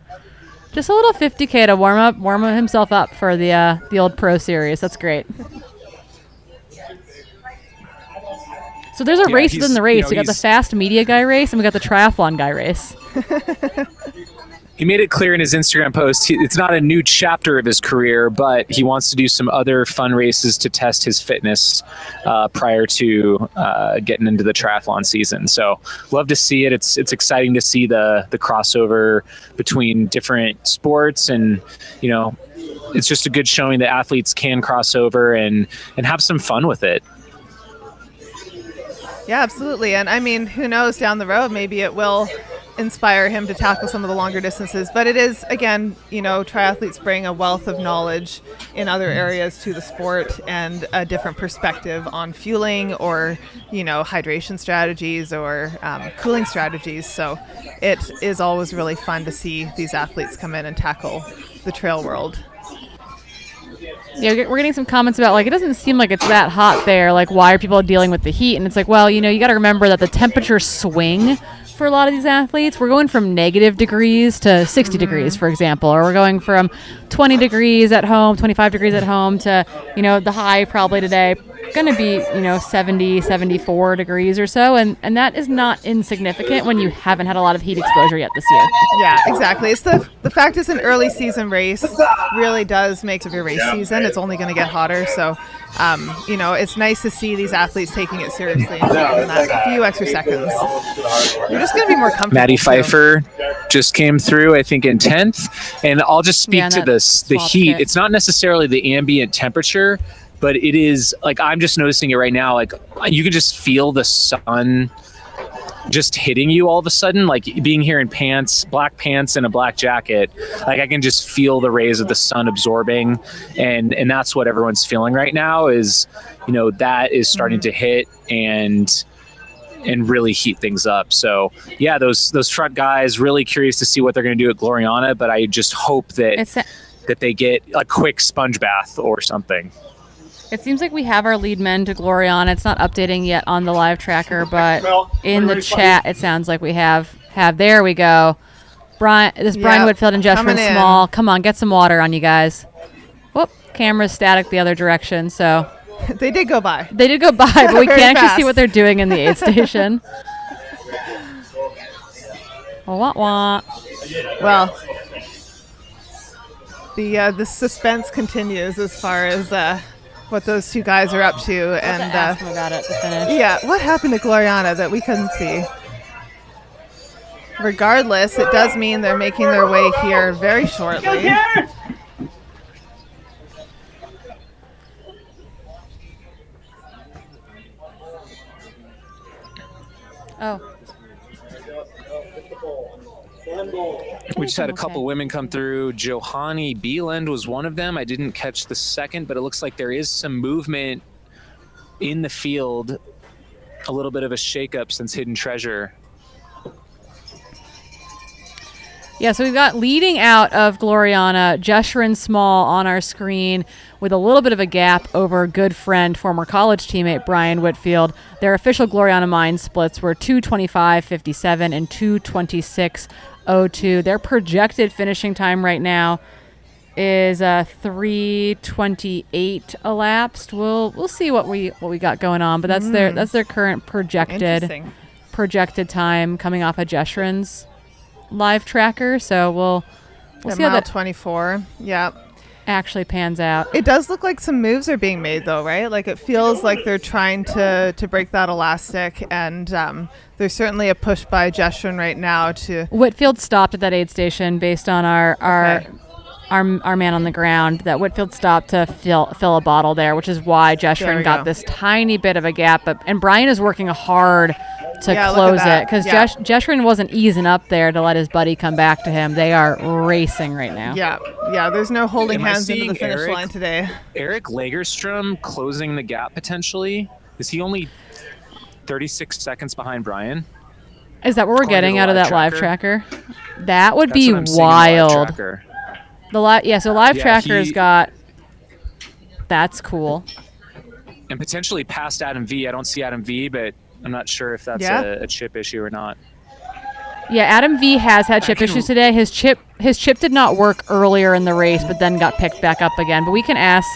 Just a little 50K to warm himself up for the old pro series. That's great. So there's a race within the race. We got the fast media guy race, and we got the triathlon guy race. He made it clear in his Instagram post, it's not a new chapter of his career, but he wants to do some other fun races to test his fitness prior to getting into the triathlon season. So love to see it. It's exciting to see the crossover between different sports, and you know, it's just a good showing that athletes can cross over and have some fun with it. Yeah, absolutely. And I mean, who knows, down the road, maybe it will inspire him to tackle some of the longer distances. But it is, again, you know, triathletes bring a wealth of knowledge in other areas to the sport and a different perspective on fueling or, you know, hydration strategies or cooling strategies. So it is always really fun to see these athletes come in and tackle the trail world. Yeah, we're getting some comments about, like, it doesn't seem like it's that hot there. Like, why are people dealing with the heat? And it's like, well, you know, you got to remember that the temperatures swing for a lot of these athletes. We're going from negative degrees to 60 degrees, for example, or we're going from 20 degrees at home, 25 degrees at home to, you know, the high probably today going to be, you know, 70, 74 degrees or so. And that is not insignificant when you haven't had a lot of heat exposure yet this year. Yeah, exactly. It's the fact it's an early season race really does make of your race season. It's only going to get hotter. So, you know, it's nice to see these athletes taking it seriously and taking that few extra seconds. You're just going to be more comfortable. Maddie too. Pfeiffer just came through, I think, in 10th. And I'll just speak to this, the heat. It's not necessarily the ambient temperature, but it is, like, I'm just noticing it right now. Like, you can just feel the sun just hitting you all of a sudden, like being here in pants, black pants and a black jacket. Like, I can just feel the rays of the sun absorbing. And that's what everyone's feeling right now is, you know, that is starting to hit and really heat things up. So yeah, those front guys, really curious to see what they're going to do at Gloriana, but I just hope that they get a quick sponge bath or something. It seems like we have our lead men to Gloriana. It's not updating yet on the live tracker, but in the chat, it sounds like we have. There we go. Brian Whitfield and Jeshurun Small. Come on, get some water on you guys. Whoop, camera's static the other direction, so. They did go by. But we can't actually see what they're doing in the aid station. Wah. Well, the suspense continues as far as what those two guys are up to, and ask them about it to finish. Yeah, what happened to Gloriana that we couldn't see? Regardless, it does mean they're making their way here very shortly. Oh. We just had a couple women come through. Johanny Bieland was one of them. I didn't catch the second, but it looks like there is some movement in the field. A little bit of a shakeup since Hidden Treasure. Yeah, so we've got leading out of Gloriana, Jeshurun Small on our screen with a little bit of a gap over good friend, former college teammate Brian Whitfield. Their official Gloriana Mine splits were 2:25.57 and 2:26.02. Their projected finishing time right now is 3:28 elapsed. We'll see what we got going on, but that's their current projected time coming off of Jeshurun's live tracker. So we'll see how that 24. Yeah. Actually pans out. It does look like some moves are being made though, right? Like it feels like they're trying to break that elastic, and there's certainly a push by Jeshurun right now to. Whitfield stopped at that aid station based on our our man on the ground, that Whitfield stopped to fill a bottle there, which is why Jeshrin got this tiny bit of a gap. And Brian is working hard to close it, because Jeshrin wasn't easing up there to let his buddy come back to him. They are racing right now. Yeah. There's no holding hands into the finish line today. Eric Lagerstrom closing the gap potentially. Is he only 36 seconds behind Brian? Is that what we're getting out of that live tracker? That would be wild. So live tracker's got. That's cool. And potentially past Adam V. I don't see Adam V, but I'm not sure if that's a chip issue or not. Yeah, Adam V has had chip issues today. His chip did not work earlier in the race, but then got picked back up again. But we can ask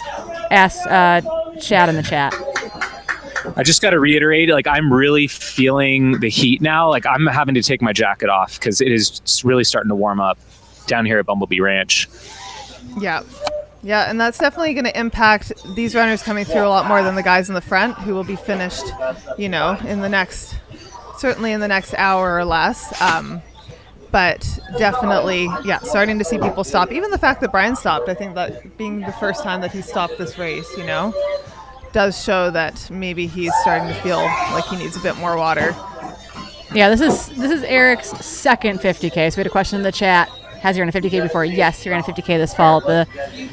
Chad in the chat. I just got to reiterate, like, I'm really feeling the heat now. Like, I'm having to take my jacket off because it is really starting to warm up down here at Bumblebee Ranch. Yeah, and that's definitely going to impact these runners coming through a lot more than the guys in the front, who will be finished, in the next hour or less. But definitely, starting to see people stop. Even the fact that Brian stopped, I think that being the first time that he stopped this race, does show that maybe he's starting to feel like he needs a bit more water. Yeah, this is Eric's second 50K. So we had a question in the chat. Has he run a 50K before? Yes, he ran a 50K this fall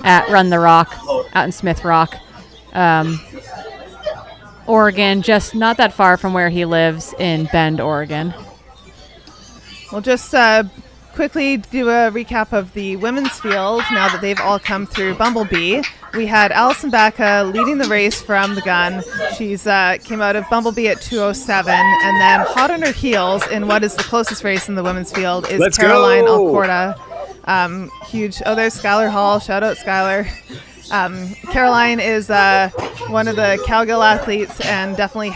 at Run the Rock out in Smith Rock, Oregon, just not that far from where he lives in Bend, Oregon. We'll just quickly do a recap of the women's field now that they've all come through Bumblebee. We had Allison Baca leading the race from the gun. She's came out of Bumblebee at 2:07, and then hot on her heels in what is the closest race in the women's field is Caroline Alcorta. Huge. Oh, there's Skylar Hall. Shout out Skylar. Caroline is one of the Cowgill athletes and definitely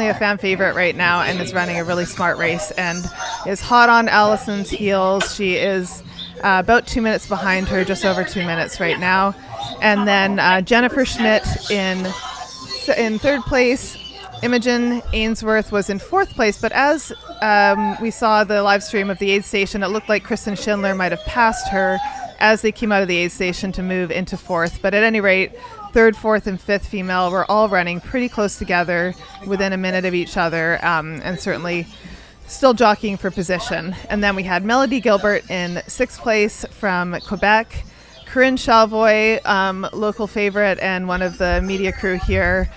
a fan favorite right now, and is running a really smart race and is hot on Allison's heels. She is about 2 minutes behind her, just over 2 minutes right now. And then Jennifer Schmidt in third place. Imogen Ainsworth was in fourth place, but as we saw the live stream of the aid station, it looked like Kristen Schindler might have passed her as they came out of the aid station to move into fourth. But at any rate, third, fourth, and fifth female were all running pretty close together within a minute of each other, and certainly still jockeying for position. And then we had Melody Gilbert in sixth place from Quebec. Corinne Chalvoy, local favorite and one of the media crew here,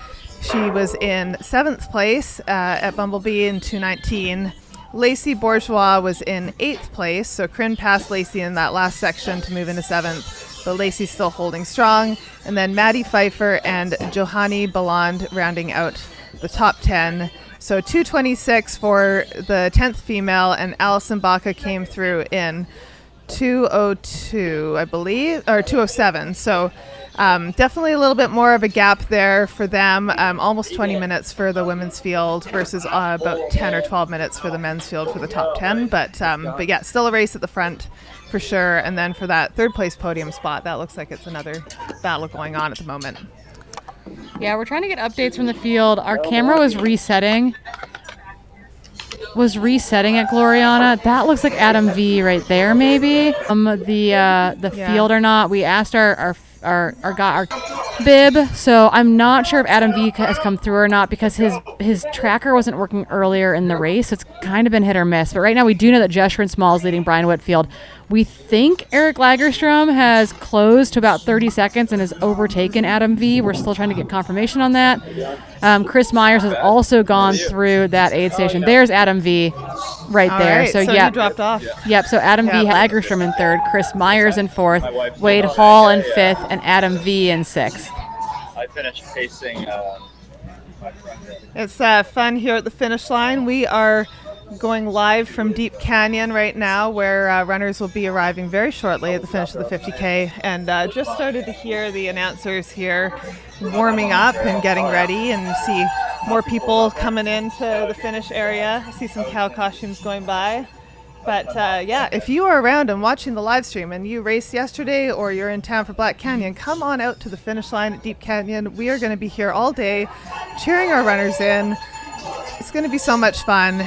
she was in seventh place at Bumblebee in 2:19. Lacey Bourgeois was in eighth place, so Corinne passed Lacey in that last section to move into seventh, but Lacey's still holding strong. And then Maddie Pfeiffer and Johanny Balland rounding out the top 10. So 2:26 for the 10th female, and Allison Baca came through in 2:02, I believe, or 2:07. So definitely a little bit more of a gap there for them. Almost 20 minutes for the women's field versus about 10 or 12 minutes for the men's field for the top 10. But yeah, still a race at the front for sure. And then for that third place podium spot, that looks like it's another battle going on at the moment. Yeah, we're trying to get updates from the field. Our camera was resetting at Gloriana. That looks like Adam V right there, maybe. The field or not. We asked our bib, so I'm not sure if Adam V has come through or not, because his tracker wasn't working earlier in the race. It's kind of been hit or miss. But right now we do know that Jeshrin Small is leading Brian Whitfield. We think Eric Lagerstrom has closed to about 30 seconds and has overtaken Adam V. We're still trying to get confirmation on that. Chris Myers has also gone through that aid station. There's Adam V right there. Right, so yeah, he dropped off. Yep. So Adam V, Lagerstrom in third, Chris Myers in fourth, Wade Hall in fifth, and Adam V in sixth. I finished pacing. It's fun here at the finish line. We are going live from Deep Canyon right now, where runners will be arriving very shortly at the finish of the 50K, and just started to hear the announcers here warming up and getting ready, and see more people coming into the finish area. I see some cow costumes going by. But yeah, if you are around and watching the live stream and you raced yesterday, or you're in town for Black Canyon, come on out to the finish line at Deep Canyon. We are going to be here all day cheering our runners in, It's going to be so much fun.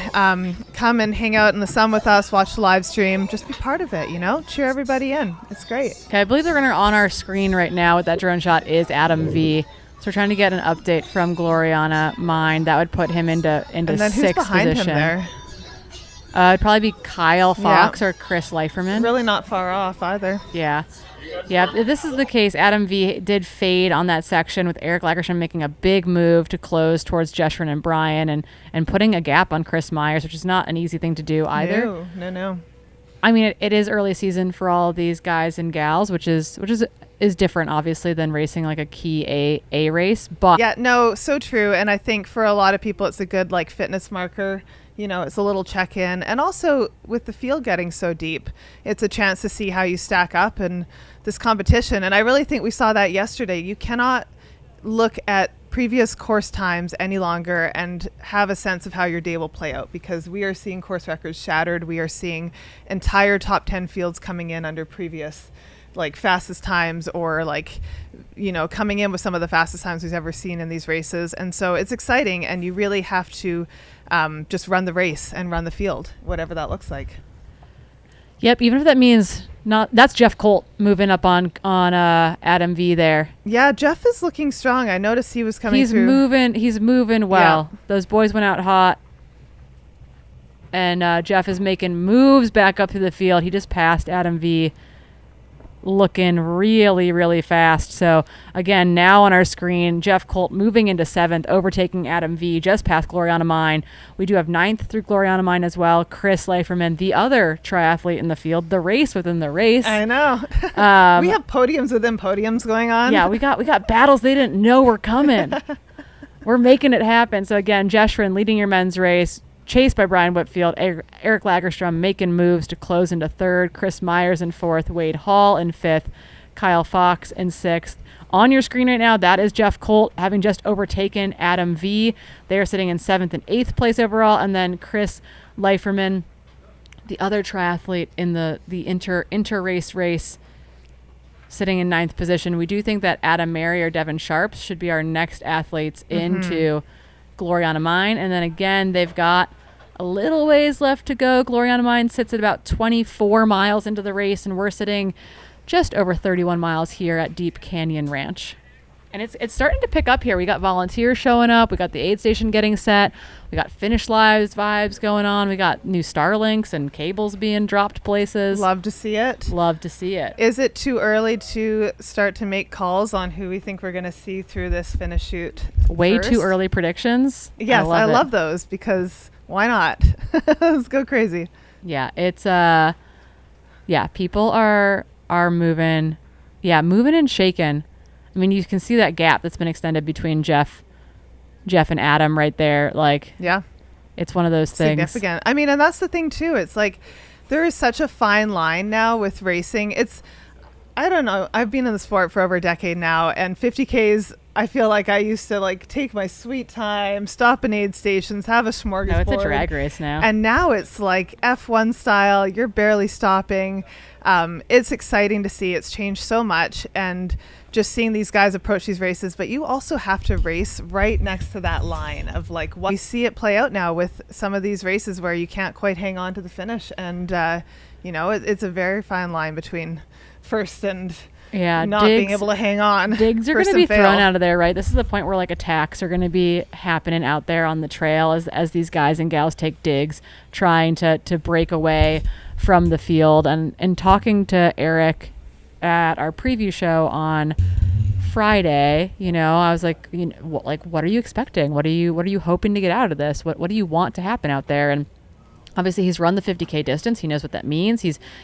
Come and hang out in the sun with us, watch the live stream, just be part of it, cheer everybody in. It's great. Okay, I believe they're on our screen right now with that drone shot is Adam V. So we're trying to get an update from Gloriana Mine. That would put him into And then who's sixth behind position. him there? It'd probably be Kyle Fox or Chris Leiferman. Really not far off either. Yeah. Yeah, if this is the case, Adam V did fade on that section with Eric Lagerstrom making a big move to close towards Jeshrin and Brian and putting a gap on Chris Myers, which is not an easy thing to do either. No. I mean, it is early season for all of these guys and gals, which is different, obviously, than racing like a key A race. But yeah, no, so true. And I think for a lot of people, it's a good fitness marker. It's a little check-in. And also with the field getting so deep, it's a chance to see how you stack up in this competition. And I really think we saw that yesterday. You cannot look at previous course times any longer and have a sense of how your day will play out, because we are seeing course records shattered. We are seeing entire top 10 fields coming in under previous fastest times, or coming in with some of the fastest times we've ever seen in these races. And so it's exciting, and you really have to just run the race and run the field, whatever that looks like. Yep, even if that means not. That's Jeff Colt moving up on Adam V there. Yeah, Jeff is looking strong. I noticed he was coming through. He's moving well. Yeah. Those boys went out hot. And Jeff is making moves back up through the field. He just passed Adam V, looking really, really fast. So again, now on our screen, Jeff Colt moving into 7th, overtaking Adam V, just past Gloriana Mine. We do have 9th through Gloriana Mine as well. Chris Leiferman, the other triathlete in the field, the race within the race. I know. We have podiums within podiums going on. Yeah, we got battles they didn't know were coming. We're making it happen. So again, Jeshrin leading your men's race, chased by Brian Whitfield. Eric Lagerstrom making moves to close into 3rd. Chris Myers in 4th. Wade Hall in 5th. Kyle Fox in 6th. On your screen right now, that is Jeff Colt having just overtaken Adam V. They are sitting in 7th and 8th place overall. And then Chris Leiferman, the other triathlete in the inter-race race, sitting in 9th position. We do think that Adam Mary or Devin Sharps should be our next athletes into Gloriana Mine. And then again, they've got a little ways left to go. Gloriana Mine sits at about 24 miles into the race, and we're sitting just over 31 miles here at Deep Canyon Ranch. And it's starting to pick up here. We got volunteers showing up. We got the aid station getting set. We got Finish Lives vibes going on. We got new Starlinks and cables being dropped places. Love to see it. Love to see it. Is it too early to start to make calls on who we think we're going to see through this finish shoot? Way first? too early predictions. Yes, I love those, because why not? Let's go crazy. Yeah, it's people are moving. Yeah, moving and shaking. I mean, you can see that gap that's been extended between Jeff and Adam right there. Yeah, it's one of those things. Significant. I mean, and that's the thing too. It's there is such a fine line now with racing. I don't know. I've been in the sport for over a decade now, and 50Ks, I feel like I used to take my sweet time, stop in aid stations, have a smorgasbord. No, it's a drag race now. And now it's F1 style. You're barely stopping. It's exciting to see. It's changed so much, and just seeing these guys approach these races. But you also have to race right next to that line of what we see it play out now with some of these races where you can't quite hang on to the finish, and it's a very fine line between first and not being able to hang on. Digs are going to be thrown out of there, right? This is the point where attacks are going to be happening out there on the trail as these guys and gals take digs, trying to break away from the field. And talking to Eric at our preview show on Friday, I was like, what are you expecting? What are you hoping to get out of this? What do you want to happen out there? And obviously he's run the 50K distance. He knows what that means.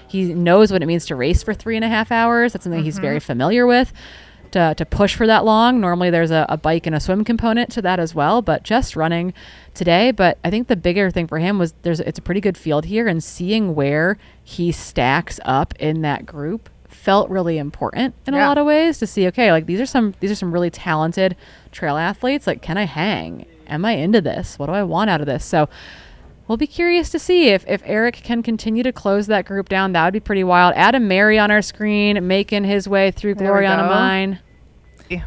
He knows what it means to race for 3.5 hours. That's something he's very familiar with. To push for that long, normally there's a bike and a swim component to that as well, but just running today. But I think the bigger thing for him was it's a pretty good field here, and seeing where he stacks up in that group felt really important in a lot of ways, to see, okay, these are some really talented trail athletes. Can I hang? Am I into this? What do I want out of this? So we'll be curious to see if Eric can continue to close that group down. That would be pretty wild. Adam Mary on our screen, making his way through Gloriana Mine.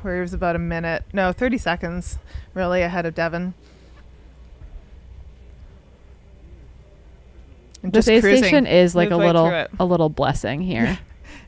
Where he was about 30 seconds really ahead of Devin. And This just aid cruising, station is like moved a right through it. little blessing here.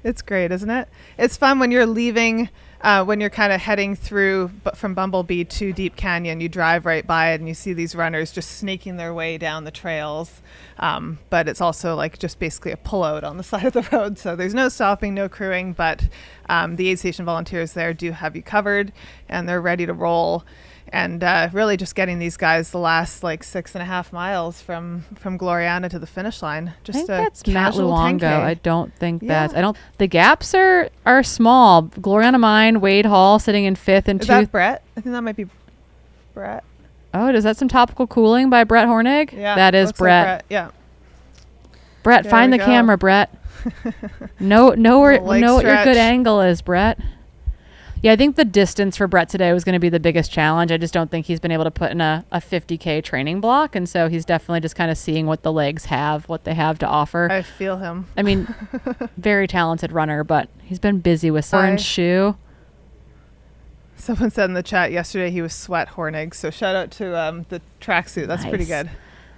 It's great, isn't it? It's fun when you're leaving, when you're kind of heading through from Bumblebee to Deep Canyon. You drive right by it and you see these runners just snaking their way down the trails. But it's also like just basically a pullout on the side of the road. So there's no stopping, no crewing, but the aid station volunteers there do have you covered and they're ready to roll. And really just getting these guys the last like 6.5 miles from Gloriana to the finish line. Just I think a that's Matt casual Luongo. 10K. I don't think the gaps are small. Gloriana Mine, Wade Hall sitting in 5th and 2nd. Is that Brett? I think that might be Brett. Oh, is that some topical cooling by Brett Hornig? Yeah, that is looks like Brett. Yeah. Brett, There find we the go. camera, Brett. know what leg your stretch. good angle is, Brett. Yeah, I think the distance for Brett today was going to be the biggest challenge. I just don't think he's been able to put in a 50K training block. And so he's definitely just kind of seeing what the legs have, what they have to offer. I feel him. I mean, very talented runner, but he's been busy with orange shoe. Someone said in the chat yesterday he was sweat Hornig. So shout out to the tracksuit. That's pretty Nice. good.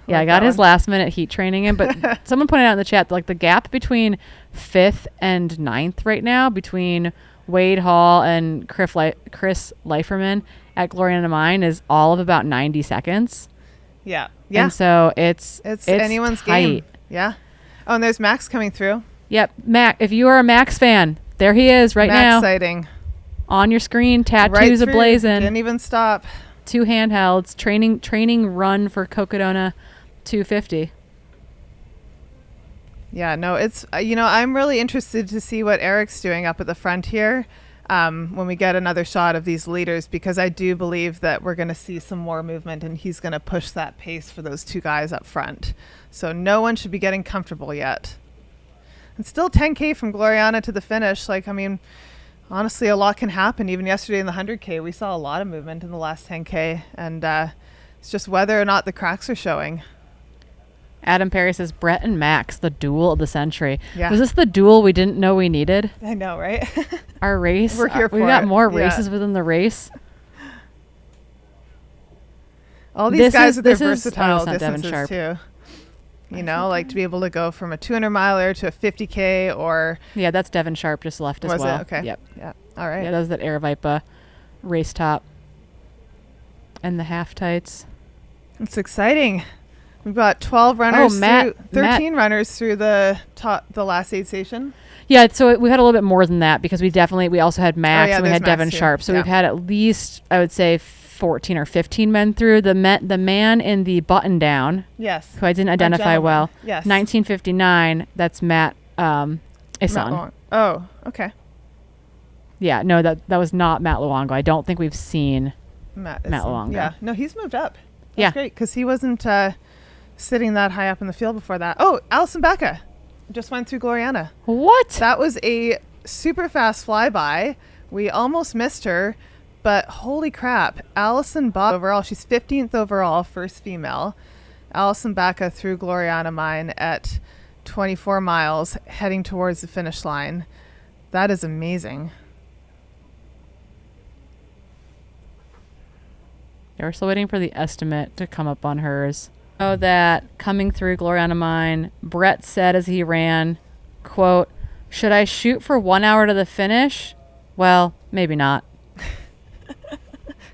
Yeah, I like got that his one. last minute heat training in, but someone pointed out in the chat, like the gap between 5th and 9th right now between Wade Hall and Chris Leiferman at Gloriana Mine is all of about 90 seconds. Yeah. Yeah. And so it's anyone's tight. game. Yeah. Oh, and there's Max coming through. Yep. Mac, if you are a Max fan, there he is right Max now. sighting. On your screen, tattoos Right through. ablazing. Didn't even stop. 2 handhelds, training run for Cocodona 250. Yeah, no, it's, I'm really interested to see what Eric's doing up at the front here when we get another shot of these leaders, because I do believe that we're going to see some more movement and he's going to push that pace for those 2 guys up front. So no one should be getting comfortable yet. And still 10K from Gloriana to the finish. Like, I mean, honestly, a lot can happen. Even yesterday in the 100K, we saw a lot of movement in the last 10K. And it's just whether or not the cracks are showing. Adam Perry says, Brett and Max, the duel of the century. Yeah. Was this the duel we didn't know we needed? I know, right? Our race? We're here We've for got it. more Yeah. races within the race. All these This guys is- with their this is- versatile it's not Devin distances Sharp. too. Like to be able to go from a 200 miler to a 50K or Yeah, that's Devin Sharp just left as was well. it? Okay. Yep. Yeah. All right. Yeah, that was that Air Vipa race top. And the half tights. It's exciting. We've got 12 runners, Matt- 13 runners through the last aid station. Yeah, so we had a little bit more than that because we also had Max yeah, and we there's had Devin Max too. Sharp. So Yeah. we've had at least, I would say, 14 or 15 men through. The man in the button down, Yes. who I didn't identify gentleman. well. Yes. 1959, that's Matt Isan. Matt Long. Oh, okay. Yeah, no, that was not Matt Luongo. I don't think we've seen Matt Matt Luongo. Yeah. No, he's moved up. That's Yeah. great because he wasn't sitting that high up in the field before that. Oh, Alison Becca just went through Gloriana. What? That was a super fast flyby. We almost missed her, but holy crap. Alison Bob overall, she's 15th overall, first female. Alison Becca through Gloriana Mine at 24 miles, heading towards the finish line. That is amazing. Yeah, we're still waiting for the estimate to come up on hers. Oh, that coming through Gloriana Mine, Brett said as he ran, quote, "Should I shoot for 1 hour to the finish? Well, maybe not."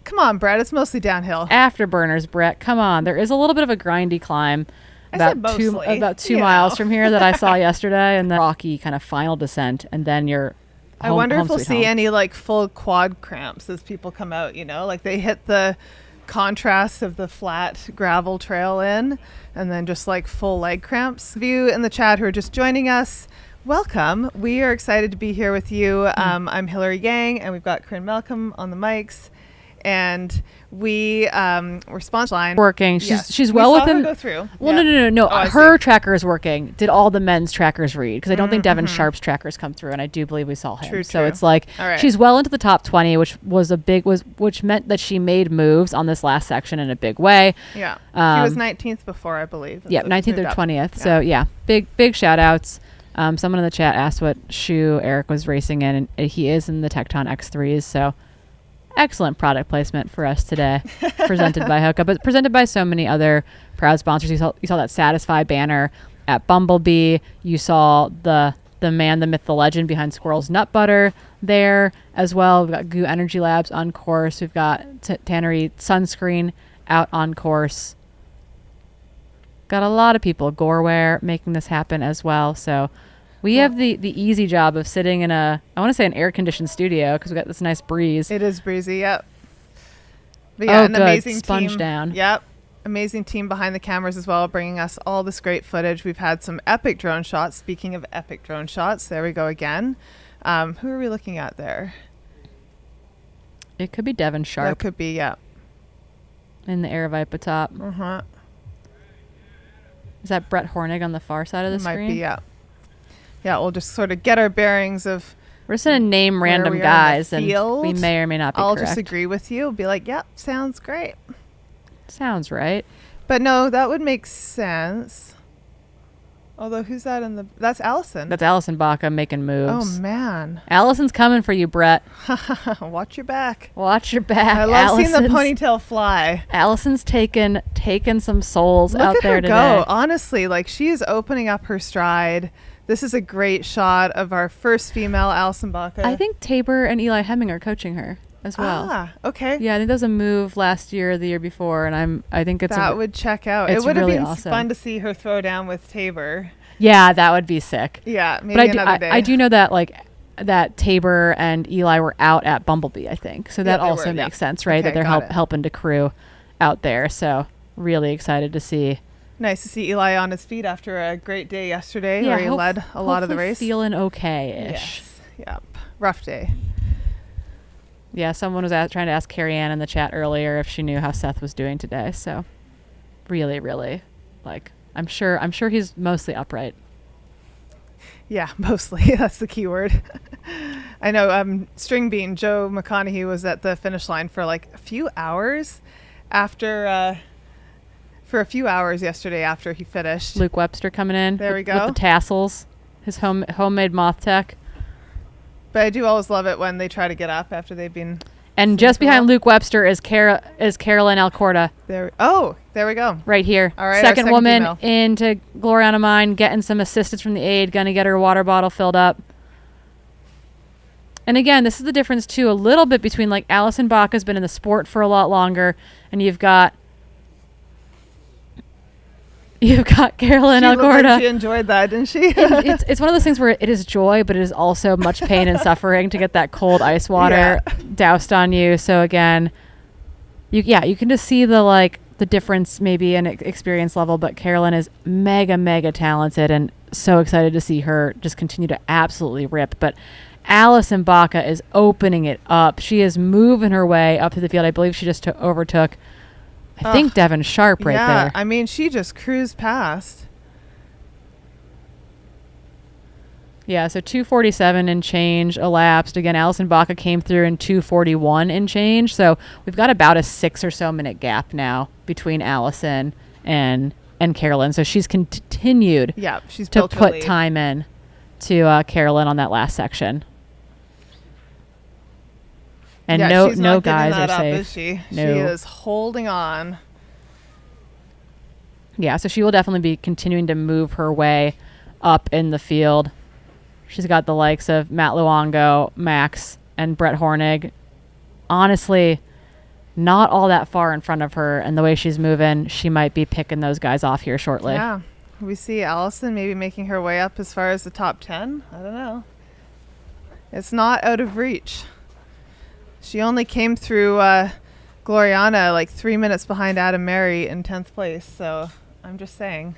Come on, Brett. It's mostly downhill. Afterburners, Brett. Come on. There is a little bit of a grindy climb I said about mostly, 2 you miles know. from here that I saw yesterday, and the rocky kind of final descent, and then you're I wonder if home we'll sweet see home. any like full quad cramps as people come out, like they hit the contrast of the flat gravel trail in and then just like full leg cramps. Of you in the chat who are just joining us, welcome. We are excited to be here with you. I'm Hillary Yang and we've got Corinne Malcolm on the mics. And we response line working. She's well we saw her within. go through. Well, Yeah. no. Oh, I Her see. tracker is working. Did all the men's trackers read? Because I don't think Devin Sharp's trackers come through, and I do believe we saw him. True, so true. it's like All right. she's well into the top 20, which meant that she made moves on this last section in a big way. Yeah. She was 19th before, I believe. Yeah, So 19th moved or up. 20th. Yeah. So yeah, big shout outs. Someone in the chat asked what shoe Eric was racing in, and he is in the Tecton X3s. So excellent product placement for us today, presented by Hoka, but presented by so many other proud sponsors. You saw that Satisfy banner at Bumblebee. You saw the man, the myth, the legend behind Squirrel's Nut Butter there as well. We've got Goo Energy Labs on course. We've got Tannery Sunscreen out on course. Got a lot of people, Goreware, making this happen as well. So we have the easy job of sitting in I want to say an air-conditioned studio because we got this nice breeze. It is breezy, yep. But yeah, an good. amazing Sponge team. down. Yep. Amazing team behind the cameras as well, bringing us all this great footage. We've had some epic drone shots. Speaking of epic drone shots, there we go again. Who are we looking at there? It could be Devin Sharp. That could be, yeah. In the Air Vipa top. Uh-huh. Is that Brett Hornig on the far side of the screen? Might be, yeah. Yeah, we'll just sort of get our bearings of... We're just going to name random guys, and we may or may not be I'll correct. just agree with you. Be like, yep, sounds great. Sounds right. But no, that would make sense. Although, who's that in the... That's Allison. That's Allison Baca making moves. Oh, man. Allison's coming for you, Brett. Watch your back. Watch your back. I love seeing the ponytail fly. Allison's taken some souls out there today. Look at her go. Honestly, like, she is opening up her stride. This is a great shot of our first female Allison Baca. I think Tabor and Eli Hemming are coaching her as well. Ah, okay. Yeah, I think that was a move last year or the year before, and I think it's that would check out. It would have been fun to see her throw down with Tabor. Yeah, that would be sick. Yeah, maybe another day. I do know that that Tabor and Eli were out at Bumblebee, I think. So that also makes sense, right? Okay, that they're helping to crew out there. So really excited to see. Nice to see Eli on his feet after a great day yesterday, yeah, where he led a lot of the race. Feeling okay-ish. Yes. Yep. Rough day. Yeah, someone was trying to ask Carrie Ann in the chat earlier if she knew how Seth was doing today. So really, really, I'm sure he's mostly upright. Yeah, mostly. That's the key word. I know String Bean, Joe McConaughey, was at the finish line for a few hours yesterday after he finished. Luke Webster coming in. There we go. With the tassels. His homemade moth tech. But I do always love it when they try to get up after they've been... And just behind Luke Webster is Carolyn Alcorta. There we go. Right here. All right, second woman female. into Gloriana Mine, getting some assistance from the aide, gonna get her water bottle filled up. And again, this is the difference too, a little bit between Allison Baca's been in the sport for a lot longer, and you've got Carolyn Alcorta. Looked like she enjoyed that, didn't she? it's one of those things where it is joy, but it is also much pain and suffering to get that cold ice water doused on you. So again, you can just see the difference maybe in experience level. But Carolyn is mega talented, and so excited to see her just continue to absolutely rip. But Allison Baca is opening it up. She is moving her way up to the field. I believe she just overtook. I think Devin Sharp there. Yeah, I mean, she just cruised past. Yeah, so 2:47 and change elapsed. Again, Allison Baca came through in 2:41 and change. So we've got about a 6 or so minute gap now between Allison and Carolyn. So she's continued to put time in to Carolyn on that last section. And no guys are safe. Is she? No. She is holding on. Yeah, so she will definitely be continuing to move her way up in the field. She's got the likes of Matt Luongo, Max, and Brett Hornig. Honestly, not all that far in front of her, and the way she's moving, she might be picking those guys off here shortly. Yeah. We see Allison maybe making her way up as far as the top 10. I don't know. It's not out of reach. She only came through Gloriana 3 minutes behind Adam Mary in 10th place. So I'm just saying.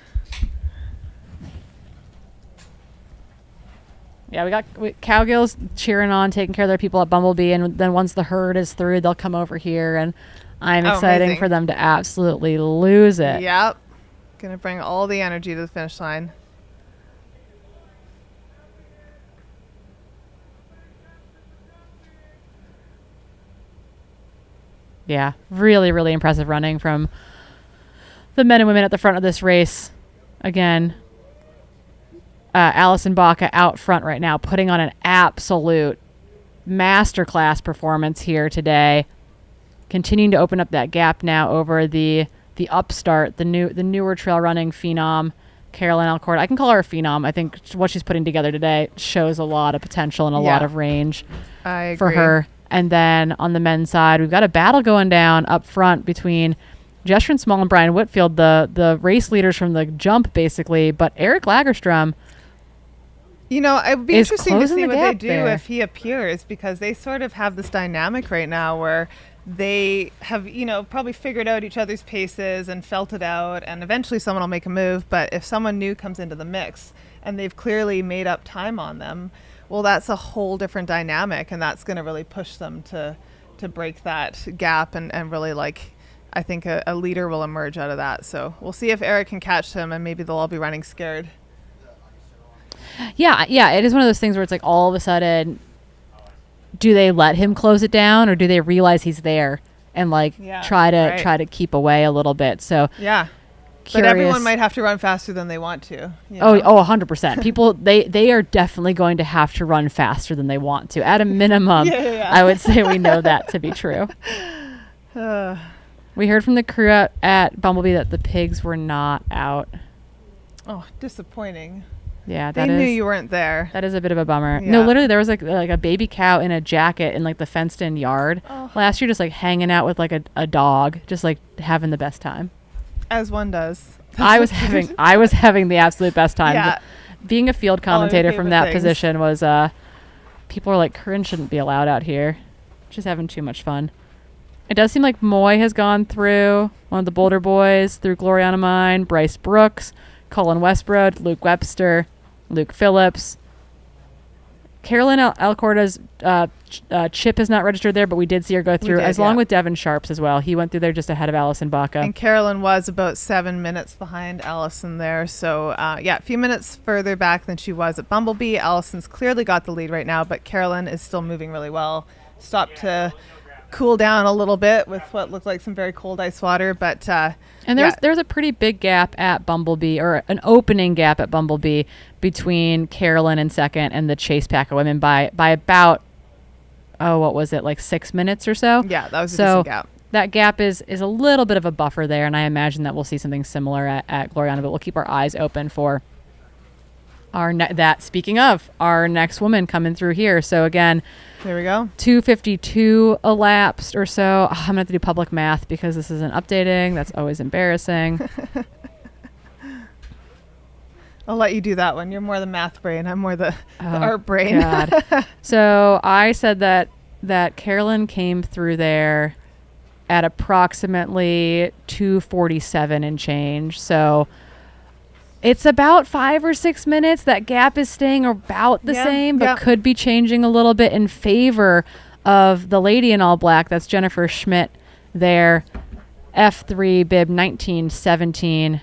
Yeah, we got Cowgirls cheering on, taking care of their people at Bumblebee. And then once the herd is through, they'll come over here. And I'm excited for them to absolutely lose it. Yep. Going to bring all the energy to the finish line. Yeah, really, really impressive running from the men and women at the front of this race. Again, Allison Baca out front right now, putting on an absolute masterclass performance here today. Continuing to open up that gap now over the upstart, the newer trail running phenom, Carolyn Alcorta. I can call her a phenom. I think what she's putting together today shows a lot of potential and a lot of range for her. And then on the men's side, we've got a battle going down up front between Jesper Small and Brian Whitfield, the race leaders from the jump, basically. But Eric Lagerstrom, it would be interesting to see what they do there if he appears, because they sort of have this dynamic right now where they have, probably figured out each other's paces and felt it out, and eventually someone will make a move. But if someone new comes into the mix and they've clearly made up time on them, well, that's a whole different dynamic, and that's going to really push them to break that gap and really, I think a leader will emerge out of that. So we'll see if Eric can catch him, and maybe they'll all be running scared. Yeah, it is one of those things where it's like all of a sudden, do they let him close it down, or do they realize he's there and try to keep away a little bit? So yeah. Curious. But everyone might have to run faster than they want to. 100%. People, they are definitely going to have to run faster than they want to. At a minimum, I would say we know that to be true. We heard from the crew at Bumblebee that the pigs were not out. Oh, disappointing. Yeah, they knew you weren't there. That is a bit of a bummer. Yeah. No, literally, there was like a baby cow in a jacket in the fenced-in yard last year, just hanging out with a dog, just having the best time. As one does. I was having the absolute best time. Yeah. Being a field commentator from that position was people were like, Corinne shouldn't be allowed out here. She's having too much fun. It does seem like Moy has gone through, one of the Boulder boys, through Gloriana Mine, Bryce Brooks, Colin Westbrook, Luke Webster, Luke Phillips. Carolyn Alcorta's chip is not registered there, but we did see her go through, along with Devin Sharps as well. He went through there just ahead of Allison Baca. And Carolyn was about 7 minutes behind Allison there. So, a few minutes further back than she was at Bumblebee. Allison's clearly got the lead right now, but Carolyn is still moving really well. Stopped to cool down a little bit with what looked like some very cold ice water, but and there's a pretty big gap at Bumblebee, or an opening gap at Bumblebee, between Carolyn in second and the chase pack of women by about 6 minutes or so. Yeah, that was a decent gap. That gap is a little bit of a buffer there, and I imagine that we'll see something similar at Gloriana, but we'll keep our eyes open for speaking of our next woman coming through here. So again, there we go. 2:52 elapsed or so. I'm gonna have to do public math because this isn't updating. That's always embarrassing. I'll let you do that one. You're more the math brain. I'm more the art brain. God. So I said that Carolyn came through there at approximately 2:47 and change. So it's about 5 or 6 minutes. That gap is staying about the same, but could be changing a little bit in favor of the lady in all black. That's Jennifer Schmidt there. F3 bib 1917,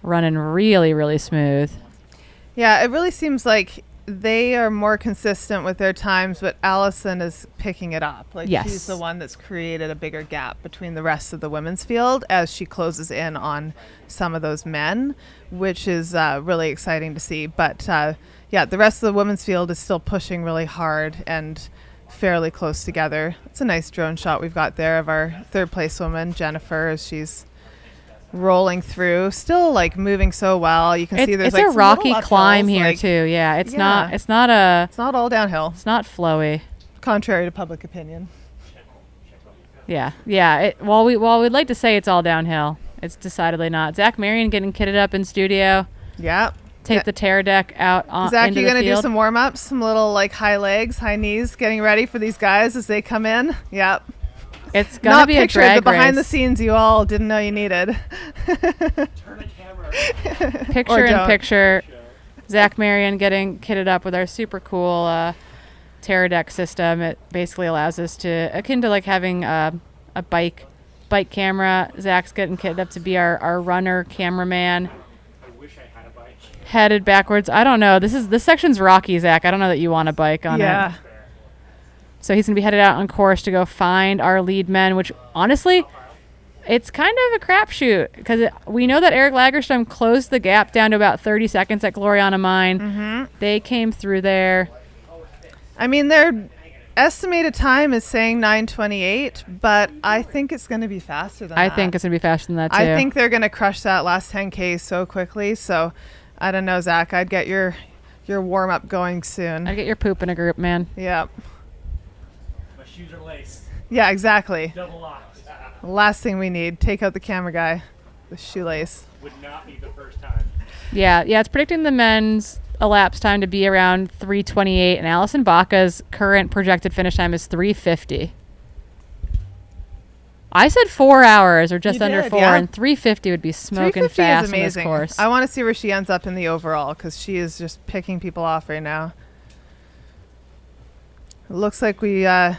running really, really smooth. Yeah, it really seems like they are more consistent with their times, but Allison is picking it up. She's the one that's created a bigger gap between the rest of the women's field as she closes in on some of those men, which is really exciting to see. But the rest of the women's field is still pushing really hard and fairly close together. It's a nice drone shot we've got there of our third place woman, Jennifer, as she's rolling through, still moving so well. You can see there's a rocky climb here too. Yeah, it's not all downhill. It's not flowy, contrary to public opinion. Yeah. While we'd like to say it's all downhill, it's decidedly not. Zach Marion getting kitted up in studio. Yeah. Take the tear deck out on Zach, into you gonna the field. do some warm ups, some little high legs, high knees, getting ready for these guys as they come in. Yep. It's gonna be a drag the behind race. the scenes you all didn't know you needed. Turn the camera. Picture in picture. Zach Marion getting kitted up with our super cool Terra Deck system. It basically allows us to, akin to having a bike camera. Zach's getting kitted up to be our runner cameraman. I wish I had a bike. Headed backwards. I don't know. This section's rocky, Zach. I don't know that you want a bike on it. Yeah. So he's going to be headed out on course to go find our lead men, which honestly, it's kind of a crapshoot because we know that Eric Lagerstrom closed the gap down to about 30 seconds at Gloriana Mine. Mm-hmm. They came through there. I mean, they're estimated time is saying 9:28, but I think it's going to be faster than that. I think it's going to be faster than that, too. I think they're going to crush that last 10K so quickly. So, I don't know, Zach. I'd get your warm-up going soon. I'd get your poop in a group, man. Yep. My shoes are laced. Yeah, exactly. Double locked. Last thing we need. Take out the camera guy. The shoelace. Would not be the first time. Yeah, it's predicting the men's elapsed time to be around 3:28, and Allison Baca's current projected finish time is 3:50. I said 4 hours or just under 4, and 3:50 would be smoking 3:50 fast is in this amazing. course. I want to see where she ends up in the overall because she is just picking people off right now. It looks like we are.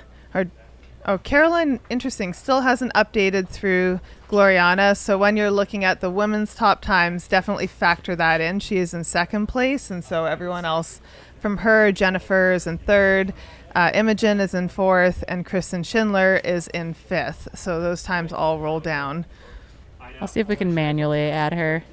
Oh, Caroline, interesting, still hasn't updated through Gloriana. So when you're looking at the women's top times, definitely factor that in. She is in second place. And so everyone else from her, Jennifer is in third, Imogen is in fourth, and Kristen Schindler is in fifth. So those times all roll down. I'll see if we can manually add her.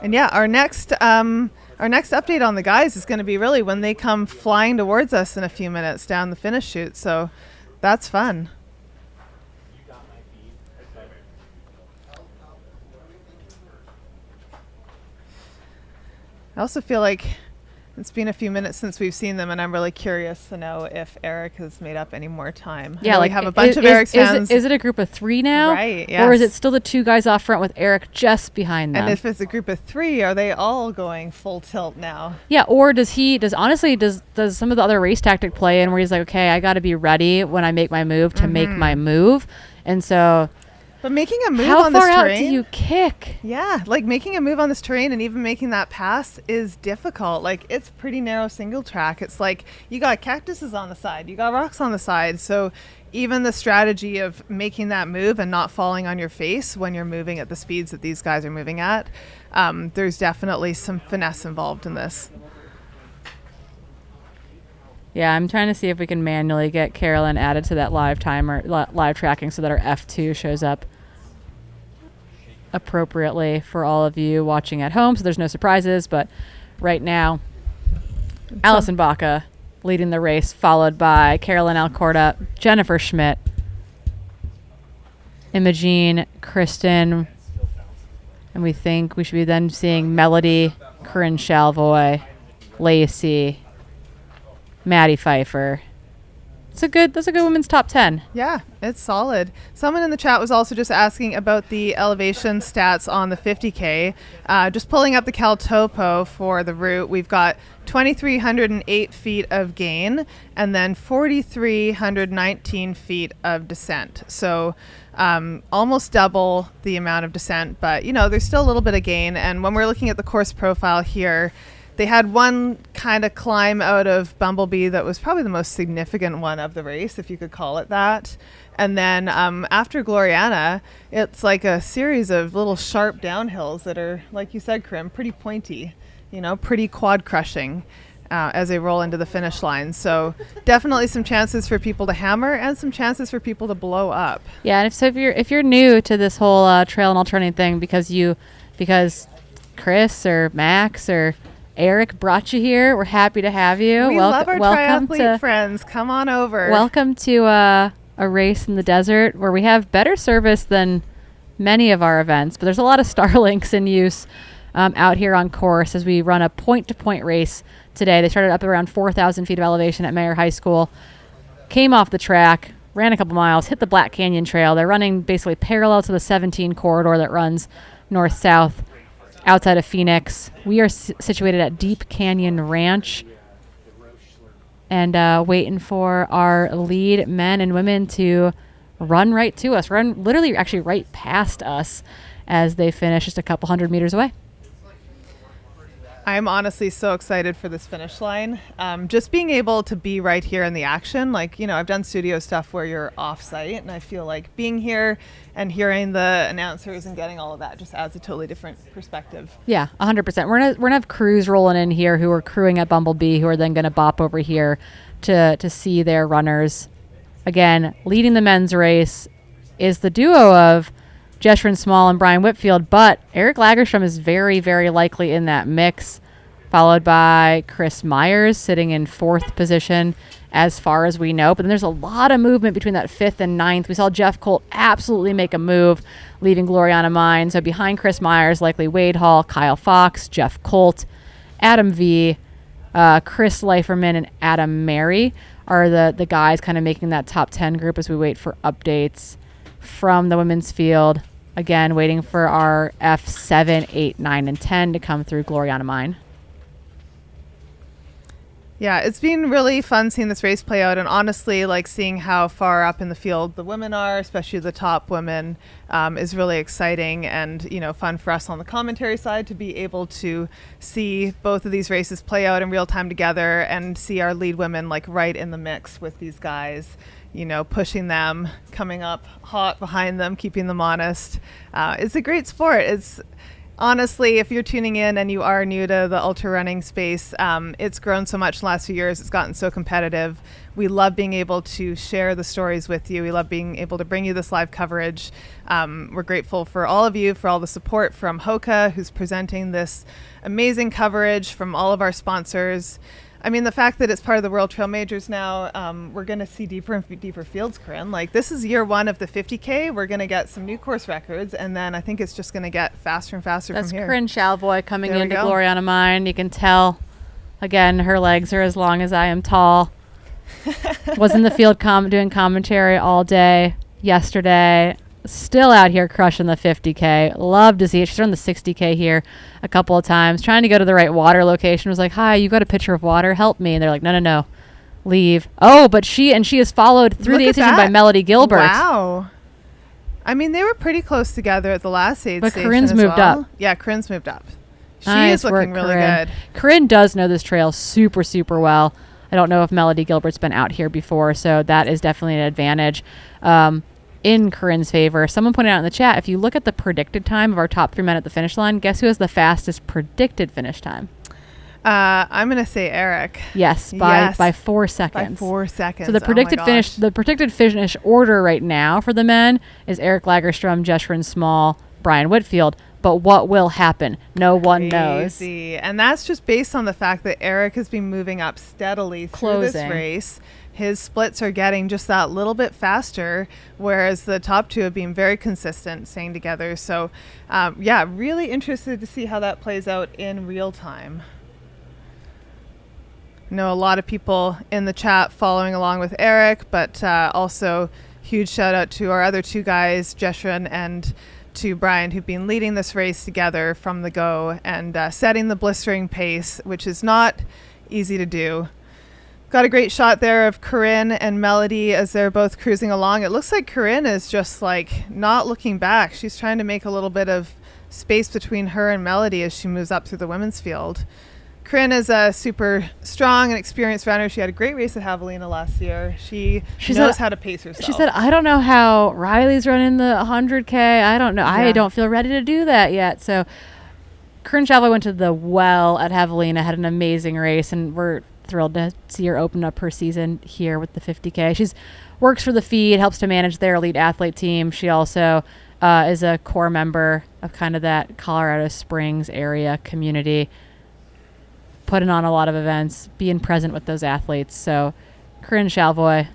And yeah, our next update on the guys is going to be really when they come flying towards us in a few minutes down the finish chute. So that's fun. I also feel like it's been a few minutes since we've seen them, and I'm really curious to know if Eric has made up any more time. Yeah, we have a bunch of Eric's fans. Is it a group of 3 now? Right, yes. Or is it still the 2 guys off front with Eric just behind them? And if it's a group of 3, are they all going full tilt now? Yeah, or does some of the other race tactic play in where he's like, okay, I got to be ready when I make my move to make my move. And so... But making a move how on this far out terrain, do you kick? Yeah, like making a move on this terrain and even making that pass is difficult. Like it's pretty narrow single track. It's like you got cactuses on the side, you got rocks on the side. So even the strategy of making that move and not falling on your face when you're moving at the speeds that these guys are moving at, there's definitely some finesse involved in this. Yeah, I'm trying to see if we can manually get Carolyn added to that live timer, live tracking, so that our F2 shows up appropriately for all of you watching at home, so there's no surprises. But right now, Allison Baca leading the race, followed by Carolyn Alcorta, Jennifer Schmidt, Imogene, Kristen, and we think we should be then seeing Melody, Corinne Chalvoy, Lacey, Maddie Pfeiffer. That's a good women's top 10. Yeah, it's solid. Someone in the chat was also just asking about the elevation stats on the 50K. Just pulling up the Cal Topo for the route, we've got 2,308 feet of gain and then 4,319 feet of descent. So almost double the amount of descent, but there's still a little bit of gain. And when we're looking at the course profile here, they had one kind of climb out of Bumblebee that was probably the most significant one of the race, if you could call it that. And then after Gloriana, it's like a series of little sharp downhills that are, like you said, Corinne, pretty pointy, pretty quad crushing as they roll into the finish line. So definitely some chances for people to hammer and some chances for people to blow up. Yeah, and if you're new to this whole trail and alternating thing because Chris or Max or Eric brought you here, we're happy to have you. We love our triathlete friends. Come on over. Welcome to a race in the desert where we have better service than many of our events, but there's a lot of Starlinks in use out here on course as we run a point-to-point race today. They started up around 4,000 feet of elevation at Mayer High School, came off the track, ran a couple miles, hit the Black Canyon Trail. They're running basically parallel to the 17 corridor that runs north-south outside of Phoenix. We are situated at Deep Canyon Ranch and waiting for our lead men and women to run right to us, run literally actually right past us as they finish just a couple hundred meters away. I'm honestly so excited for this finish line. Just being able to be right here in the action. Like, I've done studio stuff where you're off site, and I feel like being here and hearing the announcers and getting all of that just adds a totally different perspective. Yeah, 100%. We're gonna have crews rolling in here who are crewing at Bumblebee, who are then gonna bop over here to see their runners. Again, leading the men's race is the duo of Jeshrin Small and Brian Whitfield, but Eric Lagerstrom is very, very likely in that mix. followed by Chris Myers sitting in 4th position as far as we know. But then there's a lot of movement between that 5th and 9th. We saw Jeff Colt absolutely make a move, leaving Gloriana Mine. So behind Chris Myers, likely Wade Hall, Kyle Fox, Jeff Colt, Adam V, Chris Leiferman, and Adam Mary are the guys kind of making that top 10 group as we wait for updates from the women's field. Again, waiting for our F7, 8, 9, and 10 to come through Gloriana Mine. Yeah, it's been really fun seeing this race play out, and honestly, like seeing how far up in the field the women are, especially the top women, is really exciting and, you know, fun for us on the commentary side to be able to see both of these races play out in real time together and see our lead women like right in the mix with these guys, you know, pushing them, coming up hot behind them, keeping them honest. It's a great sport. It's honestly, if you're tuning in and you are new to the ultra running space, it's grown so much in the last few years. It's gotten so competitive. We love being able to share the stories with you. We love being able to bring you this live coverage. We're grateful for all of you, for all the support from Hoka, who's presenting this amazing coverage, from all of our sponsors. I mean, the fact that it's part of the World Trail Majors now, we're going to see deeper and deeper fields, Corinne. Like, this is year 1 of the 50K. We're going to get some new course records, and then I think it's just going to get faster and faster from here. That's Corinne Chalvoy coming into Gloriana Mine. You can tell, again, her legs are as long as I am tall. Was in the field doing commentary all day yesterday. Still out here crushing the 50K. Love to see it. She's run the 60K here a couple of times. Trying to go to the right water location. Was like, hi, you got a pitcher of water? Help me. And they're like, no. Leave. Oh, but she is followed through the aid station by Melody Gilbert. Wow. I mean, they were pretty close together at the last aid station. But Corinne's moved up. Yeah, Corinne's moved up. She Nice is looking really good. Corinne does know this trail super, super well. I don't know if Melody Gilbert's been out here before, so that is definitely an advantage. In Corinne's favor. Someone pointed out in the chat, if you look at the predicted time of our top 3 men at the finish line, guess who has the fastest predicted finish time? I'm going to say Eric. Yes, by 4 seconds. By 4 seconds. So the predicted finish order right now for the men is Eric Lagerstrom, Jeshrin Small, Brian Whitfield. But what will happen? No one knows. And that's just based on the fact that Eric has been moving up steadily through this race. His splits are getting just that little bit faster, whereas the top 2 have been very consistent staying together. So, yeah, really interested to see how that plays out in real time. I know a lot of people in the chat following along with Eric, but also huge shout out to our other 2 guys, Jeshrin and to Brian, who've been leading this race together from the go and setting the blistering pace, which is not easy to do. Got a great shot there of Corinne and Melody as they're both cruising along. It looks like Corinne is just like not looking back. She's trying to make a little bit of space between her and Melody as she moves up through the women's field. Corinne is a super strong and experienced runner. She had a great race at Javelina last year. She knows how to pace herself. She said, I don't know how Riley's running the 100K. I don't know. Yeah. I don't feel ready to do that yet. So Corinne Chalvoy went to the well at Javelina, had an amazing race, and we're thrilled to see her open up her season here with the 50K. She's works for the feed, helps to manage their elite athlete team. She also is a core member of kind of that Colorado Springs area community, putting on a lot of events, being present with those athletes. So Corinne Chalvoy,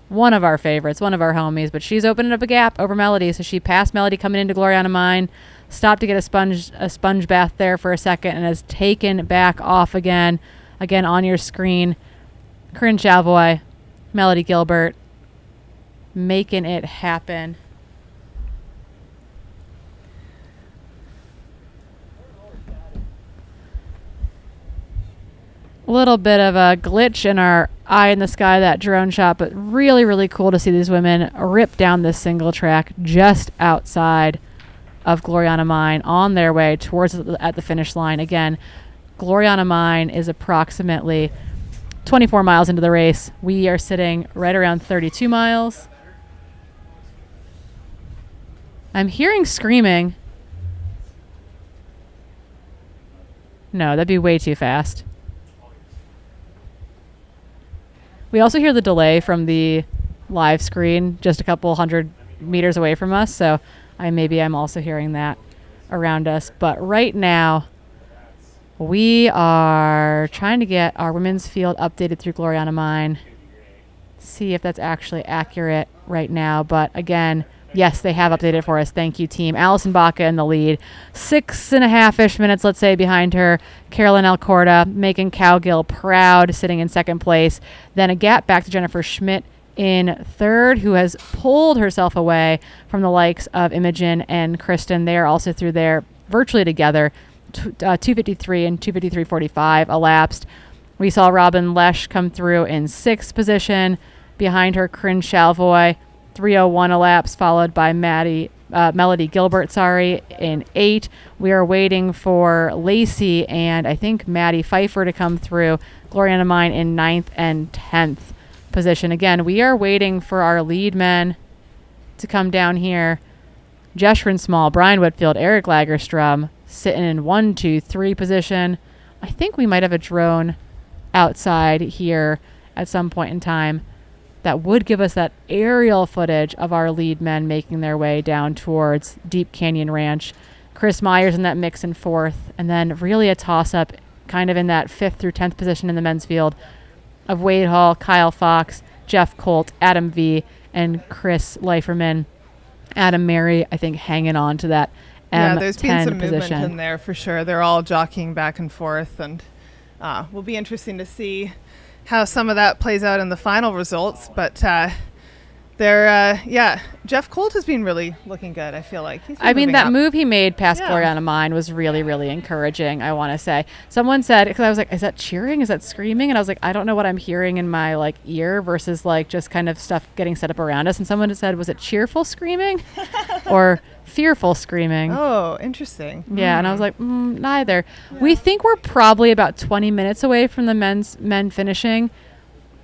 one of our favorites, one of our homies, but she's opening up a gap over Melody. So she passed Melody coming into Gloriana Mine, stopped to get a sponge bath there for a second, and has taken back off again. Again, on your screen, Corinne Chalvoy, Melody Gilbert, making it happen. A little bit of a glitch in our eye in the sky, that drone shot, but really, really cool to see these women rip down this single track just outside of Gloriana Mine on their way towards at the finish line. Again, Gloriana Mine is approximately 24 miles into the race. We are sitting right around 32 miles. I'm hearing screaming. No, that'd be way too fast. We also hear the delay from the live screen just a couple 100 meters away from us, so I'm also hearing that around us. But right now, We are trying to get our women's field updated through Gloriana Mine. See if that's actually accurate right now. But again, yes, they have updated for us. Thank you, team. Allison Baca in the lead. 6.5-ish minutes, let's say, behind her. Carolyn Alcorta, making Cowgill proud, sitting in second place. Then a gap back to Jennifer Schmidt in third, who has pulled herself away from the likes of Imogen and Kristen. They are also through there virtually together. 2:53 and 2:53:45 elapsed. We saw Robin Lesh come through in sixth position. Behind her, Corinne Chalvoy, 3:01 elapsed, followed by Melody Gilbert, in 8. We are waiting for Lacey and I think Maddie Pfeiffer to come through. Gloriana Mine in 9th and 10th position. Again, we are waiting for our lead men to come down here. Jeshrin Small, Brian Whitfield, Eric Lagerstrom sitting in 1, 2, 3 position. I think we might have a drone outside here at some point in time that would give us that aerial footage of our lead men making their way down towards Deep Canyon Ranch. Chris Myers in that mix in 4th, and then really a toss-up kind of in that 5th through 10th position in the men's field of Wade Hall, Kyle Fox, Jeff Colt, Adam V, and Chris Leiferman. Adam Mary, I think, hanging on to that M10 there's been some position. movement in there for sure. They're all jockeying back and forth, and will be interesting to see how some of that plays out in the final results. But Jeff Colt has been really looking good, I feel like. That move he made past Gloriana Mine was really, really encouraging, I want to say. Someone said, because I was like, is that cheering? Is that screaming? And I was like, I don't know what I'm hearing in my ear versus just kind of stuff getting set up around us. And someone said, was it cheerful screaming or fearful screaming? Oh, interesting. Yeah, and I was like, neither. Yeah. We think we're probably about 20 minutes away from the men finishing.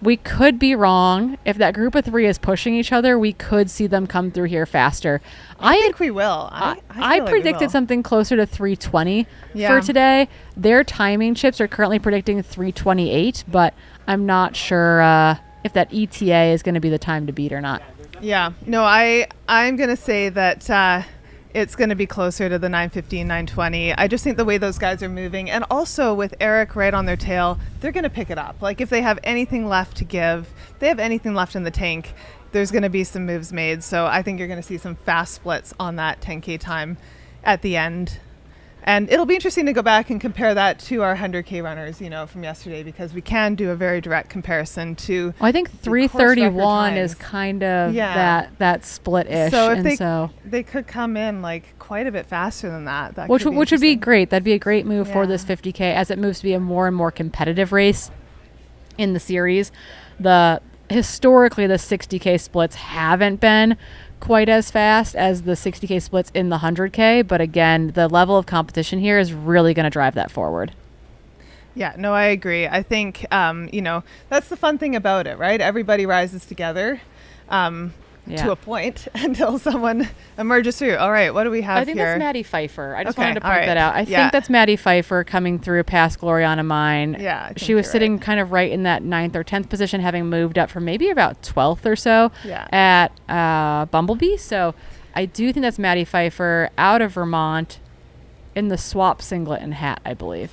We could be wrong. If that group of 3 is pushing each other, we could see them come through here faster. I think we will. I predicted something closer to 3:20 for today. Their timing chips are currently predicting 3:28, but I'm not sure if that ETA is going to be the time to beat or not. Yeah. No, I'm going to say that it's going to be closer to the 9:15, 9:20. I just think the way those guys are moving, and also with Eric right on their tail, they're going to pick it up. If they have anything left to give, they have anything left in the tank, there's going to be some moves made. So I think you're going to see some fast splits on that 10K time at the end. And it'll be interesting to go back and compare that to our 100K runners, from yesterday, because we can do a very direct comparison to. Well, I think 3:31 is kind of that split-ish. So they could come in quite a bit faster than that. Which would be great. That'd be a great move for this 50K as it moves to be a more and more competitive race in the series. Historically, the 60K splits haven't been quite as fast as the 60K splits in the 100K, but again, the level of competition here is really going to drive that forward. Yeah, no, I agree. I think that's the fun thing about it, right? Everybody rises together to a point until someone emerges through. All right, what do we have here? I think that's Maddie Pfeiffer. I just wanted to point that out. I think that's Maddie Pfeiffer coming through past Gloriana Mine. Yeah, she was sitting kind of right in that 9th or 10th position, having moved up from maybe about 12th or so at Bumblebee. So I do think that's Maddie Pfeiffer out of Vermont in the swap singlet and hat, I believe.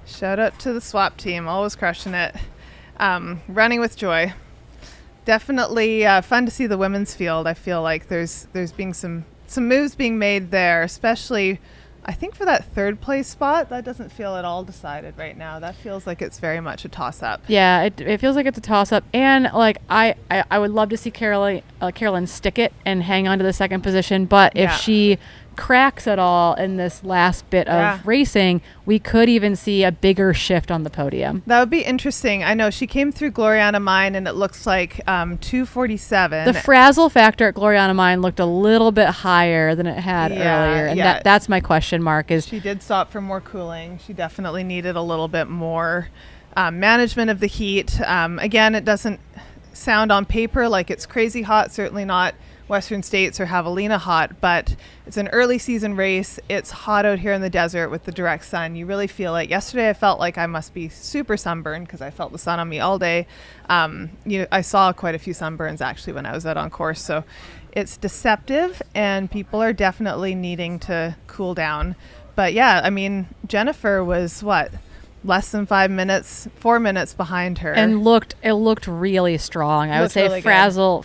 Shout out to the swap team, always crushing it. Running with joy. Definitely fun to see the women's field. I feel like there's been some moves being made there, especially I think for that 3rd place spot. That doesn't feel at all decided right now. That feels like it's very much a toss-up. Yeah, it feels like it's a toss-up. And I would love to see Carolyn stick it and hang on to the 2nd position, but if she cracks at all in this last bit of racing, we could even see a bigger shift on the podium. That would be interesting. I know she came through Gloriana Mine and it looks like 2:47. The frazzle factor at Gloriana Mine looked a little bit higher than it had earlier, and that's my question mark. Is she did stop for more cooling. She definitely needed a little bit more management of the heat. Again, it doesn't sound on paper like it's crazy hot, certainly not Western States or Javelina hot, but it's an early season race. It's hot out here in the desert with the direct sun. You really feel it. Yesterday I felt like I must be super sunburned because I felt the sun on me all day. I saw quite a few sunburns actually when I was out on course, so it's deceptive and people are definitely needing to cool down. But yeah, I mean, Jennifer was less than 5 minutes, 4 minutes behind her, and it looked really strong. I would say really frazzle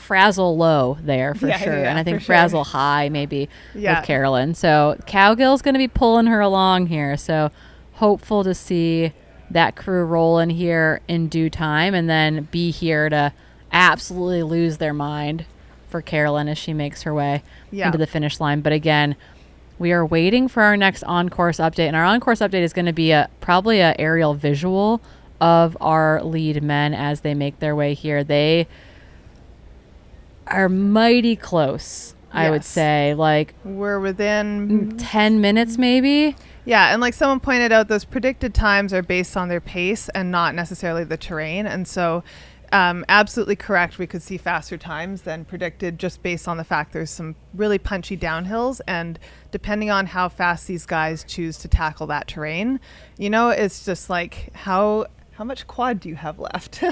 low there for sure, and I think frazzle high maybe with Carolyn. So Cowgill's going to be pulling her along here. So hopeful to see that crew roll in here in due time, and then be here to absolutely lose their mind for Carolyn as she makes her way into the finish line. But again, we are waiting for our next on-course update, and our on-course update is going to be probably an aerial visual of our lead men as they make their way here. They are mighty close, I would say. Like, we're within 10 minutes maybe. Yeah, and like someone pointed out, those predicted times are based on their pace and not necessarily the terrain. And so absolutely correct. We could see faster times than predicted just based on the fact there's some really punchy downhills, and depending on how fast these guys choose to tackle that terrain, it's just like how much quad do you have left?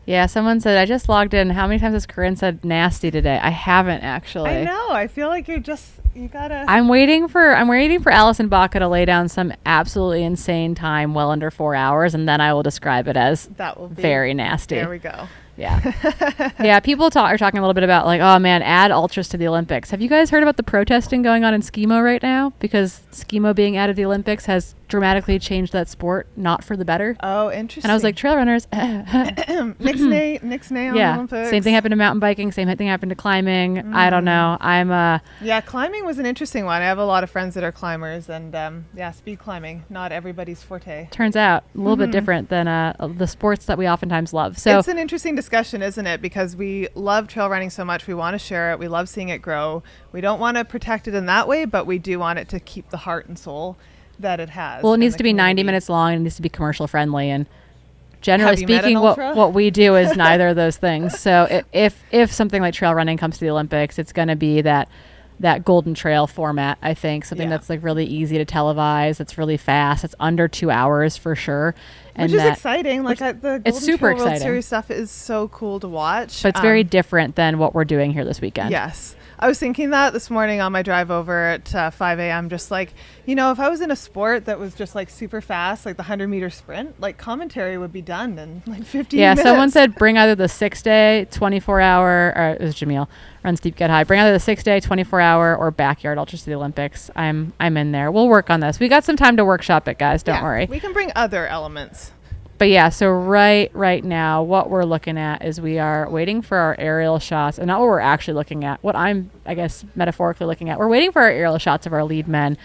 Yeah, someone said, I just logged in. How many times has Corinne said nasty today? I haven't actually. I know. I feel like you gotta. I'm waiting for Allison Baca to lay down some absolutely insane time, well under 4 hours, and then I will describe it as very nasty. There we go. Yeah. Yeah, people are talking a little bit about like, oh man, add ultras to the Olympics. Have you guys heard about the protesting going on in skimo right now? Because skimo being added to the Olympics has dramatically changed that sport, not for the better. Oh, interesting. And I was like, trail runners. Nixnay on the Olympics. Same thing happened to mountain biking. Same thing happened to climbing. I don't know. Yeah, climbing was an interesting one. I have a lot of friends that are climbers, and speed climbing, not everybody's forte. Turns out a little bit different than the sports that we oftentimes love. So it's an interesting discussion, isn't it? Because we love trail running so much. We want to share it. We love seeing it grow. We don't want to protect it in that way, but we do want it to keep the heart and soul that it has. Well, it needs to be 90 minutes long, and it needs to be commercial friendly, and generally speaking, what we do is neither of those things. So if something like trail running comes to the Olympics, it's going to be that Golden Trail format, I think, something that's like really easy to televise. It's really fast. It's under 2 hours for sure. And which is exciting. Like the Golden super Trail World exciting. Series stuff is so cool to watch. But it's very different than what we're doing here this weekend. Yes. I was thinking that this morning on my drive over at 5 a.m. Just like, if I was in a sport that was just like super fast, like the 100-meter sprint, like commentary would be done in like 15 minutes. Yeah, someone said bring either the 6-day, 24-hour, or it was Jamil, Run Steep, Get High. Bring either the 6-day, 24-hour, or backyard ultras to the Olympics. I'm in there. We'll work on this. We got some time to workshop it, guys. Don't worry. We can bring other elements. But yeah, so right now, what we're looking at is we are waiting for our aerial shots, and not what we're actually looking at, what I'm, I guess, metaphorically looking at. We're waiting for our aerial shots of our lead men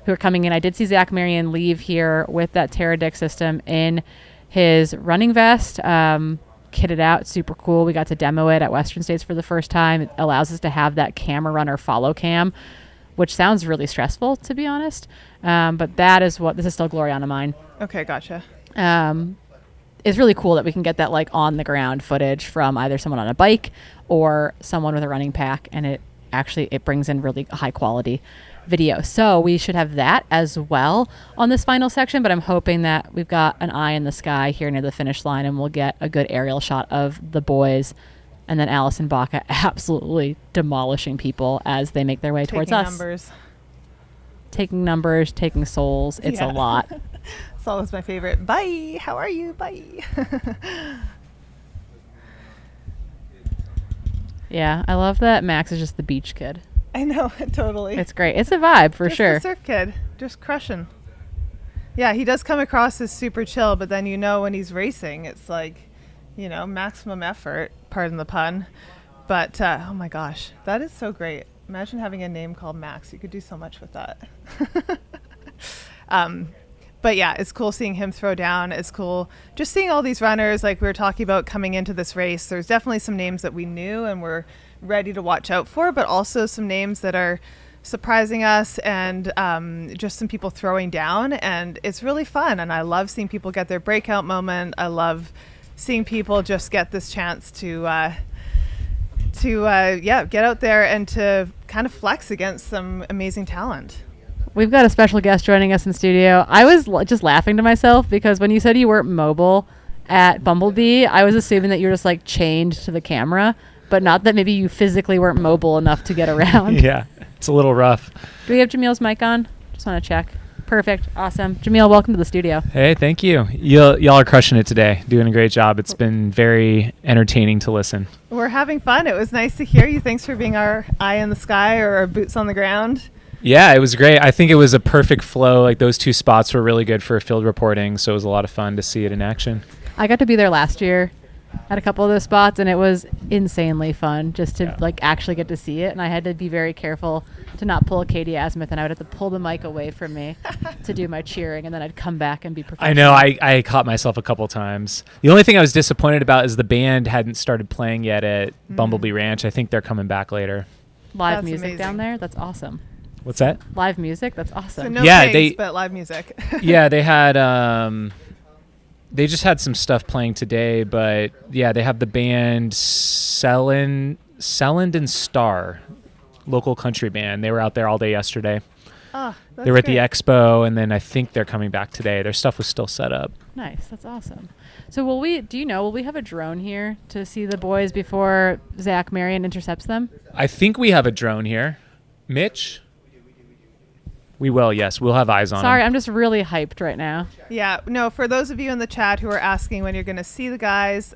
who are coming in. I did see Zach Marion leave here with that Terradic system in his running vest, kitted out, super cool. We got to demo it at Western States for the first time. It allows us to have that camera runner follow cam, which sounds really stressful, to be honest. But that is this is still Gloriana Mine. Okay, gotcha. It's really cool that we can get that like on the ground footage from either someone on a bike or someone with a running pack, and it brings in really high quality video. So we should have that as well on this final section, but I'm hoping that we've got an eye in the sky here near the finish line, and we'll get a good aerial shot of the boys, and then Allison Baca absolutely demolishing people as they make their way towards us. Taking numbers, taking souls. It's a lot. Sol is my favorite. Bye. How are you? Bye. Yeah, I love that Max is just the beach kid. I know, totally. It's great. It's a vibe for just sure. The surf kid, just crushing. Yeah, he does come across as super chill, but then when he's racing, it's like, maximum effort. Pardon the pun. But oh my gosh, that is so great. Imagine having a name called Max. You could do so much with that. But yeah, it's cool seeing him throw down. It's cool just seeing all these runners like we were talking about coming into this race. There's definitely some names that we knew and we're ready to watch out for, but also some names that are surprising us, and just some people throwing down. And it's really fun. And I love seeing people get their breakout moment. I love seeing people just get this chance to get out there and to kind of flex against some amazing talent. We've got a special guest joining us in studio. I was just laughing to myself because when you said you weren't mobile at Bumblebee, I was assuming that you're just like chained to the camera, but not that maybe you physically weren't mobile enough to get around. Yeah, it's a little rough. Do we have Jamil's mic on? Just want to check. Perfect. Awesome. Jamil, welcome to the studio. Hey, thank you. Y'all are crushing it today. Doing a great job. It's been very entertaining to listen. We're having fun. It was nice to hear you. Thanks for being our eye in the sky or our boots on the ground. Yeah, it was great. I think it was a perfect flow. Like those two spots were really good for field reporting, so it was a lot of fun to see it in action. I got to be there last year at a couple of those spots, and it was insanely fun just to like actually get to see it. And I had to be very careful to not pull a Katie Asmuth, and I would have to pull the mic away from me to do my cheering, and then I'd come back and be professional. I know. I caught myself a couple times. The only thing I was disappointed about is the band hadn't started playing yet at Bumblebee Ranch. I think they're coming back later. Live That's music amazing. down there? That's awesome. What's that? Live music? That's awesome. So no Yeah, pigs, but live music. Yeah, they had they just had some stuff playing today, but yeah, they have the band Selland and Star, local country band. They were out there all day yesterday. Oh, They were at the expo, and then I think they're coming back today. Their stuff was still set up. Nice. That's awesome. So will we have a drone here to see the boys before Zach Marion intercepts them? I think we have a drone here. Mitch? We will, yes. We'll have eyes on Sorry, them. I'm just really hyped right now. Yeah, no, for those of you in the chat who are asking when you're going to see the guys,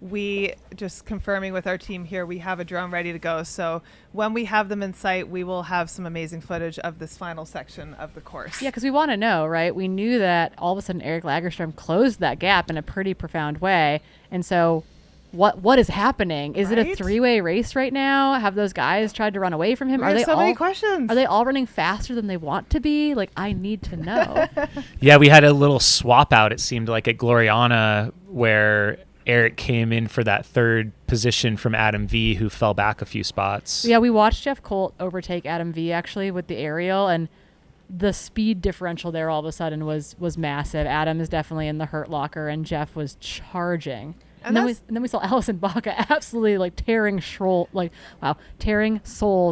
we just confirming with our team here, we have a drone ready to go. So when we have them in sight, we will have some amazing footage of this final section of the course. Yeah, because we want to know, right? We knew that all of a sudden Eric Lagerstrom closed that gap in a pretty profound way. And so what is happening? Is it a three-way race right now? Have those guys tried to run away from him? We have so many questions. Are they all running faster than they want to be? Like, I need to know. Yeah, we had a little swap out, it seemed like, at Gloriana, where Eric came in for that third position from Adam V, who fell back a few spots. Yeah, we watched Jeff Colt overtake Adam V actually with the aerial, and the speed differential there all of a sudden was massive. Adam is definitely in the hurt locker, and Jeff was charging. And then we saw Allison Baca absolutely like tearing souls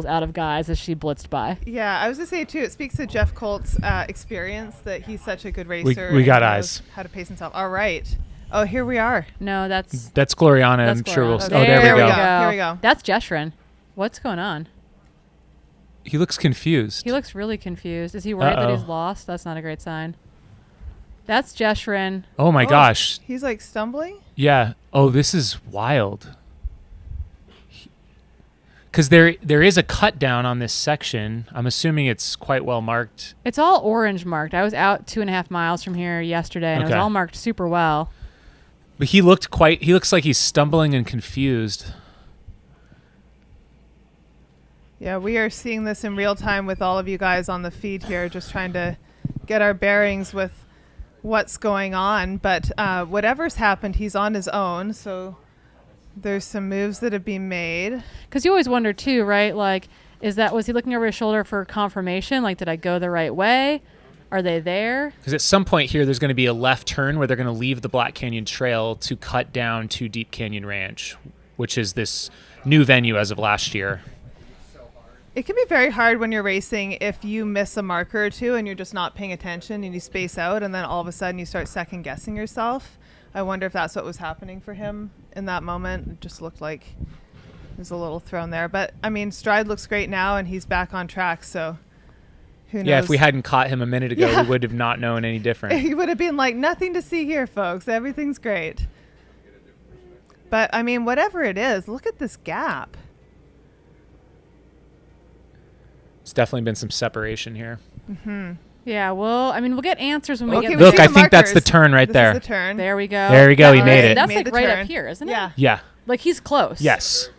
out of guys as she blitzed by. Yeah, I was going to say too, it speaks to Jeff Colt's experience that he's such a good racer. We got and eyes. knows how to pace himself. All right. Oh, here we are. No, that's Gloriana. That's I'm sure we'll. Gloriana. Oh, there we go. Here we go. That's Jeshrin. What's going on? He looks confused. He looks really confused. Is he worried that he's lost? That's not a great sign. That's Jeshrin. Oh my gosh. He's like stumbling? Yeah. Oh, this is wild. Because there is a cut down on this section. I'm assuming it's quite well marked. It's all orange marked. I was out 2.5 miles from here yesterday, and it was all marked super well. But he looks like he's stumbling and confused. Yeah, we are seeing this in real time with all of you guys on the feed here, just trying to get our bearings with what's going on. But whatever's happened, he's on his own. So there's some moves that have been made. Because you always wonder too, right? Like, was he looking over his shoulder for confirmation? Like, did I go the right way? Are they there? Because at some point here, there's going to be a left turn where they're going to leave the Black Canyon Trail to cut down to Deep Canyon Ranch, which is this new venue as of last year. It can be very hard when you're racing if you miss a marker or two and you're just not paying attention and you space out, and then all of a sudden you start second guessing yourself. I wonder if that's what was happening for him in that moment. It just looked like he was a little thrown there. But, I mean, Stride looks great now and he's back on track, so who knows? Yeah, if we hadn't caught him a minute ago, we would have not known any different. He would have been like, nothing to see here, folks. Everything's great. But, I mean, whatever it is, look at this gap. There's definitely been some separation here. Mm-hmm. Yeah, well, I mean, we'll get answers when we get. Look, I think that's the turn right there. This is the turn. There we go. There we go. He made it. That's like right up here, isn't it? Yeah. Yeah. Like he's close. Yes.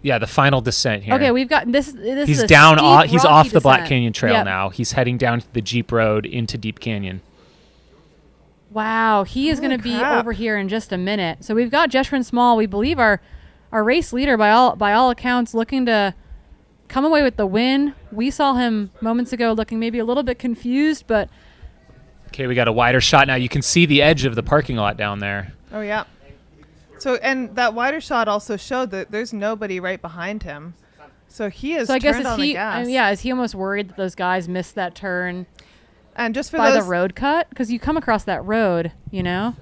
Yeah, the final descent here. Okay, we've got this. He's is a down. steep, He's rocky off the Black descent. Canyon Trail Yep. now. He's heading down to the Jeep Road into Deep Canyon. Wow, he is going to be over here in just a minute. So we've got Jeshrin Small. We believe our race leader by all accounts looking to come away with the win. We saw him moments ago looking maybe a little bit confused, but Okay, we got a wider shot now. You can see the edge of the parking lot down there. Oh, yeah. So, and that wider shot also showed that there's nobody right behind him. So he is I guess turned on the gas. is he almost worried that those guys missed that turn and just for by those the road cut? Because you come across that road, you know?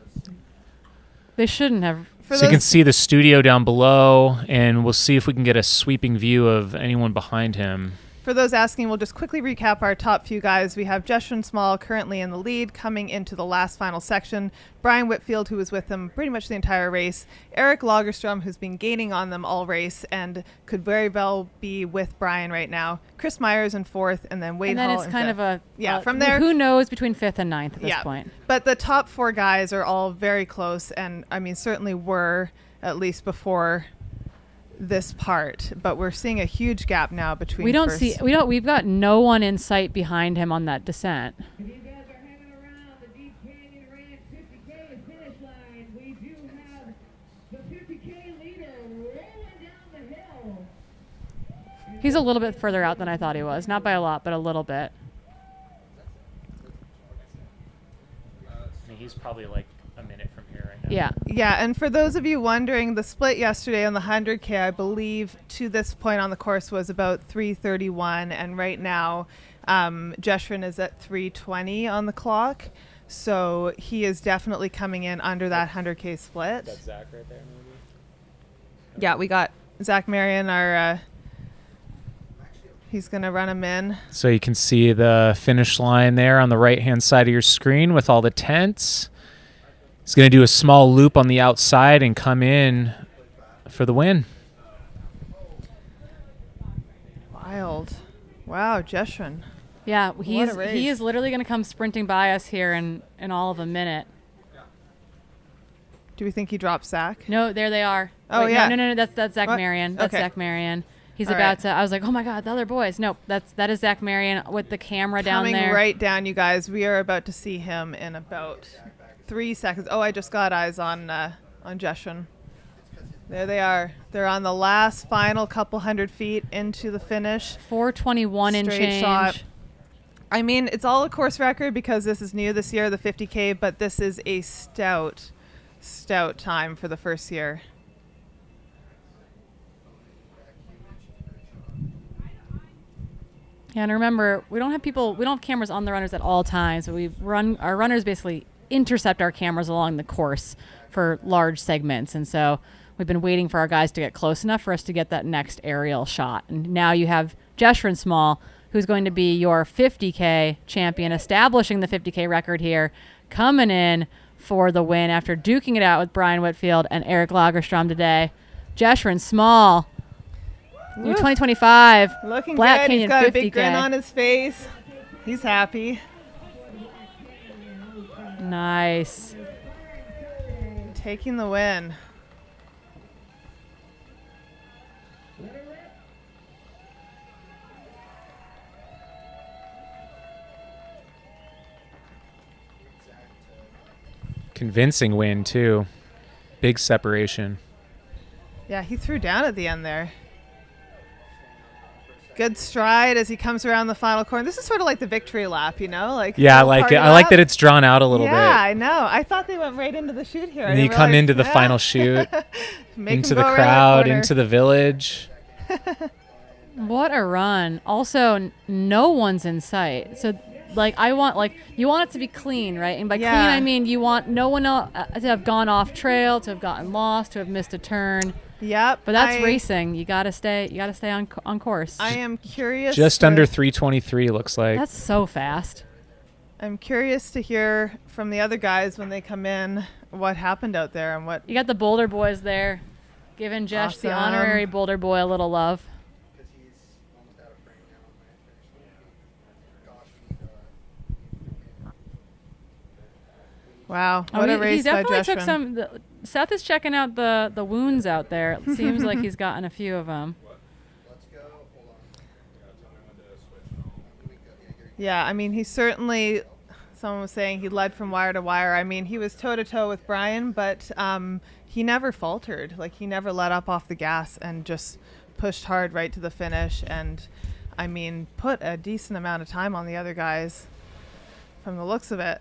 They shouldn't have. So you can see the studio down below, and we'll see if we can get a sweeping view of anyone behind him. For those asking, we'll just quickly recap our top few guys. We have Jeshurun Small currently in the lead, coming into the last final section. Brian Whitfield, who was with them pretty much the entire race. Eric Lagerstrom, who's been gaining on them all race and could very well be with Brian right now. Chris Myers in 4th, and then Wade Hall in 5th. And then it's kind of a from there. Who knows between 5th and 9th at this point? But the top 4 guys are all very close, and I mean certainly were at least before this part, but we're seeing a huge gap now between we've got no one in sight behind him on that descent. If you guys are hanging around the Deep Canyon Ranch 50K finish line, we do have the 50K leader rolling down the hill. He's a little bit further out than I thought he was. Not by a lot, but a little bit. I mean, he's probably like a minute from here right now. Yeah. Yeah, and for those of you wondering, the split yesterday on the 100K, I believe, to this point on the course was about 3:31, and right now Jeshurun is at 3:20 on the clock, so he is definitely coming in under that 100K split. That's Zach right there, maybe? Yeah, we got Zach Marion, our he's going to run him in. So you can see the finish line there on the right-hand side of your screen with all the tents. He's going to do a small loop on the outside and come in for the win. Wild. Wow, Jeshurun. Yeah, he race. is literally going to come sprinting by us here in all of a minute. Do we think he drops Zach? No, there they are. Oh, Wait, yeah. No, that's Zach What? Marion. That's Okay. Zach Marion. He's All about right. to. I was like, oh my God, the other boys. Nope, that is Zach Marion with the camera down Coming there. right down, you guys. We are about to see him in about 3 seconds. Oh, I just got eyes on Jeshurun. There they are. They're on the last final couple hundred feet into the finish. 4:21 and Straight change. shot. I mean, it's all a course record because this is new this year, the 50K, but this is a stout time for the first year. Yeah, and remember, we don't have cameras on the runners at all times, but our runners basically intercept our cameras along the course for large segments. And so we've been waiting for our guys to get close enough for us to get that next aerial shot. And now you have Jeshurun Small, who's going to be your 50K champion, establishing the 50K record here, coming in for the win after duking it out with Brian Whitfield and Eric Lagerstrom today. Jeshurun Small, your 2025 Looking Black good. Canyon He's got 50K. a big grin on his face. He's happy. Nice. Taking the win. Convincing win, too. Big separation. Yeah, he threw down at the end there. Good stride as he comes around the final corner. This is sort of like the victory lap, you know? Yeah, I like it. I like that it's drawn out a little bit. Yeah, I know. I thought they went right into the chute here. And then you come into the final chute, into the crowd, into the village. What a run. Also, no one's in sight. So, you want it to be clean, right? And by clean, I mean you want no one else to have gone off trail, to have gotten lost, to have missed a turn. Yep. But that's racing. You gotta stay on course. I am curious. Just under 3:23 looks like. That's so fast. I'm curious to hear from the other guys when they come in what happened out there and what. You got the Boulder Boys there, giving Jesh the honorary Boulder Boy a little love. Wow, what a race by definitely took Jeshurun. Seth is checking out the wounds out there. It seems like he's gotten a few of them. Yeah, I mean, he certainly, someone was saying he led from wire to wire. I mean, he was toe-to-toe with Brian, but he never faltered. Like, he never let up off the gas and just pushed hard right to the finish. And, I mean, put a decent amount of time on the other guys from the looks of it.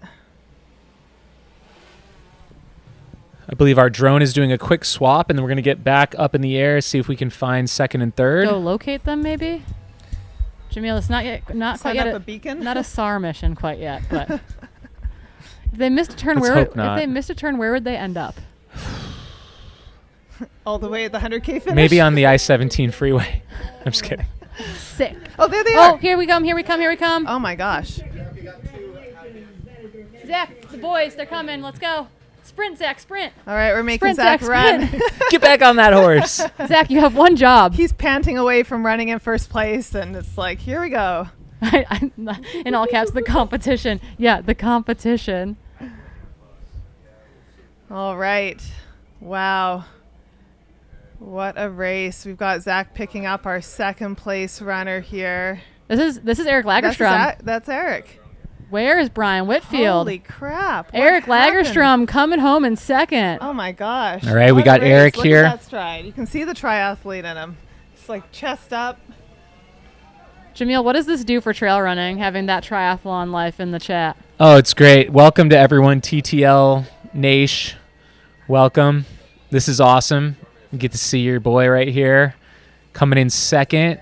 I believe our drone is doing a quick swap, and then we're going to get back up in the air, see if we can find second and third. Go locate them, maybe? Jamil, it's not quite yet a beacon? Not a SAR mission quite yet, but if they missed a turn, Let's hope not. if they missed a turn, where would they end up? All the way at the 100K finish? Maybe on the I-17 freeway. I'm just kidding. Sick. Oh, there they are. Oh, here we come. Here we come. Here we come. Oh, my gosh. Zach, the boys, they're coming. Let's go. Sprint, Zach, sprint. All right, we're making Sprint, Zach Zach, run. Get back on that horse. Zach, you have one job. He's panting away from running in first place, and it's like, here we go. In all caps, the competition. Yeah, the competition. All right. Wow. What a race. We've got Zach picking up our second place runner here. This is Eric Lagerstrom. That's Eric. Where is Brian Whitfield? Holy crap. Eric What happened? Lagerstrom coming home in second. Oh my gosh. All right, we What a got race. Eric Look here. At that stride. You can see the triathlete in him. It's like chest up. Jamil, what does this do for trail running, having that triathlon life in the chat? Oh, it's great. Welcome to everyone, TTL Nation. Welcome. This is awesome. You get to see your boy right here coming in second.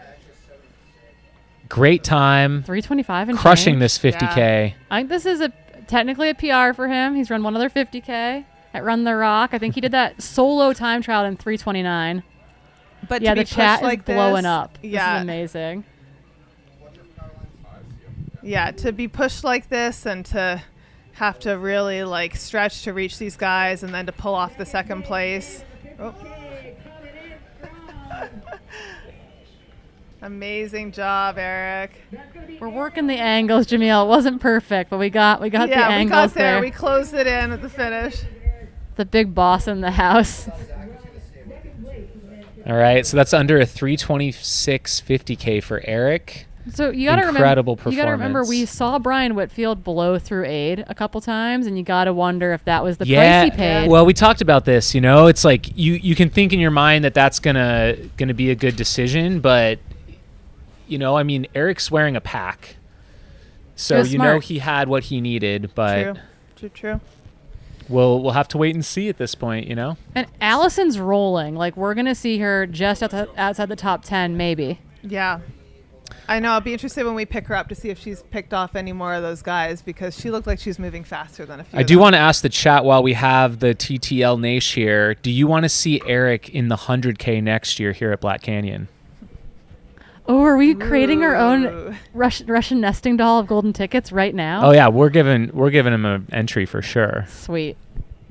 Great time. 3:25 and crushing change. this 50K. Yeah. I think this is technically a PR for him. He's run one other 50K at Run the Rock. I think he did that solo time trial in 3:29. But yeah, to the be chat pushed like is blowing this, up. yeah. This is amazing. Yeah, to be pushed like this and to have to really like stretch to reach these guys and then to pull off the second place. Oh. Amazing job, Eric. We're working the angles, Jamil. It wasn't perfect, but we got the angles there. Yeah, we got there. We closed it in at the finish. The big boss in the house. All right, so that's under a 3:26 50K for Eric. So you gotta Incredible remember. You gotta remember, we saw Brian Whitfield blow through aid a couple times, and you gotta wonder if that was the price he paid. Well, we talked about this. You know, it's like you can think in your mind that that's gonna be a good decision, but you know, I mean, Eric's wearing a pack, so you know he had what he needed. But true. We'll have to wait and see at this point. You know. And Allison's rolling. Like, we're gonna see her just outside the top 10, maybe. Yeah. I know. I'll be interested when we pick her up to see if she's picked off any more of those guys, because she looked like she's moving faster than a few. I do want to ask the chat while we have the TTL Nation here. Do you want to see Eric in the 100K next year here at Black Canyon? Oh, are we creating our own Russian nesting doll of golden tickets right now? Oh yeah, we're giving him an entry for sure. Sweet,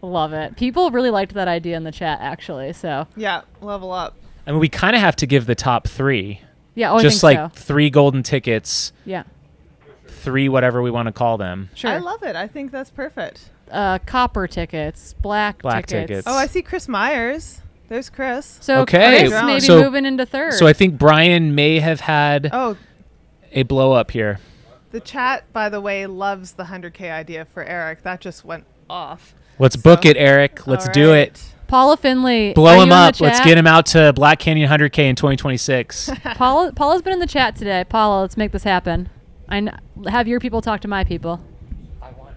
love it. People really liked that idea in the chat, actually. So yeah, level up. I mean, we kind of have to give the top three. Yeah, I just think like so. 3 golden tickets. Yeah. 3 whatever we want to call them. Sure. I love it. I think that's perfect. Copper tickets, black tickets. Oh, I see Chris Myers. There's Chris. So okay, Chris maybe moving into third. So I think Brian may have had a blow up here. The chat, by the way, loves the 100K idea for Eric. That just went off. Let's book it, Eric. Let's do it. Paula Finley. Blow him up. Let's get him out to Black Canyon 100K in 2026. Paula's been in the chat today. Paula, let's make this happen. Have your people talk to my people. I want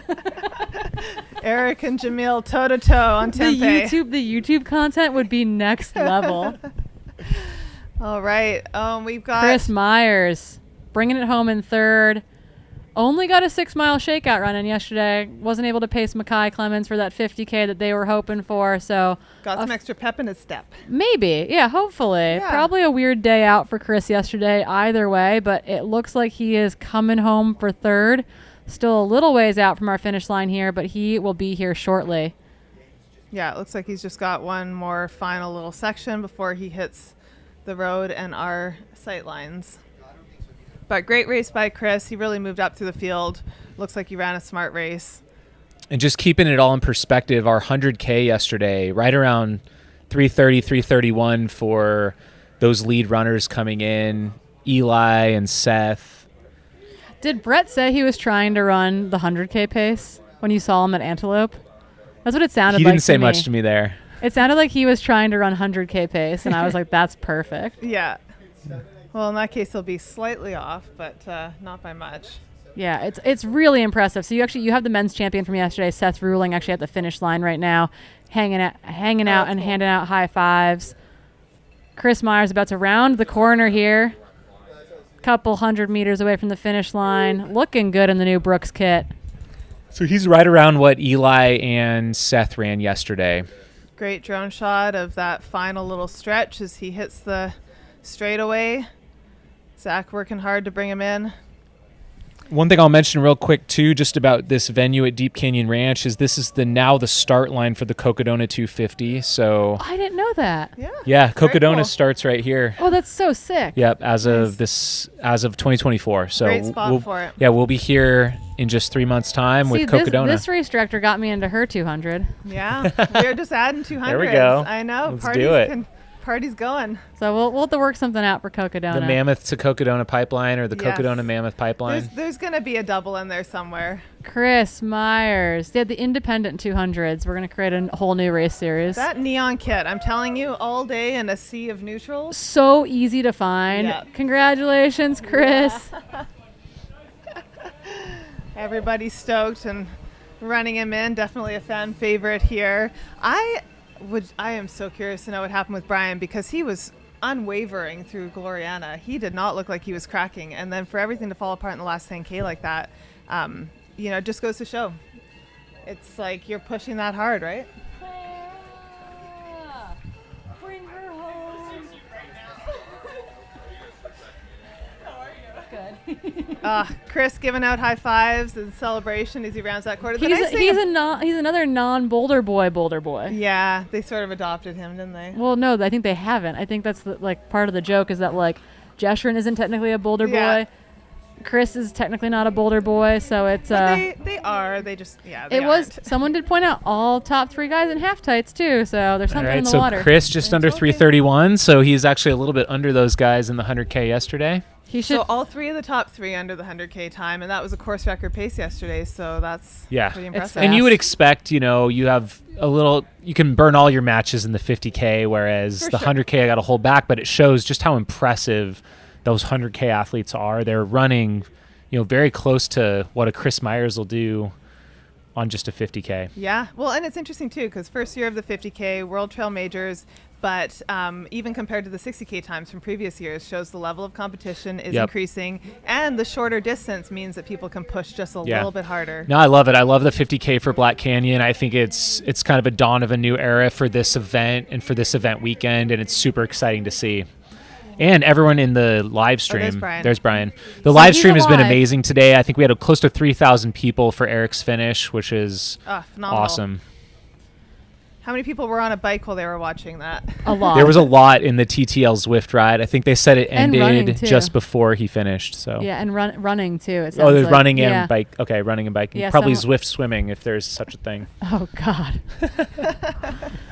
Eric. Eric and Jamil toe to toe on Tempe. The YouTube content would be next level. All right. We've got Chris Myers bringing it home in third. Only got a 6-mile shakeout run in yesterday. Wasn't able to pace Mackay Clemens for that 50K that they were hoping for. So got some extra pep in his step. Maybe. Yeah, hopefully. Yeah. Probably a weird day out for Chris yesterday either way, but it looks like he is coming home for third. Still a little ways out from our finish line here, but he will be here shortly. Yeah, it looks like he's just got one more final little section before he hits the road and our sight lines. But great race by Chris. He really moved up through the field. Looks like he ran a smart race. And just keeping it all in perspective, our 100K yesterday, right around 3:30, 3:31 for those lead runners coming in, Eli and Seth. Did Brett say he was trying to run the 100K pace when you saw him at Antelope? That's what it sounded like. He didn't say much to me there. It sounded like he was trying to run 100K pace, and I was like, that's perfect. Yeah. Well, in that case, he'll be slightly off, but not by much. Yeah, it's really impressive. So you have the men's champion from yesterday, Seth Ruling, actually at the finish line right now, hanging out and cool. Handing out high fives. Chris Myers about to round the corner here. Couple 100 meters away from the finish line. Looking good in the new Brooks kit. So he's right around what Eli and Seth ran yesterday. Great drone shot of that final little stretch as he hits the straightaway. Zach working hard to bring him in. One thing I'll mention real quick too, just about this venue at Deep Canyon Ranch, is this is now the start line for the Cocodona 250. So I didn't know that. yeah, Cocodona cool. starts right here. Oh, that's so sick. Yep, as of 2024. So Great spot for it. Yeah, we'll be here in just 3 months' time with Cocodona. This race director got me into her 200. Yeah, we're just adding 200s. There we go. I know. Let's do it. Party's going. So we'll have to work something out for Cocodona. The Mammoth to Cocodona pipeline, or the Yes. Cocodona Mammoth pipeline. There's going to be a double in there somewhere. Chris Myers. They had the independent 200s. We're going to create a whole new race series. That neon kit, I'm telling you, all day in a sea of neutrals. So easy to find. Yeah. Congratulations, Chris. Everybody's stoked and running him in. Definitely a fan favorite here. I am so curious to know what happened with Brian, because he was unwavering through Gloriana. He did not look like he was cracking. And then for everything to fall apart in the last 10K like that, it just goes to show. It's like you're pushing that hard, right? Bring her home. Good. Chris giving out high fives in celebration as he rounds that quarter. He's another non-boulder boy. Yeah, they sort of adopted him, didn't they? Well, no, I think they haven't. I think that's part of the joke is that Jeshrin isn't technically a boulder boy. Chris is technically not a boulder boy, so it's they are. They just it was someone did point out all top 3 guys in half tights too, so there's something in the water. So Chris just under 331, so he's actually a little bit under those guys in the 100K yesterday. So all 3 of the top 3 under the 100K time, and that was a course record pace yesterday, so that's pretty impressive. And you would expect, you have you can burn all your matches in the 50K, whereas the 100K I got to hold back, but it shows just how impressive those 100K athletes are. They're running, very close to what a Chris Myers will do on just a 50K. Yeah, well, and it's interesting too, because first year of the 50K World Trail Majors, but even compared to the 60K times from previous years, shows the level of competition is increasing, and the shorter distance means that people can push just a little bit harder. No, I love it. I love the 50K for Black Canyon. I think it's kind of a dawn of a new era for this event and for this event weekend, and it's super exciting to see. And everyone in the live stream. There's Brian. The live stream has been amazing today. I think we had close to 3,000 people for Eric's finish, which is awesome. How many people were on a bike while they were watching that? A lot. There was a lot in the TTL Zwift ride. I think they said it ended just before he finished. So yeah, and running too. It there's running and bike. Okay, running and biking. Yeah, probably Zwift swimming if there's such a thing. Oh God.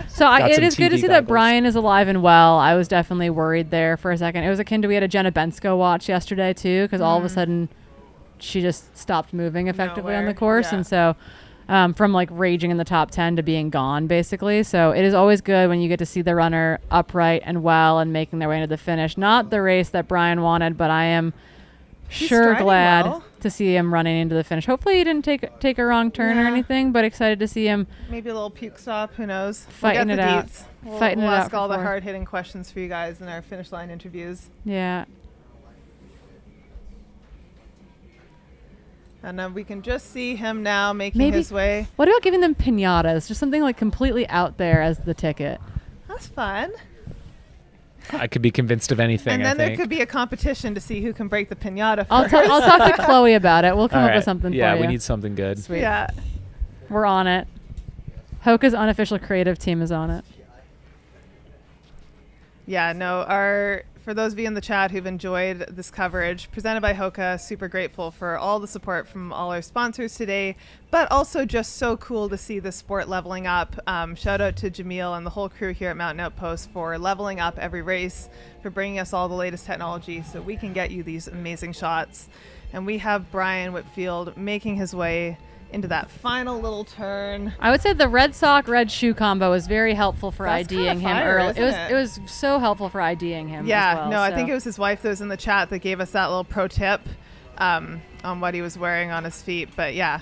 So it is good to see that Brian is alive and well. I was definitely worried there for a second. It was akin to we had a Jenna Bensko watch yesterday too, because all of a sudden she just stopped moving effectively on the course, and so. From raging in the top 10 to being gone, basically. So it is always good when you get to see the runner upright and well and making their way into the finish. Not the race that Brian wanted, but I am sure glad to see him running into the finish. Hopefully he didn't take a wrong turn or anything, but excited to see him. Maybe a little puke stop, who knows? Fighting it out. We'll ask all the hard-hitting questions for you guys in our finish line interviews. Yeah. And we can just see him now making his way. What about giving them piñatas? Just something completely out there as the ticket. That's fun. I could be convinced of anything. And then there could be a competition to see who can break the piñata first. I'll talk to Chloe about it. We'll come up with something for you. Yeah, we need something good. Sweet. Yeah. We're on it. Hoka's unofficial creative team is on it. Yeah, no, for those of you in the chat who've enjoyed this coverage presented by Hoka, super grateful for all the support from all our sponsors today, but also just so cool to see the sport leveling up. Shout out to Jamil and the whole crew here at Mountain Outpost for leveling up every race, for bringing us all the latest technology so we can get you these amazing shots. And we have Brian Whitfield making his way into that final little turn. I would say the red sock, red shoe combo was very helpful for IDing him early. It was so helpful for IDing him. Yeah, as well, no, I think it was his wife that was in the chat that gave us that little pro tip on what he was wearing on his feet. But yeah,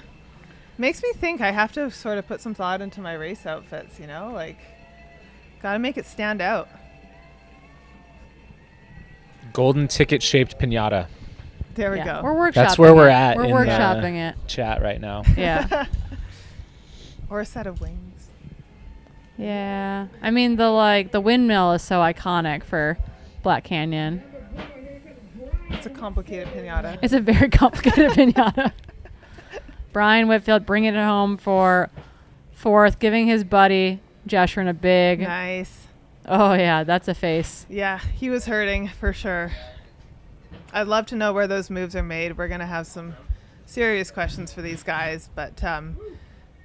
makes me think I have to sort of put some thought into my race outfits, gotta make it stand out. Golden ticket shaped piñata. There we Yeah, go. we're workshopping. That's where we're at. We're in workshopping the it. chat right now. Yeah. Or a set of wings. Yeah. I mean, the windmill is so iconic for Black Canyon. It's a complicated pinata. It's a very complicated pinata. Brian Whitfield bringing it home for fourth, giving his buddy Jeshurun a big. Nice. Oh, yeah, that's a face. Yeah, he was hurting for sure. I'd love to know where those moves are made. We're going to have some serious questions for these guys. But,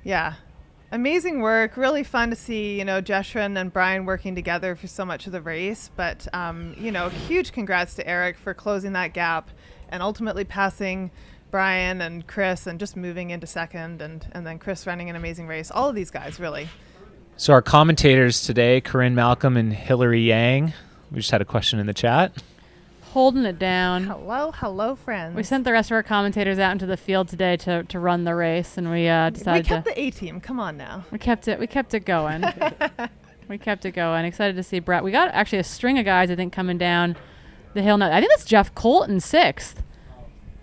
yeah, amazing work. Really fun to see, Jeshurun and Brian working together for so much of the race. But, huge congrats to Eric for closing that gap and ultimately passing Brian and Chris and just moving into second. And then Chris running an amazing race. All of these guys, really. So our commentators today, Corinne Malcolm and Hillary Yang. We just had a question in the chat. Holding it down. Hello, friends. We sent the rest of our commentators out into the field today to run the race, and we decided we kept the A-team. Come on now. We kept it going. We kept it going. Excited to see Brett. We got actually a string of guys, I think, coming down the hill now. I think that's Jeff Colt in sixth.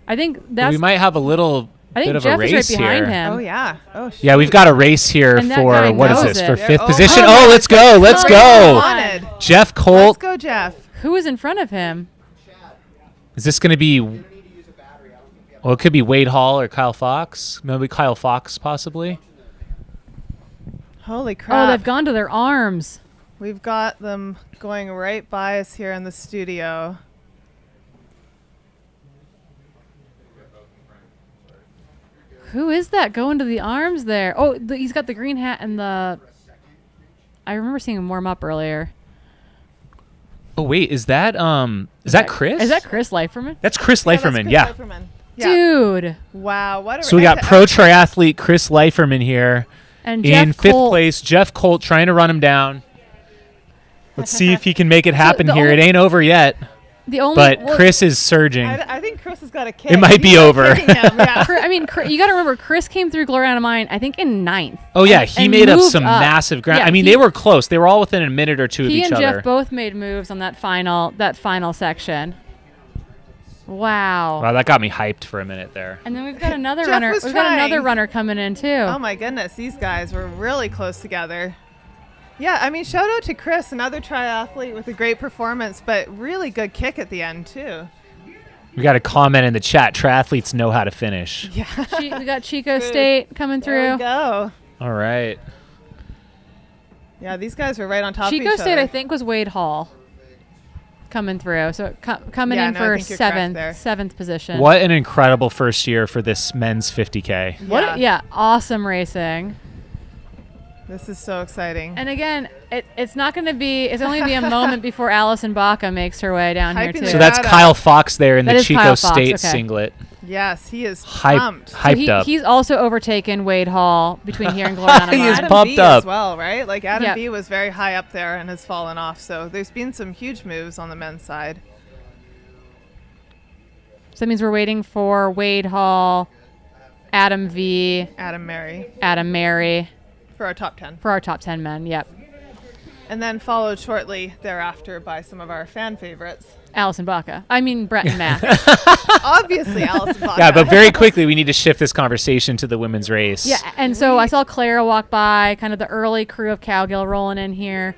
I think that's... We might have a little I think bit of Jeff a race is right behind here. him. Oh, yeah. Oh, shoot. Yeah, we've got a race here And that for, guy what is knows this, it. for Yeah. fifth Oh, position? oh, Let's go, let's go. Wanted. Jeff Colt. Let's go, Jeff. Who is in front of him? Is this going to be... Well, it could be Wade Hall or Kyle Fox. Maybe Kyle Fox, possibly. Holy crap. Oh, they've gone to their arms. We've got them going right by us here in the studio. Who is that going to the arms there? Oh, he's got the green hat and the... I remember seeing him warm up earlier. Oh, wait, is that Chris? Is that Chris Leiferman? That's Chris Leiferman, That's yeah. Chris Leiferman. Dude. Wow. What a So we got pro triathlete Chris Leiferman here And in Jeff fifth Colt. place. Jeff Colt trying to run him down. Let's see if he can make it happen the here. only- It ain't over yet, The only, but well, Chris is surging. I think Chris has got a kick. It might be He's over. kicking him, yeah. I mean, you got to remember, Chris came through Gloriana Mine, I think, in ninth. Oh, yeah, and- he and made up moved some massive ground. Yeah, I mean, they were close. They were all within a minute or two of He each and other. Jeff both made moves on that final section. Wow. Wow, that got me hyped for a minute there. And then we've got another Jeff runner. was We've got another trying. runner coming in too. Oh my goodness, these guys were really close together. Yeah, I mean, shout out to Chris, another triathlete with a great performance, but really good kick at the end too. We got a comment in the chat. Triathletes know how to finish. Yeah. We got Chico State coming There through. we go. All right. Yeah, these guys were right on top of Chico each State, other. I think, was Wade Hall coming through. So coming Yeah, in no, I for think you're correct there. seventh position. What an incredible first year for this men's 50K. Yeah, awesome racing. This is so exciting. And again, it's not going to be. It's only be a moment before Allison Baca makes her way down here Hyping too. So that's Kyle Fox there in That the is Chico Kyle Fox, State okay. singlet. Yes, he is Hyped pumped. up. He's also overtaken Wade Hall between here and Gloriana He Mine. is Adam pumped B up. as well, right? Like Adam Yeah. B was very high up there and has fallen off. So there's been some huge moves on the men's side. So that means we're waiting for Wade Hall, Adam V, Adam Mary Adam Mary for our top 10. for our top 10 men. Yep. And then followed shortly thereafter by some of our fan favorites. Allison Baca. I mean, Brett and Matt. Obviously, Allison Baca. Yeah, but very quickly we need to shift this conversation to the women's race. Yeah, and so I saw Clara walk by, kind of the early crew of Cowgill rolling in here.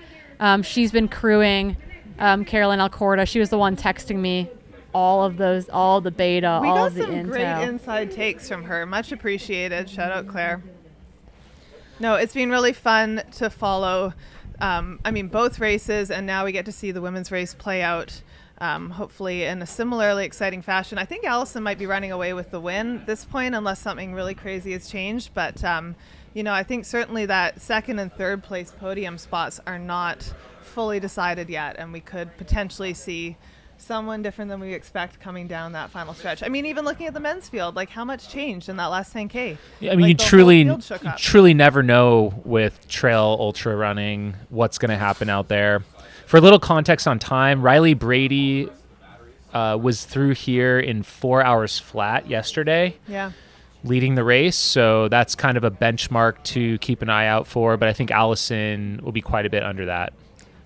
She's been crewing Carolyn Alcorta. She was the one texting me all the beta, We all got of the some intel. great inside takes from her. Much appreciated. Shout out, Claire. No, it's been really fun to follow. Both races, and now we get to see the women's race play out. Hopefully in a similarly exciting fashion. I think Allison might be running away with the win at this point, unless something really crazy has changed. But, I think certainly that second and third place podium spots are not fully decided yet. And we could potentially see someone different than we expect coming down that final stretch. I mean, even looking at the men's field, like how much changed in that last 10K? I mean, Like, you the whole truly field shook up. never know with trail ultra running what's going to happen out there. For a little context on time, Riley Brady was through here in 4 hours flat yesterday. Yeah. Leading the race, so that's kind of a benchmark to keep an eye out for, but I think Allison will be quite a bit under that.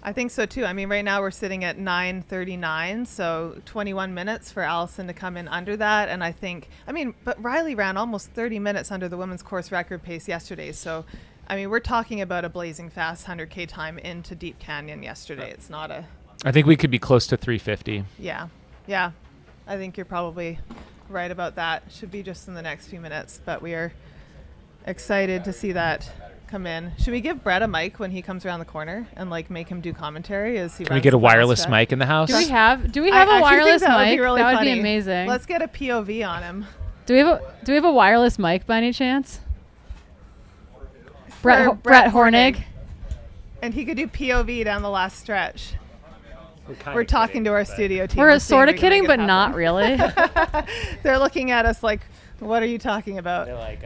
I think so too. I mean, right now we're sitting at 9:39, so 21 minutes for Allison to come in under that. And but Riley ran almost 30 minutes under the women's course record pace yesterday. So, I mean, we're talking about a blazing fast 100K time into Deep Canyon yesterday. It's not a... I think we could be close to 350. Yeah. I think you're probably right about that. Should be just in the next few minutes, but we are excited to see that come in. Should we give Brett a mic when he comes around the corner and make him do commentary as he Can we get a wireless mic in the house? Do we have a wireless mic? Would be really that would funny. be amazing. Let's get a POV on him. Do we have a wireless mic by any chance? Brett Hornig. And he could do POV down the last stretch. We're talking to our studio team. We're sort of kidding, but not really. They're looking at us like, what are you talking about? They're like,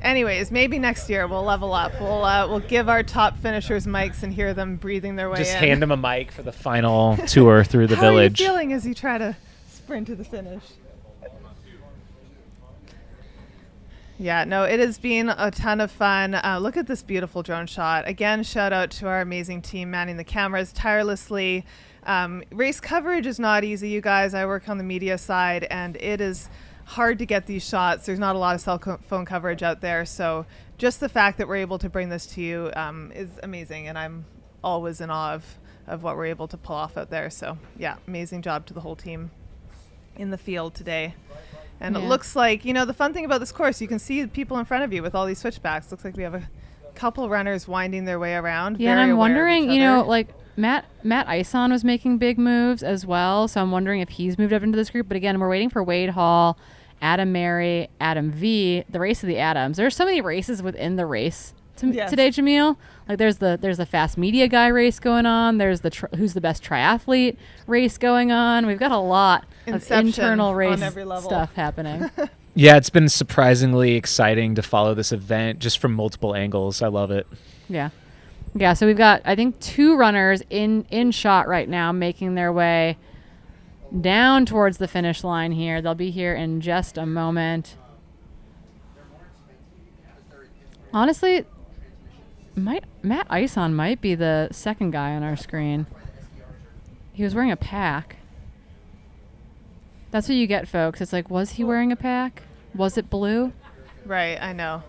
Anyways, maybe next year we'll level up. We'll give our top finishers mics and hear them breathing their way in. Just hand them a mic for the final tour through the village. How are you feeling as you try to sprint to the finish? Yeah, no, it has been a ton of fun. Look at this beautiful drone shot. Again, shout out to our amazing team manning the cameras tirelessly. Race coverage is not easy, you guys. I work on the media side, and it is hard to get these shots. There's not a lot of cell phone coverage out there. So just the fact that we're able to bring this to you is amazing. And I'm always in awe of what we're able to pull off out there. So yeah, amazing job to the whole team in the field today. And it looks like, the fun thing about this course, you can see people in front of you with all these switchbacks. Looks like we have a couple runners winding their way around. Yeah, and I'm wondering, Matt Ison was making big moves as well. So I'm wondering if he's moved up into this group. But again, we're waiting for Wade Hall, Adam Mary, Adam V, the race of the Adams. There's so many races within the race today, Jamil. Like there's the fast media guy race going on. There's the who's the best triathlete race going on. We've got a lot of internal race stuff happening. Yeah, it's been surprisingly exciting to follow this event just from multiple angles. I love it. Yeah. Yeah, so we've got, I think, 2 runners in shot right now making their way down towards the finish line here. They'll be here in just a moment. Honestly, Matt Ison might be the second guy on our screen. He was wearing a pack. That's what you get, folks. It's like, was he wearing a pack? Was it blue? Right, I know.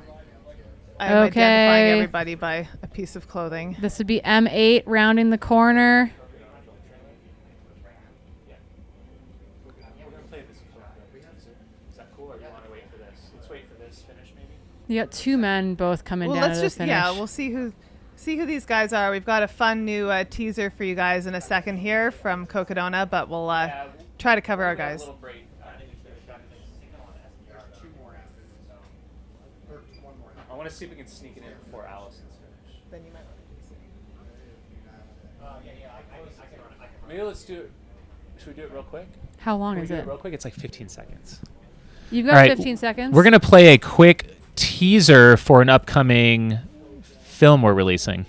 I'm identifying everybody by a piece of clothing. This would be M8 rounding the corner. You got 2 men both coming down to the finish. Yeah, we'll see who these guys are. We've got a fun new teaser for you guys in a second here from Cocodona, but we'll try to cover our guys. I want to see if we can sneak it in before Allison's finished. Then you might want to do it. Maybe let's do it. Should we do it real quick? How long is it? Real quick. It's like 15 seconds. You've got 15 seconds. We're going to play a quick teaser for an upcoming film we're releasing.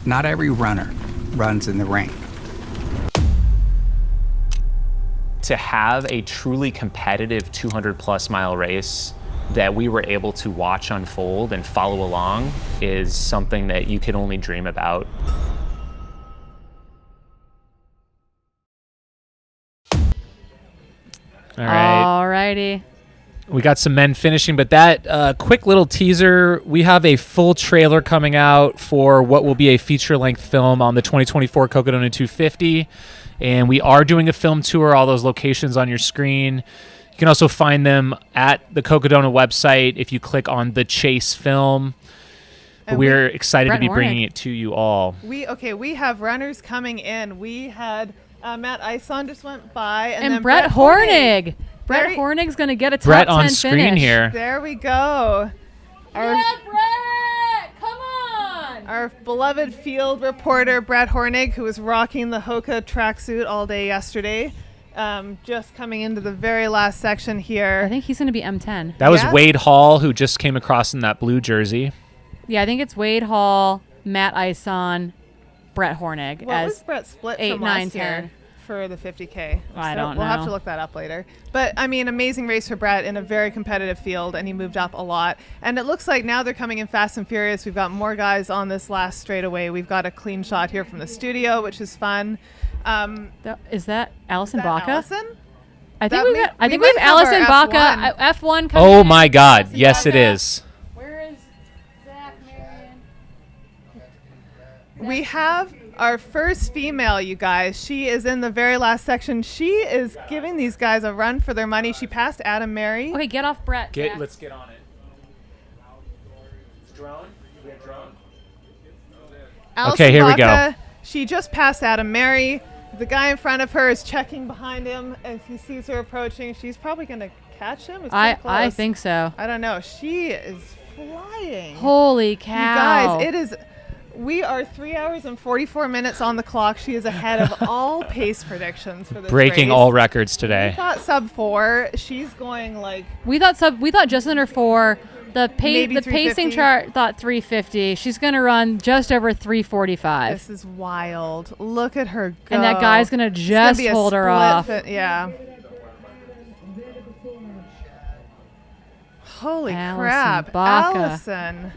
Not every runner runs in the rain. To have a truly competitive 200-plus mile race that we were able to watch unfold and follow along is something that you can only dream about. All right. Alrighty. We got some men finishing, but that quick little teaser, we have a full trailer coming out for what will be a feature-length film on the 2024 Cocodona 250, and we are doing a film tour, all those locations on your screen. You can also find them at the Cocodona website if you click on the Chase film. We're excited to be bringing it to you all. We have runners coming in. We had Matt Ison just went by, and then Brett Hornig. Brett Hornig's going to get a top 10 finish. Brett on screen here. There we go. Brett! Come on! Our beloved field reporter, Brett Hornig, who was rocking the Hoka tracksuit all day yesterday, just coming into the very last section here. I think he's going to be M10. That was Wade Hall, who just came across in that blue jersey. Yeah, I think it's Wade Hall, Matt Ison, Brett Hornig. What was Brett's split 8, from 9, last 10. year? for the 50K? I don't We'll have know. to look that up later. But, I mean, amazing race for Brett in a very competitive field, and he moved up a lot. And it looks like now they're coming in fast and furious. We've got more guys on this last straightaway. We've got a clean shot here from the studio, which is fun. Is that Allison that Baca? Allison? I think That we have might have Allison our Baca F1. F1 coming Oh in. my God! Allison Yes, it Baca. is. Where is Zach Marion? We have our first female, you guys. She is in the very last section. She is giving these guys a run for their money. She passed Adam Mary. Okay, get off Brett. Zach. Let's get on it. Drone. We have drone. Allison Okay, here we go. Baca, she just passed Adam Mary. The guy in front of her is checking behind him as he sees her approaching. She's probably going to catch him. It's pretty I close. think so. I don't know. She is flying. Holy You cow! guys, we are 3 hours and 44 minutes on the clock. She is ahead of all pace predictions for this Breaking race. all records We today. thought sub 4. She's going like We thought just under 4. The Maybe pacing 350. chart thought 350. She's gonna run just over 345. this is wild. Look at her go. And that guy's gonna It's just be a hold her split off. yeah. Holy Allison crap. Baca. Allison.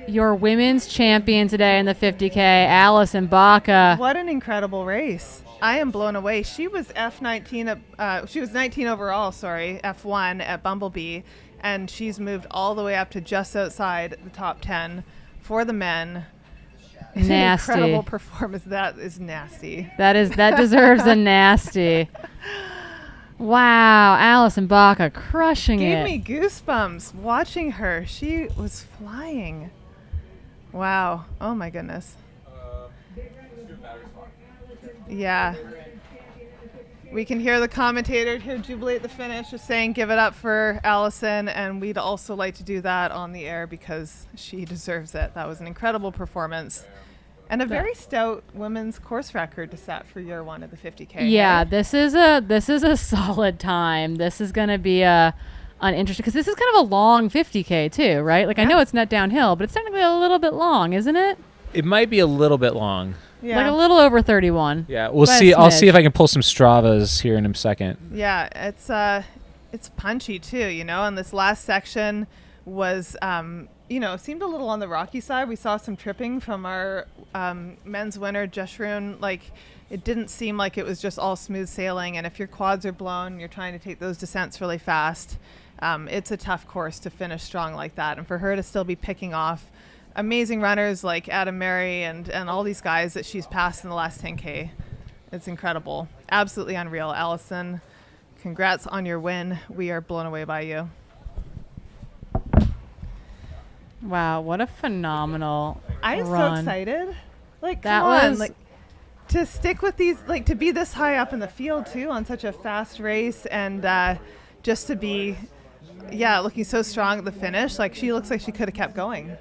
Your women's champion today in the 50K, Allison Baca. What an incredible race. I am blown away. She was F19. She was 19 overall, F1 at Bumblebee. And she's moved all the way up to just outside the top 10 for the men. Nasty. An incredible performance. That is nasty. That deserves a nasty. Wow, Allison Baca crushing Gave it. me goosebumps watching her. She was flying. Wow. Oh my goodness. Yeah. We can hear the commentator here jubilate the finish, just saying give it up for Allison, and we'd also like to do that on the air because she deserves it. That was an incredible performance. And a very stout women's course record to set for year one of the 50K. Yeah, hey? this is a solid time. This is going to be an interesting, because this is kind of a long 50K too, right? Like I know it's not downhill, but it's technically a little bit long, isn't it? It might be a little bit long. Yeah. Like a little over 31. Yeah, we'll by a see. I'll see smidge. if I can pull some Stravas here in a second. Yeah, it's punchy too, and this last section was seemed a little on the rocky side. We saw some tripping from our men's winner, Jeshroon. Like, it didn't seem like it was just all smooth sailing. And if your quads are blown, you're trying to take those descents really fast. It's a tough course to finish strong like that. And for her to still be picking off amazing runners like Adam Mary and all these guys that she's passed in the last 10K, it's incredible. Absolutely unreal. Allison, congrats on your win. We are blown away by you. Wow, what a phenomenal I'm so run. excited. Like, That come on, was- like, to stick with these, like, to be this high up in the field too on such a fast race, and just to be, looking so strong at the finish. Like, she looks like she could have kept going.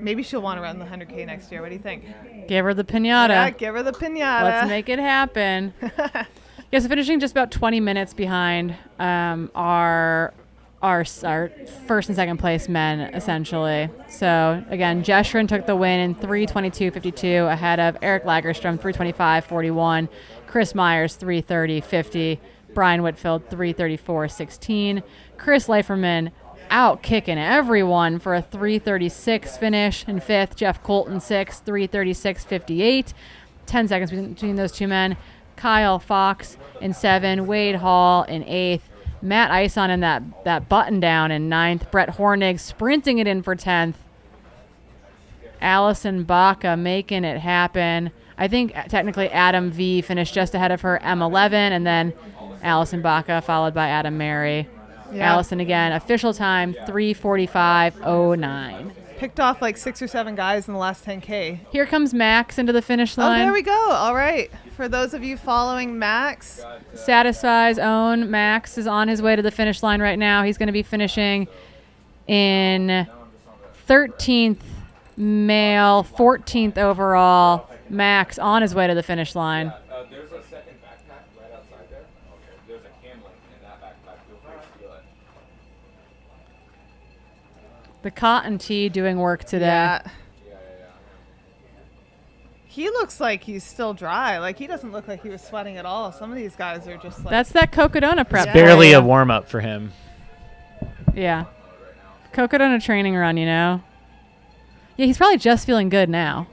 Maybe she'll want to run the 100K next year. What do you think? Give her the pinata. Yeah, give her the pinata. Let's make it happen. So finishing just about 20 minutes behind our first and second place men, essentially. So again, Jeshrin took the win in 3:22.52 ahead of Eric Lagerstrom 3:25.41, Chris Myers 3:30.50, Brian Whitfield 3:34.16, Chris Leiferman out kicking everyone for a 3:36 finish in fifth. Jeff Colton sixth, 3:36.58. 10 seconds between those two men. Kyle Fox in 7th, Wade Hall in 8th, Matt Ison in that button down in 9th, Brett Hornig sprinting it in for 10th, Allison Baca making it happen. I think technically Adam V finished just ahead of her, M11, and then Allison Baca followed by Adam Mary. Yeah. Allison again, official time 3:45.09. Picked off like 6 or 7 guys in the last 10K. Here comes Max into the finish line. Oh, there we go. All right. For those of you following Max, Satisfy's own Max is on his way to the finish line right now. He's going to be finishing in 13th male, 14th overall. Max on his way to the finish line. There's a second backpack right outside there. Okay. There's a camlink in that backpack. Feel free to steal it. The cotton tee doing work today. Yeah. He looks like he's still dry. Like, he doesn't look like he was sweating at all. Some of these guys are just like... That's that Cocodona prep. It's barely a warm-up for him. Yeah. Cocodona training run, you know? Yeah, he's probably just feeling good now.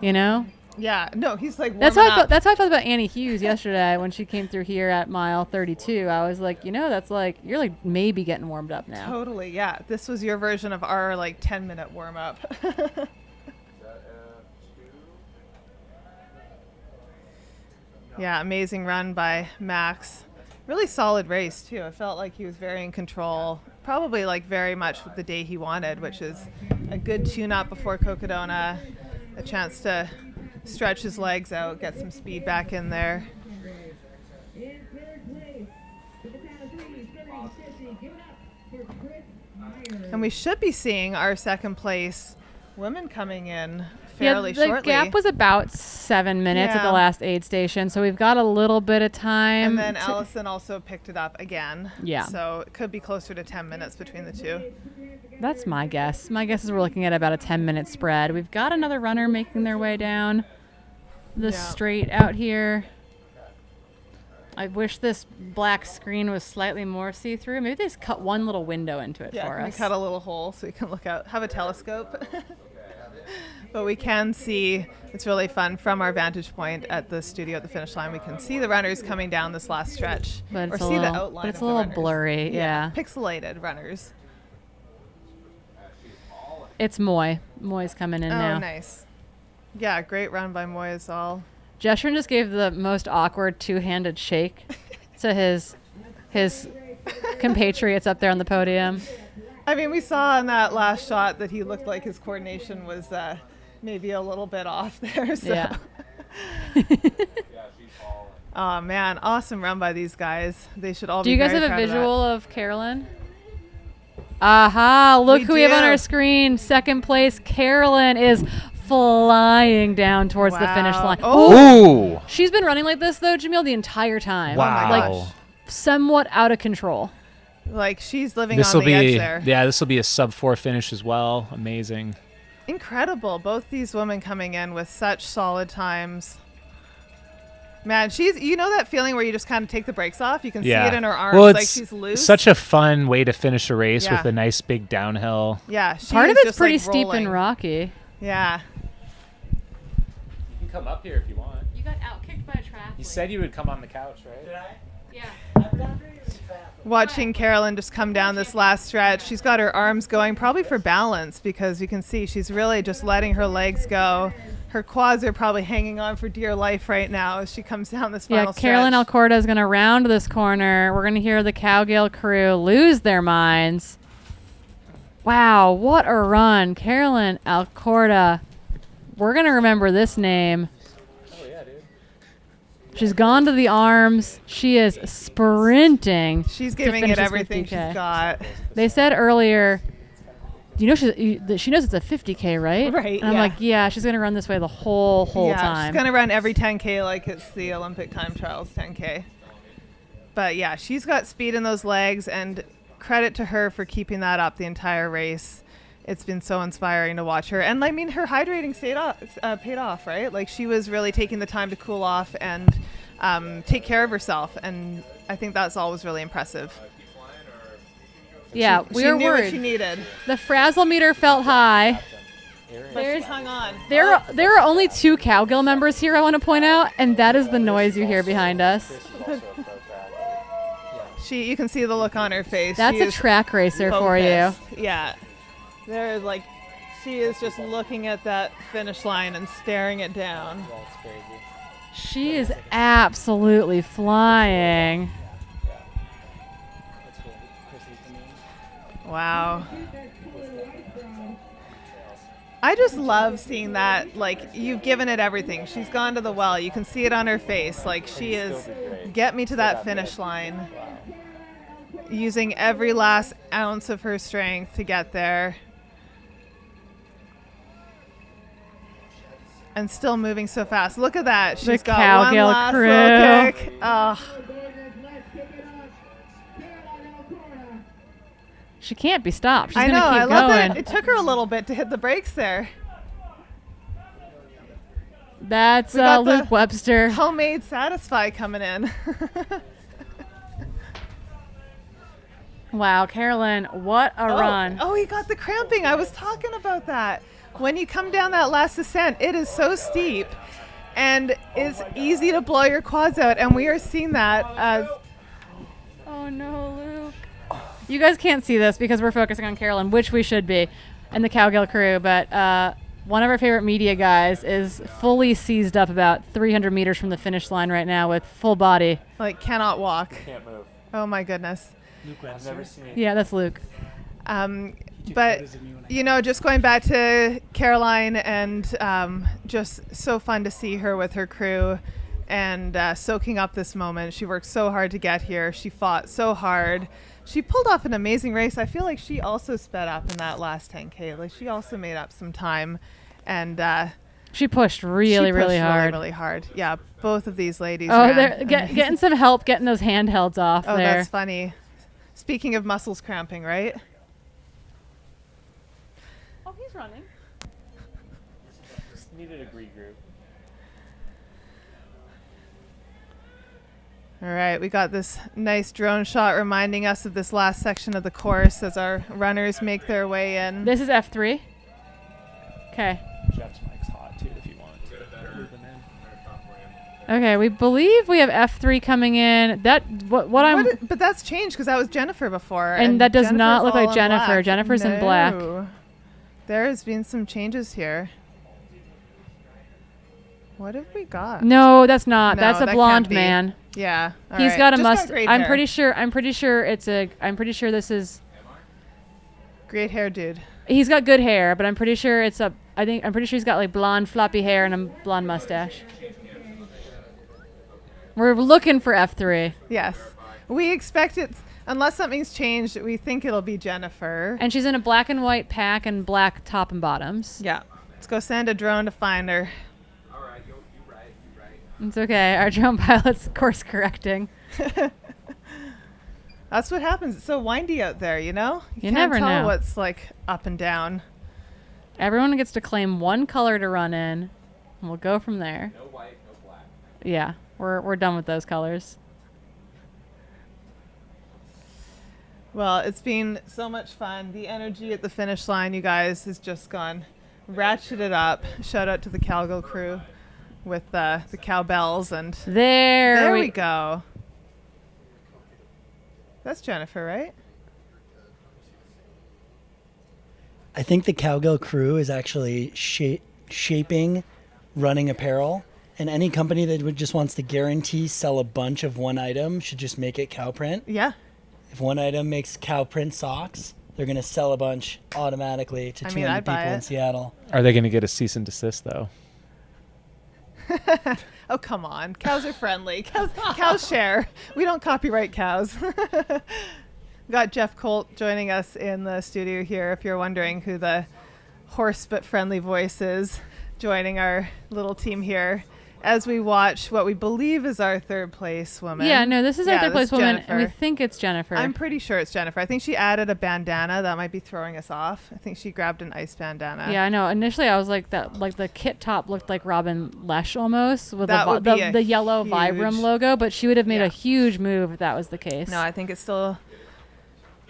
You know? Yeah. No, he's like That's warming how up. that's how I felt about Annie Hughes yesterday when she came through here at mile 32. I was like, you know, that's like, you're like maybe getting warmed up now. Totally, yeah. This was your version of our like 10-minute warm-up. Yeah, amazing run by Max. Really solid race too. I felt like he was very in control. Probably like very much with the day he wanted, which is a good tune-up before Cocodona, a chance to stretch his legs out, get some speed back in there. And we should be seeing our second place women coming in fairly the shortly. gap was about 7 minutes at the Yeah. last aid station, so we've got a little bit of time. And then Allison also picked it up again. Yeah. So it could be closer to 10 minutes between the two. That's my guess. My guess is we're looking at about a 10-minute spread. We've got another runner making their way down the straight out here. I wish this black screen was slightly more see-through. Maybe they just cut one little window into it Yeah, for can we us. cut a little hole so we can look out, have a telescope. But we can see, it's really fun from our vantage point at the studio at the finish line. We can see the runners coming down this last stretch, But or it's a see little- the outline. but it's of a the little runners. blurry, yeah. Pixelated runners. It's Moy. Moy's coming in now. Oh, nice. Yeah, great run by Moy as well. Jeshurun just gave the most awkward two-handed shake to his compatriots up there on the podium. I mean, we saw in that last shot that he looked like his coordination was maybe a little bit off there. So. Yeah. Oh, man. Awesome run by these guys. They should all Do be you guys very have a proud of that. visual of Carolyn? Aha, look We who we have on do. our screen. Second place, Carolyn is flying down towards the finish Wow. line. Oh. Ooh. She's been running like this, though, Jamil, the entire time. Wow. Like, somewhat out of control. Like, she's living This on will the edge be there. yeah. This will be a sub-4 finish as well. Amazing. Incredible. Both these women coming in with such solid times. Man, you know that feeling where you just kind of take the brakes off? You can see it in her arms, Well, like it's she's loose. such a fun way to finish a race Yeah. with a nice big downhill. Yeah, Part of is it's just, pretty like, steep rolling. and rocky. Yeah. You can come up here if you want. You got outkicked by a track. You said you would come on the couch, right? Did I? Yeah. Watching Carolyn just come down this last stretch. She's got her arms going probably for balance because you can see she's really just letting her legs go. Her quads are probably hanging on for dear life right now as she comes down this final Yeah, Carolyn stretch. Alcorta is going to round this corner. We're going to hear the Cowgale crew lose their minds. Wow, what a run. Carolyn Alcorta. We're going to remember this name. Oh yeah, dude. She's gone to the arms. She is sprinting. She's to giving finish it this everything 50K. she's got. They said earlier, she knows it's a 50K, right? Right, And I'm yeah. like, yeah, she's going to run this way the whole time. She's going to run every 10K like it's the Olympic time trials 10K. But yeah, she's got speed in those legs, and credit to her for keeping that up the entire race. It's been so inspiring to watch her. And I mean, her hydrating paid off, right? Like, she was really taking the time to cool off and take care of herself. And I think that's always really impressive. Yeah, She we were knew what worried. she needed. The frazzle meter felt high. But she hung on. There are only 2 Cowgirl members here, I want to point out, and that is the noise you hear behind us. You can see the look on her face. That's She a is track racer for you. focused. Yeah. There is like, she is just looking at that finish line and staring it down. That's crazy. She is absolutely flying. Wow. I just love seeing that. Like, you've given it everything. She's gone to the well. You can see it on her face. Like, she is, get me to that finish line. Using every last ounce of her strength to get there. And still moving so fast. Look at that. The She's got Cowgirl one last crew. little kick. Oh. She can't be stopped. She's I going know. to I keep love going. that. It took her a little bit to hit the brakes there. That's We got Luke the Webster. Homemade Satisfy coming in. Wow, Carolyn, what a run. Oh, he got the cramping. I was talking about that. When you come down that last ascent, it is so steep and it's easy to blow your quads out. And we are seeing that as... Oh, no, Luke. You guys can't see this because we're focusing on Carolyn, which we should be, and the Cowgirl crew. But one of our favorite media guys is fully seized up about 300 meters from the finish line right now with full body. Like, cannot walk. Can't move. Oh, my goodness. I've never seen it. Yeah, that's Luke. But, you know, just going back to Caroline and just so fun to see her with her crew and soaking up this moment. She worked so hard to get here. She fought so hard. She pulled off an amazing race. I feel like she also sped up in that last 10K. Like, she also made up some time. And she pushed really hard. Really hard. Yeah, both of these ladies. Oh, they're getting some help getting those handhelds off there. Oh, that's funny. Speaking of muscles cramping, right? Oh, he's running. Just needed a regroup. All right, we got this nice drone shot reminding us of this last section of the course as our runners make their way in. This is F3. Okay. Jeff's mic's hot too if you want to move them in. Okay, we believe we have F3 coming in. But that's changed because that was Jennifer before. And that does Jennifer's not look all like in Jennifer. black. Jennifer's in black. No. There has been some changes here. What have we got? No, that's not. No, that's a that blonde can't be. man. Yeah. all He's right. got a Just mustache. great I'm hair. pretty sure this is Great hair, dude. he's got good hair, but I'm pretty sure I'm pretty sure he's got like blonde floppy hair and a blonde mustache. We're looking for F3. Yes. We expect it, unless something's changed, we think it'll be Jennifer. And she's in a black and white pack and black top and bottoms. Yeah. Let's go send a drone to find her. It's okay. Our drone pilot's course correcting. That's what happens. It's so windy out there, you know? You can't never tell know. what's like up and down. Everyone gets to claim one color to run in, and we'll go from there. No white, no black. Yeah, we're done with those colors. Well, it's been so much fun. The energy at the finish line, you guys, has just gone ratcheted up. Shout out to the Cowgirl crew with the cowbells and There we go. That's Jennifer, right? I think the Cowgirl crew is actually shaping running apparel, and any company that just wants to guarantee sell a bunch of one item should just make it cow print. Yeah. If one item makes cow print socks, they're going to sell a bunch automatically to 200 people in Seattle. Are they going to get a cease and desist though? Oh, come on. Cows are friendly. Cows share. We don't copyright cows. Got Jeff Colt joining us in the studio here, if you're wondering who the hoarse but friendly voice is, joining our little team here as we watch what we believe is our third place woman. Yeah, no, this is our third place woman, Jennifer. and we think it's Jennifer. I'm pretty sure it's Jennifer. I think she added a bandana that might be throwing us off. I think she grabbed an ice bandana. Yeah, I know. Initially, I was like that. Like the kit top looked like Robin Lesh almost with That would be the yellow huge- Vibram logo, but she would have made a huge move if that was the case. No, I think it's still.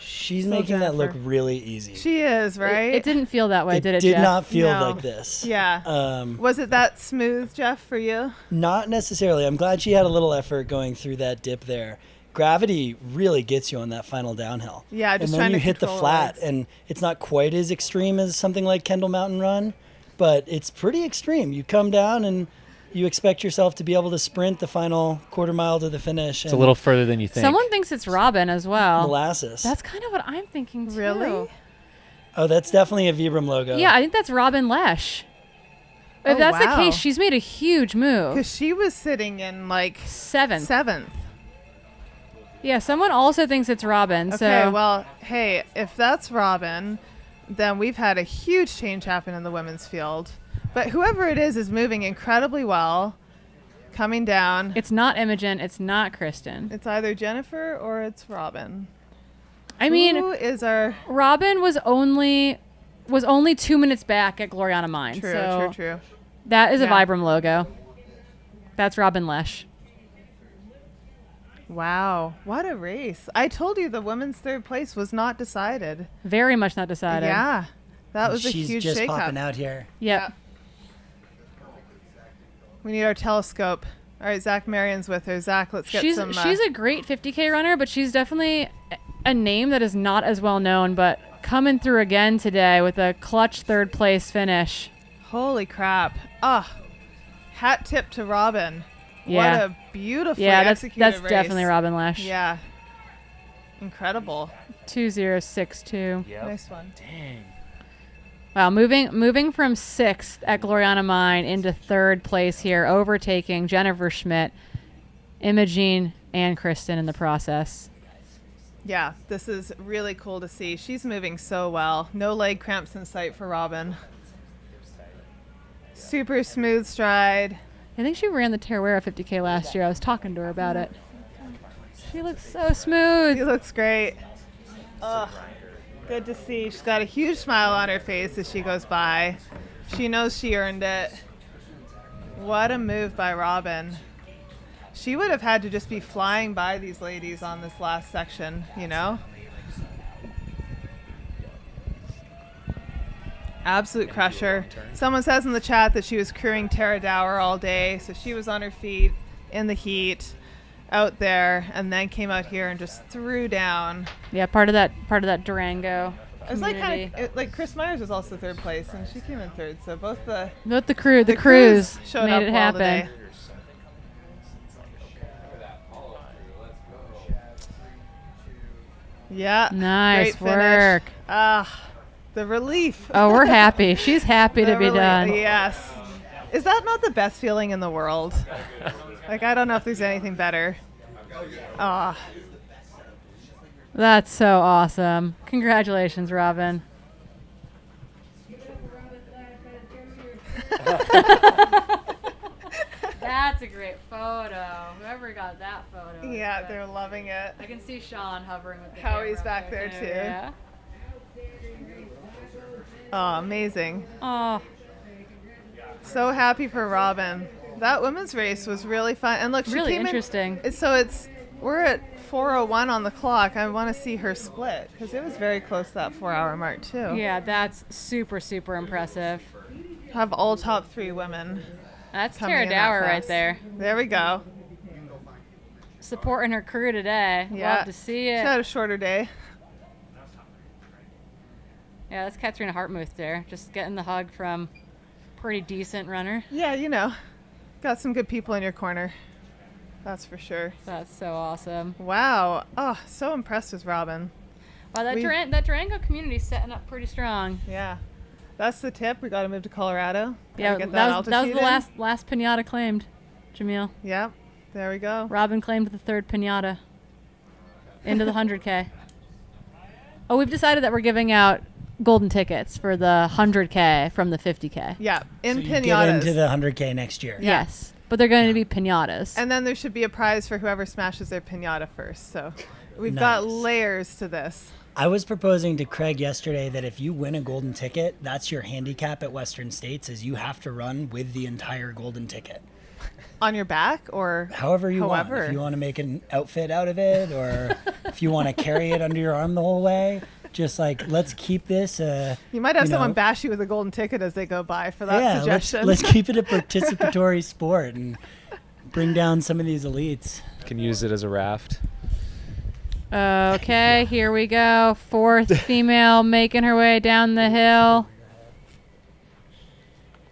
She's Still making that look Jennifer. really easy. She is, right? It didn't feel that way, did it? did Jeff? not feel No. like this. Yeah. Was it that smooth, Jeff, for you? Not necessarily. I'm glad she had a little effort going through that dip there. Gravity really gets you on that final downhill. Yeah, just and then trying you to hit the control flat, legs. and it's not quite as extreme as something like Kendall Mountain Run, but it's pretty extreme. You come down and you expect yourself to be able to sprint the final quarter mile to the finish. It's a little further than you think. Someone thinks it's Robin as well. Molasses. That's kind of what I'm thinking too. Really? Oh, that's definitely a Vibram logo. Yeah, I think that's Robin Lesh. If Oh, that's wow. the case, she's made a huge move. Because she was sitting in like Seventh. Yeah, someone also thinks it's Robin. Okay, so well, hey, if that's Robin, then we've had a huge change happen in the women's field. But whoever it is moving incredibly well, coming down. It's not Imogen. It's not Kristen. It's either Jennifer or it's Robin. I mean, who is our Robin was only 2 minutes back at Gloriana Mine. True, so true. That is a Yeah. Vibram logo. That's Robin Lesh. Wow, what a race. I told you the women's third place was not decided. Very much not decided. Yeah, that was a She's huge just shakeup. popping out here. Yep. We need our telescope. All right, Zach Marion's with her. Zach, let's get She's some... she's a great 50K runner, but she's definitely a name that is not as well known, but coming through again today with a clutch third place finish. Holy crap. Hat tip to Robin. Yeah. What a beautifully Yeah, that's executed race. definitely Robin Lesh. Yeah. Incredible. 2062. Nice one. Dang. Wow, moving from 6th at Gloriana Mine into 3rd place here, overtaking Jennifer Schmidt, Imogene, and Kristen in the process. Yeah, this is really cool to see. She's moving so well. No leg cramps in sight for Robin. Super smooth stride. I think she ran the Teruera 50K last year. I was talking to her about it. She looks so smooth. She looks great. Ugh, good to see. She's got a huge smile on her face as she goes by. She knows she earned it. What a move by Robin. She would have had to just be flying by these ladies on this last section, you know? Absolute crusher. Someone says in the chat that she was crewing Tara Dower all day, so she was on her feet in the heat out there, and then came out here and just threw down. Yeah, part of that Durango. It was like community. like Chris Myers was also third place, and she came in third. So both the the crews showed made up it well happen. today. Yeah. Nice great finish. work. The relief. Oh, we're happy. She's happy to The be relief, done. Yes. Is that not the best feeling in the world? Like, I don't know if there's anything better. That's so awesome. Congratulations, Robin. That's a great photo. Whoever got that photo. Yeah, they're loving it. I can see Sean hovering with the Howie's camera back there too. Yeah. Oh, amazing. Oh. So happy for Robin. That women's race was really fun. And look, she Really came interesting. We're at 4:01 on the clock. I want to see her split because it was very close to that 4-hour mark too. Yeah, that's super, super impressive. Have all top 3 women. That's coming Tara in that Dower right class. there. There we go. Supporting her crew today. Yeah. Love to see She it. had a shorter day. Yeah, that's Katrina Hartmuth there. Just getting the hug from pretty decent runner. Yeah, you know, got some good people in your corner. That's for sure. That's so awesome. Wow. Oh, so impressed with Robin. Wow, that Durango community's setting up pretty strong. Yeah. That's the tip. We got to move to Colorado. Yeah, Gotta get that was the altitude last pinata claimed, Jamil. in. Yeah. There we go. Robin claimed the 3rd pinata into the 100K. Oh, we've decided that we're giving out golden tickets for the 100K from the 50K. Yeah, in So you pinatas. get into the 100K next year. Yes, but they're going to be pinatas. And then there should be a prize for whoever smashes their pinata first. So we've got Nice. layers to this. I was proposing to Craig yesterday that if you win a golden ticket, that's your handicap at Western States, is you have to run with the entire golden ticket. On your back or However you want. If you want to make an outfit out of it, or if you want to carry it under your arm the whole way, just like, let's keep this. You might have you someone know, bash you with a golden ticket as they go by for that suggestion. Let's keep it a participatory sport and bring down some of these elites. Can use it as a raft. Okay, here we go. 4th female making her way down the hill.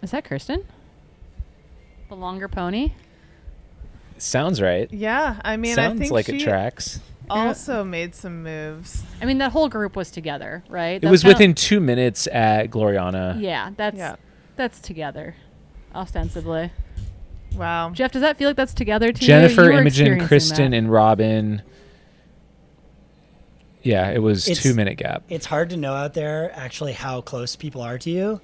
Is that Kirsten? The longer pony? Sounds right. Yeah, I mean, Sounds I think like she it tracks. also made some moves. I mean, that whole group was together, right? It was within 2 minutes at Gloriana. Yeah, that's together, ostensibly. Wow. Jeff, does that feel like that's together to you? Jennifer, You were Imogen, experiencing Kristen, that. and Robin. Yeah, it was It's- 2 minute gap. It's hard to know out there actually how close people are to you.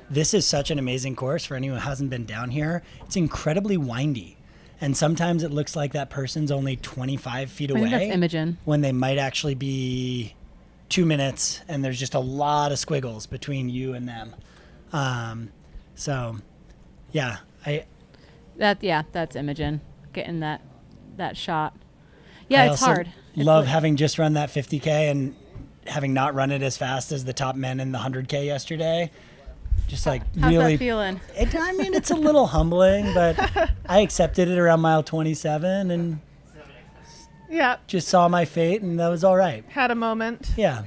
This is such an amazing course for anyone who hasn't been down here. It's incredibly windy. And sometimes it looks like that person's only 25 feet I away. think that's Imogen. When they might actually be 2 minutes, and there's just a lot of squiggles between you and them. So, yeah, that's Imogen getting that shot. Yeah, I it's also hard. Love having just run that 50K and having not run it as fast as the top men in the 100K yesterday. Just like How's really that feeling? I mean, it's a little humbling, but I accepted it around mile 27 and just saw my fate, and that was all right. Had a moment. Yeah.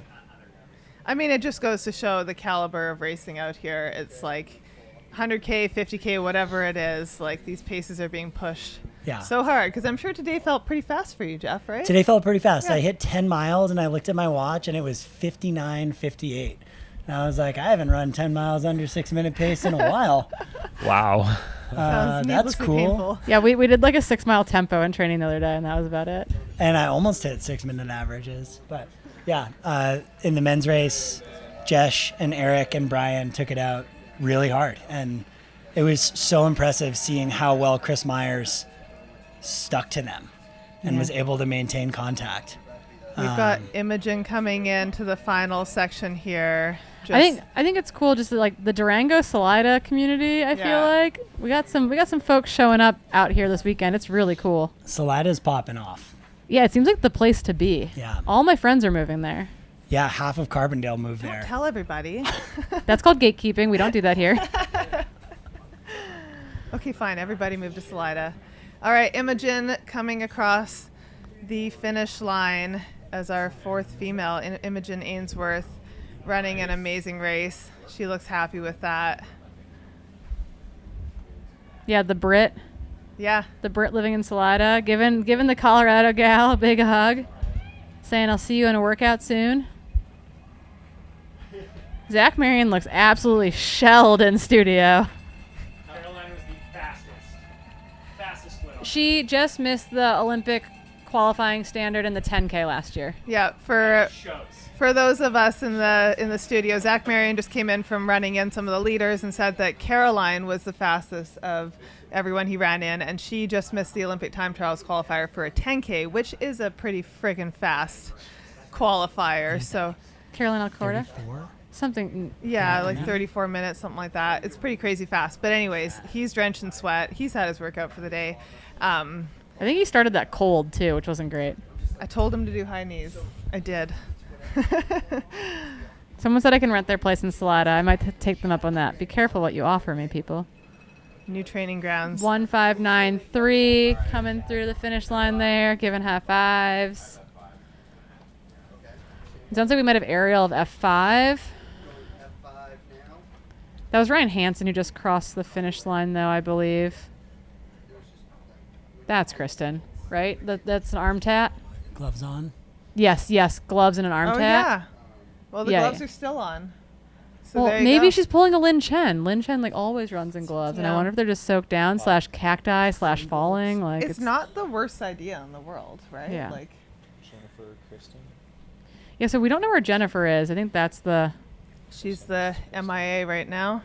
I mean, it just goes to show the caliber of racing out here. It's like 100K, 50K, whatever it is, like these paces are being pushed so hard. Because I'm sure today felt pretty fast for you, Jeff, right? Today felt pretty fast. Yeah. I hit 10 miles, and I looked at my watch, and it was 59:58. And I was like, I haven't run 10 miles under 6-minute pace in a while. Wow. That's cool. Painful. Yeah, we did like a 6-mile tempo in training the other day, and that was about it. And I almost hit 6-minute averages. But yeah, in the men's race, Jesh and Eric and Brian took it out really hard. And it was so impressive seeing how well Chris Myers stuck to them and was able to maintain contact. We've got Imogen coming into the final section here. I think it's cool, just like the Durango Salida community. I feel like we got some folks showing up out here this weekend. It's really cool. Salida's popping off. Yeah, it seems like the place to be. Yeah. All my friends are moving there. Yeah, half of Carbondale moved there. Tell everybody. That's called gatekeeping. We don't do that here. Okay, fine. Everybody moved to Salida. All right, Imogen coming across the finish line as our fourth female, Imogen Ainsworth, running an amazing race. She looks happy with that. Yeah, the Brit. Yeah. The Brit living in Salida, giving the Colorado gal a big hug, saying, I'll see you in a workout soon. Zach Marion looks absolutely shelled in studio. Caroline was the fastest split. She just missed the Olympic qualifying standard in the 10K last year. Yeah, for those of us in the studio, Zach Marion just came in from running in some of the leaders and said that Caroline was the fastest of everyone he ran in, and she just missed the Olympic time trials qualifier for a 10K, which is a pretty friggin' fast qualifier. So Caroline Alcorta? 34? Something. Yeah, like 34 minutes, something like that. It's pretty crazy fast. But anyways, he's drenched in sweat. He's had his workout for the day. I think he started that cold too, which wasn't great. I told him to do high knees. I did. Someone said I can rent their place in Salida. I might take them up on that. Be careful what you offer me, people. New training grounds. 1593 coming through the finish line there, giving high fives. It sounds like we might have Ariel of F5. That was Ryan Hansen who just crossed the finish line, though, I believe. That's Kristen, right? That's an arm tat? Gloves on? Yes, gloves and an arm tat. Yeah. Well, the gloves are still on. So well, maybe she's pulling a Lin Chen. Lin Chen like always runs in gloves, and I wonder if they're just soaked down / cacti / falling. Like it's not the worst idea in the world, right? Yeah. Like Jennifer, Kristen. Yeah, so we don't know where Jennifer is. I think that's the. She's the MIA right now.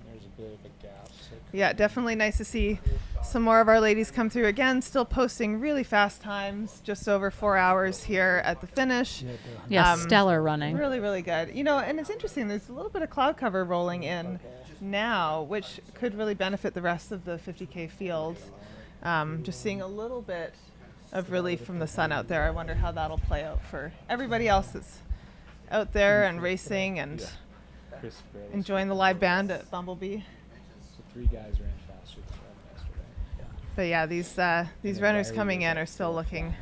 There's a bit of a gap. So Yeah, definitely nice to see some more of our ladies come through again. Still posting really fast times, just over 4 hours here at the finish. Yeah, stellar running. Really, really good. You know, and it's interesting. There's a little bit of cloud cover rolling in now, which could really benefit the rest of the 50K field. Just seeing a little bit of relief from the sun out there. I wonder how that'll play out for everybody else that's out there and racing and enjoying the live band at Bumblebee. So 3 guys ran faster than yesterday. But yeah, these runners coming in are still looking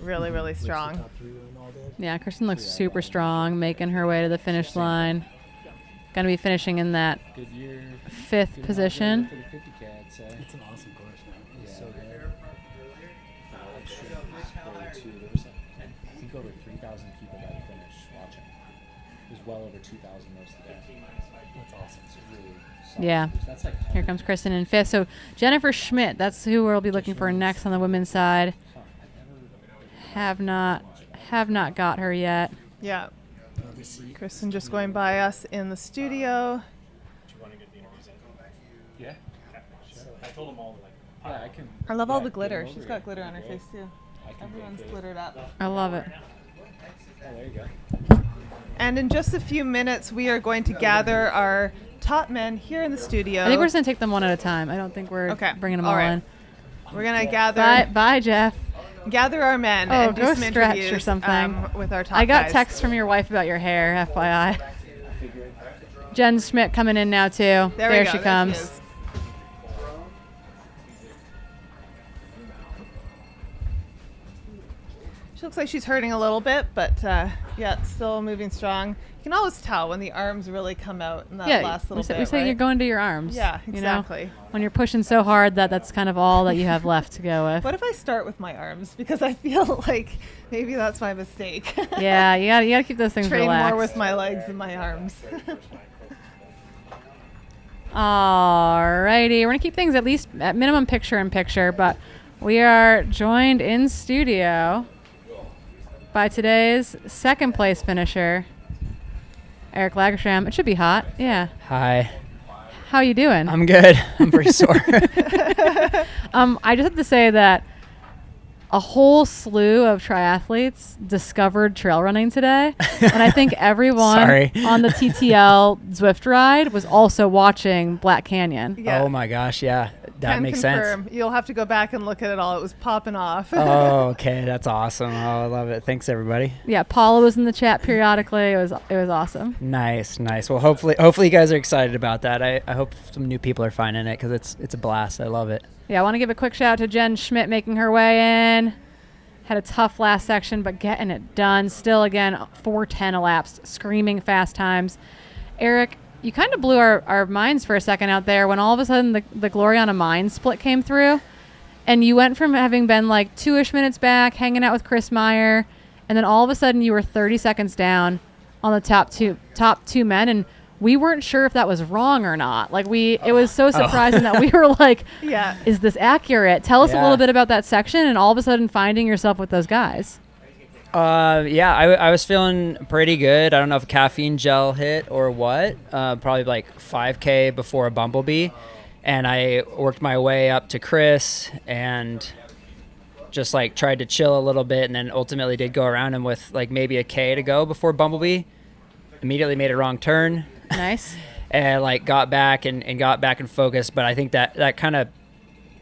really, really strong. Yeah, Kristen looks super strong, making her way to the finish line. Going to be finishing in that 5th position. For the 50K, I'd say. It's an awesome course, man. It's Yeah. so good. There was, I think, over 3,000 people by the finish watching. It was well over 2,000 most of the day. That's awesome. It's really solid. Yeah. That's like Here comes Kristen in 5th. So Jennifer Schmidt, that's who we'll be looking for next on the women's side. Have not got her yet. Yeah. Kristen just going by us in the studio. Do you want to get the interviews in? Yeah. Sure. I told them all, like, yeah, I can. I love all the glitter. She's got glitter on her face too. Everyone's glittered up. I love it. Oh, there you go. And in just a few minutes, we are going to gather our top men here in the studio. I think we're just going to take them one at a time. I don't think we're bringing them all right. in. We're going to gather. Bye, Jeff. Gather our men and do go some stretch interviews or something. With our top I got guys. texts from your wife about your hair, FYI. Jen Schmidt coming in now, too. There she comes. She is. She looks like she's hurting a little bit, but yeah, still moving strong. You can always tell when the arms really come out in that last little bit. We say right? you're going to your arms. Yeah, exactly. You know? When you're pushing so hard that's kind of all that you have left to go with. What if I start with my arms? Because I feel like maybe that's my mistake. Yeah, you gotta keep those things Train relaxed. more with my legs than my arms. Alrighty, we're gonna keep things at least at minimum picture-in-picture, but we are joined in studio by today's second place finisher, Eric Lagerstram. It should be hot. Yeah. Hi. How you doing? I'm good. I'm pretty sore. I just have to say that a whole slew of triathletes discovered trail running today. And I think everyone on the TTL Zwift ride was also watching Black Canyon. Yeah. Oh my gosh, yeah. That Can makes confirm. sense. You'll have to go back and look at it all. It was popping off. Oh, okay. That's awesome. Oh, I love it. Thanks everybody. Yeah, Paula was in the chat periodically. It was awesome. Nice. Well, hopefully you guys are excited about that. I hope some new people are finding it because it's a blast. I love it. Yeah, I want to give a quick shout out to Jen Schmidt making her way in. Had a tough last section, but getting it done. Still, again, 4:10 elapsed, screaming fast times. Eric, you kind of blew our minds for a second out there when all of a sudden the Gloriana Mine split came through, and you went from having been like 2-ish minutes back, hanging out with Chris Meyer, and then all of a sudden you were 30 seconds down on the top two men, and we weren't sure if that was wrong or not. Like it was so surprising that we were like, yeah, is this accurate? Tell us a little bit about that section and all of a sudden finding yourself with those guys. Yeah, I was feeling pretty good. I don't know if caffeine gel hit or what. Probably like 5K before a Bumblebee. And I worked my way up to Chris and just like tried to chill a little bit, and then ultimately did go around him with like maybe a K to go before Bumblebee. Immediately made a wrong turn. Nice. And like got back and focused, but I think that kind of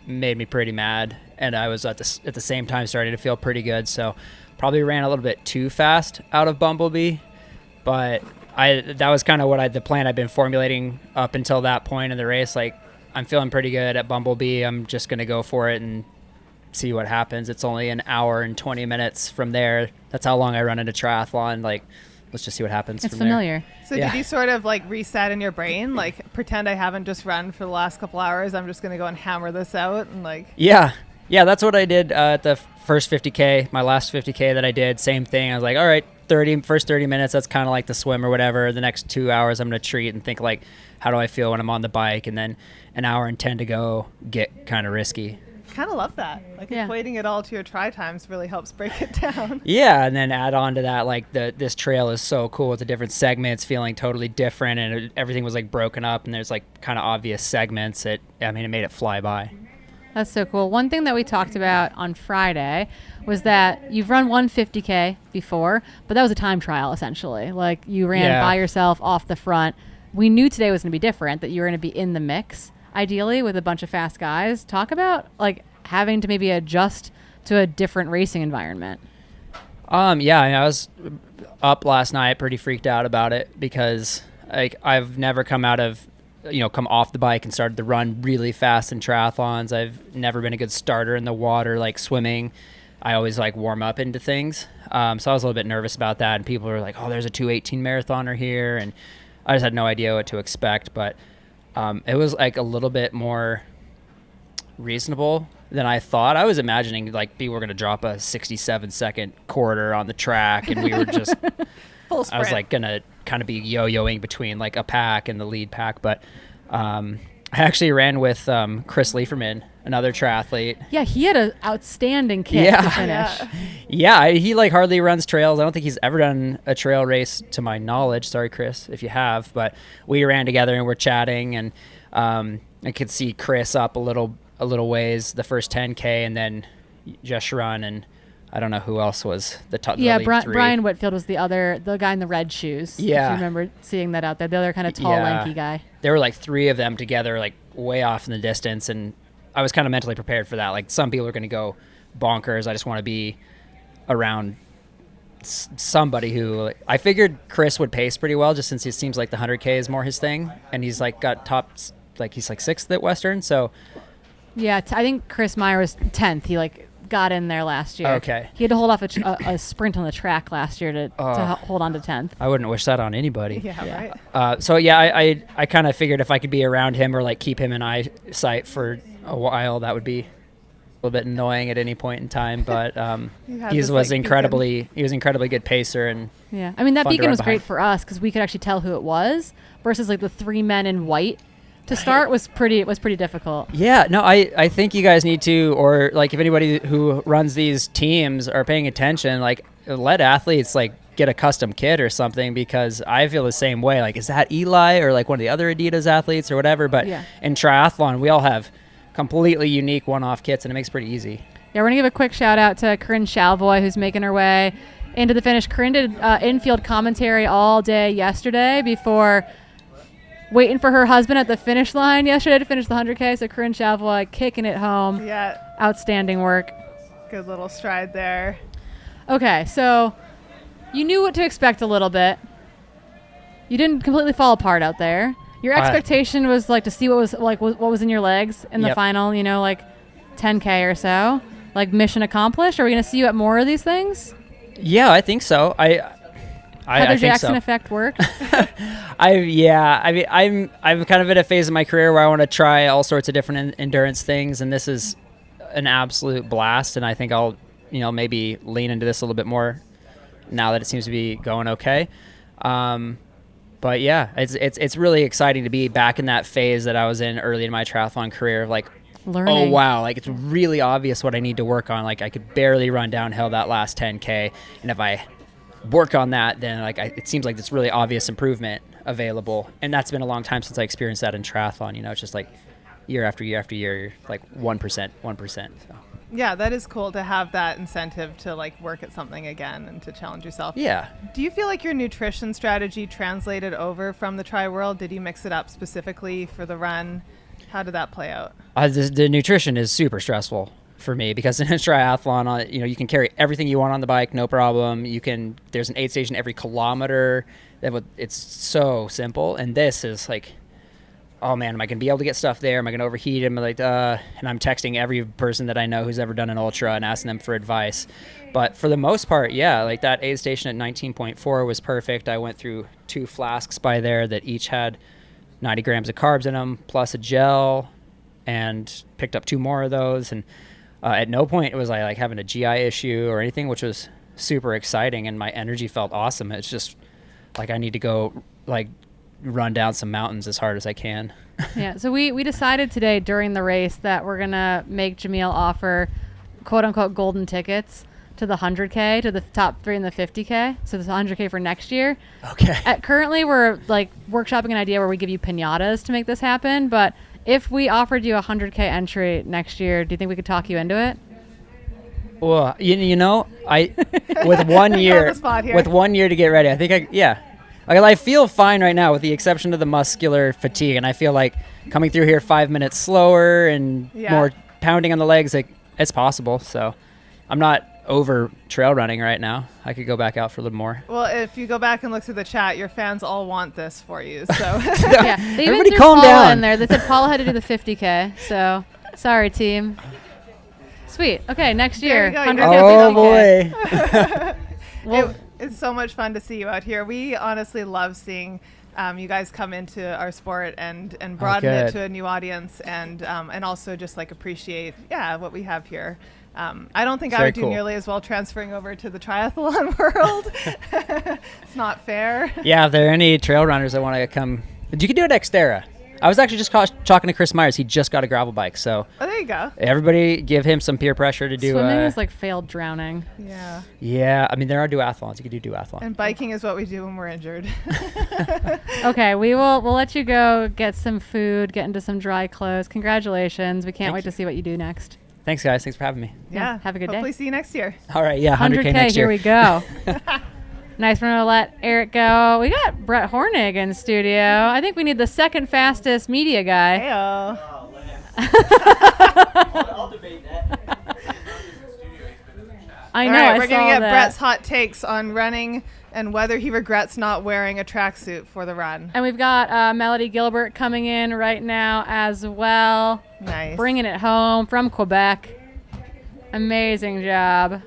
made me pretty mad, and I was at the same time starting to feel pretty good, so probably ran a little bit too fast out of Bumblebee, but that was kind of the plan I've been formulating up until that point in the race. Like, I'm feeling pretty good at Bumblebee. I'm just going to go for it and see what happens. It's only an hour and 20 minutes from there. That's how long I run into triathlon. Like, let's just see what happens. It's from familiar. There. So did you sort of like reset in your brain, like pretend I haven't just run for the last couple hours, I'm just going to go and hammer this out and like... Yeah, that's what I did at the first 50K, my last 50K that I did. Same thing. I was like, all right, first 30 minutes, that's kind of like the swim or whatever. The next 2 hours, I'm going to treat and think like, how do I feel when I'm on the bike? And then an hour and 10 to go, get kind of risky. Kind of love that. Like equating it all to your tri times really helps break it down. Yeah, and then add on to that, like this trail is so cool with the different segments feeling totally different, and everything was like broken up, and there's like kind of obvious segments. It made it fly by. That's so cool. One thing that we talked about on Friday was that you've run 150K before, but that was a time trial essentially. Like you ran by yourself off the front. We knew today was going to be different, that you were going to be in the mix, ideally with a bunch of fast guys. Talk about like having to maybe adjust to a different racing environment. Yeah, I was up last night pretty freaked out about it because like I've never come off the bike and started to run really fast in triathlons. I've never been a good starter in the water, like swimming. I always like warm up into things. So I was a little bit nervous about that, and people were like, oh, there's a 2:18 marathoner here, and I just had no idea what to expect, but it was like a little bit more reasonable than I thought. I was imagining like people were going to drop a 67-second quarter on the track, and we were just full sprint. I was like going to kind of be yo-yoing between like a pack and the lead pack, but I actually ran with Chris Lieferman, another triathlete. Yeah, he had an outstanding kit to finish. Yeah, he like hardly runs trails. I don't think he's ever done a trail race to my knowledge. Sorry, Chris, if you have. But we ran together and we're chatting, and I could see Chris up a little ways the first 10K, and then just run, and I don't know who else was the top. Yeah, the lead three. Brian Whitfield was the guy in the red shoes. Yeah. If you remember seeing that out there. The other kind of tall, lanky guy. There were like 3 of them together, like way off in the distance, and I was kind of mentally prepared for that. Like some people are going to go bonkers. I just want to be around somebody who I figured Chris would pace pretty well, just since it seems like the 100K is more his thing, and he's like got tops, like he's like 6th at Western. So yeah, I think Chris Meyer was 10th. He like got in there last year. Okay. He had to hold off a sprint on the track last year to hold on to 10th. I wouldn't wish that on anybody. Yeah, right. So yeah, I kind of figured if I could be around him or like keep him in eyesight for a while, that would be a little bit annoying at any point in time. But he was incredibly good pacer, and yeah, I mean that fun to beacon run was behind. great for us because we could actually tell who it was versus like the 3 men in white to start was pretty difficult. Yeah, no, I think you guys need to, or like if anybody who runs these teams are paying attention, like let athletes like get a custom kit or something, because I feel the same way. Like, is that Eli or like one of the other Adidas athletes or whatever? But in triathlon, we all have completely unique one-off kits, and it makes it pretty easy. Yeah, we're gonna give a quick shout out to Corinne Chalvoy, who's making her way into the finish. Corinne did infield commentary all day yesterday before waiting for her husband at the finish line yesterday to finish the 100K. So Corinne Chalvoy kicking it home. Yeah. Outstanding work. Good little stride there. Okay, so you knew what to expect a little bit. You didn't completely fall apart out there. Your expectation was like to see what was in your legs in the final, like 10K or so. Like mission accomplished. Are we going to see you at more of these things? Yeah, I think so. Heather I think Jackson so. effect work. I mean, I'm kind of in a phase of my career where I want to try all sorts of different endurance things, and this is an absolute blast. And I think I'll, maybe lean into this a little bit more now that it seems to be going okay. But yeah, it's really exciting to be back in that phase that I was in early in my triathlon career, like learning. Oh wow, like it's really obvious what I need to work on. Like I could barely run downhill that last 10K, and if I work on that, then it seems like it's really obvious improvement available. And that's been a long time since I experienced that in triathlon. It's just like year after year after year, you're like 1%. So. Yeah, that is cool to have that incentive to like work at something again and to challenge yourself. Yeah. Do you feel like your nutrition strategy translated over from the tri world? Did you mix it up specifically for the run? How did that play out? The nutrition is super stressful for me because in a triathlon, you can carry everything you want on the bike, no problem. There's an aid station every kilometer. It's so simple. And this is like, oh man, am I gonna be able to get stuff there? Am I gonna overheat? And I'm texting every person that I know who's ever done an ultra and asking them for advice. But for the most part, yeah, like that aid station at 19.4 was perfect. I went through 2 flasks by there that each had 90 grams of carbs in them, plus a gel, and picked up 2 more of those. And at no point was I like having a GI issue or anything, which was super exciting, and my energy felt awesome. It's just like I need to go like run down some mountains as hard as I can. Yeah, so we decided today during the race that we're gonna make Jamil offer quote unquote golden tickets to the 100K, to the top 3 in the 50K. So the 100K for next year. Okay. Currently we're like workshopping an idea where we give you pinatas to make this happen, but if we offered you a 100K entry next year, do you think we could talk you into it? Well, I with 1 year to get ready, I think I feel fine right now with the exception of the muscular fatigue, and I feel like coming through here 5 minutes slower and more pounding on the legs, like it's possible. So I'm not over trail running right now. I could go back out for a little more. Well, if you go back and look through the chat, your fans all want this for you. So yeah, they even everybody threw calm Paula down in there. They said Paula had to do the 50K. So sorry, team. Sweet. Okay, next year. There you go. 100K, 50K. Well, it's so much fun to see you out here. We honestly love seeing you guys come into our sport and broaden it to a new audience, and also just like appreciate what we have here. I don't think I would do nearly as well transferring over to the triathlon world. It's not fair. Yeah, if there are any trail runners that want to come, you can do it Xterra. I was actually just talking to Chris Myers. He just got a gravel bike, so there you go. Everybody give him some peer pressure to do. Swimming is like failed drowning. Yeah. Yeah, I mean there are duathlons. You can do duathlon. And biking is what we do when we're injured. Okay, we'll let you go get some food, get into some dry clothes. Congratulations. We can't wait to see what you do next. Thanks, guys. Thanks for having me. Yeah. Have a good day. Hopefully see you next year. All right. Yeah. 100K next year. Here we go. Nice. We're going to let Eric go. We got Brett Hornig in studio. I think we need the second fastest media guy. Heyo. I'll debate that. I know. All right, I we're going saw to get that. Brett's hot takes on running and whether he regrets not wearing a tracksuit for the run. And we've got Melody Gilbert coming in right now as well. Nice. Bringing it home from Quebec. Amazing job.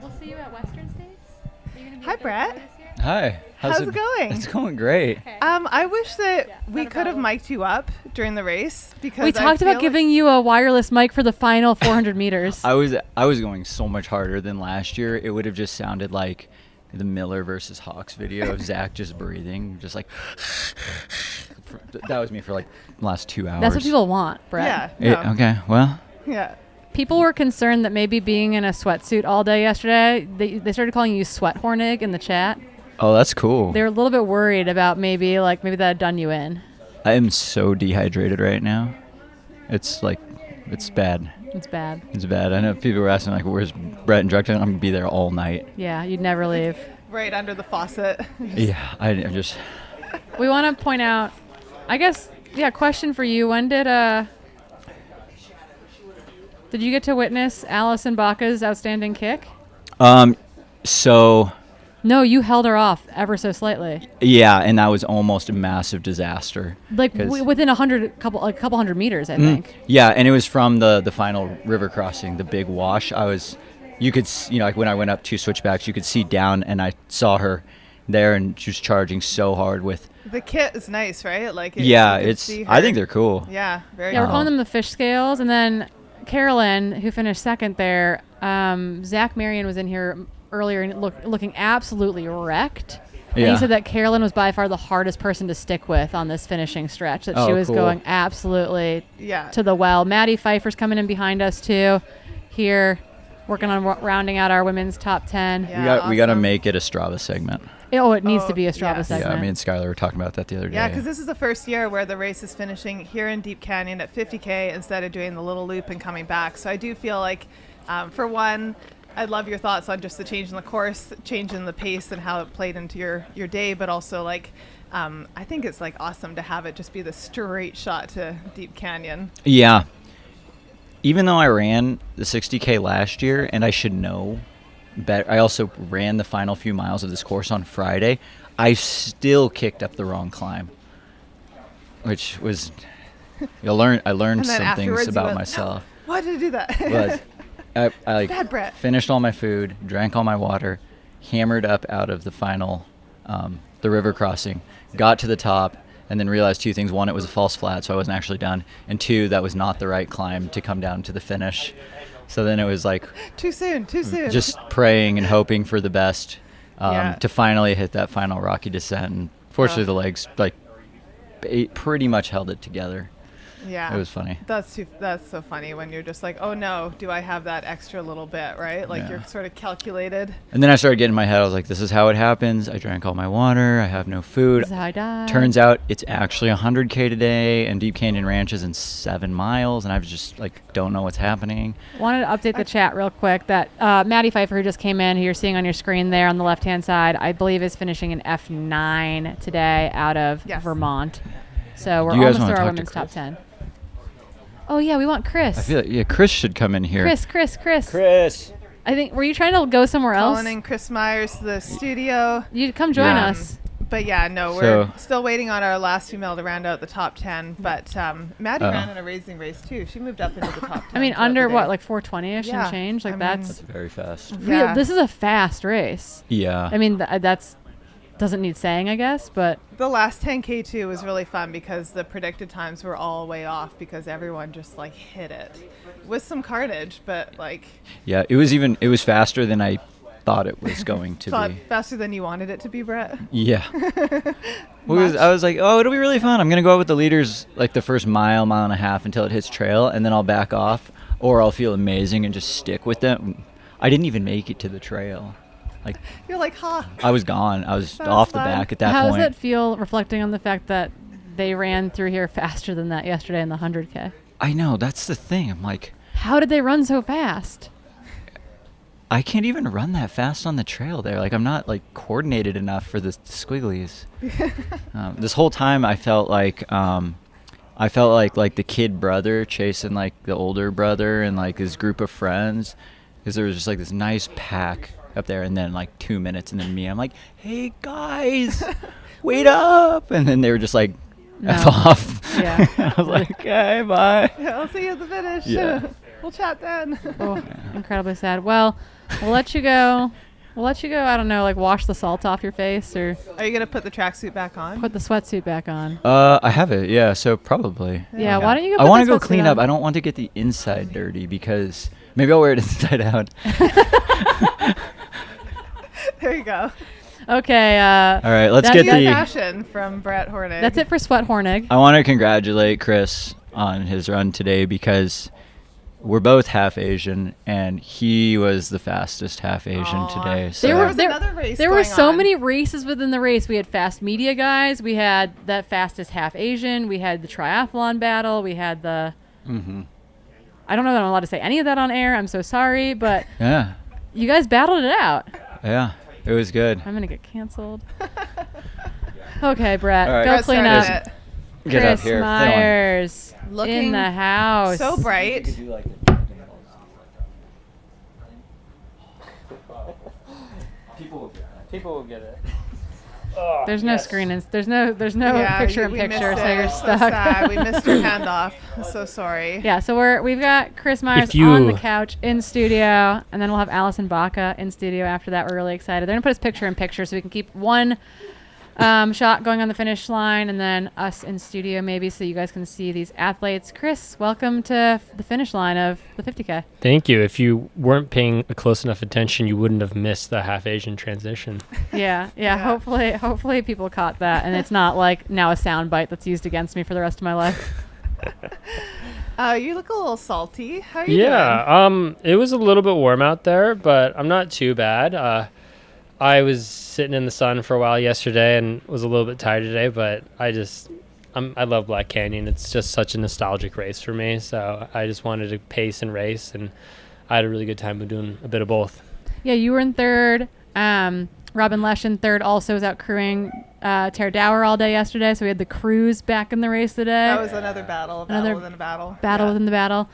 We'll see you at Western States. Hi, Brett. Hi. How's it going? It's going great. I wish that we could have mic'd you up during the race because We talked about giving you a wireless mic for the final 400 meters. I was going so much harder than last year. It would have just sounded like the Miller versus Hawks video of Zach just breathing, just like that was me for like the last 2 hours. That's what people want, Brett. Yeah. No. Okay. Well. Yeah. People were concerned that maybe being in a sweatsuit all day yesterday, they started calling you Sweat Hornig in the chat. Oh, that's cool. They were a little bit worried about maybe that had done you in. I am so dehydrated right now. It's bad. It's bad. It's bad. I know people were asking like, "Where's Brett and Druckton?" I'm gonna be there all night. Yeah, you'd never leave. Right under the faucet. Yeah, I just. We want to point out, I guess, question for you. When did you get to witness Allison Baca's outstanding kick? So. No, you held her off ever so slightly. Yeah, and that was almost a massive disaster. Like within a couple hundred meters, I think. Yeah, and it was from the final river crossing, the big wash. You could like when I went up 2 switchbacks, you could see down, and I saw her there, and she was charging so hard with. The kit is nice, right? Like. I think they're cool. Yeah, very. Yeah, cool. we're calling them the fish scales, and then Carolyn, who finished second there, Zach Marion was in here earlier and looking absolutely wrecked. And he said that Carolyn was by far the hardest person to stick with on this finishing stretch, that she was going absolutely to the well. Maddie Pfeiffer's coming in behind us too here, working on rounding out our women's top 10. Yeah, we got to make it a Strava segment. It needs to be a Strava segment. Yeah, me and Skylar were talking about that the other day. Yeah, because this is the first year where the race is finishing here in Deep Canyon at 50K instead of doing the little loop and coming back. So I do feel like, for one, I'd love your thoughts on just the change in the course, change in the pace, and how it played into your day. But also, like, I think it's like awesome to have it just be the straight shot to Deep Canyon. Yeah. Even though I ran the 60K last year, and I should know better, I also ran the final few miles of this course on Friday. I still kicked up the wrong climb, which was I learned some things about myself. No, why did I do that? But I Bad Brett. finished all my food, drank all my water, hammered up out of the final, the river crossing, got to the top, and then realized 2 things. 1, it was a false flat, so I wasn't actually done. And 2, that was not the right climb to come down to the finish. So then it was like... Too soon. Just praying and hoping for the best to finally hit that final rocky descent. And fortunately, the legs pretty much held it together. Yeah, it was funny. That's so funny when you're just like, oh no, do I have that extra little bit, right? Like you're sort of calculated. And then I started getting in my head. I was like, this is how it happens. I drank all my water. I have no food. This is how I died. Turns out it's actually 100K today, and Deep Canyon Ranch is in 7 miles, and I was just like, don't know what's happening. Wanted to update the chat real quick that Maddie Pfeiffer, who just came in, who you're seeing on your screen there on the left-hand side, I believe is finishing in F9 today out of Vermont. So we're almost through our women's top 10. Oh, yeah, we want Chris. I feel like, Chris should come in here. Chris. I think, were you trying to go somewhere else? Calling in Chris Myers to the studio. You come join us. But yeah, no, we're still waiting on our last female to round out the top 10. But Maddie ran in a racing race too. She moved up into the top 10. I mean, under what, like 420-ish and change? Like that's very fast. Yeah. This is a fast race. Yeah. I mean, that's doesn't need saying, I guess, but the last 10K too was really fun because the predicted times were all way off because everyone just like hit it with some carnage, but like yeah, it was faster than I thought it was going to be. Faster than you wanted it to be, Brett? Yeah. I was like, oh, it'll be really fun. I'm gonna go out with the leaders like the first mile and a half until it hits trail, and then I'll back off, or I'll feel amazing and just stick with them. I didn't even make it to the trail. Like you're like, ha. I was gone. I was off the back at that point. How does it feel reflecting on the fact that they ran through here faster than that yesterday in the 100K. I know, that's the thing. I'm like, how did they run so fast? I can't even run that fast on the trail there. Like, I'm not like coordinated enough for the squigglies. This whole time I felt like the kid brother chasing like the older brother and like his group of friends, because there was just like this nice pack up there, and then like 2 minutes, and then me, I'm like, hey guys, wait up, and then they were just like F off. Yeah. I was like, okay, bye. Yeah, I'll see you at the finish. Yeah. We'll chat then. Oh, incredibly sad. Well, we'll let you go. I don't know, like wash the salt off your face, or are you gonna put the tracksuit back on? put the sweatsuit back on? I have it, yeah, so probably. Yeah, why don't you go I put want the to go sweatsuit clean up. on? I don't want to get the inside dirty, because maybe I'll wear it inside out. There you go. Okay. All right, let's That's get the fashion from Brett Hornig. That's it for Sweat Hornig. I want to congratulate Chris on his run today, because we're both half Asian, and he was the fastest half Asian today. So. There were so many races within the race. We had fast media guys. We had that fastest half Asian. We had the triathlon battle. We had the. Mm-hmm. I don't know that I'm allowed to say any of that on air. I'm so sorry, but Yeah. you guys battled it out. Yeah, it was good. I'm gonna get canceled. Okay, Brett, All right. go Brett clean started up. it. Get Chris up here. Myers Looking in the house. so bright. People will get it. There's no screen. There's no Yeah, picture in we picture, missed so you're it. stuck. So sad. We missed your handoff. I'm so sorry. Yeah, so we've got Chris Myers If you- on the couch in studio, and then we'll have Allison Baca in studio after that. We're really excited. They're gonna put his picture in picture, so we can keep one shot going on the finish line, and then us in studio maybe, so you guys can see these athletes. Chris, welcome to the finish line of the 50K. Thank you. If you weren't paying a close enough attention, you wouldn't have missed the half Asian transition. Yeah. Hopefully people caught that, and it's not like now a sound bite that's used against me for the rest of my life. You look a little salty. How are you doing? Yeah. It was a little bit warm out there, but I'm not too bad. I was sitting in the sun for a while yesterday and was a little bit tired today, but I love Black Canyon. It's just such a nostalgic race for me, so I just wanted to pace and race, and I had a really good time of doing a bit of both. Yeah, you were in third. Robin Lesh in third also was out crewing Tara Dower all day yesterday, so we had the crews back in the race today. That was another battle. Battle within a battle. Battle within the battle.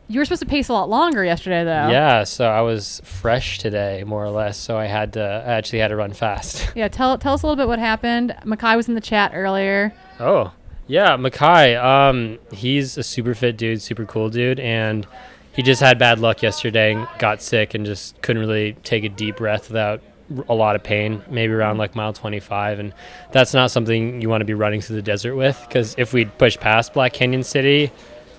You were supposed to pace a lot longer yesterday, though. Yeah, so I was fresh today, more or less, so I actually had to run fast. Yeah, tell us a little bit what happened. Makai was in the chat earlier. Oh, yeah, Makai, he's a super fit dude, super cool dude, and he just had bad luck yesterday and got sick and just couldn't really take a deep breath without a lot of pain, maybe around like mile 25, and that's not something you want to be running through the desert with, because if we'd pushed past Black Canyon City,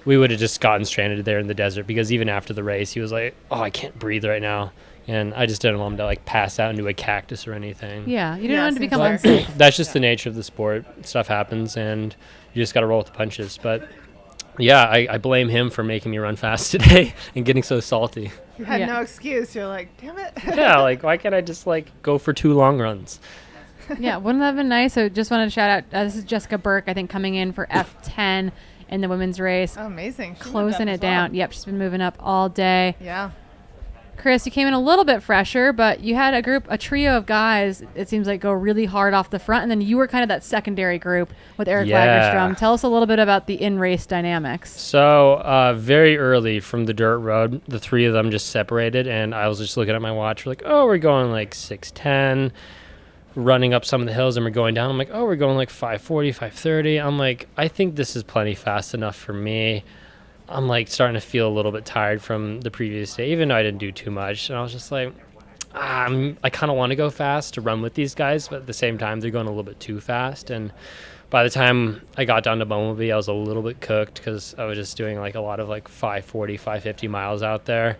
we would have just gotten stranded there in the desert, because even after the race, he was like, oh, I can't breathe right now. And I just didn't want him to like pass out into a cactus or anything. Yeah, you didn't want him to become unsafe. That's just the nature of the sport. Stuff happens, and you just got to roll with the punches. But yeah, I blame him for making me run fast today and getting so salty. You had no excuse. You're like, damn it. Yeah, like why can't I just like go for 2 long runs? Yeah, wouldn't that have been nice? So just wanted to shout out, this is Jessica Burke, I think, coming in for F10 in the women's race. Oh, amazing. She Closing moved up it as down. well. Yep, she's been moving up all day. Yeah. Chris, you came in a little bit fresher, but you had a trio of guys, it seems like, go really hard off the front, and then you were kind of that secondary group with Eric Lagerstrom. Tell us a little bit about the in-race dynamics. So very early from the dirt road, the 3 of them just separated, and I was just looking at my watch, like, oh, we're going like 6:10, running up some of the hills, and we're going down. I'm like, oh, we're going like 5:40, 5:30. I'm like, I think this is plenty fast enough for me. I'm like starting to feel a little bit tired from the previous day, even though I didn't do too much. And I was just like, I kind of want to go fast to run with these guys, but at the same time, they're going a little bit too fast. And by the time I got down to Bumblebee, I was a little bit cooked because I was just doing like a lot of like 5:40, 5:50 miles out there.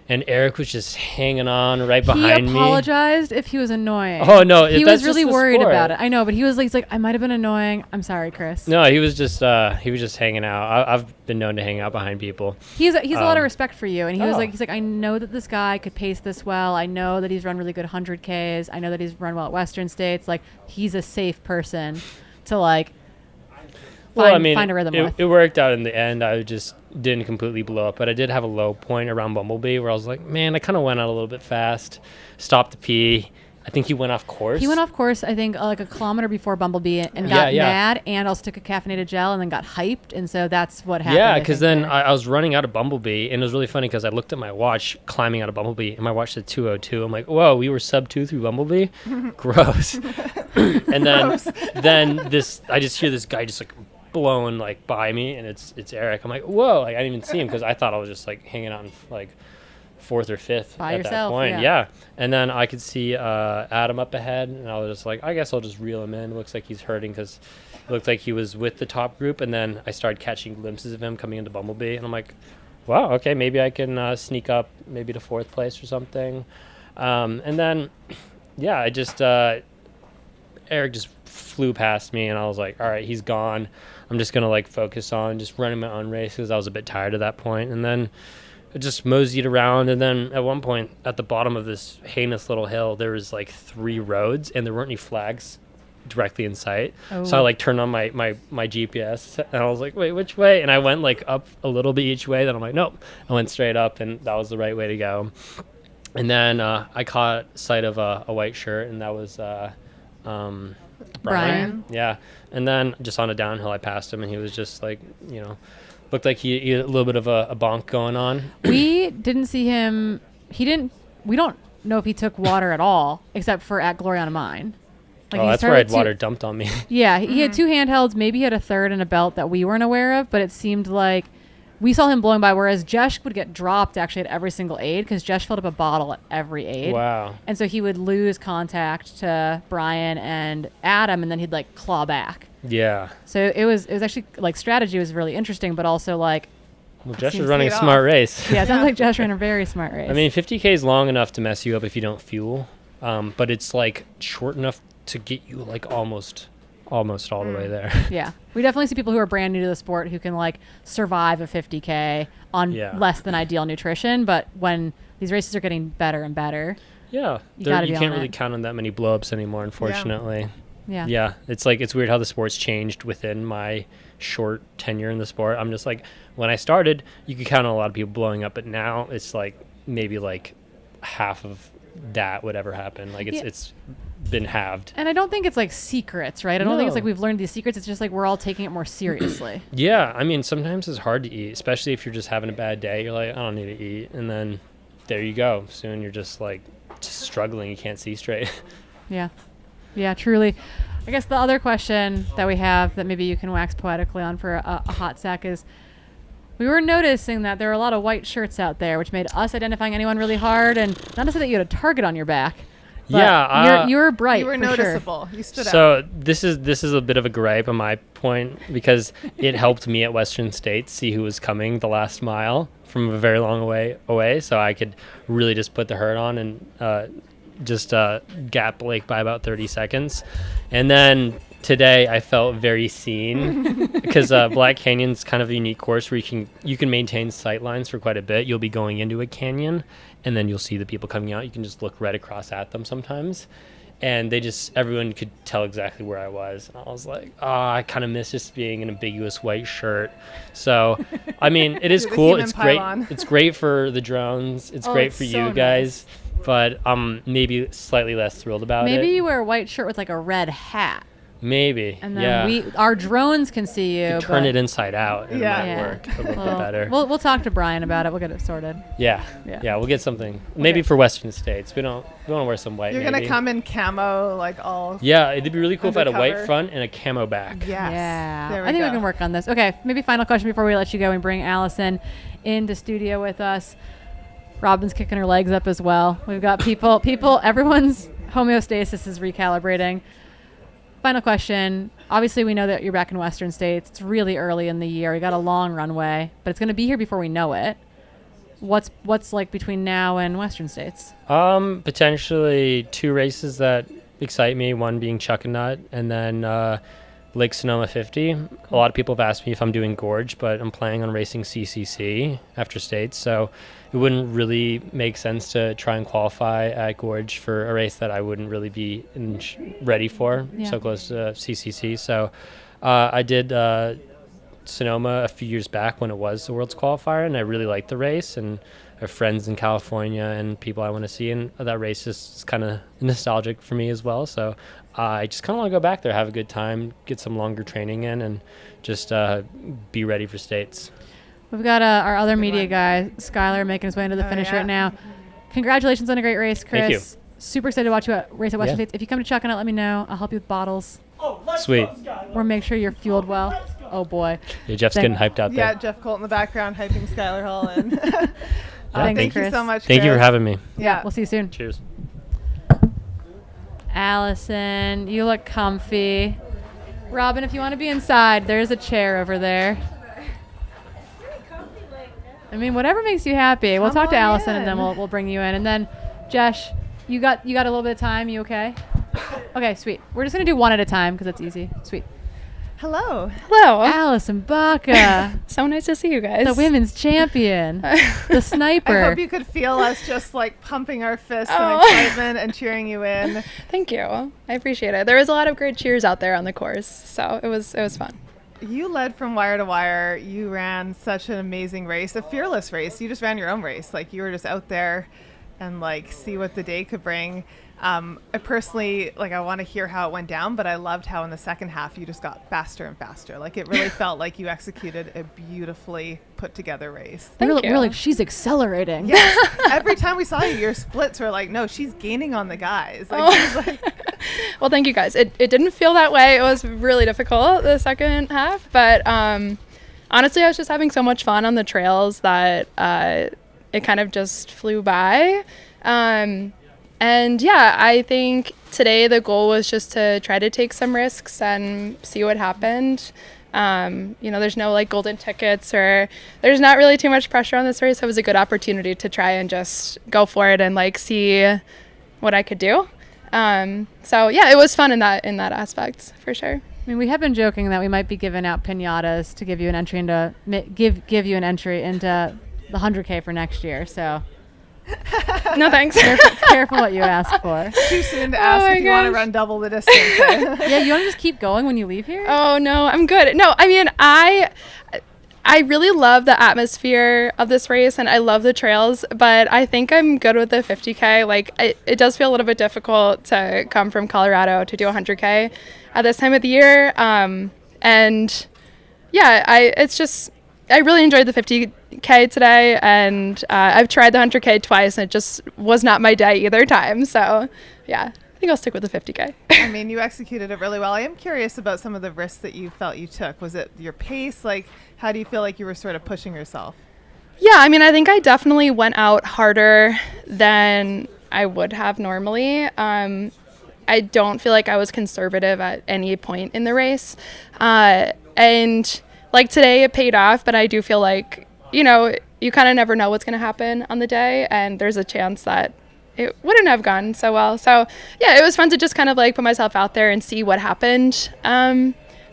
And Eric was just hanging on right behind me. He apologized if he was annoying. Oh, no. He that's was really just the worried sport. about it. I know, but he's like, I might have been annoying. I'm sorry, Chris. No, he was just hanging out. I've been known to hang out behind people. He's a lot of respect for you, and he's Oh. like, I know that this guy could pace this well. I know that he's run really good 100Ks. I know that he's run well at Western States. Like, he's a safe person to like find a rhythm with. It worked out in the end. I just didn't completely blow up, but I did have a low point around Bumblebee where I was like, man, I kind of went out a little bit fast, stopped to pee. I think he went off course. He went off course, I think, like a kilometer before Bumblebee and got mad and also took a caffeinated gel and then got hyped. And so that's what happened. Yeah, because then I was running out of Bumblebee, and it was really funny because I looked at my watch climbing out of Bumblebee, and my watch said 2:02. I'm like, whoa, we were sub 2 through Bumblebee? Gross. And then I just hear this guy just like blowing like by me, and it's Eric. I'm like, whoa, like I didn't even see him because I thought I was just like hanging out in like 4th or 5th by at yourself, that point. Yeah. And then I could see Adam up ahead, and I was just like, I guess I'll just reel him in. It looks like he's hurting because it looked like he was with the top group, and then I started catching glimpses of him coming into Bumblebee, and I'm like, wow, okay, maybe I can sneak up maybe to 4th place or something. And then, yeah, I just Eric just flew past me, and I was like, all right, he's gone. I'm just gonna like focus on just running my own race because I was a bit tired at that point. And then I just moseyed around, and then at one point at the bottom of this heinous little hill, there was like 3 roads, and there weren't any flags directly in sight. So I like turned on my GPS, and I was like, wait, which way? And I went like up a little bit each way. Then I'm like, nope. I went straight up, and that was the right way to go. And then I caught sight of a white shirt, and that was Brian. Yeah. And then just on a downhill, I passed him, and he was just like, looked like he had a little bit of a bonk going on. We didn't see him. We don't know if he took water at all, except for at Gloriana Mine. Like that's where I had water dumped on me. Yeah, he had 2 handhelds. Maybe he had a third and a belt that we weren't aware of, but it seemed like we saw him blowing by, whereas Jesh would get dropped actually at every single aid because Jesh filled up a bottle at every aid. Wow. And so he would lose contact to Brian and Adam, and then he'd like claw back. Yeah. So it was actually like strategy was really interesting, but also like. Well, Jesh was running a smart race. Yeah, it sounds like Jesh ran a very smart race. I mean, 50K is long enough to mess you up if you don't fuel, but it's like short enough to get you like almost all the way there. Yeah. We definitely see people who are brand new to the sport who can like survive a 50K on less than ideal nutrition, but when these races are getting better and better, you can't really count on that many blow-ups anymore, unfortunately. Yeah. It's weird how the sport's changed within my short tenure in the sport. I'm just like, when I started, you could count on a lot of people blowing up, but now it's like maybe like half of that would ever happen. Like it's been halved. And I don't think it's like secrets, right? I don't think it's like we've learned these secrets. It's just like we're all taking it more seriously. Yeah, I mean, sometimes it's hard to eat, especially if you're just having a bad day. You're like, I don't need to eat, and then there you go. Soon you're just like struggling. You can't see straight. Yeah, truly. I guess the other question that we have that maybe you can wax poetically on for a hot sec is, we were noticing that there are a lot of white shirts out there, which made us identifying anyone really hard. And not to say that you had a target on your back. But you were bright. You were noticeable. Sure. You stood out. So this is a bit of a gripe on my point because it helped me at Western States see who was coming the last mile from a very long way away. So I could really just put the hurt on and just gap Blake by about 30 seconds. And then today I felt very seen because Black Canyon's kind of a unique course where you can maintain sight lines for quite a bit. You'll be going into a canyon, and then you'll see the people coming out. You can just look right across at them sometimes. And everyone could tell exactly where I was. And I was like, I kind of miss just being an ambiguous white shirt. So, I mean, it is cool. It's great. It's great for the drones. It's great for you guys. Nice. But I'm maybe slightly less thrilled about it. Maybe you wear a white shirt with like a red hat. Maybe. And then our drones can see you. Turn it inside out. And it might work a little bit better. We'll talk to Brian about it. We'll get it sorted. Yeah. We'll get something. Maybe for Western States. We want to wear some white. You're going to come in camo, like all. Yeah, it'd be really cool if I had a white front and a camo back. Yes. Yeah. I think we can work on this. Okay. Maybe final question before we let you go and bring Allison into studio with us. Robin's kicking her legs up as well. We've got people, everyone's homeostasis is recalibrating. Final question. Obviously, we know that you're back in Western States. It's really early in the year. You got a long runway, but it's going to be here before we know it. What's like between now and Western States? Potentially 2 races that excite me. One being Chuck and Nut, and then Lake Sonoma 50. A lot of people have asked me if I'm doing Gorge, but I'm planning on racing CCC after States, so it wouldn't really make sense to try and qualify at Gorge for a race that I wouldn't really be ready for, so close to CCC. So I did Sonoma a few years back when it was the World's Qualifier, and I really liked the race, and I have friends in California and people I want to see, and that race is kind of nostalgic for me as well. So I just kind of want to go back there, have a good time, get some longer training in, and just be ready for States. We've got our other media guy, Skylar, making his way into the finish right now. Congratulations on a great race, Chris. Thank you. Super excited to watch you race at Western States. If you come to Chuck and let me know. I'll help you with bottles. Sweet. Or make sure you're fueled well. Oh, boy. Yeah, Jeff's getting hyped out there. Yeah, Jeff Colt in the background hyping Skylar Hall in. Thank you so much, Thank you for Chris. having me. Yeah, we'll see you soon. Cheers. Allison, you look comfy. Robin, if you want to be inside, there's a chair over there. I mean, whatever makes you happy. We'll talk to Allison and then we'll bring you in. And then, Jesh, you got a little bit of time. You okay? Okay, sweet. We're just gonna do one at a time because it's easy. Sweet. Hello. Hello. Allison Baca. So nice to see you guys. The women's champion. The sniper. I hope you could feel us just like pumping our fists in excitement and cheering you in. Thank you. I appreciate it. There was a lot of great cheers out there on the course, so it was fun. You led from wire to wire. You ran such an amazing race, a fearless race. You just ran your own race. Like you were just out there and like see what the day could bring. I personally, I want to hear how it went down, but I loved how in the second half you just got faster and faster. Like it really felt like you executed a beautifully put together race. We're like, she's accelerating. Yes. Every time we saw you, your splits were like, no, she's gaining on the guys. Well, thank you guys. It didn't feel that way. It was really difficult the second half, but honestly, I was just having so much fun on the trails that it kind of just flew by. And yeah, I think today the goal was just to try to take some risks and see what happened. There's no golden tickets or there's not really too much pressure on this race. So it was a good opportunity to try and just go for it and see what I could do. So yeah, it was fun in that aspect for sure. I mean, we have been joking that we might be giving out piñatas to give you an entry into give you an entry into the 100K for next year. So. No thanks. Careful what you ask for. Too soon to ask if you want to run double the distance. Yeah, you want to just keep going when you leave here? Oh no, I'm good. No, I mean I really love the atmosphere of this race and I love the trails, but I think I'm good with the 50K. It does feel a little bit difficult to come from Colorado to do 100K at this time of the year. And yeah, I really enjoyed the 50K today, and I've tried the 100K twice, and it just was not my day either time. So, yeah, I think I'll stick with the 50K. I mean, you executed it really well. I am curious about some of the risks that you felt you took. Was it your pace? How do you feel like you were sort of pushing yourself? Yeah, I mean, I think I definitely went out harder than I would have normally. I don't feel like I was conservative at any point in the race. And today it paid off, but I do feel like, you kind of never know what's going to happen on the day, and there's a chance that it wouldn't have gone so well. So yeah, it was fun to just kind of put myself out there and see what happened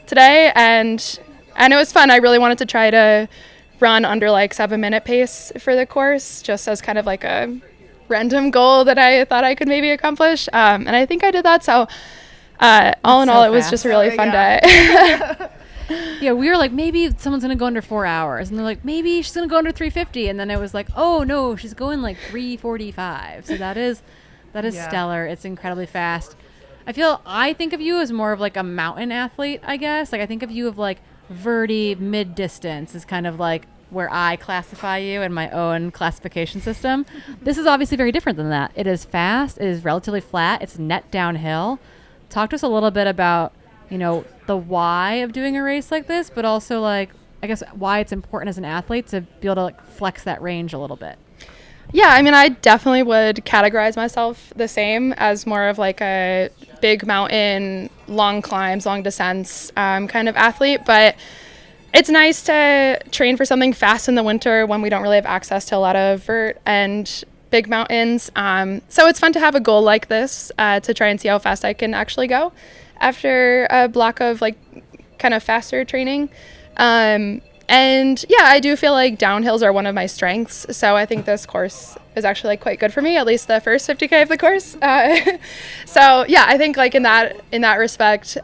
today, and it was fun. I really wanted to try to run under 7-minute pace for the course, just as kind of a random goal that I thought I could maybe accomplish, and I think I did that. So all in all, it was just a really fun day. Yeah, we were like, maybe someone's going to go under 4 hours. And they're like, maybe she's going to go under 350. And then it was like, oh, no, she's going 3:45. So that is stellar. It's incredibly fast. I think of you as more of a mountain athlete, I guess. I think of you of Verdi mid-distance is kind of where I classify you in my own classification system. This is obviously very different than that. It is fast. It is relatively flat. It's net downhill. Talk to us a little bit about the why of doing a race like this, but also I guess why it's important as an athlete to be able to flex that range a little bit. Yeah, I mean, I definitely would categorize myself the same as more of a big mountain, long climbs, long descents kind of athlete, but it's nice to train for something fast in the winter when we don't really have access to a lot of vert and big mountains. So it's fun to have a goal like this to try and see how fast I can actually go after a block of kind of faster training. And yeah, I do feel like downhills are one of my strengths. So I think this course is actually quite good for me, at least the first 50K of the course. So yeah, I think in that respect,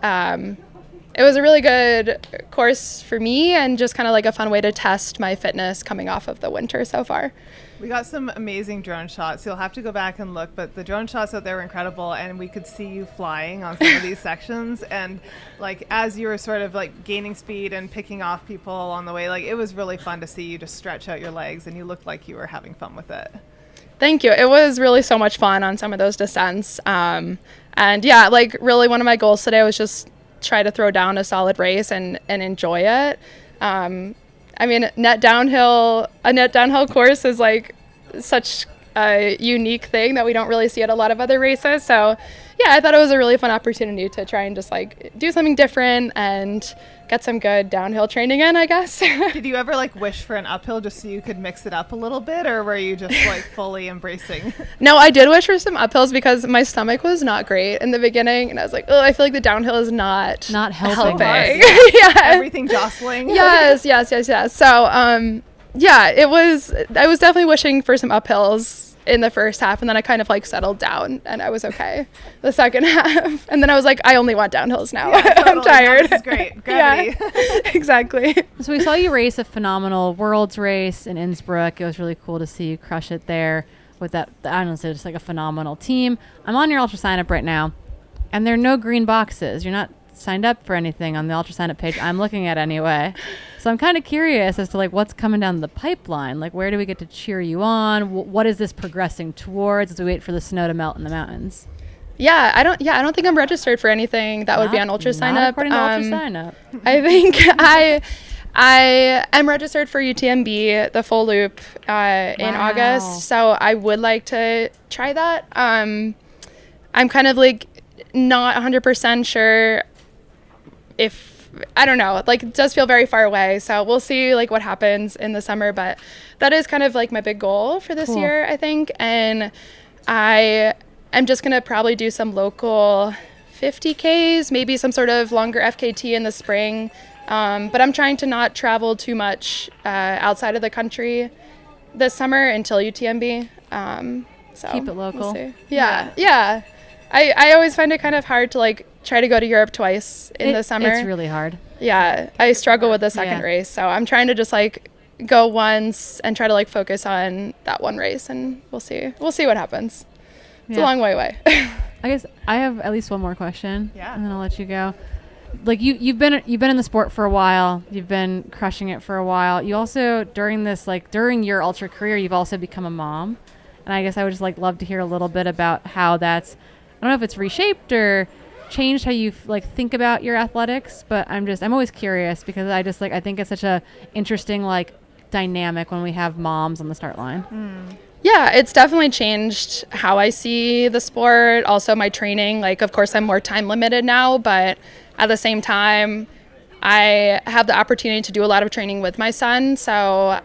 it was a really good course for me and just kind of like a fun way to test my fitness coming off of the winter so far. We got some amazing drone shots. You'll have to go back and look, but the drone shots out there were incredible, and we could see you flying on some of these sections. And like as you were sort of like gaining speed and picking off people on the way, like it was really fun to see you just stretch out your legs, and you looked like you were having fun with it. Thank you. It was really so much fun on some of those descents. And yeah, like really one of my goals today was just try to throw down a solid race and enjoy it. I mean, a net downhill course is like such a unique thing that we don't really see at a lot of other races. So yeah, I thought it was a really fun opportunity to try and just like do something different and get some good downhill training in, I guess. Did you ever like wish for an uphill just so you could mix it up a little bit, or were you just like fully embracing? No, I did wish for some uphills because my stomach was not great in the beginning, and I was like, oh, I feel like the downhill is not helping. Yeah. Everything jostling. Yes. So yeah, I was definitely wishing for some uphills in the first half, and then I kind of like settled down and I was okay the second half, and then I was like, I only want downhills now. Yeah, totally. I'm tired. This is great. Gravity. Yeah, exactly. So we saw you race a phenomenal Worlds race in Innsbruck. It was really cool to see you crush it there with that, I don't know, just like a phenomenal team. I'm on your Ultra sign up right now, and there are no green boxes. You're not signed up for anything on the Ultra sign up page I'm looking at anyway. So I'm kind of curious as to like what's coming down the pipeline. Like, where do we get to cheer you on? What is this progressing towards as we wait for the snow to melt in the mountains? Yeah, I don't think I'm registered for anything that would be on Ultra sign up. According to Ultra sign up. I think I am registered for UTMB, the full loop, in August. So I would like to try that. I'm kind of like not 100% sure if, I don't know, like it does feel very far away. So we'll see like what happens in the summer, but that is kind of like my big goal for this year, I think. And I am just going to probably do some local 50Ks, maybe some sort of longer FKT in the spring. But I'm trying to not travel too much outside of the country this summer until UTMB. So keep it local. We'll see. Yeah. I always find it kind of hard to like try to go to Europe twice in the summer. It's really hard. Yeah, I struggle with the second race, so I'm trying to just like go once and try to like focus on that one race, and we'll see what happens. It's a long way away. I guess I have at least one more question. Yeah. And then I'll let you go. Like you've been in the sport for a while. You've been crushing it for a while. You also during your ultra career, you've also become a mom. And I guess I would just like love to hear a little bit about how that's, I don't know if it's reshaped or changed how you like think about your athletics, but I'm always curious because I think it's such a interesting like dynamic when we have moms on the start line. Yeah, it's definitely changed how I see the sport. Also my training, like of course I'm more time limited now, but at the same time I have the opportunity to do a lot of training with my son. So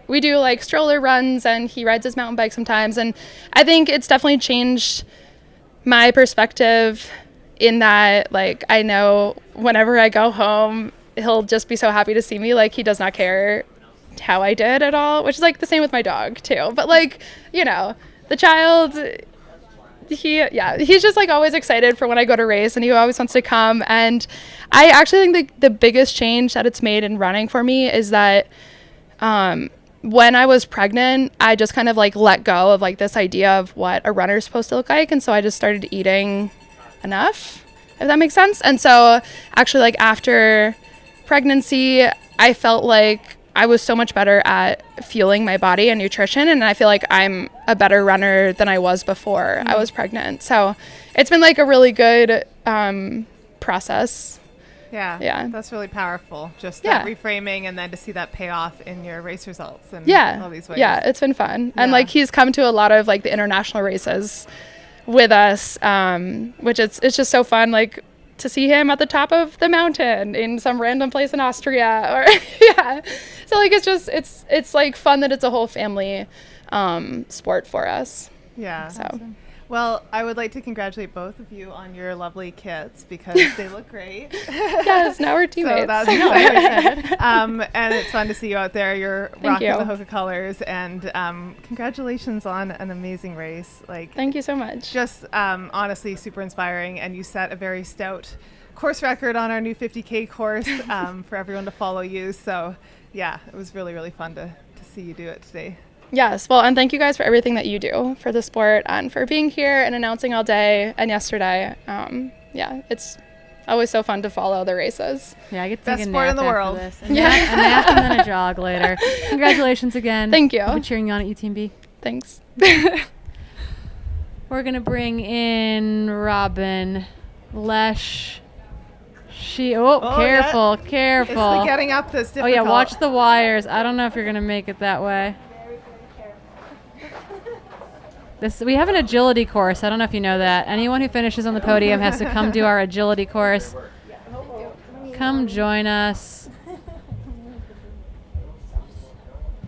we do like stroller runs and he rides his mountain bike sometimes, and I think it's definitely changed my perspective in that, like, I know whenever I go home, he'll just be so happy to see me. Like, he does not care how I did at all, which is like the same with my dog too. But like, you know, the child, he's just like always excited for when I go to race, and he always wants to come. And I actually think the biggest change that it's made in running for me is that when I was pregnant, I just kind of like let go of like this idea of what a runner is supposed to look like. And so I just started eating enough, if that makes sense. And so actually like after pregnancy, I felt like I was so much better at fueling my body and nutrition, and I feel like I'm a better runner than I was before I was pregnant. So it's been like a really good process. Yeah, that's really powerful. Just that reframing, and then to see that pay off in your race results and all these ways. Yeah, it's been fun. And like he's come to a lot of like the international races with us, which it's just so fun, like to see him at the top of the mountain in some random place in Austria, or so like it's like fun that it's a whole family sport for us. So awesome. Well, I would like to congratulate both of you on your lovely kits because they look great. Yes, now we're teammates. So that's exciting. And it's fun to see you out there. You're rocking the Hoka colors, and congratulations on an amazing race. Like, thank you so much. Just honestly super inspiring, and you set a very stout course record on our new 50K course for everyone to follow you. So yeah, it was really, really fun to see you do it today. Yes, well, and thank you guys for everything that you do for the sport and for being here and announcing all day and yesterday. Yeah, it's always so fun to follow the races. Yeah, I get to Best take a sport in nap the after world. this. A nap and then a jog later. Congratulations again. Thank you. I'll be cheering you on at UTMB. Thanks. We're going to bring in Robin Lesh. Careful. It's the getting up that's difficult. Oh, yeah, watch the wires. I don't know if you're going to make it that way. We have an agility course. I don't know if you know that. Anyone who finishes on the podium has to come do our agility course. Come join us.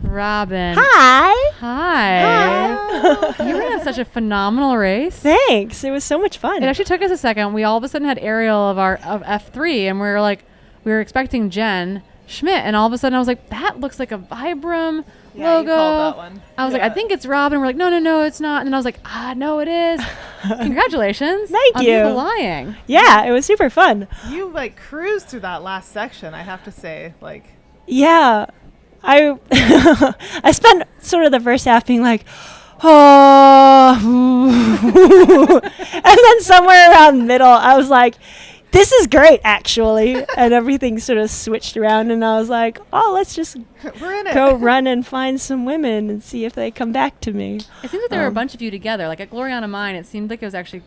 Robin. Hi. You ran such a phenomenal race. Thanks. It was so much fun. It actually took us a second. We all of a sudden had aerial of F3, and we were expecting Jen Schmidt, and all of a sudden I was like, that looks like a Vibram logo. You called that one. I was like, I think it's Robin. We're like, no, it's not. And then I was like, no, it is. Congratulations. Thank you. On flying. Yeah, it was super fun. You cruised through that last section, I have to say. Yeah. I I spent sort of the first half being like, oh, and then somewhere around the middle, I was like, this is great, actually. And everything sort of switched around, and I was like, oh, let's just go run and find some women and see if they come back to me. It seems like there were a bunch of you together. Like at Gloriana Mine, it seemed like it was actually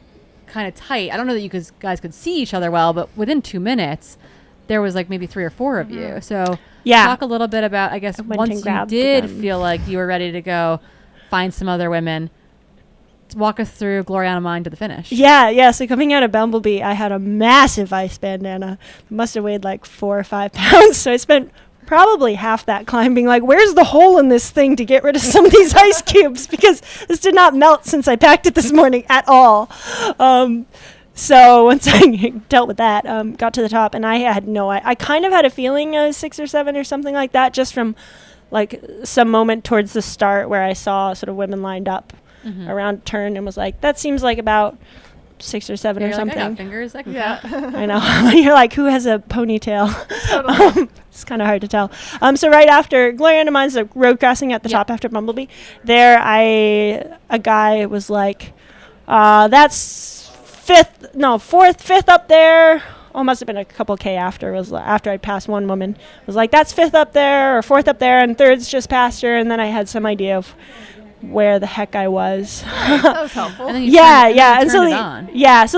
kind of tight. I don't know that you guys could see each other well, but within 2 minutes, there was maybe 3 or 4 of you. So talk a little bit about, I guess, once you did feel like you were ready to go find some other women, walk us through Gloriana Mine to the finish. Yeah. So coming out of Bumblebee, I had a massive ice bandana. It must have weighed 4 or 5 pounds. So I spent probably half that climb being like, where's the hole in this thing to get rid of some of these ice cubes? Because this did not melt since I packed it this morning at all. So once I dealt with that, got to the top, and I had I kind of had a feeling 6 or 7 or something like that, just from some moment towards the start where I saw sort of women lined up around a turn and was like, that seems like about 6 or 7 or something. I got fingers, I can count. I know. You're like, who has a ponytail? Totally. It's kind of hard to tell. So right after Gloriana Mine's the road crossing at the top after Bumblebee, there a guy was like, that's 4th, 5th up there. Oh, must have been a couple K after. After I'd passed one woman. It was like, that's 5th up there or 4th up there, and 3rd's just past her. And then I had some idea of where the heck I was. Nice, that was helpful. And so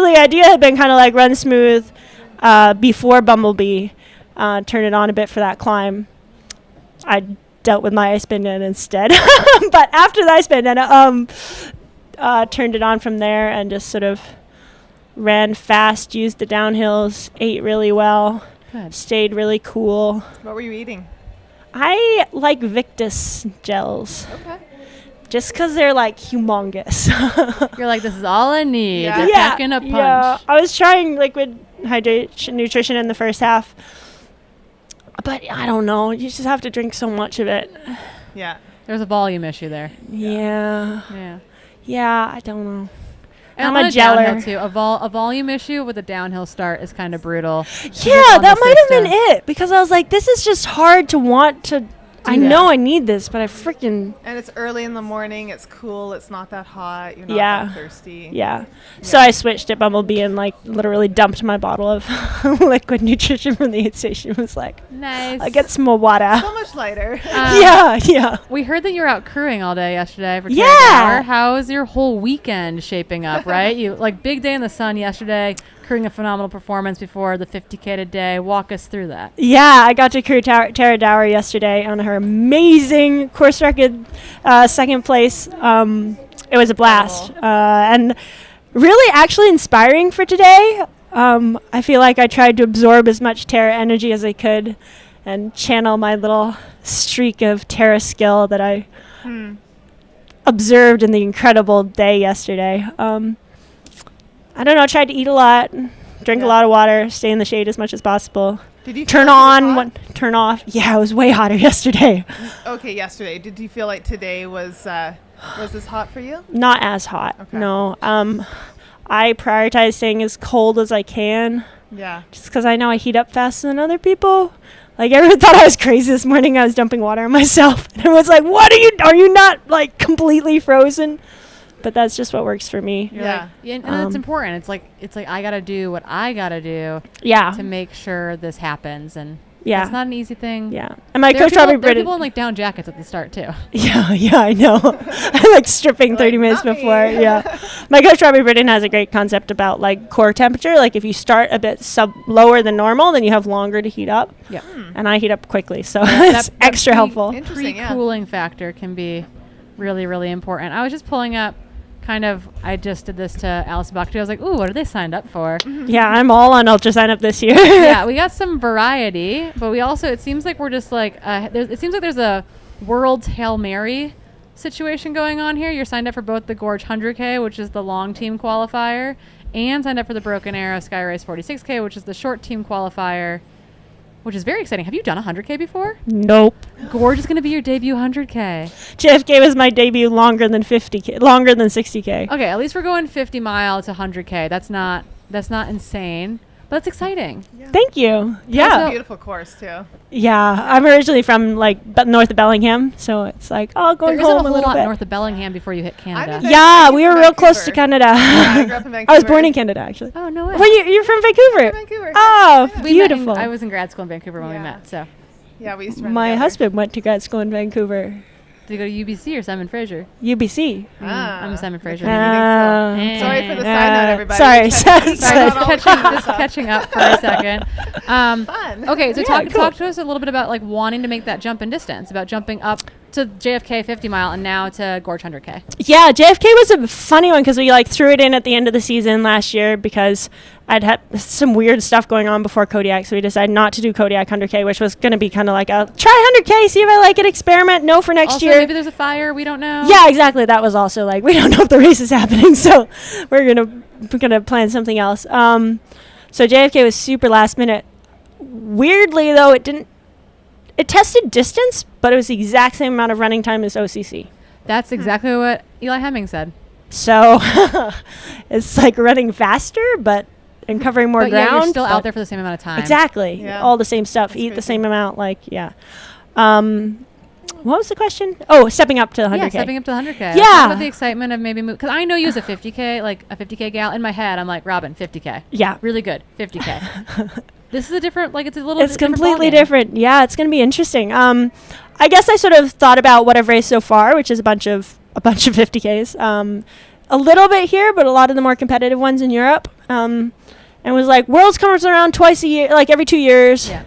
the idea had been kind of run smooth before Bumblebee, turn it on a bit for that climb. I dealt with my ice bandana instead. But after the ice bandana, turned it on from there and just sort of ran fast, used the downhills, ate really well, stayed really cool. What were you eating? I like Victus gels. Okay. Just because they're humongous. You're like, this is all I need. Yeah. They're packing a punch. Yeah. I was trying liquid hydration nutrition in the first half, but I don't know. You just have to drink so much of it. Yeah. There's a volume issue there. Yeah. Yeah, I don't know. And I'm a geller too. A volume issue with a downhill start is kind of brutal. Yeah, that might have been it, because I was like, this is just hard to want to. I know I need this, but I freaking. And it's early in the morning. It's cool. It's not that hot. You're not that thirsty. Yeah. So I switched at Bumblebee and literally dumped my bottle of liquid nutrition from the aid station. It was like, nice. I get some more water. So much lighter. Yeah. We heard that you were out crewing all day yesterday for 2 Yeah. hours. How is your whole weekend shaping up? Right, you big day in the sun yesterday. Crewing a phenomenal performance before the 50K today. Walk us through that. Yeah, I got to crew Tara Dower yesterday on her amazing course record, 2nd place. It was a blast and really actually inspiring for today. I feel like I tried to absorb as much Tara energy as I could and channel my little streak of Tara skill that I observed in the incredible day yesterday. I don't know, I tried to eat a lot, drink a lot of water, stay in the shade as much as possible. Did you turn on, turn off? Yeah, it was way hotter yesterday. Okay, yesterday. Did you feel like today was this hot for you? Not as hot, no. I prioritize staying as cold as I can Yeah. Just because I know I heat up faster than other people. Like, everyone thought I was crazy this morning. I was dumping water on myself. And everyone's like, are you not, like, completely frozen? But that's just what works for me. And it's important. It's like I got to do what I got to do to make sure this happens. And it's not an easy thing. Yeah. And my coach there are people in, like, down jackets at the start, too. Yeah, I know. I'm, like, stripping 30 minutes before. Yeah. My coach, Robbie Britton, has a great concept about, like, core temperature. Like, if you start a bit lower than normal, then you have longer to heat up. Yeah. And I heat up quickly, so it's extra helpful. Pre-cooling factor can be really, really important. I was just pulling up I just did this to Alice Buck too. I was like, ooh, what are they signed up for? Yeah, I'm all on Ultra Sign Up this year. Yeah, we got some variety, but we also, it seems like we're just like, it seems like there's a World's Hail Mary situation going on here. You're signed up for both the Gorge 100K, which is the long team qualifier, and signed up for the Broken Arrow Sky Race 46K, which is the short team qualifier, which is very exciting. Have you done a 100K before? Nope. Gorge is going to be your debut 100K. JFK was my debut longer than 60K. Okay, at least we're going 50 mile to 100K. That's not insane, but it's exciting. Yeah. Thank you. Yeah. It's a beautiful course too. Yeah, I'm originally from like north of Bellingham, so it's like going there home isn't a little whole lot bit. north of Bellingham before you hit Canada. Yeah, we were real close to Canada. I grew up in Vancouver. I was born in Canada, actually. Oh, no way. Well, you're from Vancouver? Vancouver. Oh, We beautiful. I was in grad school in Vancouver when we met, so. Yeah, we used to run My together. husband went to grad school in Vancouver. Did you go to UBC or Simon Fraser? UBC. I'm a Simon Fraser. Sorry for the side note, everybody. Sorry. Just catching up for a second. Fun. Okay, so Yeah, talk to us a little bit about like wanting to make that jump in distance, about jumping up to JFK 50 mile and now to Gorge 100K. Yeah, JFK was a funny one because we like threw it in at the end of the season last year because I'd had some weird stuff going on before Kodiak, so we decided not to do Kodiak 100K, which was going to be kind of like a try 100K, see if I like it, experiment, no for next Also, year. maybe there's a fire, we don't know. Yeah, exactly. That was also like, we don't know if the race is happening, so we're gonna plan something else. So JFK was super last minute. Weirdly though, it tested distance, but it was the exact same amount of running time as OCC. That's exactly what Eli Hemming said. So it's like running faster, and covering more But ground. yeah, you're still out there for the same amount of time. Exactly. Yeah. All the same stuff. Eat the same amount. What was the question? Oh, stepping up to the 100K. Yeah, stepping up to the 100K. Yeah. Talk about the excitement of maybe because I know you as a 50K, like a 50K gal. In my head, I'm like, Robin, 50K. Yeah. Really good, 50K. This is a different, like it's a little. It's different completely ballgame. different. Yeah, it's going to be interesting. I guess I sort of thought about what I've raced so far, which is a bunch of 50Ks. A little bit here, but a lot of the more competitive ones in Europe. And was like, Worlds comes around twice a year, like every 2 years. Yeah.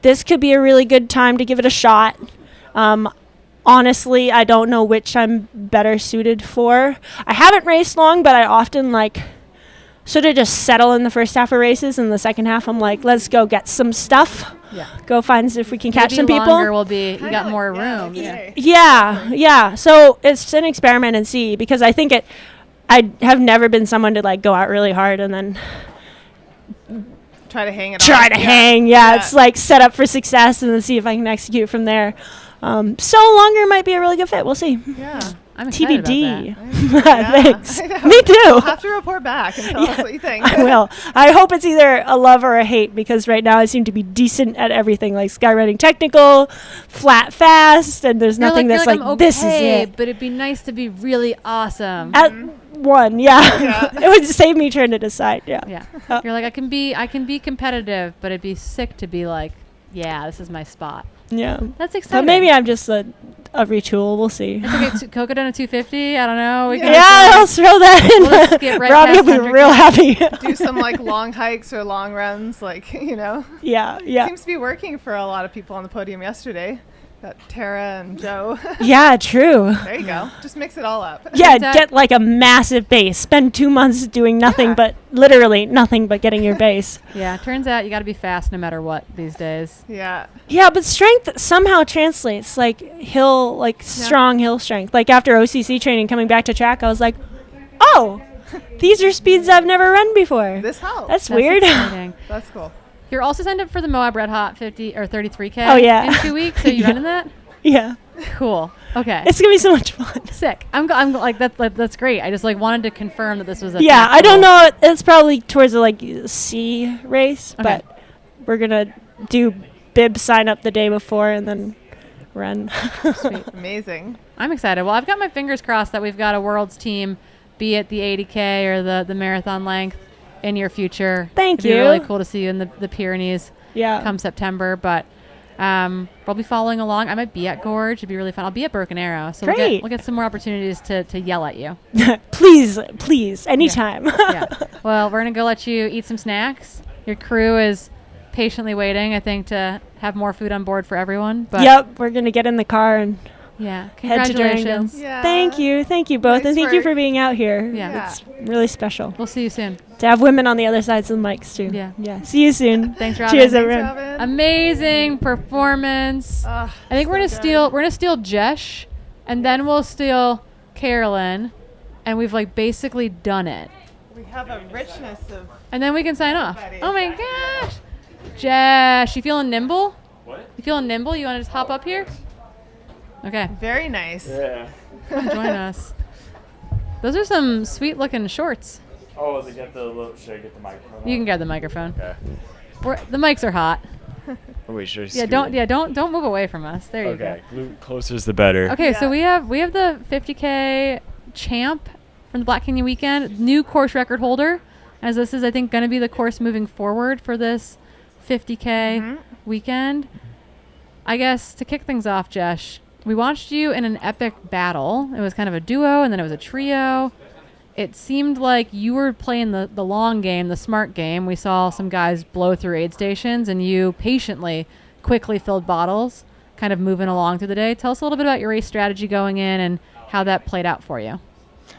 This could be a really good time to give it a shot. Honestly, I don't know which I'm better suited for. I haven't raced long, but I often sort of just settle in the first half of races, and the second half I'm like, let's go get some stuff. Yeah. Go find if we can catch Maybe some people. Longer will be. You got more room. Yeah. So it's an experiment and see, because I think I have never been someone to go out really hard and then try to hang it. hang. Yeah, it's like set up for success and then see if I can execute from there. So longer might be a really good fit. We'll see. Yeah. I'm excited TBD. about that. Thanks. I know. Me too. You'll have to report back and tell us what you think. I will. I hope it's either a love or a hate, because right now I seem to be decent at everything, like skyrunning technical, flat fast, and there's nothing that's like, I'm this is okay, it. but it'd be nice to be really awesome. At one, yeah. It would save me trying to decide. Yeah. Yeah. You're like, I can be competitive, but it'd be sick to be like, yeah, this is my spot. Yeah. That's exciting. But maybe I'm just a retool. We'll see. It's okay. Coco done a 250. I don't know. I'll throw that in. We'll skip right Robbie past will be 100K. real happy. Do some long hikes or long runs, Yeah. Seems to be working for a lot of people on the podium yesterday. Got Tara and Joe. Yeah, true. There you go. Just mix it all up. Yeah, get like a massive base. Spend 2 months doing nothing but literally nothing but getting your base. Yeah, turns out you got to be fast no matter what these days. Yeah. Yeah, but strength somehow translates, strong hill strength. Like after OCC training, coming back to track, I was like, oh, these are speeds I've never run before. This helps. That's weird. Exciting. That's cool. You're also signed up for the Moab Red Hot 50 or 33K Oh, yeah. in 2 weeks. Are you running that? Yeah. Cool. Okay. It's gonna be so much fun. Sick. I'm like that's great. I just like wanted to confirm that this was a Yeah, I don't actual- know. It's probably towards the like C race, Okay. but we're gonna do bib sign up the day before and then run. Sweet. Amazing. I'm excited. Well, I've got my fingers crossed that we've got a world's team, be it the 80K or the marathon length, in your future. Thank It'd be you. really cool to see you in the Pyrenees. Yeah. Come September, but we'll be following along. I might be at Gorge. It'd be really fun. I'll be at Broken Arrow, so Great. we'll get some more opportunities to yell at you. please, anytime. Yeah. Well, we're gonna go let you eat some snacks. Your crew is patiently waiting, I think, to have more food on board for everyone. But Yep, we're gonna get in the car and yeah, head to Durango. congratulations. Yeah. Thank you both, Nice and thank you work. for being out here. Yeah. It's really special We'll see you soon. to have women on the other sides of the mics too. Yeah. See you soon. Thanks, Robin. Cheers, Thanks, everyone. Robin. Amazing performance. I think we're gonna steal Jesh, and then we'll steal Carolyn, and we've like basically done it. We have a richness of. And then we can sign off. Everybody. Oh my gosh, Jesh, you feeling nimble? What? You feeling nimble? You want to just hop up here? Okay. Very nice. Yeah. Come join us. Those are some sweet looking shorts. Oh, they get the little. Should I get the microphone? You can grab the microphone. Okay. The mics are hot. Oh, wait, should I Yeah, don't move away from us. There you go. Okay, closer's the better. Okay, so we have the 50K champ from the Black Canyon weekend, new course record holder, as this is I think going to be the course moving forward for this 50K weekend. I guess to kick things off, Jesh, we watched you in an epic battle. It was kind of a duo and then it was a trio. It seemed like you were playing the long game, the smart game. We saw some guys blow through aid stations and you patiently, quickly filled bottles, kind of moving along through the day. Tell us a little bit about your race strategy going in and how that played out for you.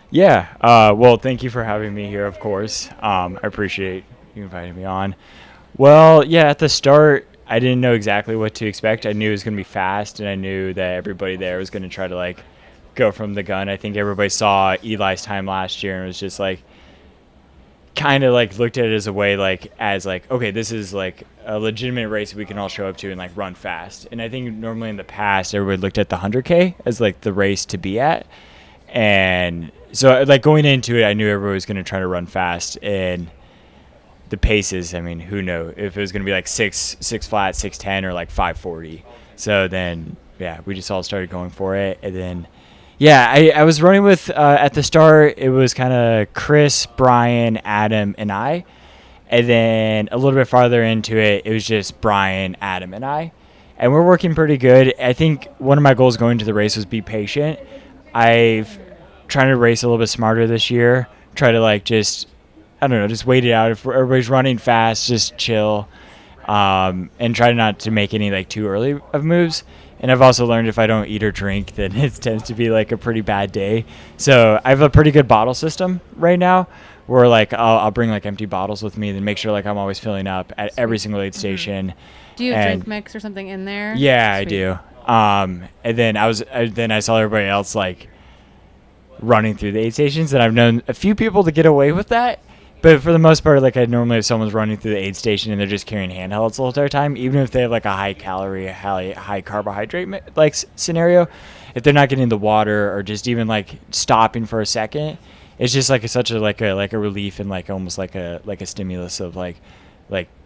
Yeah. Well, thank you for having me here, of course. I appreciate you inviting me on. Well, yeah, at the start, I didn't know exactly what to expect. I knew it was going to be fast, and I knew that everybody there was going to try to, like, go from the gun. I think everybody saw Eli's time last year and was just, like, kind of, like, looked at it as a way, like, okay, this is, like, a legitimate race we can all show up to and, like, run fast. And I think normally in the past, everybody looked at the 100K as, like, the race to be at. And so, like, going into it, I knew everybody was going to try to run fast. And the paces, I mean, who knows if it was going to be like 6 flat, 6:10, or like 5:40. So then, yeah, we just all started going for it. And then, yeah, I was running with, at the start, it was kind of Chris, Brian, Adam, and I. And then a little bit farther into it, it was just Brian, Adam, and I. And we're working pretty good. I think one of my goals going to the race was be patient. I've trying to race a little bit smarter this year. Try to, like, just, I don't know, just wait it out. If everybody's running fast, just chill, and try not to make any, like, too early of moves. And I've also learned if I don't eat or drink, then it tends to be, like, a pretty bad day. So I have a pretty good bottle system right now where, like, I'll bring, like, empty bottles with me and make sure, like, I'm always filling up at every single aid station. Do you have drink mix or something in there? Yeah, Sweet. I do. And then I saw everybody else, like, running through the aid stations, and I've known a few people to get away with that. But for the most part, like, I normally have someone's running through the aid station and they're just carrying handhelds the whole entire time, even if they have, like, a high calorie, high carbohydrate, like, scenario. If they're not getting the water or just even, like, stopping for a second, it's just, like, such a relief and, like, almost like a stimulus of, like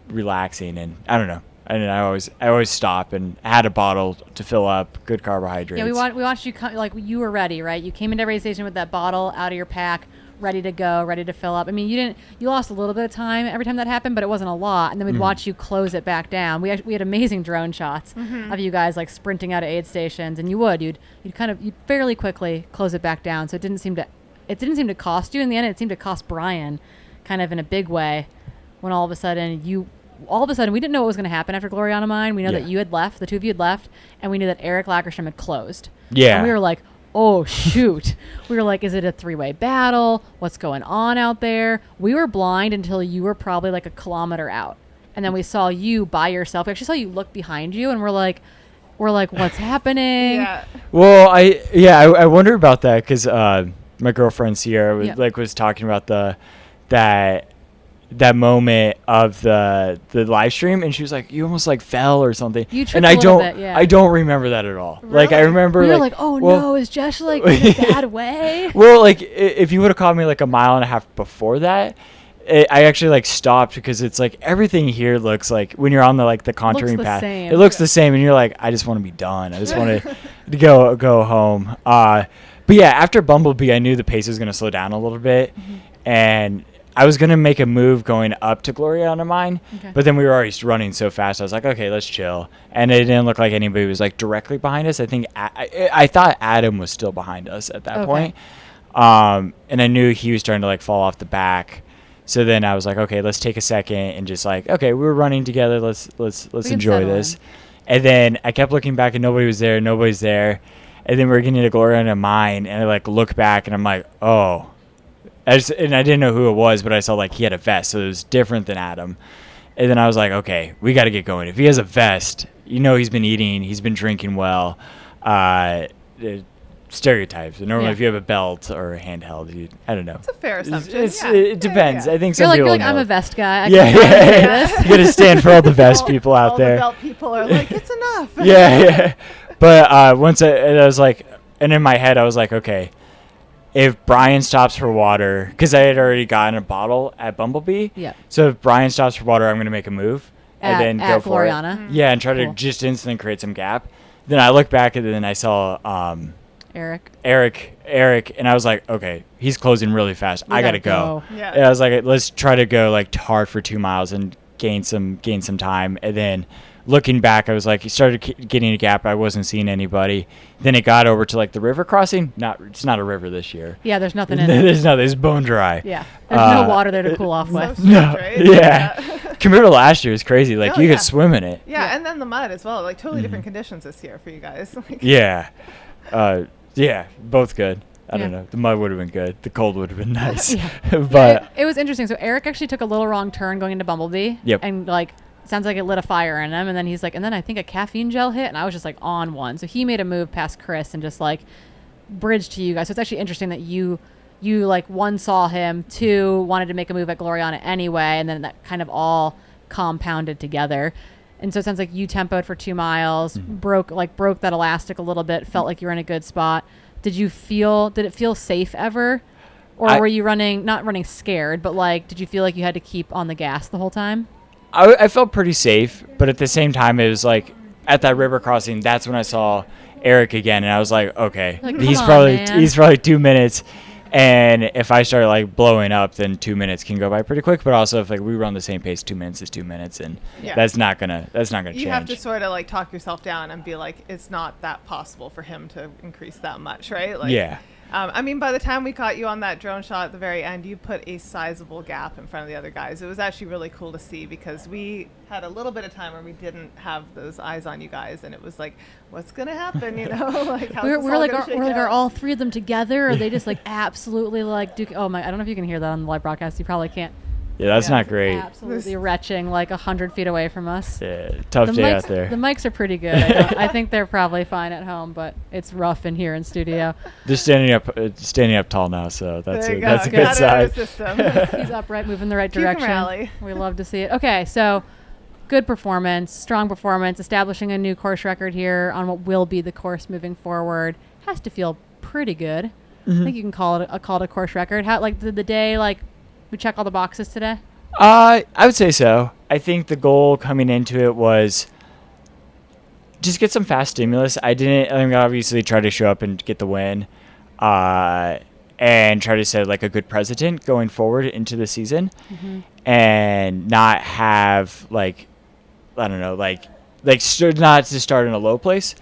relaxing. And I don't know. And I always stop and had a bottle to fill up good carbohydrates. Yeah, we watched you come, like, you were ready, right? You came into race station with that bottle out of your pack, ready to go, ready to fill up. I mean, you lost a little bit of time every time that happened, but it wasn't a lot. And then we'd watch you close it back down. We had amazing drone shots of you guys, like, sprinting out of aid stations, and you'd fairly quickly close it back down. So it didn't seem to cost you. In the end, it seemed to cost Brian, kind of in a big way, when all of a sudden we didn't know what was going to happen after Gloriana Mine. We know that you had left, the two of you had left, and we knew that Eric Lackerstrom had closed. Yeah. And we were like, oh, shoot. We were like, is it a three-way battle? What's going on out there? We were blind until you were probably like a kilometer out. And then we saw you by yourself. We actually saw you look behind you, and we're like, what's happening? Yeah. Well, I wonder about that because my girlfriend Sierra was talking about that that moment of the live stream, and she was like, "You almost like fell or something." You tripped and a I little don't, bit, yeah. I don't remember that at all. Like I Really? remember, We were like, like, "Oh well- no, is Josh like in a bad way?" Well, like if you would have caught me like a mile and a half before that, I actually like stopped because it's like everything here looks like when you're on the like the contouring the path, same. it looks the same, and you're like, I just want to be done. I just want to go home. But yeah, after Bumblebee, I knew the pace was going to slow down a little bit, and I was going to make a move going up to Gloriana Mine, Okay. but then we were already running so fast. I was like, okay, let's chill. And it didn't look like anybody was like directly behind us. I think I thought Adam was still behind us at that Okay. point. And I knew he was starting to like fall off the back. So then I was like, okay, let's take a second and just like, okay, we were running together. Let's can enjoy settle this. And then I kept looking back and nobody's there. And then we were getting to Gloriana Mine, and I like look back and I'm like, oh. And I didn't know who it was, but I saw like he had a vest, so it was different than Adam. And then I was like, okay, we got to get going. If he has a vest, you know he's been eating, he's been drinking well. Stereotypes. Normally, if you have a belt or a handheld, I don't know. It's a fair assumption. It depends. I think You're some like, people you're like, know. I'm a vest guy. I Yeah, can probably do yeah. this. You got to stand for all the vest people out all there. the belt people are like, it's enough. Yeah. But once I was like, and in my head I was like, okay, if Brian stops for water, because I had already gotten a bottle at Bumblebee. Yeah. So if Brian stops for water, I'm going to make a move and then At go for Gloriana? it. Yeah, and try Cool. to just instantly create some gap. Then I looked back and then I saw Eric, and I was like, okay, he's closing really fast. We I gotta gotta go. go. Yeah. And I was like, let's try to go like hard for 2 miles and gain some time. And then looking back, I was like, he started getting a gap. I wasn't seeing anybody. Then it got over to like the river crossing. It's not a river this year. Yeah, there's nothing in it. There's nothing. It's bone dry. Yeah, there's no water there to cool off So with. strange, No. right? Yeah. Compared to last year, it's crazy. Like Oh, you yeah. could swim in it. Yeah, and then the mud as well. Like totally different conditions this year for you guys. Like, Yeah. Yeah. Both good. I don't Yeah. know. The mud would have been good. The cold would have been nice. Yeah. But It was interesting. So Eric actually took a little wrong turn going into Bumblebee. Yep. And like, sounds like it lit a fire in him. And then he's like, and then I think a caffeine gel hit, and I was just like on one. So he made a move past Chris and just like bridged to you guys. So it's actually interesting that you like one saw him, two wanted to make a move at Gloriana anyway, and then that kind of all compounded together. And so it sounds like you tempoed for 2 miles, broke that elastic a little bit, felt like you were in a good spot. Did it feel safe ever? Or were you not running scared, but like, did you feel like you had to keep on the gas the whole time? I felt pretty safe, but at the same time, it was like at that river crossing, that's when I saw Eric again, and I was like, okay, Like, he's come on, man. probably 2 minutes, and if I start like blowing up, then 2 minutes can go by pretty quick. But also, if like we run the same pace, 2 minutes is 2 minutes, and Yeah. that's not gonna you change. have to sort of like talk yourself down and be like, it's not that possible for him to increase that much, right? Like, Yeah. I mean, by the time we caught you on that drone shot at the very end, you put a sizable gap in front of the other guys. It was actually really cool to see because we had a little bit of time where we didn't have those eyes on you guys, and it was like, what's gonna happen? You know, like how's We're this all like, gonna shake are out? all three of them together? Or are they just like absolutely like Duke? Oh my! I don't know if you can hear that on the live broadcast. You probably can't. Yeah, that's not great. Absolutely retching like 100 feet away from us. Yeah, tough The day mics- out there. The mics are pretty good. I think they're probably fine at home, but it's rough in here in studio. They're standing up tall now, so that's There you that's a go. good Got it out sign. of the system. He's upright, moving the right Keep him direction. rally. We love to see it. Okay, so good performance, strong performance, establishing a new course record here on what will be the course moving forward. Has to feel pretty good. I think you can call it a course record. How did the day we check all the boxes today? I would say so. I think the goal coming into it was just get some fast stimulus. I obviously try to show up and get the win, and try to set like a good precedent going forward into the season, and not have not to start in a low place.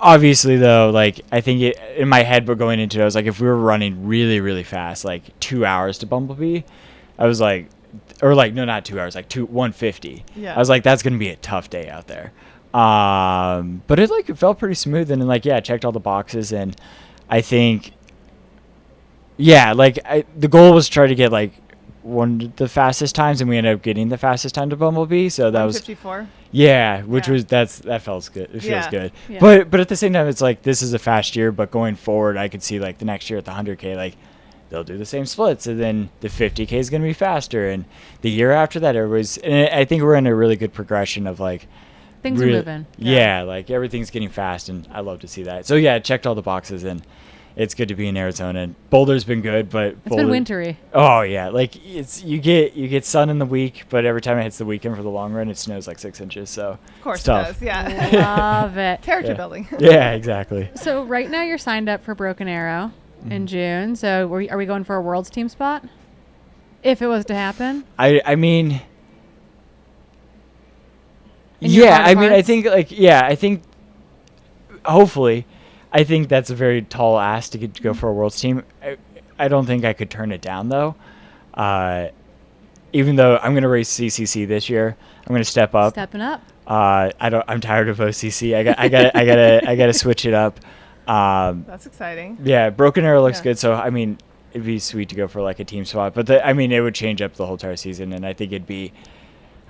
Obviously, though, I think in my head, but going into it, I was like, if we were running really, really fast, like 2 hours to Bumblebee, I was like, no, not 2 hours, 150. Yeah. I was like, that's gonna be a tough day out there. But it felt pretty smooth, and I checked all the boxes, and I think, the goal was try to get one of the fastest times, and we ended up getting the fastest time to Bumblebee. So that was 154. Yeah, which was that felt good. It feels good. Yeah. But at the same time, it's like this is a fast year. But going forward, I could see the next year at the 100K, they'll do the same splits, and then the 50K is going to be faster, and the year after that, and I think we're in a really good progression of like Things are moving. Yeah, like everything's getting fast, and I love to see that. So yeah, I checked all the boxes, and it's good to be in Arizona. And Boulder's been good, but It's been wintry. Oh yeah, like you get sun in the week, but every time it hits the weekend for the long run, it snows like 6 inches. So Of course it's it tough. does, yeah. Love it. Character Yeah. building. Yeah, exactly. So right now you're signed up for Broken Arrow in June. So are we going for a Worlds team spot? If it was to happen? I mean, In your yeah, heart I of mean, I hearts? think I think hopefully, I think that's a very tall ask to go for a Worlds team. I don't think I could turn it down though. Even though I'm going to race CCC this year, I'm going to step up. Stepping up. I'm tired of OCC. I gotta switch it up. That's exciting. Yeah, Broken Arrow looks Yeah. good. So I mean, it'd be sweet to go for like a team spot, but it would change up the whole entire season, and I think it'd be,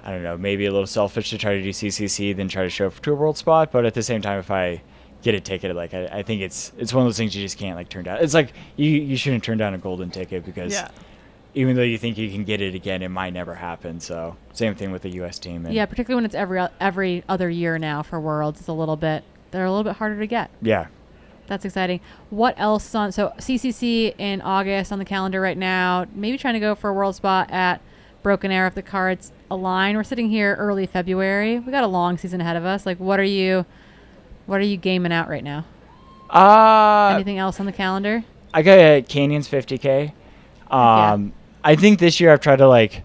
I don't know, maybe a little selfish to try to do CCC than try to show up to a world spot. But at the same time, if I get a ticket, like I think it's one of those things you just can't like turn down. It's like you shouldn't turn down a golden ticket because. Yeah. Even though you think you can get it again, it might never happen. So same thing with the U.S. team. And Yeah, particularly when it's every other year now for Worlds. They're a little bit harder to get. Yeah. That's exciting. What else is on? So CCC in August on the calendar right now. Maybe trying to go for a world spot at Broken Arrow if the cards align. We're sitting here early February. We got a long season ahead of us. Like, what are you gaming out right now? Anything else on the calendar? I got a Canyons 50K. I think this year I've tried to like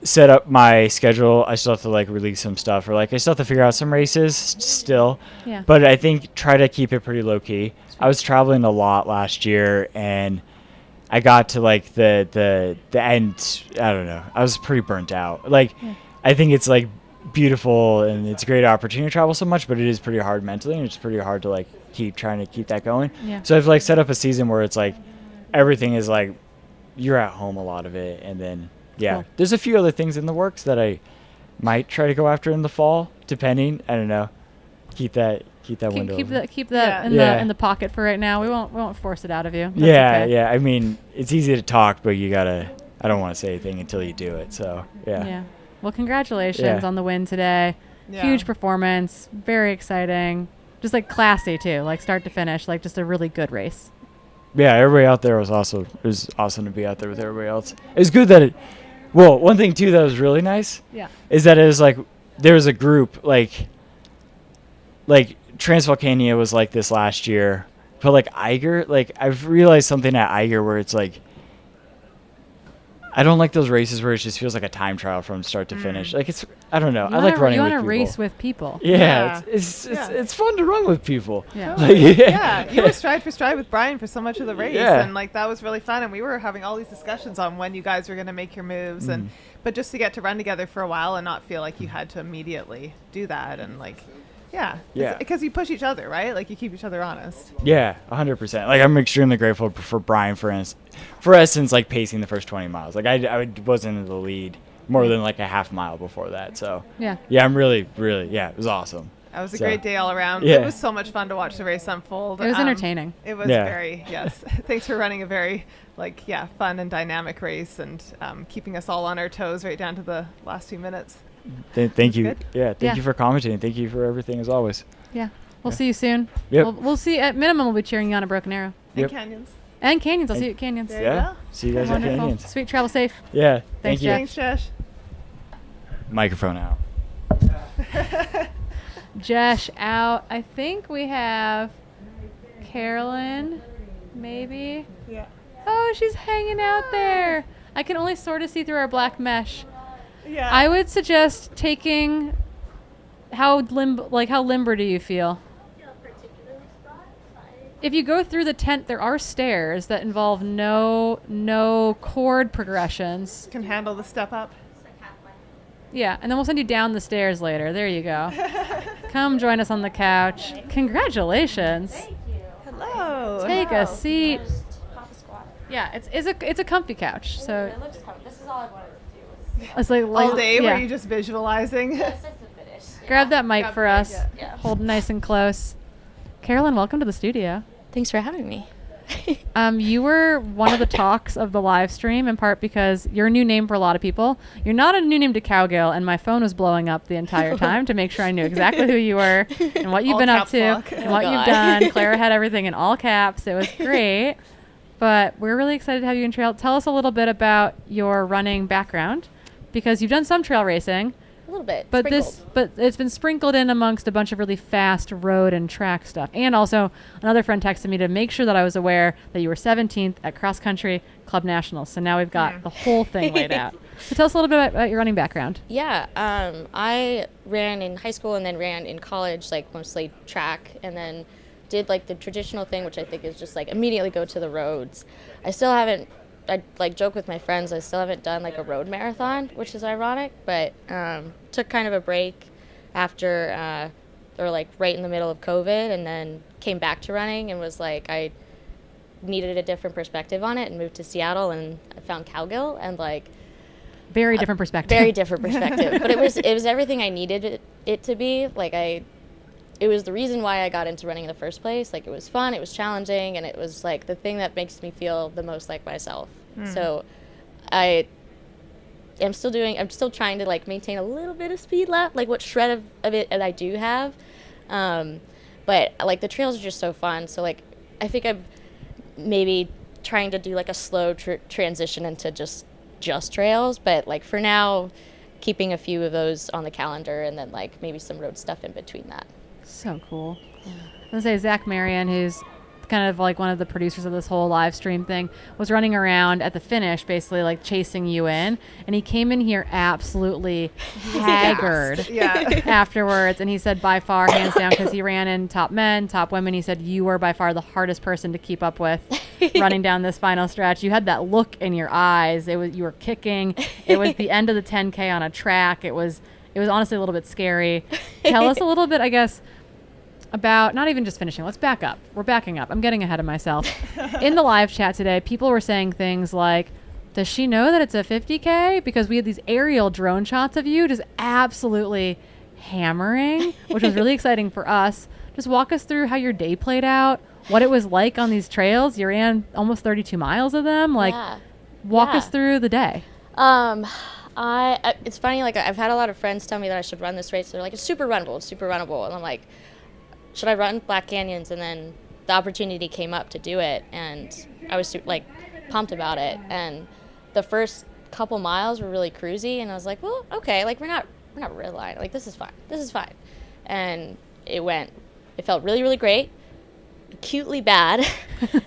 set up my schedule. I still have to like release some stuff, or like I still have to figure out some races still. Yeah. But I think try to keep it pretty low key. I was traveling a lot last year, and I got to like the end. I don't know. I was pretty burnt out. Like, I think it's like beautiful and it's a great opportunity to travel so much, but it is pretty hard mentally, and it's pretty hard to like keep that going. Yeah. So I've like set up a season where it's like everything is like you're at home a lot of it, and then Cool. there's a few other things in the works that I might try to go after in the fall, depending. I don't know. Keep that window. Keep that in the pocket for right now. We won't force it out of you. That's okay. Yeah. I mean, it's easy to talk, but you gotta. I don't want to say anything until you do it. So yeah. Yeah. Well, congratulations on the win today. Yeah. Huge performance. Very exciting. Just like classy too, like start to finish, like just a really good race. Yeah, everybody out there was awesome. It was awesome to be out there with everybody else. It was good that one thing too that was really nice. Yeah. Is that it was like there was a group like Transvolcania was like this last year, but like Eiger, like I've realized something at Eiger where it's like I don't like those races where it just feels like a time trial from start to finish. Like I don't know. I like running with people. You want to race with people. Yeah, it's fun to run with people. Yeah. Yeah, you were stride for stride with Brian for so much of the race, Yeah. and like that was really fun. And we were having all these discussions on when you guys were going to make your moves, and but just to get to run together for a while and not feel like you had to immediately do that, and like, yeah, because you push each other, right? Like you keep each other honest. Yeah, 100%. Like I'm extremely grateful for Brian for instance, like pacing the first 20 miles. Like I wasn't in the lead more than like a half mile before that. So yeah, I'm really, it was awesome. That was a great day all around. Yeah. It was so much fun to watch the race unfold. It was entertaining. It was very, yes. Thanks for running a very, fun and dynamic race and keeping us all on our toes right down to the last few minutes. Thank you. good. Yeah, thank you for commenting. Thank you for everything as always. Yeah. We'll see you soon. Yep. We'll see. At minimum, we'll be cheering you on a Broken Arrow. And Yep. Canyons. And Canyons. I'll see you at Canyons. There you go. See you guys at Wonderful. Canyons. Sweet travel safe. Yeah. Thanks, Thank you. Thanks, Josh. Microphone out. Josh out. I think we have Carolyn, maybe. Yeah. Oh, she's hanging out there. I can only sort of see through our black mesh. Yeah. I would suggest taking. How limber do you feel? If you go through the tent, there are stairs that involve no chord progressions. Can handle the step up. Yeah, and then we'll send you down the stairs later. There you go. Come join us on the couch. Congratulations. Thank you. Hello. Take a seat. Pop a squat. Yeah, it's a comfy couch. So It looks comfy. This is all I wanted to do. it's like All day yeah. were you just visualizing? Yes, that's the finish. Grab that mic Grab for the mic, us. yeah. Hold nice and close. Carolyn, welcome to the studio. Thanks for having me. You were one of the talks of the live stream, in part because you're a new name for a lot of people. You're not a new name to Cowgill, and my phone was blowing up the entire time to make sure I knew exactly who you were and what you've been up to and what you've done. Clara had everything in all caps. It was great. But we're really excited to have you in trail. Tell us a little bit about your running background, because you've done some trail racing. A little bit. But sprinkled. it's been sprinkled in amongst a bunch of really fast road and track stuff. And also, another friend texted me to make sure that I was aware that you were 17th at Cross Country Club Nationals. So now we've got the whole thing laid out. So tell us a little bit about your running background. Yeah, I ran in high school and then ran in college, like mostly track, and then did like the traditional thing, which I think is just like immediately go to the roads. I still haven't. I like joke with my friends, I still haven't done like a road marathon, which is ironic, but took kind of a break after or like right in the middle of COVID, and then came back to running and was like I needed a different perspective on it and moved to Seattle, and I found Cowgill, and like very different perspective. Very different perspective. But it was everything I needed it to be. Like it was the reason why I got into running in the first place. Like it was fun, it was challenging, and it was like the thing that makes me feel the most like myself. So I'm still trying to like maintain a little bit of speed left, like what shred of it that I do have. But like the trails are just so fun. So like I think I'm maybe trying to do like a slow transition into just trails. But like for now, keeping a few of those on the calendar, and then like maybe some road stuff in between that. So cool. Yeah. I was going to say Zach Marion, who's kind of like one of the producers of this whole live stream thing, was running around at the finish basically like chasing you in, and he came in here absolutely haggard afterwards, and he said by far, hands down, because he ran in top men, top women, he said you were by far the hardest person to keep up with running down this final stretch. You had that look in your eyes. You were kicking. It was the end of the 10K on a track. It was honestly a little bit scary. Tell us a little bit, I guess, about not even just finishing. Let's back up. We're backing up. I'm getting ahead of myself. In the live chat today, people were saying things like, does she know that it's a 50K? Because we had these aerial drone shots of you just absolutely hammering, which was really exciting for us. Just walk us through how your day played out, what it was like on these trails. You ran almost 32 miles of them. Like, walk us through the day. It's funny, like I've had a lot of friends tell me that I should run this race. They're like, it's super runnable. And I'm like, should I run Black Canyons? And then the opportunity came up to do it, and I was like pumped about it. And the first couple miles were really cruisy, and I was like, well, okay, like we're not redlining. Like this is fine. And it felt really, really great, acutely bad,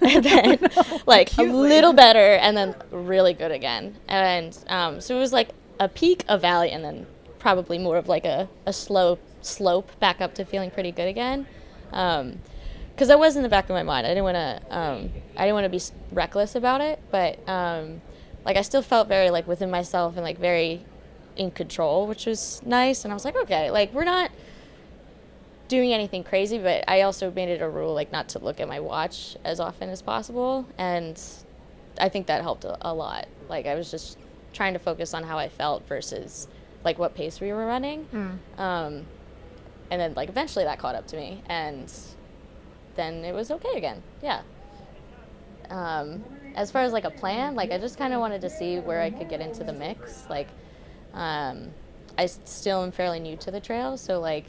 and then like a little better, and then really good again. And so it was like a peak, a valley, and then probably more of like a slow slope back up to feeling pretty good again. Because that was in the back of my mind. I didn't want to be reckless about it, but like I still felt very like within myself and like very in control, which was nice. And I was like, okay, like we're not doing anything crazy, but I also made it a rule like not to look at my watch as often as possible, and I think that helped a lot. Like I was just trying to focus on how I felt versus like what pace we were running. And then like eventually that caught up to me, and then it was okay again. Yeah. As far as like a plan, like I just kind of wanted to see where I could get into the mix. Like I still am fairly new to the trail, so like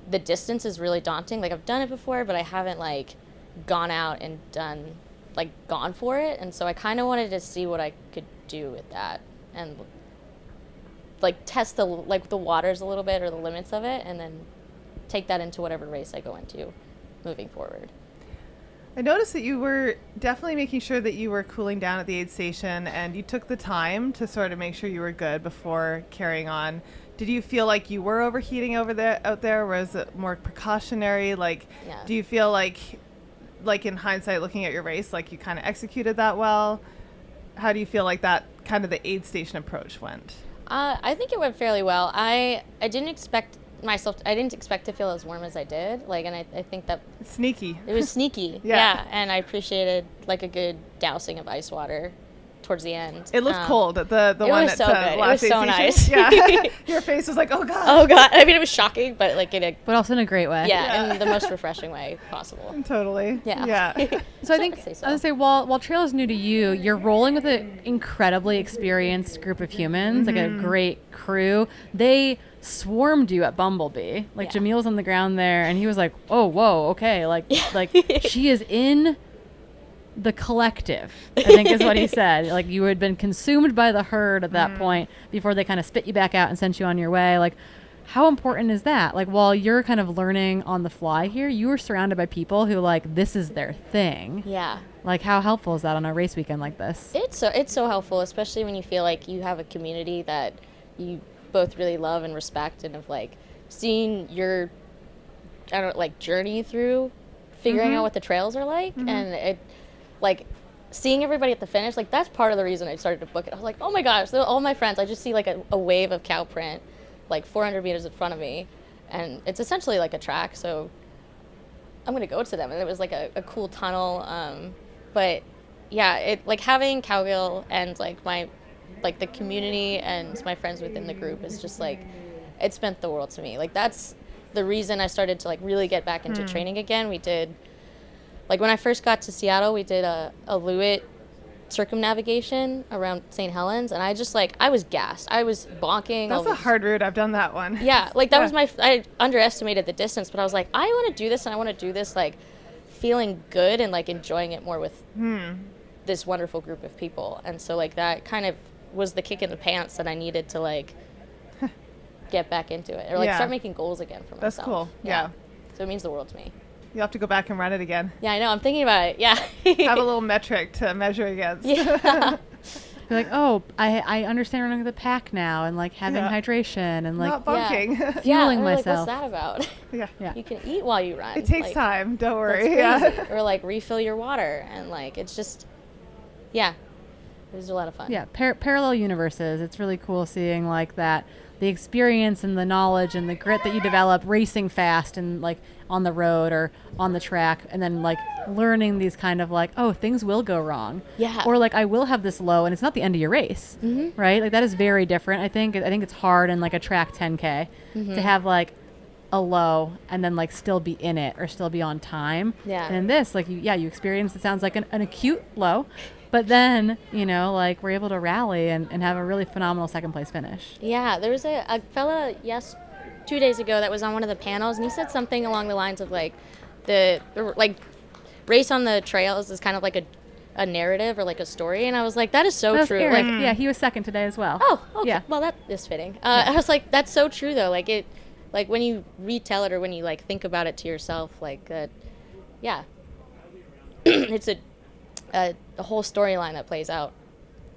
the distance is really daunting. Like I've done it before, but I haven't like gone out and gone for it. And so I kind of wanted to see what I could do with that, and like test the waters a little bit, or the limits of it, and then take that into whatever race I go into moving forward. I noticed that you were definitely making sure that you were cooling down at the aid station, and you took the time to sort of make sure you were good before carrying on. Did you feel like you were overheating out there, or was it more precautionary? Like, do you feel like in hindsight, looking at your race, like you kind of executed that well? How do you feel like that kind of the aid station approach went? I think it went fairly well. I didn't expect to feel as warm as I did. Like, and I think that sneaky. It was sneaky. Yeah. And I appreciated like a good dousing of ice water towards the end. It looked cold at the it one was at so good. It was last so station. nice. Yeah. Your face was like, oh god. Oh god. I mean, it was shocking, but like in a but also in a great way. Yeah, in the most refreshing way possible. Totally. Yeah. Yeah. So I think I was gonna say while trail is new to you, you're rolling with an incredibly experienced group of humans, like a great crew. They swarmed you at Bumblebee. Like Jamil was on the ground there, and he was like, "Oh, whoa, okay." Like she is in the collective, I think is what he said. Like you had been consumed by the herd at that point before they kind of spit you back out and sent you on your way. Like, how important is that? Like, while you're kind of learning on the fly here, you were surrounded by people who like this is their thing. Yeah. Like, how helpful is that on a race weekend like this? It's so helpful, especially when you feel like you have a community that you both really love and respect, and of like seeing your journey through figuring out what the trails are like, and it like seeing everybody at the finish, like that's part of the reason I started to book it. I was like, oh my gosh, all my friends, I just see like a wave of cow print like 400 meters in front of me, and it's essentially like a track, so I'm gonna go to them. And it was like a cool tunnel, but yeah, it like having Cowgill and like my like the community and my friends within the group is just like, it's meant the world to me. Like that's the reason I started to like really get back into training again. We did, like when I first got to Seattle, we did a Lewitt circumnavigation around St. Helens, and I just like, I was gassed. I was bonking. That's a hard route. I've done that one. Yeah, like that was I underestimated the distance, but I was like, I want to do this, and I want to do this like feeling good and like enjoying it more with this wonderful group of people. And so like that kind of was the kick in the pants that I needed to like get back into it, or like start making goals again for myself. That's cool. Yeah. So it means the world to me. You'll have to go back and run it again. Yeah, I know. I'm thinking about it. Yeah. Have a little metric to measure against. Yeah. Be like, oh, I understand running the pack now, and like having hydration and like not bunking. fueling like, myself. what's that about? Yeah. You can eat while you run. It takes like, time. Don't worry. That's crazy. Or like refill your water, and like it's just, it was a lot of fun. Yeah, parallel universes. It's really cool seeing like that, the experience and the knowledge and the grit that you develop racing fast and like on the road or on the track, and then like learning these kind of like, oh, things will go wrong. Yeah. Or like I will have this low, and it's not the end of your race, right? Like that is very different. I think it's hard in like a track 10K to have like a low and then like still be in it or still be on time. Yeah. And in this, like you experience, it sounds like an acute low, but then, like we're able to rally and have a really phenomenal second place finish. Yeah, there was a fella 2 days ago that was on one of the panels, and he said something along the lines of like the like race on the trails is kind of like a narrative or like a story, and I was like, that is so true. Eric. Like, yeah, he was second today as well. Oh, okay. Yeah. Well, that is fitting. I was like, that's so true though. Like it, like when you retell it or when you like think about it to yourself, like it's a whole storyline that plays out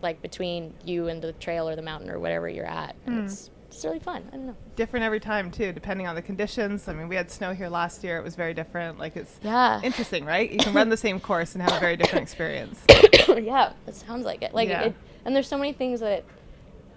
like between you and the trail or the mountain or whatever you're at. And it's really fun. I don't know. Different every time too, depending on the conditions. I mean, we had snow here last year. It was very different. Like it's interesting, right? You can run the same course and have a very different experience. Yeah, it sounds like it. Like and there's so many things that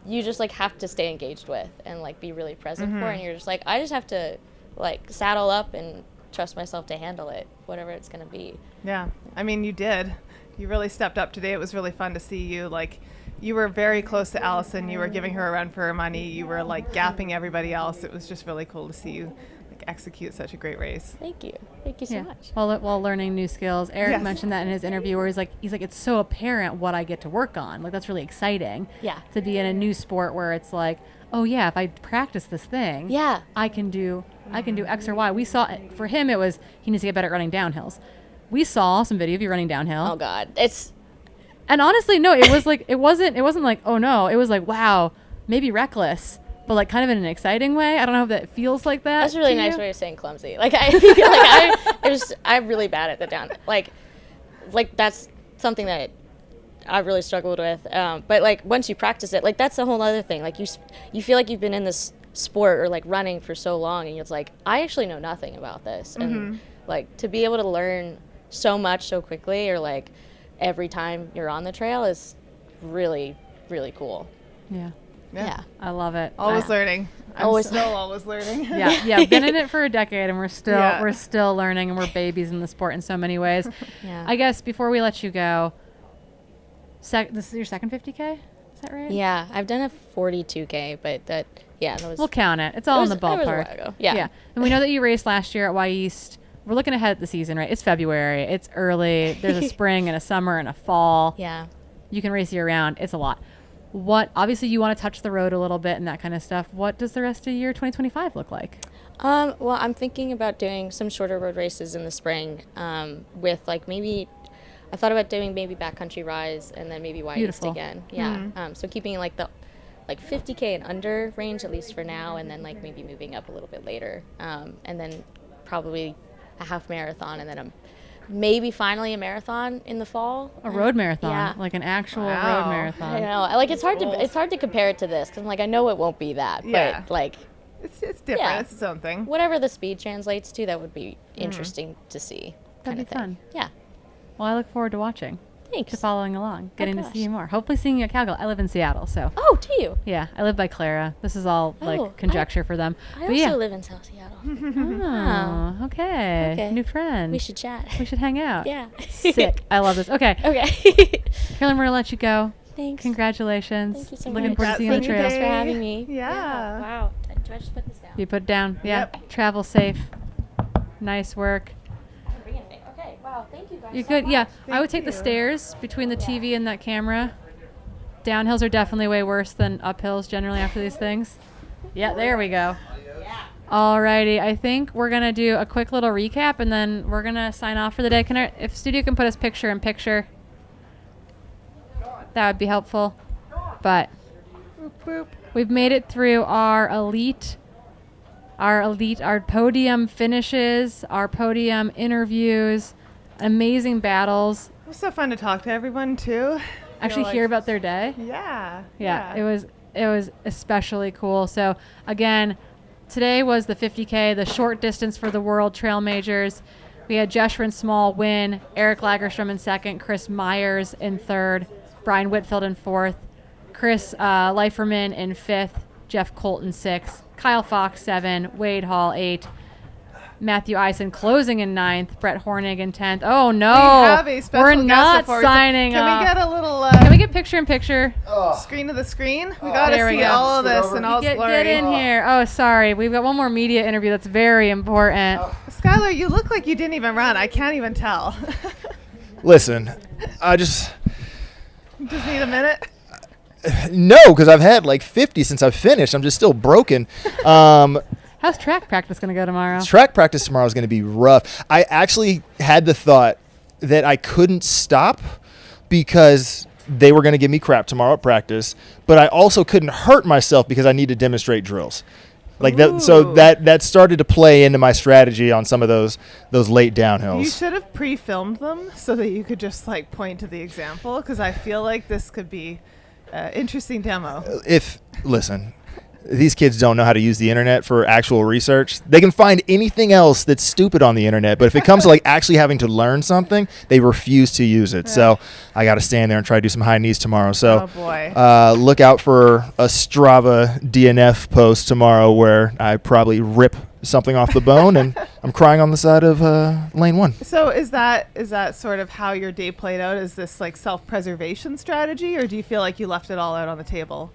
you just like have to stay engaged with and like be really present for, and you're just like, I just have to like saddle up and trust myself to handle it, whatever it's gonna be. Yeah, I mean, you did. You really stepped up today. It was really fun to see you. Like, you were very close to Allison. You were giving her a run for her money. You were like gapping everybody else. It was just really cool to see you like execute such a great race. Thank you so much. While learning new skills, Eric mentioned that in his interview where he's like it's so apparent what I get to work on. Like that's really exciting. Yeah. To be in a new sport where it's like, oh yeah, if I practice this thing, I can do X or Y. We saw for him it was he needs to get better at running downhills. We saw some video of you running downhill. Oh God, and honestly, no, it was like it wasn't like, oh no, it was like, wow, maybe reckless, but like kind of in an exciting way. I don't know if that feels like that. That's a really nice way of saying clumsy. Like I feel like I'm really bad at the down. Like that's something that I really struggled with. But like once you practice it, like that's a whole other thing. Like you feel like you've been in this sport or like running for so long, and it's like I actually know nothing about this, and like to be able to learn so much so quickly, or like every time you're on the trail is really, really cool. Yeah. I love it. Always learning. I'm still always learning. Yeah. Been in it for a decade, and we're still learning, and we're babies in the sport in so many ways. Yeah. I guess before we let you go, This is your second 50K? Is that right? Yeah, I've done a 42K, but that was. We'll count it. It's all in the It was a ballpark. while ago. Yeah. And we know that you raced last year at Y East. We're looking ahead at the season, right? It's February. It's early. There's a spring and a summer and a fall. Yeah. You can race year round. It's a lot. Obviously you want to touch the road a little bit and that kind of stuff. What does the rest of year 2025 look like? Well, I'm thinking about doing some shorter road races in the spring with like maybe I thought about doing maybe Backcountry Rise and then maybe Y East again. Yeah. Mm-hmm. So keeping like the 50K and under range at least for now, and then like maybe moving up a little bit later, and then probably a half marathon, and then maybe finally a marathon in the fall. A road marathon, yeah. Like an actual road marathon. I know. Like it's hard to compare it to this because I'm like I know it won't be that, Yeah. but like It's different. Yeah. It's its own thing. whatever the speed translates to, that would be interesting to see. That'd be fun. Yeah. Well, I look forward to watching. Thanks. To following along, getting to gosh. see you more. Hopefully seeing you at Cowgill. I live in Seattle, so. Oh, do you? Yeah, I live by Clara. This is all like conjecture for them. I But also yeah. live in South Seattle. Oh, okay. Okay. New friend. We should chat. We should hang out. Yeah. Sick. I love this. Okay. Okay. Carolyn, we're gonna let you go. Thanks. Congratulations. Thank you so Looking much. forward to seeing you on the trail. Thanks for having me. Yeah. Wow. Do I just put this down? You put it down. Yeah. Travel safe. Nice work. Okay. Wow. Thank you guys. You're so good. Yeah. much. I would take the stairs between the TV and that camera. Downhills are definitely way worse than uphills generally after these things. Yeah, there we go. Alrighty, I think we're gonna do a quick little recap and then we're gonna sign off for the day. If studio can put us picture in picture, that would be helpful. But we've made it through our podium finishes, our podium interviews, amazing battles. It was so fun to talk to everyone too. Actually hear about their day. Yeah. It was especially cool. So again, today was the 50K, the short distance for the World Trail Majors. We had Jeshrin Small win, Eric Lagerstrom in second, Chris Myers in third, Brian Whitfield in fourth, Chris Leiferman in fifth, Jeff Colton sixth, Kyle Fox 7, Wade Hall 8, Matthew Eisen closing in 9th, Brett Hornig in 10th. Oh no, We have a special we're guest not before we- signing Can off. we get a little Can we get picture in picture? screen of the screen? We gotta There we see go. all of this in all its Get glory. in here. Oh, sorry. We've got one more media interview that's very important. Skylar, you look like you didn't even run. I can't even tell. Listen, I just need a minute. no, because I've had like 50 since I've finished. I'm just still broken. How's track practice going to go tomorrow? Track practice tomorrow is going to be rough. I actually had the thought that I couldn't stop because they were going to give me crap tomorrow at practice, but I also couldn't hurt myself because I need to demonstrate drills. Like that, so that started to play into my strategy on some of those late downhills. You should have pre-filmed them so that you could just like point to the example, because I feel like this could be interesting demo. Listen, these kids don't know how to use the internet for actual research. They can find anything else that's stupid on the internet, but if it comes to like actually having to learn something, they refuse to use it. So I got to stand there and try to do some high knees tomorrow. So look out for a Strava DNF post tomorrow where I probably rip something off the bone and I'm crying on the side of lane 1. So is that sort of how your day played out? Is this like self-preservation strategy, or do you feel like you left it all out on the table?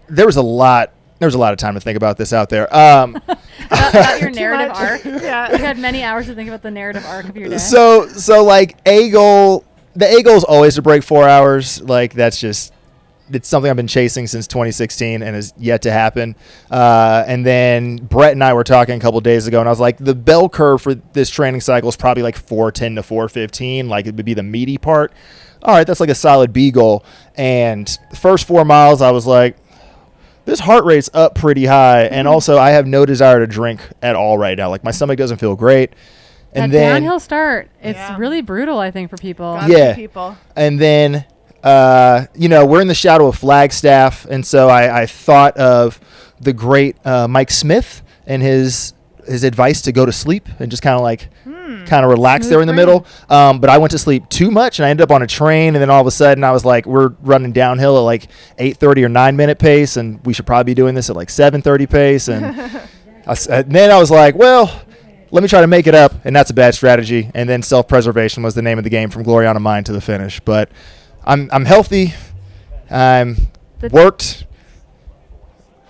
There was a lot of time to think about this out there. About your narrative arc. Yeah. You had many hours to think about the narrative arc of your day. So like the A goal is always to break 4 hours. Like it's something I've been chasing since 2016 and has yet to happen. And then Brett and I were talking a couple of days ago, and I was like, the bell curve for this training cycle is probably like 410 to 415. Like it would be the meaty part. All right, that's like a solid B goal. And the first 4 miles, I was like, this heart rate's up pretty high. And also, I have no desire to drink at all right now. Like my stomach doesn't feel great. And that then downhill start, it's really brutal, I think, for people. And then, we're in the shadow of Flagstaff. And so I thought of the great Mike Smith and his advice to go to sleep and just kind of relax there in the middle. But I went to sleep too much and I ended up on a train. And then all of a sudden I was like, we're running downhill at like 8:30 or 9-minute pace. And we should probably be doing this at like 7:30 pace. And then I was like, well, let me try to make it up, and that's a bad strategy. And then self-preservation was the name of the game from Gloriana Mine to the finish. But I'm healthy, I'm worked,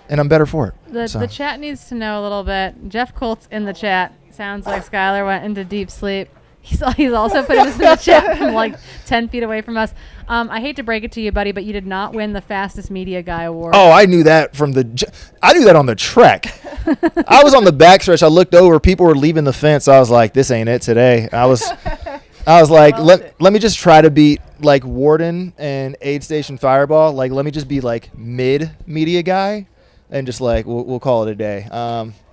and I'm better for it. The chat needs to know a little bit. Jeff Colt's in the chat. Sounds like Skylar went into deep sleep. He's also putting this in the chat from like 10 feet away from us. I hate to break it to you, buddy, but you did not win the fastest media guy award. Oh, I knew that I knew that on the trek. I was on the backstretch. I looked over. People were leaving the fence. I was like, this ain't it today. I was like, let me just try to beat like Warden and Aid Station Fireball. Like, let me just be like mid media guy, and just like we'll call it a day.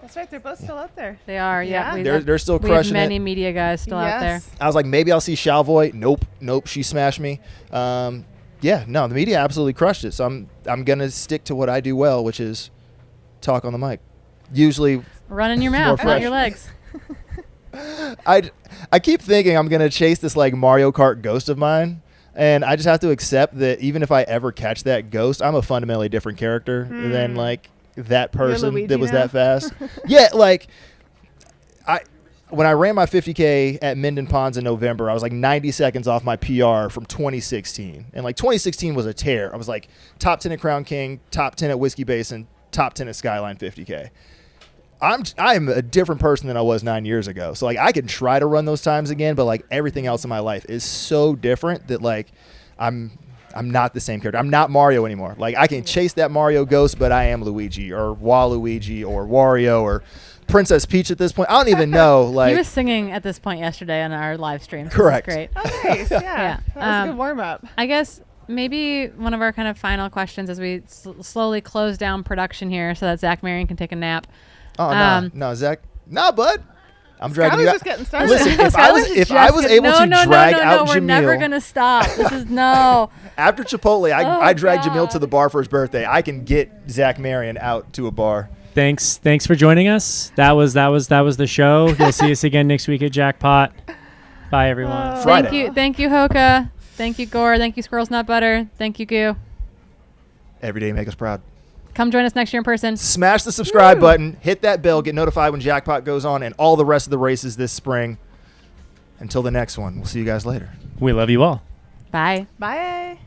That's right. They're both still out there. They are. Yeah. They're still we crushing have many it. media guys still out there. I was like, maybe I'll see Shalvoy. Nope. She smashed me. The media absolutely crushed it. So I'm gonna stick to what I do well, which is talk on the mic. Usually running your mouth, not your legs. I keep thinking I'm gonna chase this like Mario Kart ghost of mine, and I just have to accept that even if I ever catch that ghost, I'm a fundamentally different character than like that person that was that fast. Yeah, like when I ran my 50K at Minden Ponds in November, I was like 90 seconds off my PR from 2016. And like 2016 was a tear. I was like top 10 at Crown King, top 10 at Whiskey Basin, top 10 at Skyline 50K. I'm a different person than I was 9 years ago. So like I can try to run those times again, but like everything else in my life is so different that like I'm not the same character. I'm not Mario anymore. Like I can chase that Mario ghost, but I am Luigi or Waluigi or Wario or Princess Peach at this point. I don't even know. Like he was singing at this point yesterday on our live stream. Correct. Great. Oh, nice. Yeah. That was a good warm up. I guess maybe one of our kind of final questions as we slowly close down production here so that Zach Marion can take a nap. Oh, no, Zach. No, bud. I'm dragging you out. Just getting started. Listen, if I was able to drag out Jamil. We're never going to stop. This is no. After Chipotle, I dragged Jamil to the bar for his birthday. I can get Zach Marion out to a bar. Thanks for joining us. That was the show. You'll see us again next week at Jackpot. Bye, everyone. Friday. Thank you, Hoka. Thank you, Gore. Thank you, Squirrels Nut Butter. Thank you, Goo. Every day make us proud. Come join us next year in person. Smash the subscribe button. Hit that bell. Get notified when Jackpot goes on and all the rest of the races this spring. Until the next one, we'll see you guys later. We love you all. Bye. Bye.